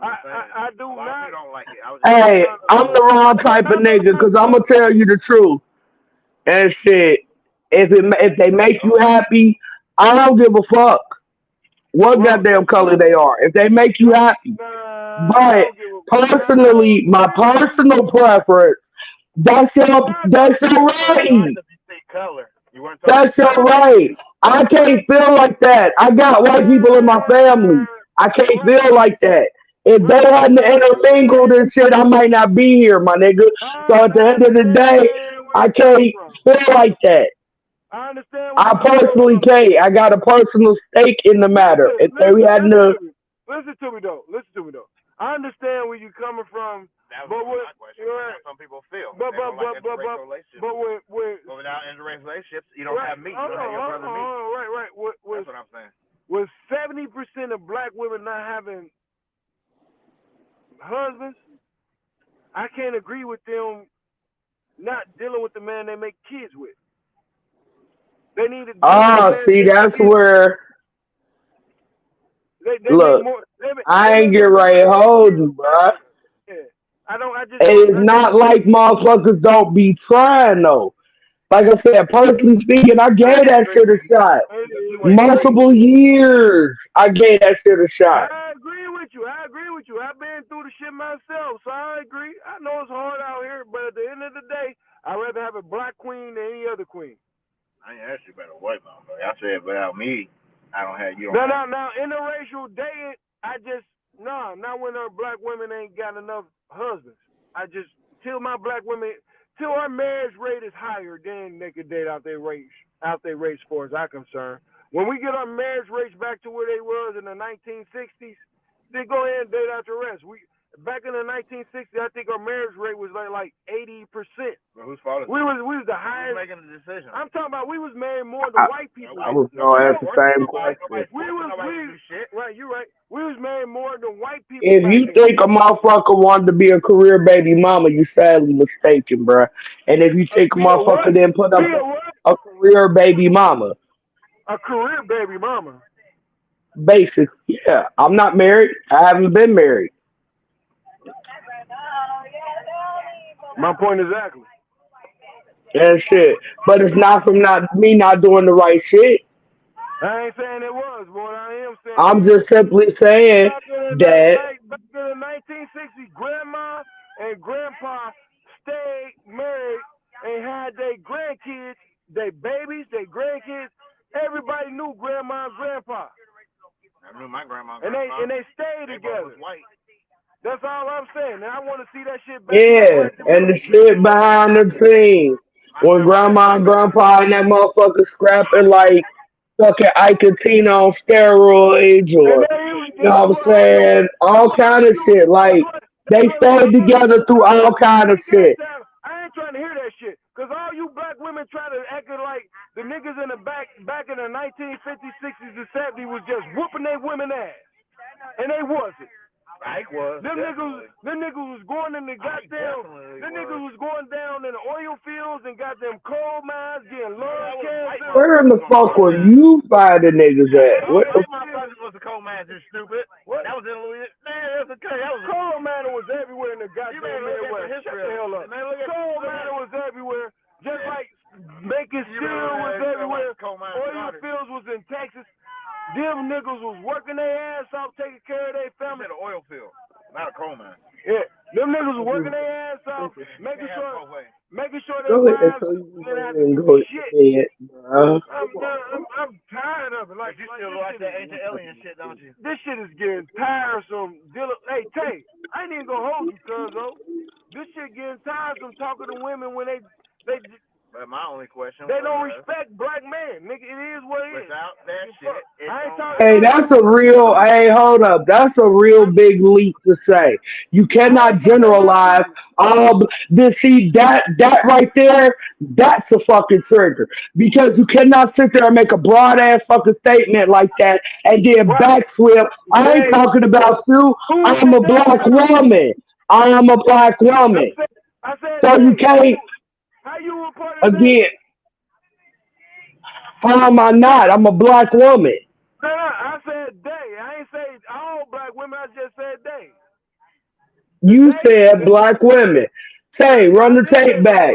I do not. Don't like it. Hey, I'm the wrong type of nigga because I'm gonna tell you the truth. And shit, if they make you happy, I don't give a fuck what goddamn color they are. If they make you happy, but personally, my personal preference, that's your right. That's your right. I can't feel like that. I got white people in my family. I can't feel like that. If they hadn't intermingled and shit, I might not be here, my nigga. So at the end of the day, I can't feel like that. I understand. I personally can't. I got a personal stake in the matter. If they hadn't, listen to me though. I understand where you're coming from. But what some people feel. But without interracial relationships, you don't have me. You don't have your brother me. Right. That's what I'm saying. With 70% of black women not having husbands, I can't agree with them not dealing with the man they make kids with. They need to. See, that's where. Look, I ain't get ready to hold you, bro. Yeah. It's not like motherfuckers don't be trying though. Like I said, personally speaking, I gave that shit a shot. Multiple years, I gave that shit a shot. I agree with you. I've been through the shit myself, so I agree. I know it's hard out here, but at the end of the day, I'd rather have a black queen than any other queen. I ain't asked you about a white motherfucker. I said without me, I don't have you. Now, interracial dating, not when our black women ain't got enough husbands. Till our marriage rate is higher, then they could date out their race as far as I'm concerned. When we get our marriage rates back to where they was in the 1960s, then go ahead and date out the rest. back in the 1960s, I think our marriage rate was like 80%. Well, whose fault is We was the Who's highest. making the decision? I'm talking about we was married more than white people. I was gonna ask the same question. Right, you're right. We was married more than white people. If you think a motherfucker wanted to be a career baby mama, you sadly mistaken, bruh. And if you think a motherfucker didn't put up a career baby mama, a career baby mama. basic, yeah. I'm not married. I haven't been married. My point exactly. And shit. But it's not from not me not doing the right shit. I ain't saying it was, boy. I am saying I'm just simply saying that back in the 1960s, grandma and grandpa stayed married and had their grandkids, their babies, their grandkids. Everybody knew grandma and grandpa. I knew my grandma. And they stayed together. White. That's all I'm saying. And I want to see that shit back. yeah, and the shit behind the scenes when grandma and grandpa and that motherfucker scrapping like fucking Ike and Tina on steroids or you know what I'm saying? All kind of shit. Like they stayed together through all kind of shit. I ain't trying to hear that shit. Cause all you black women try to act like the niggas in the back in the 1950s, 60s, and 70s was just whooping their women ass. And they wasn't. Ike was. Them niggas was going in the goddamn. Them niggas was going down in the oil fields and goddamn coal mines, getting lung cancer. Where in the fuck were you finding niggas at? What the my cousin was a coal miner, stupid. What? That was in Louisiana. Man, that was coal miner was everywhere in the goddamn Midwest. Shut the hell up. Coal miner was everywhere. Just like making steel was everywhere. Oil fields was in Texas. Them niggas was working their ass off, taking care of their family. An oil field, not a coal mine. Yeah, them niggas was working their ass off, making sure their go ahead, wives didn't have to do shit. I'm tired of it. Like you still like that ancient alien shit, don't you? This shit is getting tiresome. Hey, Tay, I ain't even gonna hold you, cuz this shit getting tiresome talking to women when they. But my only question they don't respect black men, nigga. It is what it is. Without that shit, hey, that's a real. Hey, hold up. That's a real big leap to say. You cannot generalize all. This see that right there. That's a fucking trigger because you cannot sit there and make a broad ass fucking statement like that and then backflip. I ain't talking about you. I'm a black woman. I am a black woman. So you can't. How you report it? Again, how am I not? I'm a black woman. No, I said they. I ain't say all black women. I just said they. You said black women. Say, run the tape back.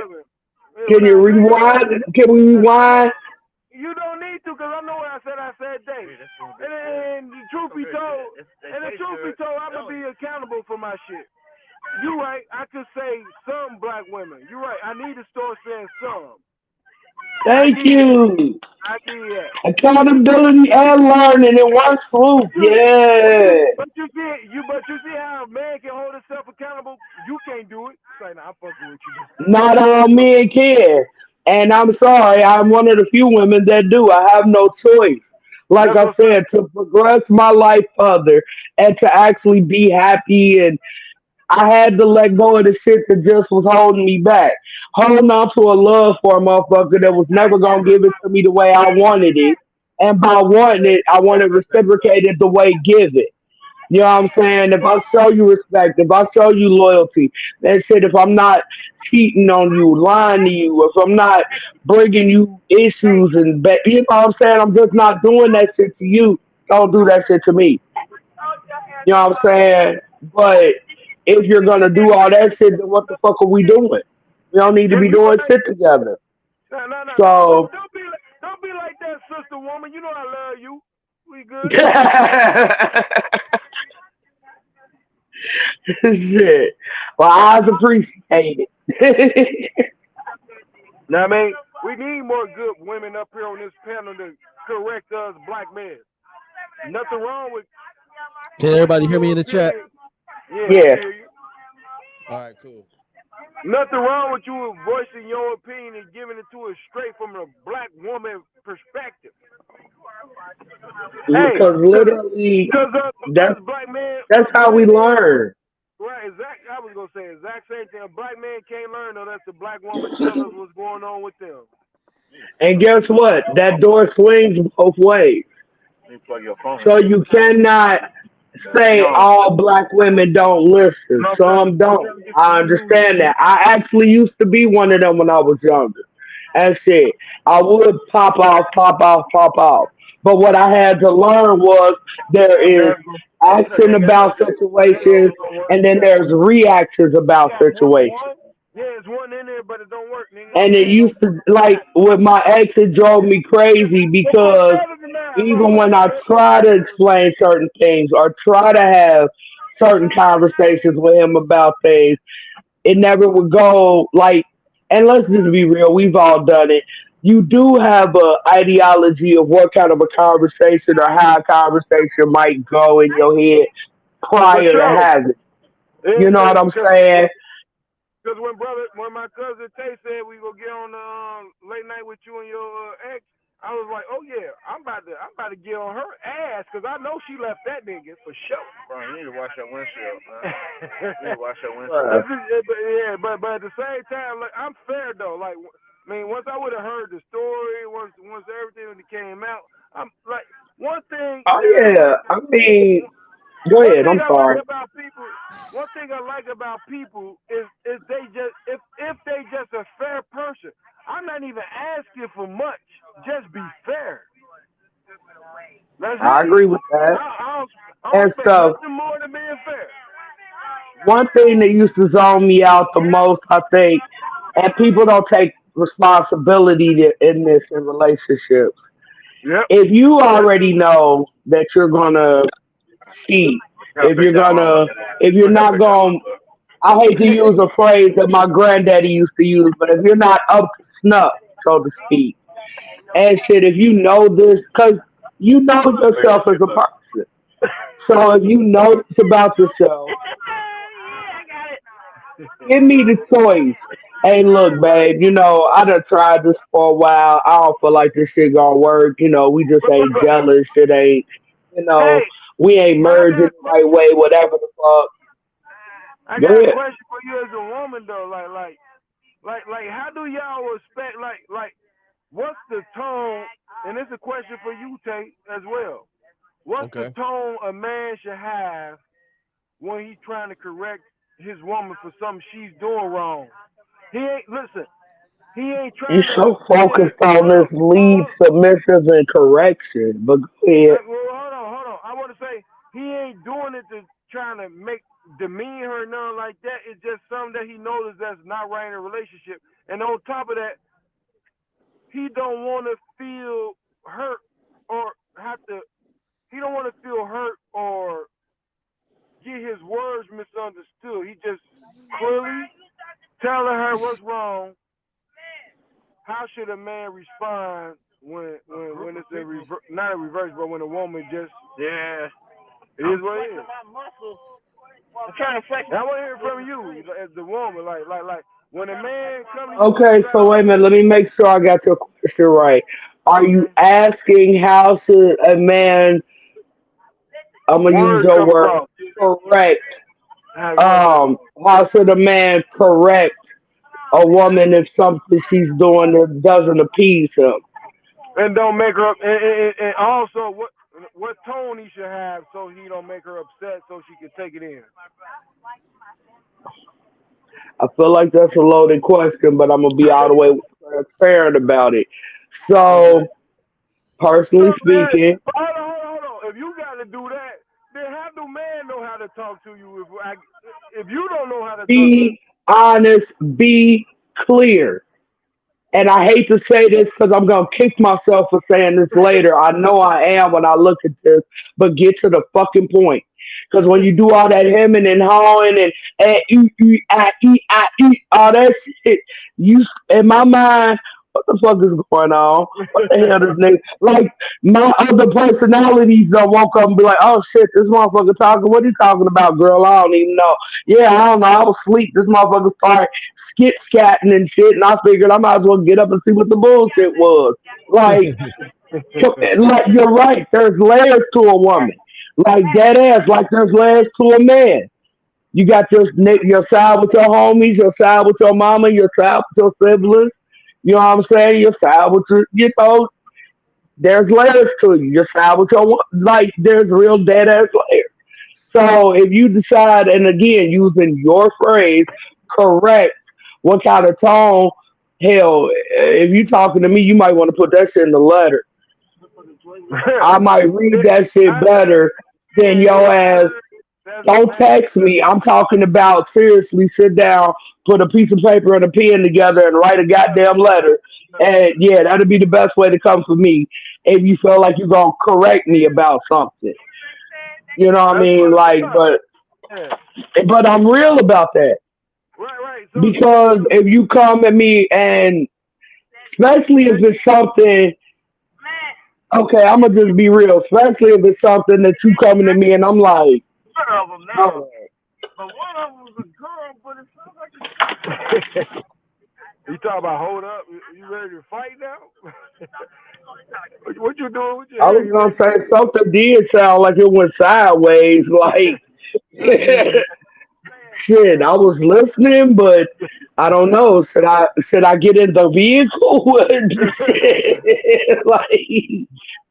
Can you rewind? Can we rewind? You don't need to, cause I know what I said. I said they. And the truth be told, I'm gonna be accountable for my shit. You right. I could say some black women. You right. I need to start saying some. Thank you. I did that. Accountability and learning in one swoop. Yeah. But you see how a man can hold himself accountable. You can't do it. It's like, nah, I'm fucking with you. Not all men can. And I'm sorry, I'm one of the few women that do. I have no choice. Like I said, to progress my life further and to actually be happy and I had to let go of the shit that just was holding me back. Holding on to a love for a motherfucker that was never gonna give it to me the way I wanted it. And by wanting it, I want to reciprocate it the way give it. You know what I'm saying? If I show you respect, if I show you loyalty, that shit, if I'm not cheating on you, lying to you, if I'm not bringing you issues and, you know what I'm saying? I'm just not doing that shit to you. Don't do that shit to me. You know what I'm saying? But if you're gonna do all that shit, then what the fuck are we doing? We don't need to be doing shit together. No. So don't be like that, sister woman. You know I love you. We good. Shit. Well, I appreciate it. Now, I mean, we need more good women up here on this panel to correct us black men. Nothing wrong with. Can everybody hear me in the chat? Yeah. All right, cool. Nothing wrong with you voicing your opinion and giving it to us straight from a black woman perspective. Because literally, that's how we learn. Right, exactly. I was gonna say exact same thing. A black man can't learn though. That's the black woman tell us what's going on with them. And guess what? That door swings both ways. You plug your phone So in. you cannot say No, all black women don't listen. no, Some I'm don't. trying to get I you. understand that. I actually used to be one of them when I was younger. And shit, I would pop off, pop off, pop off. But what I had to learn was there is action about situations and then there's reactions about Yeah, situations. yeah, it's one in there, but it don't work, nigga. And it used to, like, with my ex, it drove me crazy It gets because better than that, even bro. when I try to explain certain things or try to have certain conversations with him about things, it never would go like. And let's just be real, we've all done it. You do have a ideology of what kind of a conversation or how a conversation might go in your head For prior to sure. having. Yeah, You know what I'm cause saying? when my cousin Tay said we gonna get on the late night with you and your ex, I was like, oh yeah, I'm about to get on her ass, cause I know she left that nigga for sure. Bro, you need to wash that windshield, man. You need to wash that windshield. Uh, But at the same time, like I'm fair though. Like, I mean, once I would have heard the story, once everything came out, I'm like, one thing oh that I yeah, like. I mean, go One ahead. thing I'm I like sorry. about people, one thing I like about people is they just if they just a fair person. I'm not even asking for much. Just be fair. That's I it. agree with that. I don't And expect so nothing more than being fair. one thing that used to zone me out the most, I think, and people don't take responsibility in this in relationships. Yep. If you already know that you're gonna cheat, Gotta if fix you're that arm up gonna, in there. if you're I gotta not fix that arm gonna, up. I hate to use a phrase that my granddaddy used to use, but if you're not up to snuff, so to speak, and shit, if you know this, because you know Fix yourself as it a up. person. So if you know this about yourself, I got it. give me the choice. Hey, look, babe, I done tried this for a while. I don't feel like this shit gonna work. We just ain't jealous. Shit ain't, you know, Hey, we ain't I got merging a the right question. way, whatever the fuck. I Go got a ahead. question for you as a woman though. Like, how do y'all respect? Like, what's the tone? And it's a question for you, Tate, as well. What's the Okay. tone a man should have when he's trying to correct his woman for something she's doing wrong? He ain't listen. He ain't You trying to. so He ain't. focused on this lead, submissive, and correction. But go ahead. Well, hold on. I want to say he ain't doing it to trying to make demean her or nothing like that. It's just something that he knows that's not right in a relationship. And on top of that, he don't want to feel hurt or have to. He don't want to feel hurt or get his words misunderstood. He just clearly telling her what's wrong. How should a man respond when it's in not in reverse, but when a woman just it is what it is. I'm trying to flex. I want to hear from you as the woman, like when a man comes to you and Okay, try so to wait a minute. Let me make sure I got your question right. Are you okay, asking how should a man? I'm gonna use words your come word. across. Correct. How his words come across. How should a man correct a woman if something she's doing that doesn't appease him? And don't make her up. And also, what tone he should have so he don't make her upset, so she can take it in. I feel like that's a loaded question, but I'm gonna be all the way transparent about it. Okay. So, So, personally speaking, hold on. If you got to do that, then how do men know how to talk to you? If you don't know how to talk, be honest, be clear. And I hate to say this because I'm gonna kick myself for saying this later. I know I am when I look at this, but get to the fucking point. Because when you do all that hemming and hawing and all that shit, you in my mind, what the fuck is going on? What the hell this nigga? Like my other personalities don't woke up and be like, oh shit, this motherfucker talking. What he talking about, girl? I don't even know. Yeah, I don't know. I was asleep. This motherfucker started skit scatting and shit, and I figured I might as well get up and see what the bullshit was. Like, like you're right. There's layers to a woman. Like dead ass. Like there's layers to a man. You got your side with your homies, your side with your mama, your side with your siblings. You know what I'm saying? Your side with there's layers to you. Your side with like there's real dead ass layers. So if you decide, and again, using your phrase, correct, what kind of tone, hell, if you talking to me, you might want to put that shit in the letter. I might read that shit better than your ass. Don't text me. I'm talking about seriously. Sit down, put a piece of paper and a pen together, and write a goddamn letter. And yeah, that'd be the best way to come for me if you feel like you're gonna correct me about something. You know what I mean? Like, but I'm real about that Right. because if you come at me and especially if it's something, okay, I'm gonna just be real. Especially if it's something that you coming to me and I'm like, one of them now. oh, But one of them was a girl, but it sounds like you talking about hold up? You ready to fight now? what you doing with your I hair? was gonna say something did sound like it went sideways. Like shit, I was listening, but I don't know. Should I get in the vehicle? Shit, like,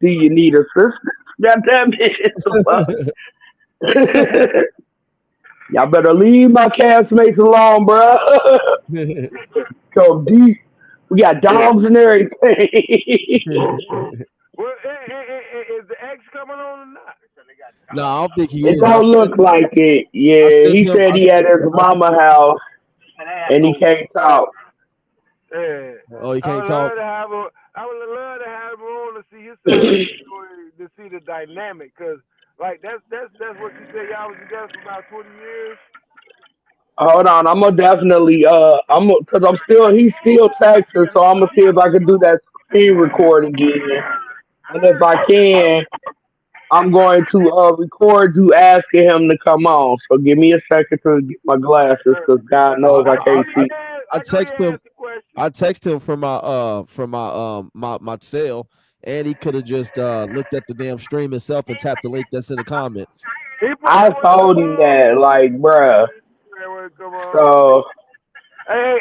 do you need assistance? Goddamn it! The fuck? Y'all better leave my castmates alone, bro. So deep. We got dogs and everything. Well, is the ex coming on or not? No, I don't think he It is. don't look like it. I Yeah, sent he him. said he at his mama house and he can't talk. Yeah. Oh, he can't talk. I would love to have him on to see his side of the story, to see the dynamic, cause like that's what you say. Y'all was together for about 20 years. Hold on, I'm gonna definitely cause he's still texting, so I'm gonna see if I can do that screen record again. And if I can, I'm going to record you asking him to come on. So give me a second to get my glasses, cause God I knows I can't see. I text him. I text him from my cell, and he could have just looked at the damn stream himself and tapped the link that's in the comments. He I probably would have told come him on. that, like, bruh. Come on. So Hey,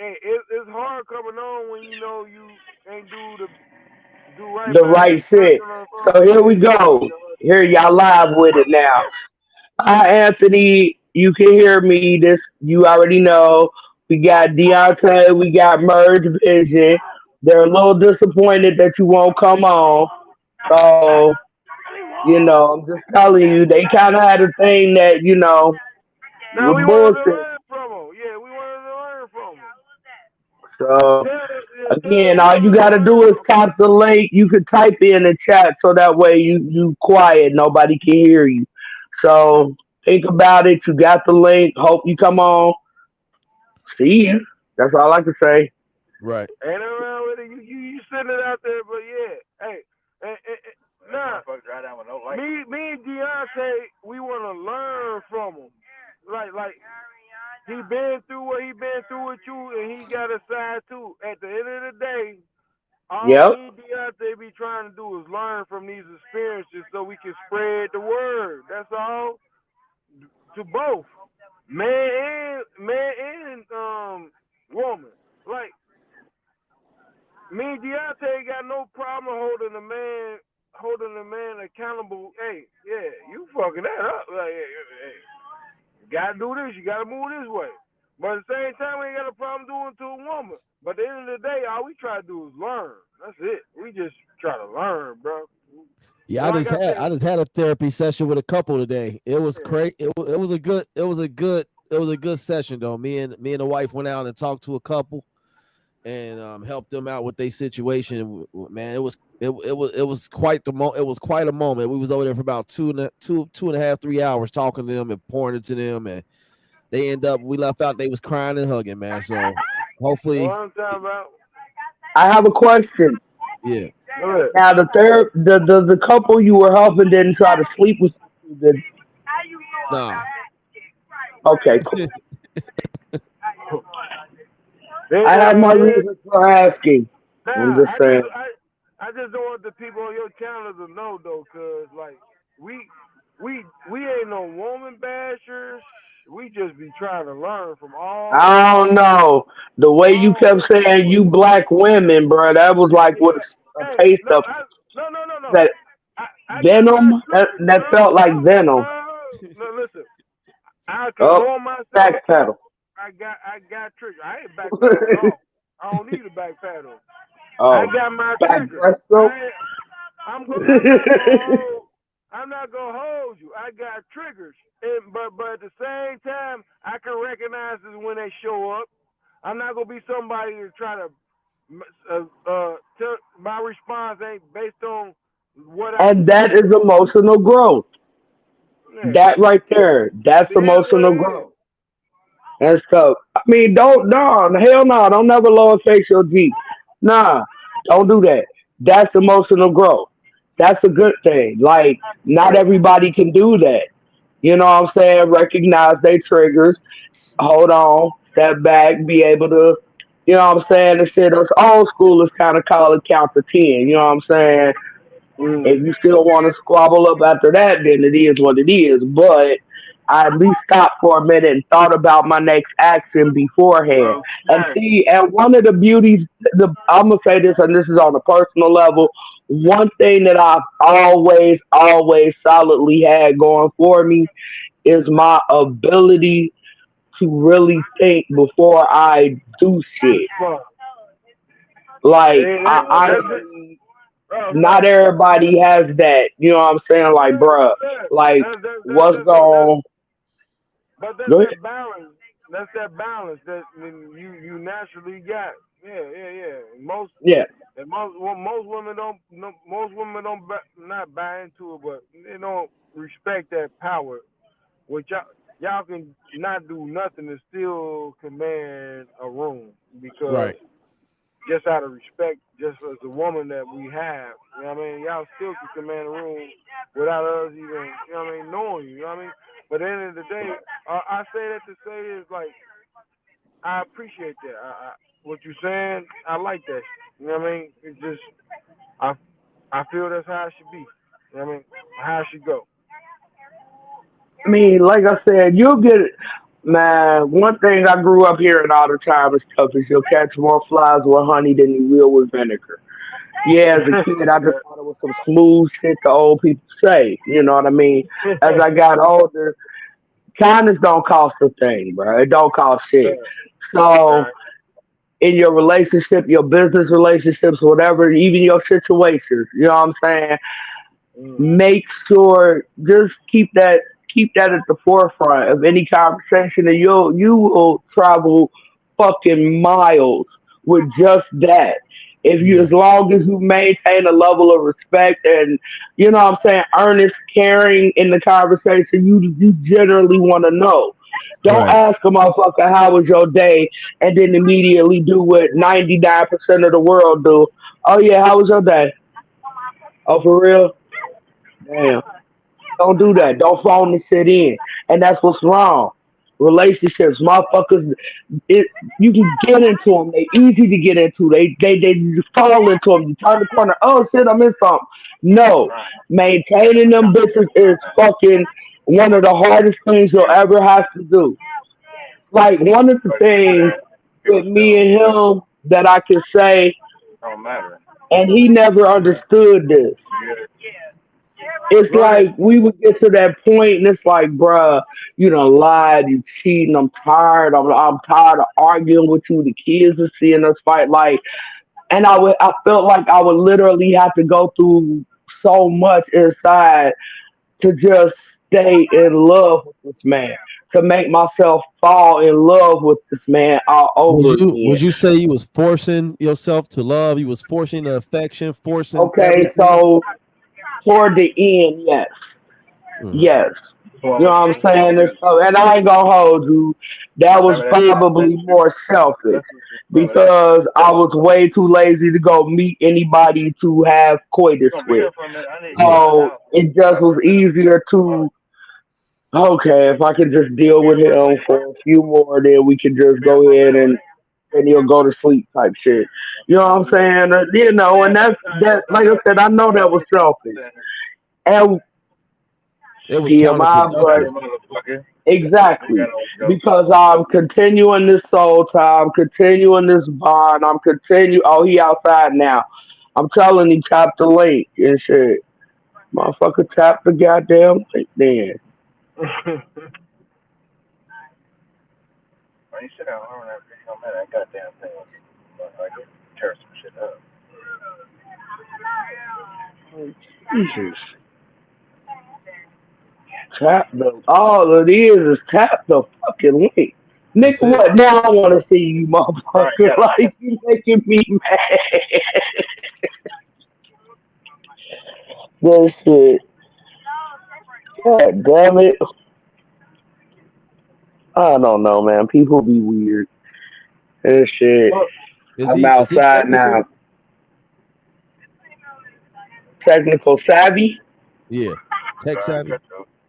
it's hard coming on when you know you ain't do right the by that right shit. person on the So phone. here we Yeah. go. Here y'all live with it now. Hi Anthony, you can hear me. This you already know. We got Deontay, we got Merge Vision. They're a little disappointed that you won't come on. So, I'm just telling you, they kinda had a thing that, Now with we wanted to bullshit. learn from him. Yeah, we wanted to learn from him. So Tell again, we all wanted you to gotta learn do is from him. tap the link. You can type in the chat so that way you quiet, nobody can hear you. So think about it. You got the link. Hope you come on. See you. That's all I can say. Right. Ain't around with it. You sending it out there, but yeah. Nah. Me and Deontay, we want to learn from him. Like he been through what he been through with you, and he got a side too. At the end of the day, all Yep. me and Deontay be trying to do is learn from these experiences so we can spread the word. That's all. To both man and woman. Like me and Deontay got no problem holding a man accountable. Hey, yeah, you fucking that up. Like, hey, you gotta do this. You gotta move this way. But at the same time, we ain't got a problem doing it to a woman. But at the end of the day, all we try to do is learn. That's it. We just try to learn, bro. Yeah, Like I said, I just had a therapy session with a couple today. It was great. It was a good session though. Me and the wife went out and talked to a couple and helped them out with their situation. Man, it was quite it was quite a moment. We was over there for about two and a half, 3 hours talking to them and pouring into them, and we left out. They was crying and hugging, man. So hopefully, what I'm talking about. I have a question. yeah. Now the couple you were helping didn't try to sleep with you. Nah. Okay, cool. I have my They, reasons for asking. I'm Nah, just saying. I just don't want the people on your channel to know though, cause like we we ain't no woman bashers. We just be trying to learn from I don't know. The way you all kept saying you black women, bro, that was like with yeah. a Hey, taste no, of no. that I got my venom. That, triggers. that felt like venom. No. Listen, I Up, control myself. backpedal. I got triggers. I ain't backpedal at all. I don't need a backpedal. I Oh, got my back triggers. breaststroke. I'm not gonna hold. I'm not gonna hold you. I got triggers, but at the same time, I can recognize this when they show up. I'm not gonna be somebody to try to tell my response ain't based on what I And that see. is emotional growth. Yeah, That right there, that's it is what emotional it is. growth. And stuff. I mean, don't, no, hell no, don't never lower face your G. Nah, don't do that. That's emotional growth. That's a good thing. Like, not everybody can do that. You know what I'm saying? Recognize their triggers. Hold on, step back, be able to, you know what I'm saying? The shit us old schoolers kind of call it count to 10. You know what I'm saying? If you still want to squabble up after that, then it is what it is. But I at least stopped for a minute and thought about my next action beforehand. And Okay. see, and one of the beauties, I'm gonna say this, and this is on a personal level. One thing that I've always solidly had going for me is my ability to really think before I do shit. Fuck. Like Hey, I that's it. honestly, Oh, not sorry. everybody has that. You know what I'm saying? Like, bruh, Yeah, like what's that's going? but that's Go ahead. that balance. That's that balance that you naturally got. Yeah. Yeah, Most women don't. No, most women don't not buy into it, but they don't respect that power. Which y'all can not do nothing and still command a room because Right. just out of respect, just as a woman that we have. You know what I mean? Y'all still can command a room without us even, you know what I mean, knowing you. You know what I mean? But at the end of the day, I say that to say is like, I appreciate that. What you're saying, I like that. You know what I mean? It's just, I, I feel that's how it should be. You know what I mean? How it should go. I mean, like I said, you'll get it. Man, one thing I grew up hearing all the time is tough is you'll catch more flies with honey than you will with vinegar. Yeah, as a kid, I just thought it was some smooth shit the old people say. You know what I mean? As I got older, kindness don't cost a thing, bro. It don't cost shit. So Right. in your relationship, your business relationships, whatever, even your situations, you know what I'm saying? Mm. Make sure just keep that at the forefront of any conversation, and you will travel fucking miles with just that. If you, Yeah. as long as you maintain a level of respect and, you know what I'm saying, earnest caring in the conversation, you generally want to know. Don't Right. ask a motherfucker how was your day and then immediately do what 99% of the world do. Oh yeah, how was your day? Oh, for real? Damn. Don't do that. Don't phone the shit in. And that's what's wrong. Relationships, motherfuckers, it, you can get into them. They easy to get into. They just fall into them. You turn the corner. Oh shit, I'm in something. No, maintaining them bitches is fucking one of the hardest things you'll ever have to do. Like one of the things with me and him that I can say, Don't matter. and he never understood this. It's Go ahead. like we would get to that point, and it's like, bruh, you done lied, you cheating. I'm tired. I'm tired of arguing with you. The kids are seeing us fight. Like, and I felt like I would literally have to go through so much inside to just stay in love with this man, to make myself fall in love with this man all Would over you again. would you say you was forcing yourself to love? You was forcing the affection, forcing Okay, everything. so toward the end, yes, Mhm. yes. You know Well, what I'm saying? And I ain't gonna hold you. That was remember that probably more selfish remember that. because I was way too lazy to go meet anybody to have coitus You're gonna be with. here for a minute. I need to Yeah. clean the So house. it just was easier to, okay, if I could just deal with him for a few more, then we could just go ahead and then he'll go to sleep type shit. You know what I'm saying? You know, and that's that. Like I said, I know that was selfish. And It was TMI, but counterproductive. Motherfucker. exactly You gotta because I'm continuing this soul tie, I'm continuing this bond, I'm continue. Oh, he outside now. I'm telling him tap the link and shit. Motherfucker, tap the goddamn link then. go. Why you sit down? I don't have to come at that goddamn thing. I get tear some shit up. Jesus. Tap the all it is tap the fucking link. Nigga, That's it. what now I wanna see you Right, motherfucker yeah. like you making me mad. That shit. God damn it. I don't know, man. People be weird. That shit. Look, I'm Is he outside technical? now. Technical savvy. Yeah. Tech savvy.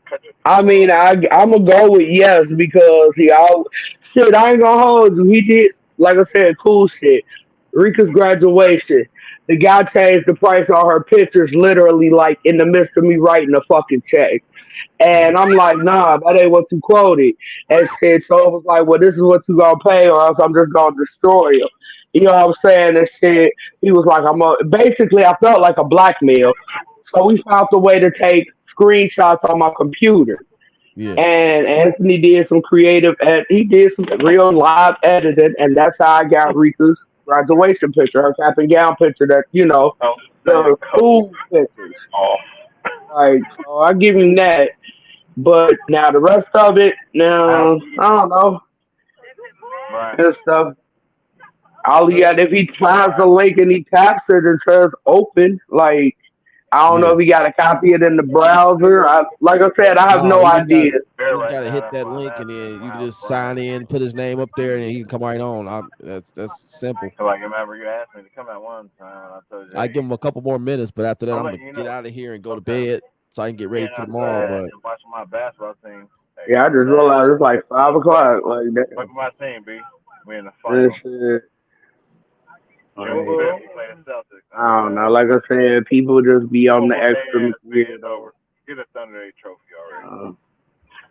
cut your I people mean, off. I'm gonna go with yes because he all shit. I ain't gonna hold you. He did, like I said, cool shit. Rika's graduation. The guy changed the price on her pictures literally like in the midst of me writing a fucking check. And I'm like, nah, that ain't what you quoted. And shit, so it was like, well, this is what you gonna pay, or else I'm just gonna destroy you. You know what I'm saying? And shit, he was like, basically, I felt like a blackmail. So we found a way to take screenshots on my computer. Yeah. And Anthony did some he did some real live editing, and that's how I got Rita's graduation picture, her cap and gown picture that, Oh, man, the coat school pictures. off. Like, so I give him that. But now the rest of it, Out. now I don't know Right. and stuff. All he got if he finds the link and he taps it and says open, like I don't know Yeah. if he got to copy it in the browser. Like I said, I have No, no you just got idea. There you just right gotta now. hit That's that why I'm link and asking then you can around just Brian. sign in, put his name up there, and he can come right on. That's simple. So, like, remember you asked me to come at one time, and I told you, I give hey, him a couple more minutes, but after that, I'm I'm gonna letting you get know. out of here and go to Okay. bed so I can get ready Being for tomorrow. outside But and watching my basketball team. Hey, Yeah, I just man, realized it's like 5 o'clock. Like look damn, at my team, B. We in the this final. shit. We Like, play the Celtics. I don't know. Like I said, people just be on the Football day extra ass, B. It's weirdo. over. Get a Thunder Day trophy already.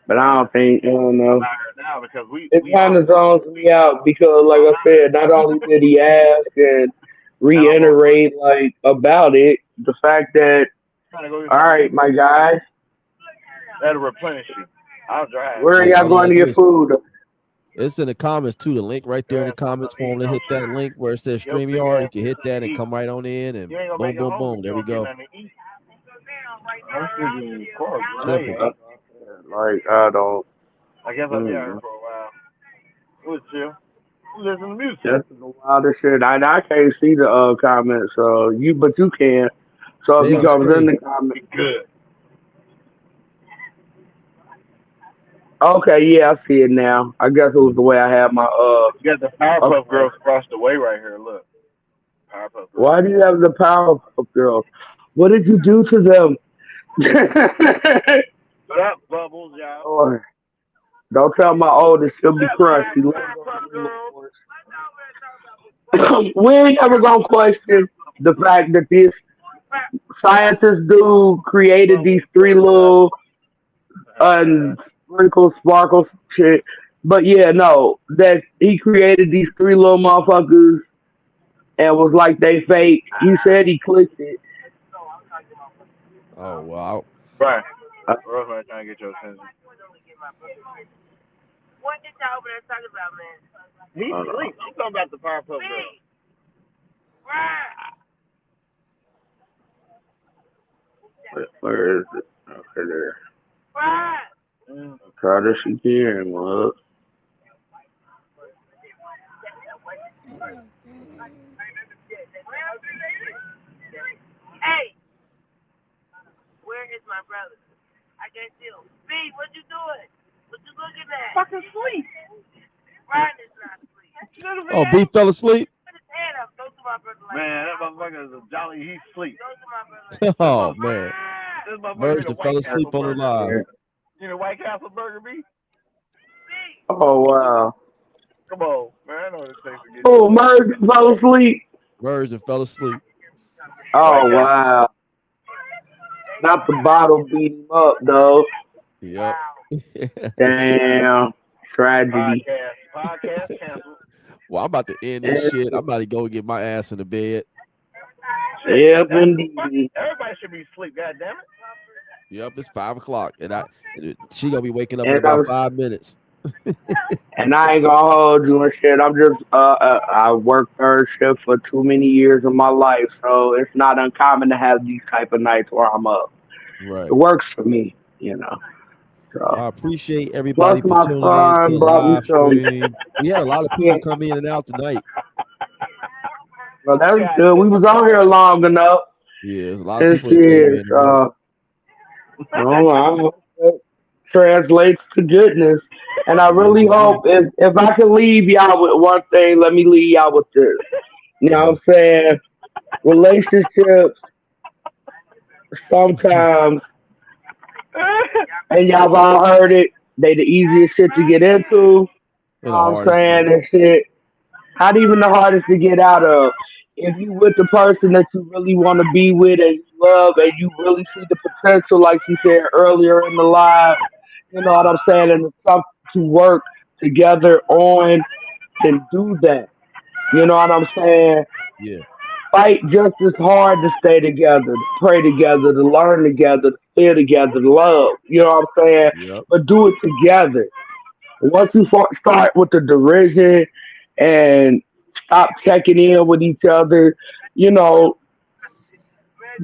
But I don't think I don't I'm know. out here now because It we kind are of zones me out because, like I'm I out said, not only did he ask and and I'm on reiterate like about it, the fact that trying to go get all something to right, eat. my guy, That'll replenish you. I'll drive. where are yeah, y'all all you going gotta to do get is food? it's in the comments too. The link right there in the Grab comments something to for him eat to though. hit that link where it says Your big StreamYard. You ass can get hit that something to and eat. come right on in, You and ain't gonna boom, make it boom, home if boom. you There we don't get go. nothing to eat. I'm shooting core Simple. grenade. Like I don't. I guess I'll be out here Mm, for a while. We'll chill. We'll listen to music. that's the wildest shit. I can't see the comments, so but you can. So if They he on the comes in screen. the comments, Be good. okay, yeah, I see it now. I guess it was the way I had my You got the Powerpuff Okay. Girls across the way right here. Look. Powerpuff Girls. Why do you have the Powerpuff Girls? What did you do to them? What up, Bubbles, y'all? Lord, don't tell my oldest she'll be That crushed. black She loves those Powerpuff Three Little Girls. Horses. We ain't ever gonna question the fact that this scientist dude created these Bubbles. three little sprinkles, sparkles shit. But yeah, no, that he created these three little motherfuckers and was like they fake. He said he clicked it. Oh wow. Brian. Uh, Rosemary trying to get your attention. What did y'all over there talking about, man? He sleep. I'm talking about the Powerpuff Girls. where is it? Okay, there. Try this again, look. Hey, where is my brother? I can't see him. B, what you doing? What you looking at? Fucking sleep. Ryan is not asleep. Oh, B fell asleep. Put his hand up. Go to my brother like Man, that motherfucker is a jolly. He sleep. Go to my brother like Oh man. This motherfucker Merged need a and fell White asleep Castle on the burger. live. Yeah. You need a White Castle burger, B? Oh wow. Come on, man. I know what it takes to get Oh, you up. Merge fell asleep. Merged and fell asleep. White Oh Castle. wow. Not the bottle beat him up, though. Yep. Damn. Tragedy. Podcast canceled. Well, I'm about to end this Yes, shit. I'm about to go get my ass in the bed. yep, indeed. Everybody should be asleep. God damn it. Yep, it's 5 o'clock, and she gonna be waking up in And I about was, 5 minutes. and I ain't gonna hold you and shit. I'm just I worked third shift for too many years of my life, so it's not uncommon to have these type of nights where I'm up. It Right. works for me, you know. So I appreciate plus everybody for my tuning in to son the brought me live some. stream. We had a lot of Yeah, people come in and out tonight. well that's God good. We damn was it. on here long enough. Yeah, there's a lot of This people that came is in early. I hope that translates to goodness. And I Yes, really hope indeed. if I can leave y'all with one thing, let me leave y'all with this. You know Yeah. what I'm saying? Relationships sometimes, and y'all have all heard it, they the easiest shit to get into. You And know the what I'm hardest saying? to And shit, not even the hardest to get out of. If you with the person that you really want to be with and you love and you really see the potential, like she said earlier in the live, you know what I'm saying? And it's something to work together on, then do that. You know what I'm saying? yeah. Fight just as hard to stay together, to pray together, to learn together, to feel together, to love. You know what I'm saying? Yep. But do it together. Once you start with the derision and stop checking in with each other, you know,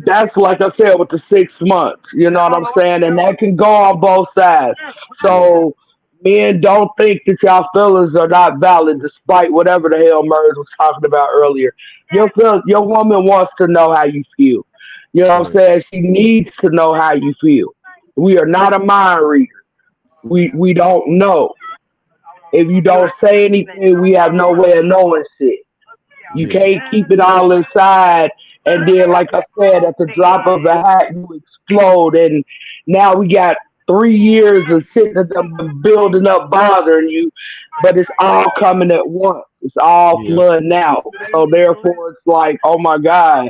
that's like I said with the 6 months. You know what I'm saying? And that can go on both sides. Yeah. So men don't think that y'all feelings are not valid despite whatever the hell Murs was talking about earlier. Your woman wants to know how you feel. You know what I'm Right. saying? She needs to know how you feel. We are not a mind reader. We don't know. If you don't say anything, we have no way of knowing shit. You Yeah. can't keep it all inside. And then, like I said, at the drop of a hat, you explode. And now we got 3 years of shit that have been building up, bothering you, but it's all coming at once. It's all Yeah. flooding out. So therefore, it's like, oh my God.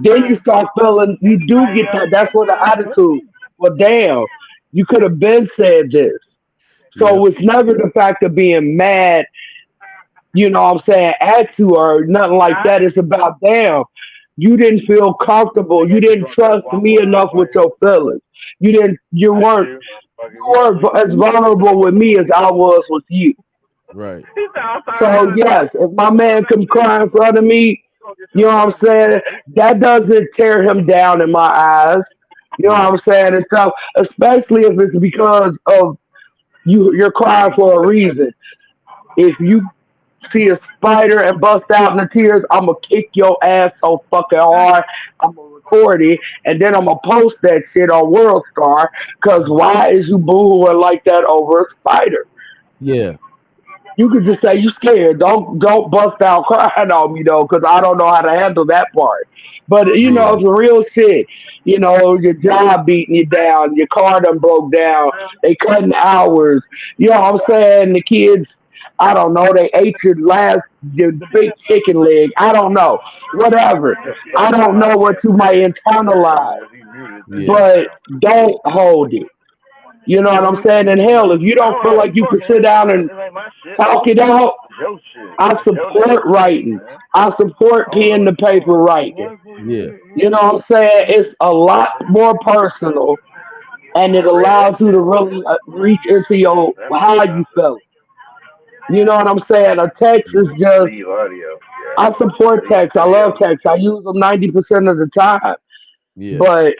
Then you start feeling, you do get that. That's what the attitude. Well, damn, you could have been said this. Yep. So it's never the fact of being mad, you know what I'm saying, at you or nothing like that. It's about damn, you didn't feel comfortable. You didn't trust me enough with your feelings. You weren't as vulnerable with me as I was with you. Right. He said, I'm So sorry. yes, if my man can cry in front of me, you know what I'm saying, that doesn't tear him down in my eyes. You know Yeah. what I'm saying? And stuff, especially if it's because of you're crying for a reason. If you see a spider and bust out in the tears, I'm gonna kick your ass so fucking hard. I'm gonna record it and then I'm gonna post that shit on World Star. Cause why is you booing like that over a spider? Yeah. You could just say you scared. Don't bust out crying on me though, cause I don't know how to handle that part. But you know, Yeah. it's real shit. You know, your job beating you down, your car done broke down, they cutting hours. You know what I'm saying? The kids, I don't know, they ate your last the big chicken leg. I don't know. Whatever. I don't know what you might internalize. Yeah. But don't hold it. You know what I'm saying? And hell, if you don't feel like you can sit down and It ain't my shit. talk it out, Your shit. I It's your damn support shit, writing. man. I support I don't know pen what to you're paper doing. writing. Yeah. You know what I'm saying? It's a lot more personal, and it allows you to really reach into your That makes how you sense. feel. You know what I'm saying? A text is just Leave audio. I support Leave text. I love video. text. I use them 90% of the time. Yeah. But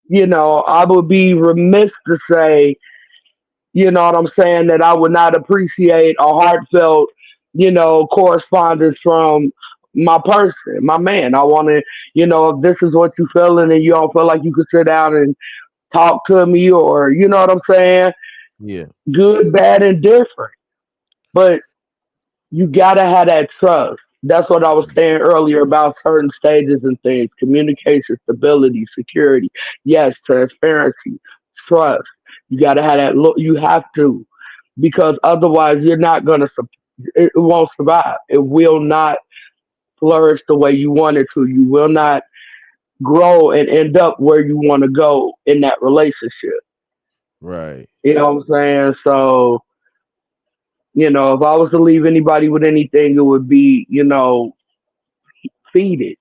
you know, I would be remiss to say, you know what I'm saying, that I would not appreciate a heartfelt, you know, correspondence from my person, my man. I want to, you know, if this is what you feeling and you don't feel like you could sit down and talk to me or, you know what I'm saying, Yeah. good, bad, and different. But you got to have that trust. That's what I was saying earlier about certain stages and things communication, stability, security. Yes, transparency, trust. You got to have that look. You have to, because otherwise, you're not going to, it won't survive. It will not flourish the way you want it to. You will not grow and end up where you want to go in that relationship. Right. You know what I'm saying? So, if I was to leave anybody with anything, it would be, feed it.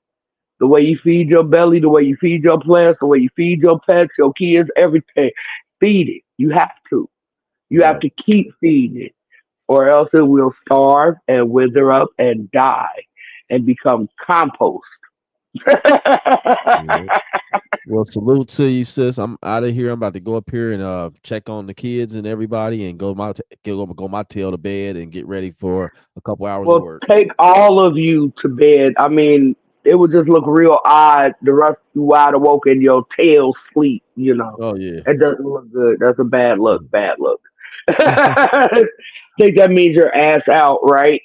The way you feed your belly, the way you feed your plants, the way you feed your pets, your kids, everything. Feed it. You have to. You have Yep. to keep feeding it, or else it will starve and wither up and die and become compost. Yep. Well, salute to you, sis. I'm out of here. I'm about to go up here and check on the kids and everybody, and go my tail to bed and get ready for a couple hours of Well, work. take all of you to bed. I mean, it would just look real odd the rest of you wide awoke and your tail sleep. Oh yeah. It doesn't look good. That's a bad look. Bad look. I think that means your ass out, right?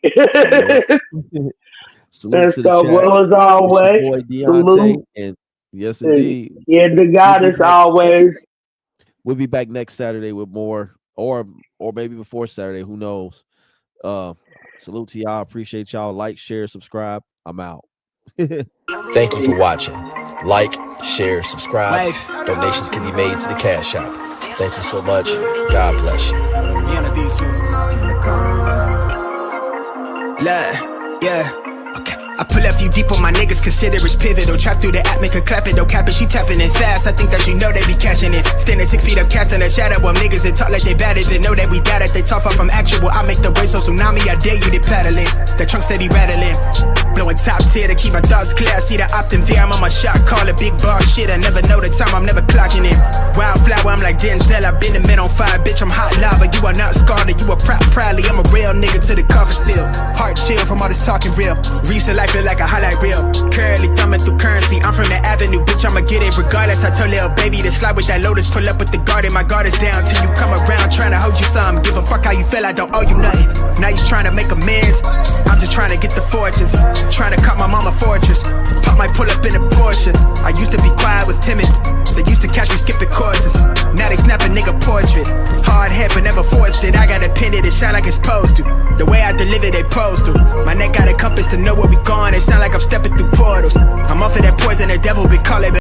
Salute And to the so, chat. well, as It's your always, boy Deonte, salute and yes, and indeed. yeah, the goddess always. We'll be back next Saturday with more, or maybe before Saturday. Who knows? Salute to y'all. Appreciate y'all. Like, share, subscribe. I'm out. Thank you for watching. Like, share, subscribe. Donations can be made to the Cash App. Thank you so much. God bless you. Okay. I pull up you deep on my niggas, consider it's pivotal. Trap through the app, make her clap it, don't cap it, she tapping it fast. I think that you know they be cashing it. Standing 6 feet up, casting a shadow of niggas that talk like they bad as they know that we got it. They talk far from actual. I make the wave so tsunami, I dare you to paddle it. The trunk steady rattling. Blowing top tier to keep my thoughts clear. I see the optin' fear, I'm on my shot, call it big bar shit. I never know the time, I'm never clocking in. Wildflower, I'm like Denzel, I've been the man on fire, bitch, I'm hot lava. You are not scarred, you are proudly. I'm a real nigga to the cover still. Heart chill from all this talking real. Recent life feel like a highlight reel. Currently thumbing through currency, I'm from the avenue, bitch, I'ma get it regardless. I told little baby to slide with that Lotus, pull up with the garden, my guard is down till you come around, trying to hold you some. Give a fuck how you feel, I don't owe you nothing. Now you trying to make amends, I'm just trying to get the fortunes. Trying to cut my mama fortress. Pop might pull up in a Porsche. I used to be quiet, was timid. They used to catch me skipping courses. Now they snap a nigga portrait. Hard head but never forced it. I got a pin it shine like it's supposed to. The way I deliver they pros to. My neck got a compass to know where we going. It sound like I'm stepping through portals. I'm off of that poison, the devil be calling.